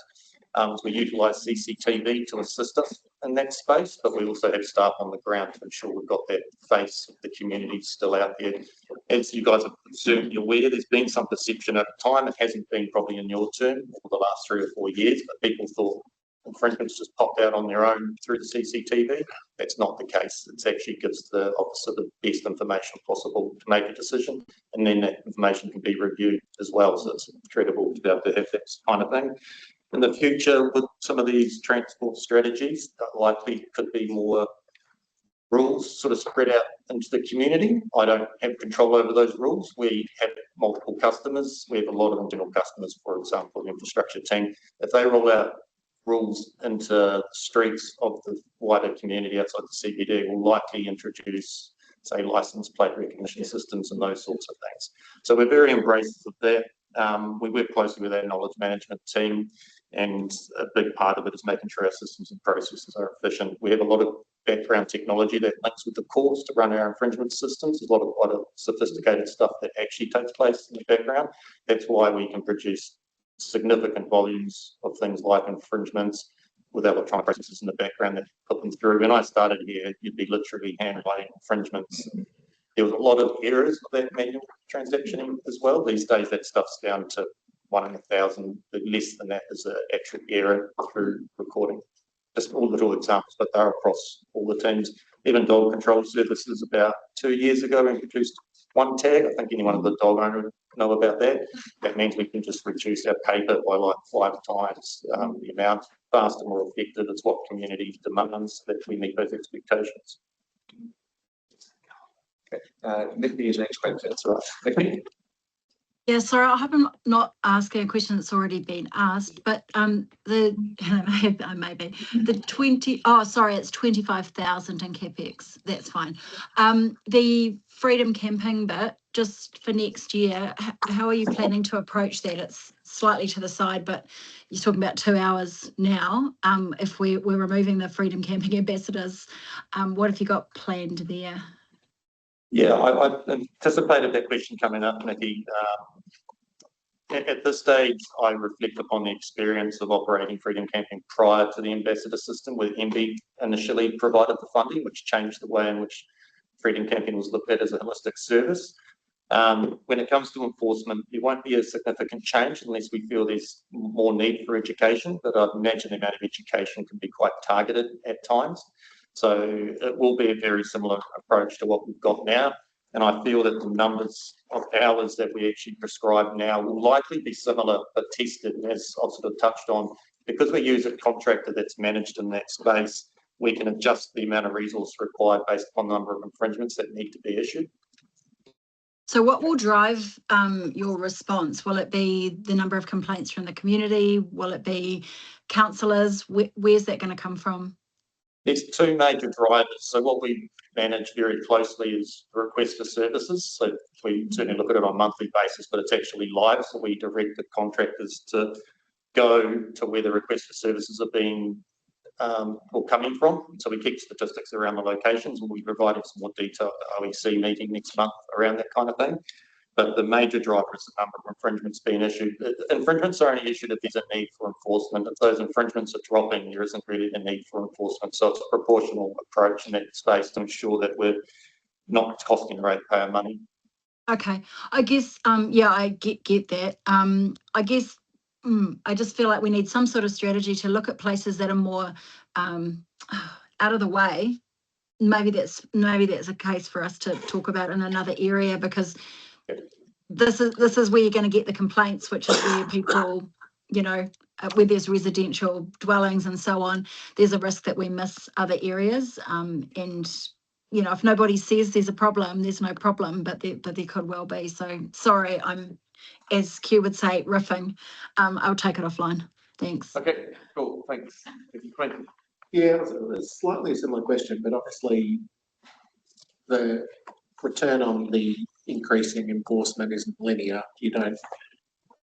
Speaker 15: We utilise CCTV to assist us in that space, but we also have staff on the ground to ensure we've got that face of the community still out there. As you guys are certainly aware, there's been some perception at the time, it hasn't been probably in your term for the last 3 or 4 years, but people thought infringements just popped out on their own through the CCTV. That's not the case. It actually gives the officer the best information possible to make a decision, and then that information can be reviewed as well, so it's credible to be able to have that kind of thing. In the future, with some of these transport strategies, likely could be more
Speaker 21: rules sort of spread out into the community. I don't have control over those rules. We have multiple customers. We have a lot of internal customers, for example, the infrastructure team. If they roll out rules into the streets of the wider community outside the CBD, will likely introduce, say, license plate recognition systems and those sorts of things. So we're very embraced of that. We work closely with our knowledge management team, and a big part of it is making sure our systems and processes are efficient. We have a lot of background technology that links with the courts to run our infringement systems. There's a lot of sophisticated stuff that actually takes place in the background. That's why we can produce significant volumes of things like infringements with electronic processes in the background that put them through. When I started here, you'd be literally handwriting infringements. There was a lot of errors of that manual transaction as well. These days, that stuff's down to 1 in 1,000, but less than that is an actual error through recording. Just all little examples, but they're across all the teams. Even dog control services about 2 years ago introduced one tag. I think anyone of the dog owner would know about that. That means we can just reduce our paper by like 5 times the amount, faster, more effective. It's what community demands that we meet those expectations.
Speaker 4: Okay, Nikki is next, that's right. Nikki?
Speaker 8: Yeah, sorry, I hope I'm not asking a question that's already been asked, but I may be, it's 25,000 in CapEx, that's fine. The Freedom Camping bit, just for next year, how are you planning to approach that? It's slightly to the side, but you're talking about 2 hours now. If we're removing the Freedom Camping ambassadors, what have you got planned there?
Speaker 21: Yeah, I anticipated that question coming up, Nikki. At this stage, I reflect upon the experience of operating Freedom Camping prior to the ambassador system, where MB initially provided the funding, which changed the way in which Freedom Camping was looked at as a holistic service. When it comes to enforcement, there won't be a significant change unless we feel there's more need for education, but I'd imagine the amount of education can be quite targeted at times. So it will be a very similar approach to what we've got now. And I feel that the numbers of hours that we actually prescribe now will likely be similar, but tested, as I've sort of touched on. Because we use a contractor that's managed in that space, we can adjust the amount of resource required based upon the number of infringements that need to be issued.
Speaker 8: So what will drive your response? Will it be the number of complaints from the community? Will it be councillors? Where's that going to come from?
Speaker 21: There's 2 major drivers. So what we manage very closely is the request for services. So we certainly look at it on a monthly basis, but it's actually live. So we direct the contractors to go to where the request for services are being or coming from. So we keep statistics around the locations, and we provided some more detail at the OEC meeting next month around that kind of thing. But the major driver is the number of infringements being issued. Infringements are only issued if there's a need for enforcement. If those infringements are dropping, there isn't really a need for enforcement. So it's a proportional approach in that space to ensure that we're not costing the ratepayer money.
Speaker 8: Okay, I guess, yeah, I get that. I guess I just feel like we need some sort of strategy to look at places that are more out of the way. Maybe that's a case for us to talk about in another area, because this is where you're going to get the complaints, which is where people, where there's residential dwellings and so on. There's a risk that we miss other areas, and if nobody says there's a problem, there's no problem, but there could well be. So sorry, I'm, as Q would say, riffing. I'll take it offline. Thanks.
Speaker 21: Okay, cool. Thanks.
Speaker 7: Yeah, it's a slightly similar question, but obviously the return on the increasing enforcement isn't linear. You don't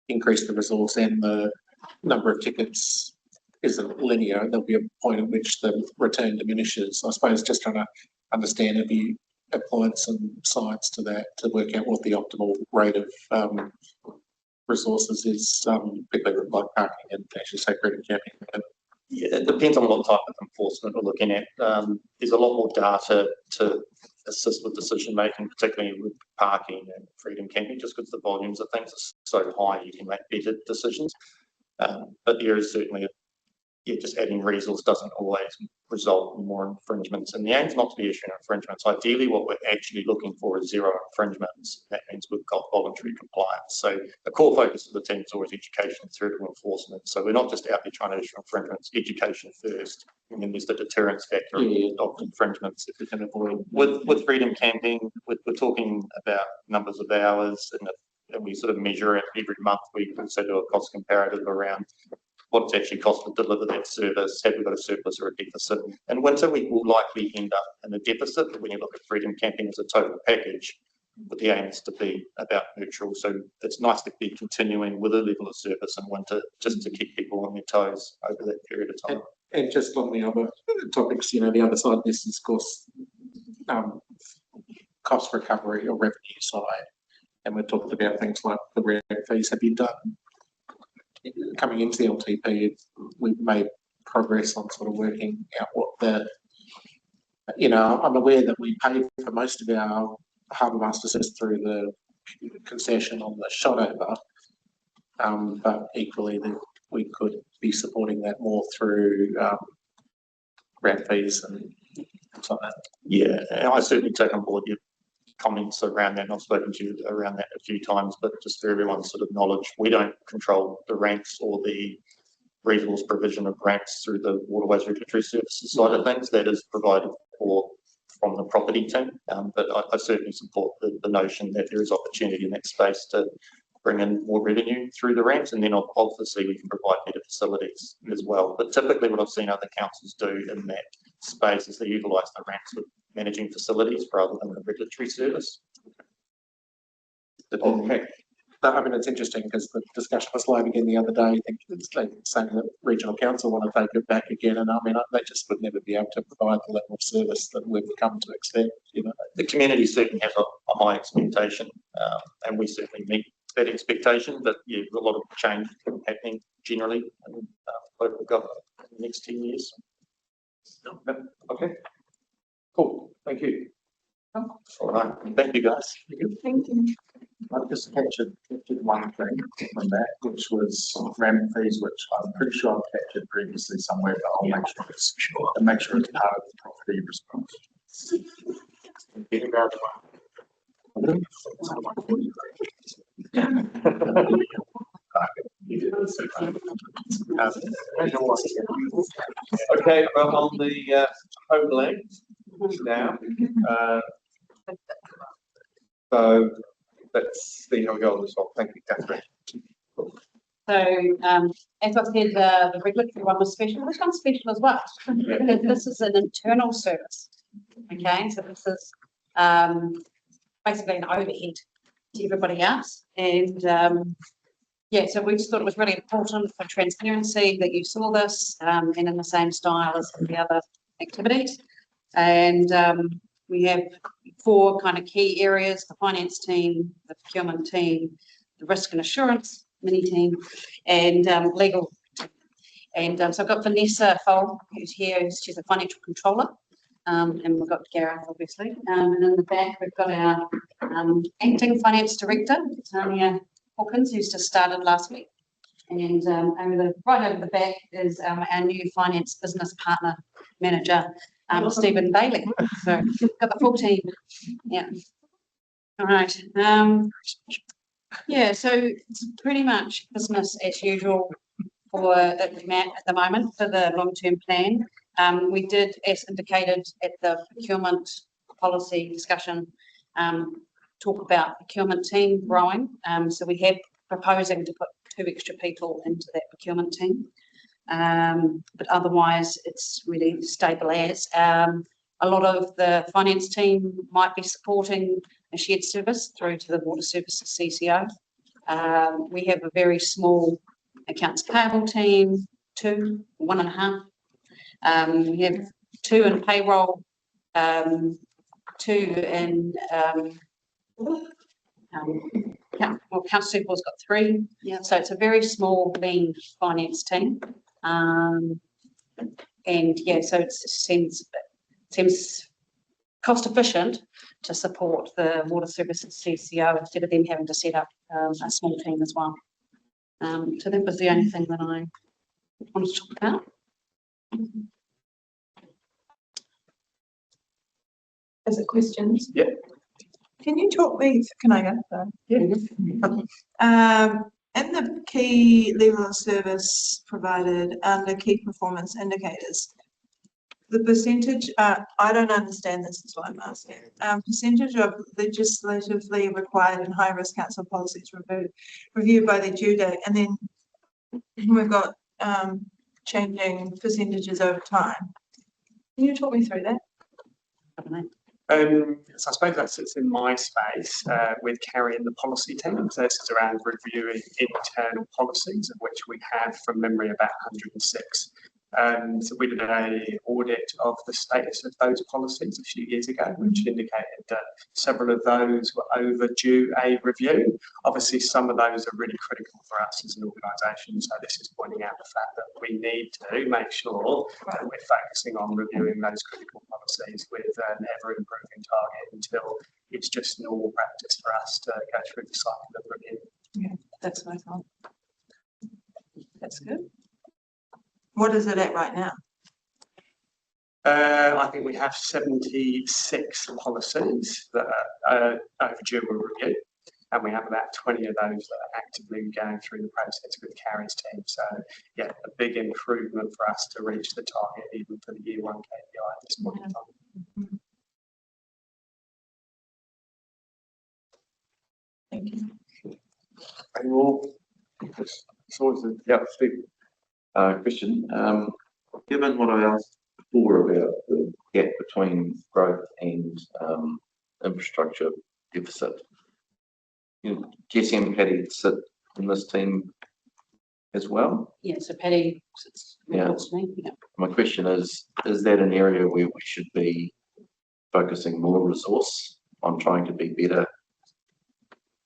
Speaker 7: increase the resource and the number of tickets isn't linear. There'll be a point at which the return diminishes. I suppose just trying to understand if you applied some science to that to work out what the optimal rate of resources is, particularly like parking and actually sacred camping.
Speaker 21: Yeah, it depends on what type of enforcement we're looking at. There's a lot more data to assist with decision making, particularly with parking and Freedom Camping, just because the volumes of things are so high, you can make better decisions. But there is certainly yeah, just adding resource doesn't always result in more infringements. And the aim's not to be issuing infringements. Ideally, what we're actually looking for is zero infringements. That means we've got voluntary compliance. So the core focus of the team is always education through to enforcement. So we're not just out there trying to issue infringements, education first. And then there's the deterrence factor of infringements if we can avoid. With freedom camping, we're talking about numbers of hours, and we sort of measure it every month. We also do a cost comparative around what it's actually cost to deliver that service, have we got a surplus or a deficit. And winter we will likely end up in a deficit, but when you look at freedom camping as a total package, but the aim is to be about neutral. So it's nice to be continuing with a level of service in winter just to keep people on their toes over that period of time.
Speaker 15: And just on the other topics, the other side of this is, of course, cost recovery or revenue side. And we're talking about things like the rent fees. Have you done, coming into the LTP, we've made progress on sort of working out what the, I'm aware that we pay for most of our harbour master service through the concession on the shot over, but equally we could be supporting that more through rent fees and something like that.
Speaker 21: Yeah, and I certainly take on board your comments around that, and I've spoken to you around that a few times, but just for everyone's sort of knowledge, we don't control the ranks or the resource provision of ranks through the Waterways Regulatory Services side of things. That is provided for from the property team, but I certainly support the notion that there is opportunity in that space to bring in more revenue through the ranks, and then obviously we can provide better facilities as well. But typically what I've seen other councils do in that space is they utilise the ranks with managing facilities rather than the regulatory service.
Speaker 15: Okay. I mean, it's interesting because the discussion was live again the other day. I think it's saying that regional council want to take it back again, and I mean, they just would never be able to provide the level of service that we've come to expect.
Speaker 21: The community certainly has a high expectation, and we certainly meet that expectation. But yeah, a lot of change happening generally in local government in the next 10 years.
Speaker 15: Okay. Cool. Thank you.
Speaker 21: All right. Thank you, guys.
Speaker 17: Thank you.
Speaker 18: I've just captured one thing from that, which was ramp fees, which I'm pretty sure I've captured previously somewhere, but I'll make sure it's part of the property response. Thank you very
Speaker 1: Okay, well, on the homeland now. So let's see how we go on this one. Thank you, Catherine.
Speaker 3: So, as I said, the regulatory one was special. This one's special as well, because this is an internal service. Okay, so this is basically an overhead to everybody else. And yeah, so we just thought it was really important for transparency that you saw this, and in the same style as the other activities. And we have 4 kind of key areas: the finance team, the procurement team, the risk and assurance mini team, and legal. And so I've got Vanessa Fole, who's here. She's a financial controller. And we've got Gareth, obviously. And in the back, we've got our acting finance director, Tanya Hawkins, who's just started last week. And right over the back is our new finance business partner manager, Stephen Bailey. So we've got the full team. Yeah. All right. Yeah, so it's pretty much business as usual for at the moment for the long-term plan. We did, as indicated at the procurement policy discussion, talk about procurement team growing. So we have proposing to put 2 extra people into that procurement team. But otherwise, it's really stable as. A lot of the finance team might be supporting a shared service through to the Water Services CCO. We have a very small accounts payable team, 2, 1.5. We have 2 in payroll, 2 in accounts receivables got 3. Yeah. So it's a very small, lean finance team. And yeah, so it seems cost efficient to support the Water Services CCO instead of them having to set up a small team as well. So that was the only thing that I wanted to talk about.
Speaker 17: Is it questions?
Speaker 10: Yeah.
Speaker 17: Can you talk me, can I go?
Speaker 10: Yeah.
Speaker 17: In the key level of service provided under key performance indicators, the percentage, I don't understand this, is what I'm asking. Percentage of legislatively required and high risk council policies reviewed by the due date, and then we've got changing percentages over time. Can you talk me through that?
Speaker 10: So I suppose that sits in my space with Carrie and the policy team. So this is around reviewing internal policies, of which we have from memory about 106. So we did an audit of the status of those policies a few years ago, which indicated that several of those were overdue a review. Obviously, some of those are really critical for us as an organisation. So this is pointing out the fact that we need to make sure that we're focusing on reviewing those critical policies with an ever-improving target until it's just normal practice for us to go through the cycle of review.
Speaker 17: Yeah, that's what I thought. That's good. What is it at right now?
Speaker 10: I think we have 76 policies that are overdue a review, and we have about 20 of those that are actively going through the process with Carrie's team. So, yeah, a big improvement for us to reach the target even for the year one KPI at this point in time.
Speaker 17: Thank you.
Speaker 1: Any more? Yeah, Steve.
Speaker 12: Christian, given what I asked before about the gap between growth and infrastructure deficit, Jessie and Paddy sit in this team as well?
Speaker 6: Yeah, so Paddy sits reports to me. Yeah.
Speaker 12: My question is that an area where we should be focusing more resource on trying to be better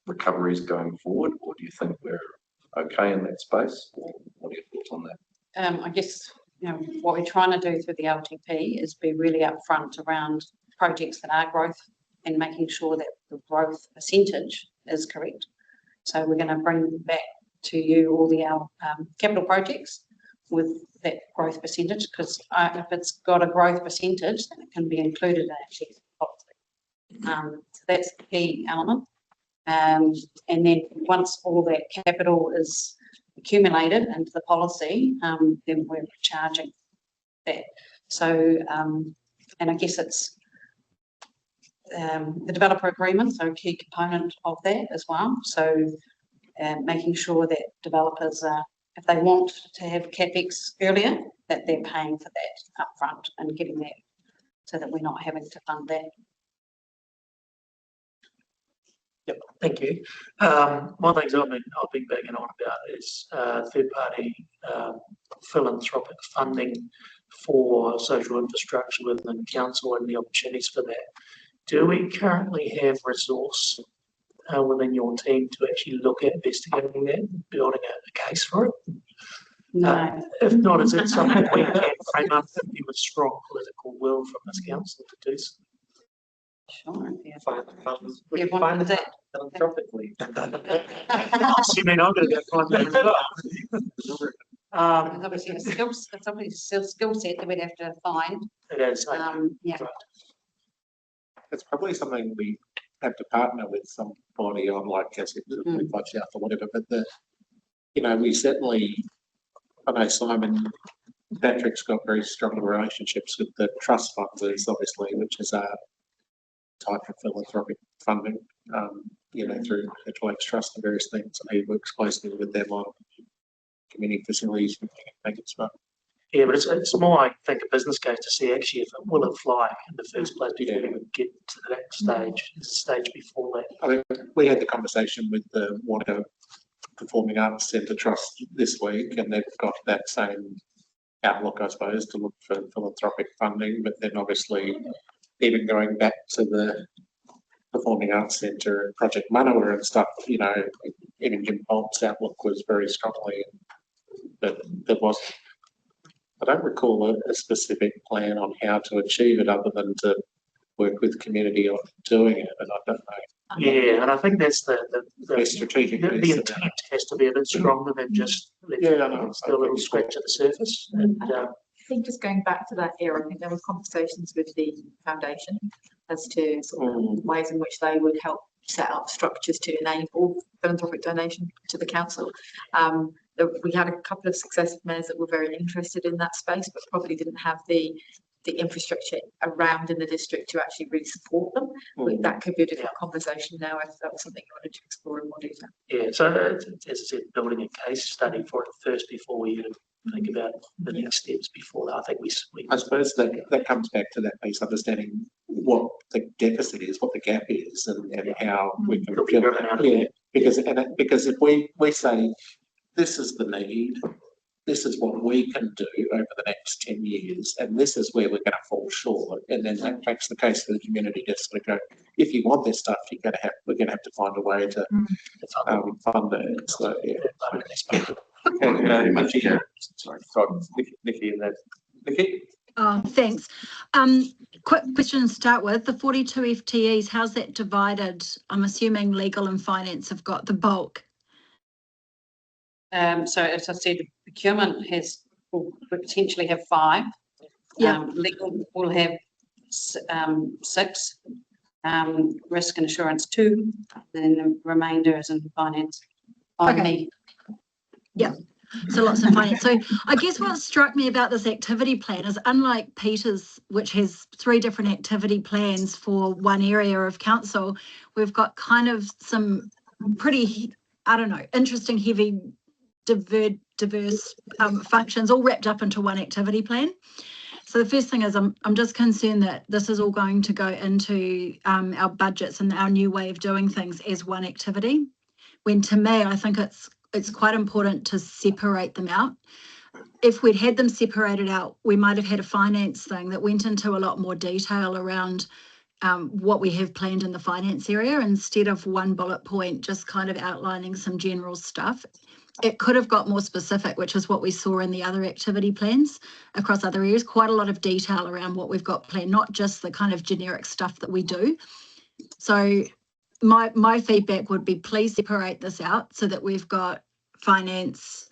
Speaker 12: recoveries going forward, or do you think we're okay in that space? What are your thoughts on that?
Speaker 6: I guess, what we're trying to do through the LTP is be really upfront around projects that are growth and making sure that the growth percentage is correct. So we're going to bring back to you all our capital projects with that growth percentage, because if it's got a growth percentage, then it can be included in actually policy. So that's the key element. And then once all that capital is accumulated into the policy, then we're charging that. So, and I guess it's the developer agreement, so a key component of that as well. So making sure that developers, if they want to have CapEx earlier, that they're paying for that upfront and getting that so that we're not having to fund that.
Speaker 14: Yep, thank you. One thing I've been banging on about is third-party philanthropic funding for social infrastructure within council and the opportunities for that. Do we currently have resource within your team to actually look at investigating that, building a case for it?
Speaker 6: No.
Speaker 14: If not, is it something we can frame up with strong political will from this council to do so?
Speaker 6: Sure. Yeah.
Speaker 13: We can find that philanthropically.
Speaker 14: You mean I'm going to go find that as well?
Speaker 6: There's obviously a skill set that we'd have to find.
Speaker 14: It is.
Speaker 6: Yeah.
Speaker 7: It's probably something we have to partner with somebody on, like Budget South or whatever. But we certainly, I know Simon Patrick's got very strong relationships with the trust funders, obviously, which is a type of philanthropic funding, through Hedgeways Trust and various things, and he works closely with them on community facilities and things as well.
Speaker 14: Yeah, but it's more, I think, a business case to see actually if it will fly in the first place before we get to that stage. There's a stage before that.
Speaker 7: I mean, we had the conversation with the Water Performing Arts Centre Trust this week, and they've got that same outlook, I suppose, to look for philanthropic funding, but then obviously even going back to the Performing Arts Centre and Project Manawa and stuff, even Jim Polk's outlook was very strongly, but there was, I don't recall a specific plan on how to achieve it other than to work with community on doing it, and I don't know.
Speaker 14: Yeah, and I think that's the
Speaker 7: strategic.
Speaker 14: The intent has to be a bit stronger than just let's do a little scratch at the surface. And
Speaker 11: think just going back to that era, I think there were conversations with the foundation as to sort of ways in which they would help set up structures to enable philanthropic donation to the council. We had a couple of successive mayors that were very interested in that space, but probably didn't have the infrastructure around in the district to actually really support them. But that could be a different conversation now if that was something you wanted to explore in more detail.
Speaker 14: Yeah, so as I said, building a case study for it first before we even think about the next steps before that. I think we
Speaker 7: I suppose that comes back to that piece, understanding what the deficit is, what the gap is, and how we can fill it. Yeah, because if we say this is the need, this is what we can do over the next 10 years, and this is where we're going to fall short, and then that makes the case for the community to sort of go, if you want this stuff, we're going to have to find a way to fund it. So yeah.
Speaker 1: Okay, sorry, Nikki and then Nikki.
Speaker 8: Thanks. Quick question to start with. The 42 FTEs, how's that divided? I'm assuming legal and finance have got the bulk.
Speaker 6: So as I said, procurement will potentially have 5. Legal will have 6. Risk and assurance 2. Then the remainder is in finance.
Speaker 8: Okay. Yeah. So lots of finance. So I guess what struck me about this activity plan is, unlike Peter's, which has 3 different activity plans for one area of council, we've got kind of some pretty, I don't know, interesting, heavy, diverse functions all wrapped up into one activity plan. So the first thing is I'm just concerned that this is all going to go into our budgets and our new way of doing things as one activity, when to me I think it's quite important to separate them out. If we'd had them separated out, we might have had a finance thing that went into a lot more detail around what we have planned in the finance area, instead of one bullet point just kind of outlining some general stuff. It could have got more specific, which is what we saw in the other activity plans across other areas, quite a lot of detail around what we've got planned, not just the kind of generic stuff that we do. So my feedback would be, please separate this out so that we've got finance,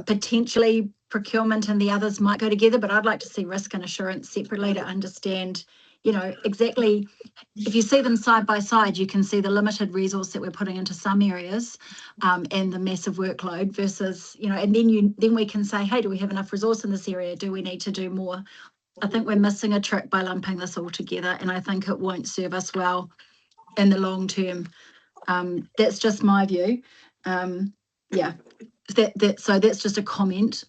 Speaker 8: potentially procurement, and the others might go together, but I'd like to see risk and assurance separately to understand, exactly. If you see them side by side, you can see the limited resource that we're putting into some areas, and the massive workload versus, and then we can say, hey, do we have enough resource in this area? Do we need to do more? I think we're missing a trick by lumping this all together, and I think it won't serve us well in the long term. That's just my view. Yeah, so that's just a comment.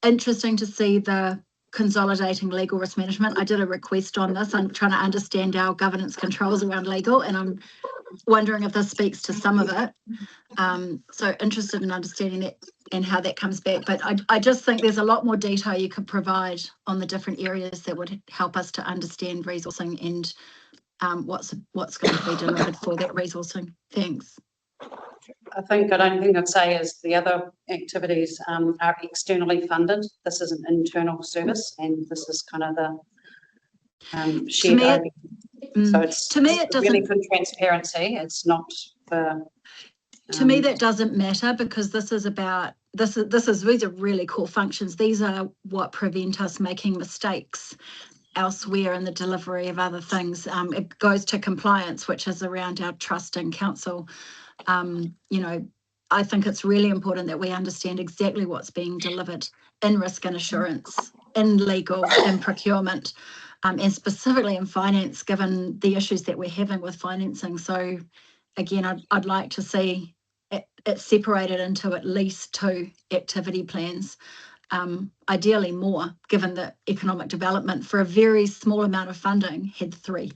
Speaker 8: Interesting to see the consolidating legal risk management. I did a request on this. I'm trying to understand our governance controls around legal, and I'm wondering if this speaks to some of it. So interested in understanding that and how that comes back. But I just think there's a lot more detail you could provide on the different areas that would help us to understand resourcing and what's going to be delivered for that resourcing. Thanks.
Speaker 6: I think the only thing I'd say is the other activities are externally funded. This is an internal service, and this is kind of the shared overhead. So it's,
Speaker 8: to me, it doesn't
Speaker 6: really good transparency. It's not for.
Speaker 8: To me, that doesn't matter, because this is about these are really core functions. These are what prevent us making mistakes elsewhere in the delivery of other things. It goes to compliance, which is around our trust in council. I think it's really important that we understand exactly what's being delivered in risk and assurance, in legal, in procurement, and specifically in finance, given the issues that we're having with financing. So again, I'd like to see it separated into at least 2 activity plans, ideally more, given that economic development for a very small amount of funding had 3.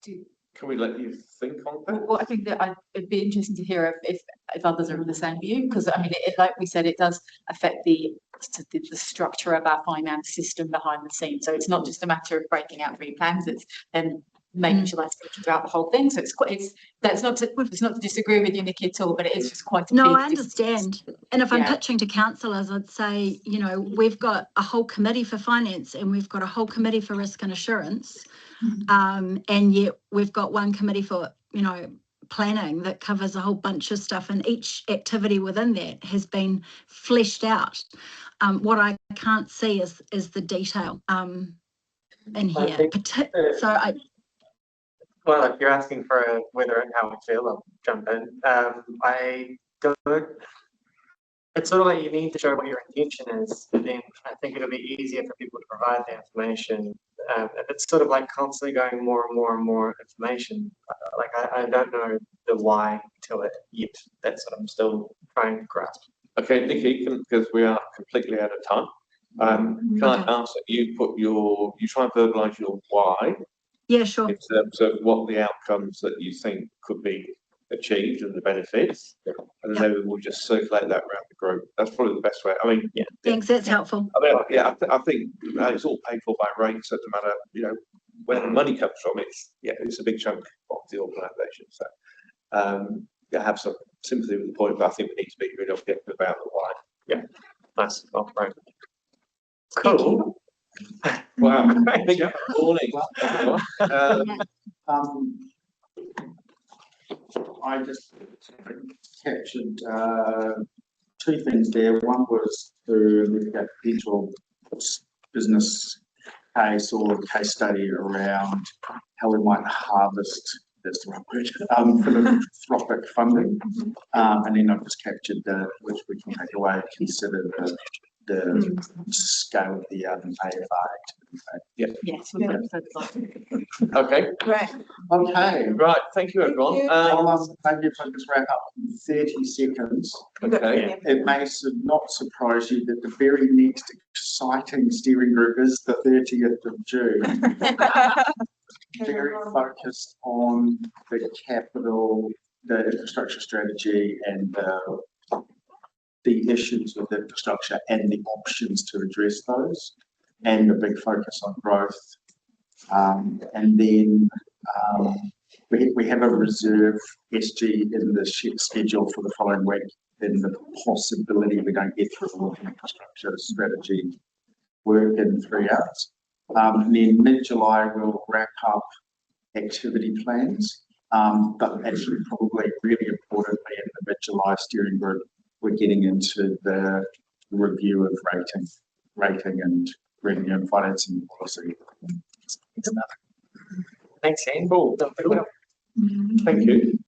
Speaker 1: Can we let you think on that?
Speaker 11: Well, I think that it'd be interesting to hear if others are in the same view, because I mean, like we said, it does affect the structure of our finance system behind the scenes. So it's not just a matter of breaking out 3 plans; it's then making sure that's throughout the whole thing. So it's not to disagree with you, Nikki, at all, but it is just quite a
Speaker 8: No,
Speaker 11: big
Speaker 8: I understand. And if I'm pitching to councillors, I'd say, we've got a whole committee for finance, and we've got a whole committee for risk and assurance. And yet we've got one committee for, planning that covers a whole bunch of stuff, and each activity within that has been fleshed out. What I can't see is the detail in here.
Speaker 13: Well, if you're asking for whether and how we feel, I'll jump in. I don't. It's sort of like you need to show what your intention is, and then I think it'll be easier for people to provide the information. It's sort of like constantly going more and more and more information. Like I don't know the why to it yet. That's what I'm still trying to grasp.
Speaker 1: Okay, Nikki, because we are completely out of time. Can I ask that you try and verbalise your why?
Speaker 8: Yeah, sure.
Speaker 1: In terms of what the outcomes that you think could be achieved and the benefits, and then maybe we'll just circulate that around the group. That's probably the best way. I mean,
Speaker 8: Thanks, that's helpful.
Speaker 1: I mean, I think it's all paid for by rates. Doesn't matter, where the money comes from. It's a big chunk of the organisation. So, I have some sympathy with the point, but I think we need to be really objective about the why.
Speaker 13: Yeah, nice. Oh, right.
Speaker 8: Cool.
Speaker 1: Wow. Big morning.
Speaker 18: I just captured two things there. One was to look at potential business case or case study around how we might harvest, that's the right word, philanthropic funding. And then I've just captured which we can take away and consider the scale of the AFI activity.
Speaker 16: Yes.
Speaker 1: Okay.
Speaker 17: Great.
Speaker 18: Okay.
Speaker 1: Right. Thank you, everyone.
Speaker 18: Maybe if I just wrap up in 30 seconds.
Speaker 1: Okay.
Speaker 18: It may not surprise you that the very next exciting steering group is the 30th of June. Very focused on the capital, the infrastructure strategy, and the issues with infrastructure and the options to address those, and a big focus on growth. And then we have a reserve SG in the schedule for the following week, in the possibility we don't get through all the infrastructure strategy work in 3 hours. And then mid-July we'll wrap up activity plans, but actually probably really importantly in the mid-July steering group, we're getting into the review of rating and revenue and financing policy.
Speaker 13: Thanks, Ian.
Speaker 1: Cool. Thank you.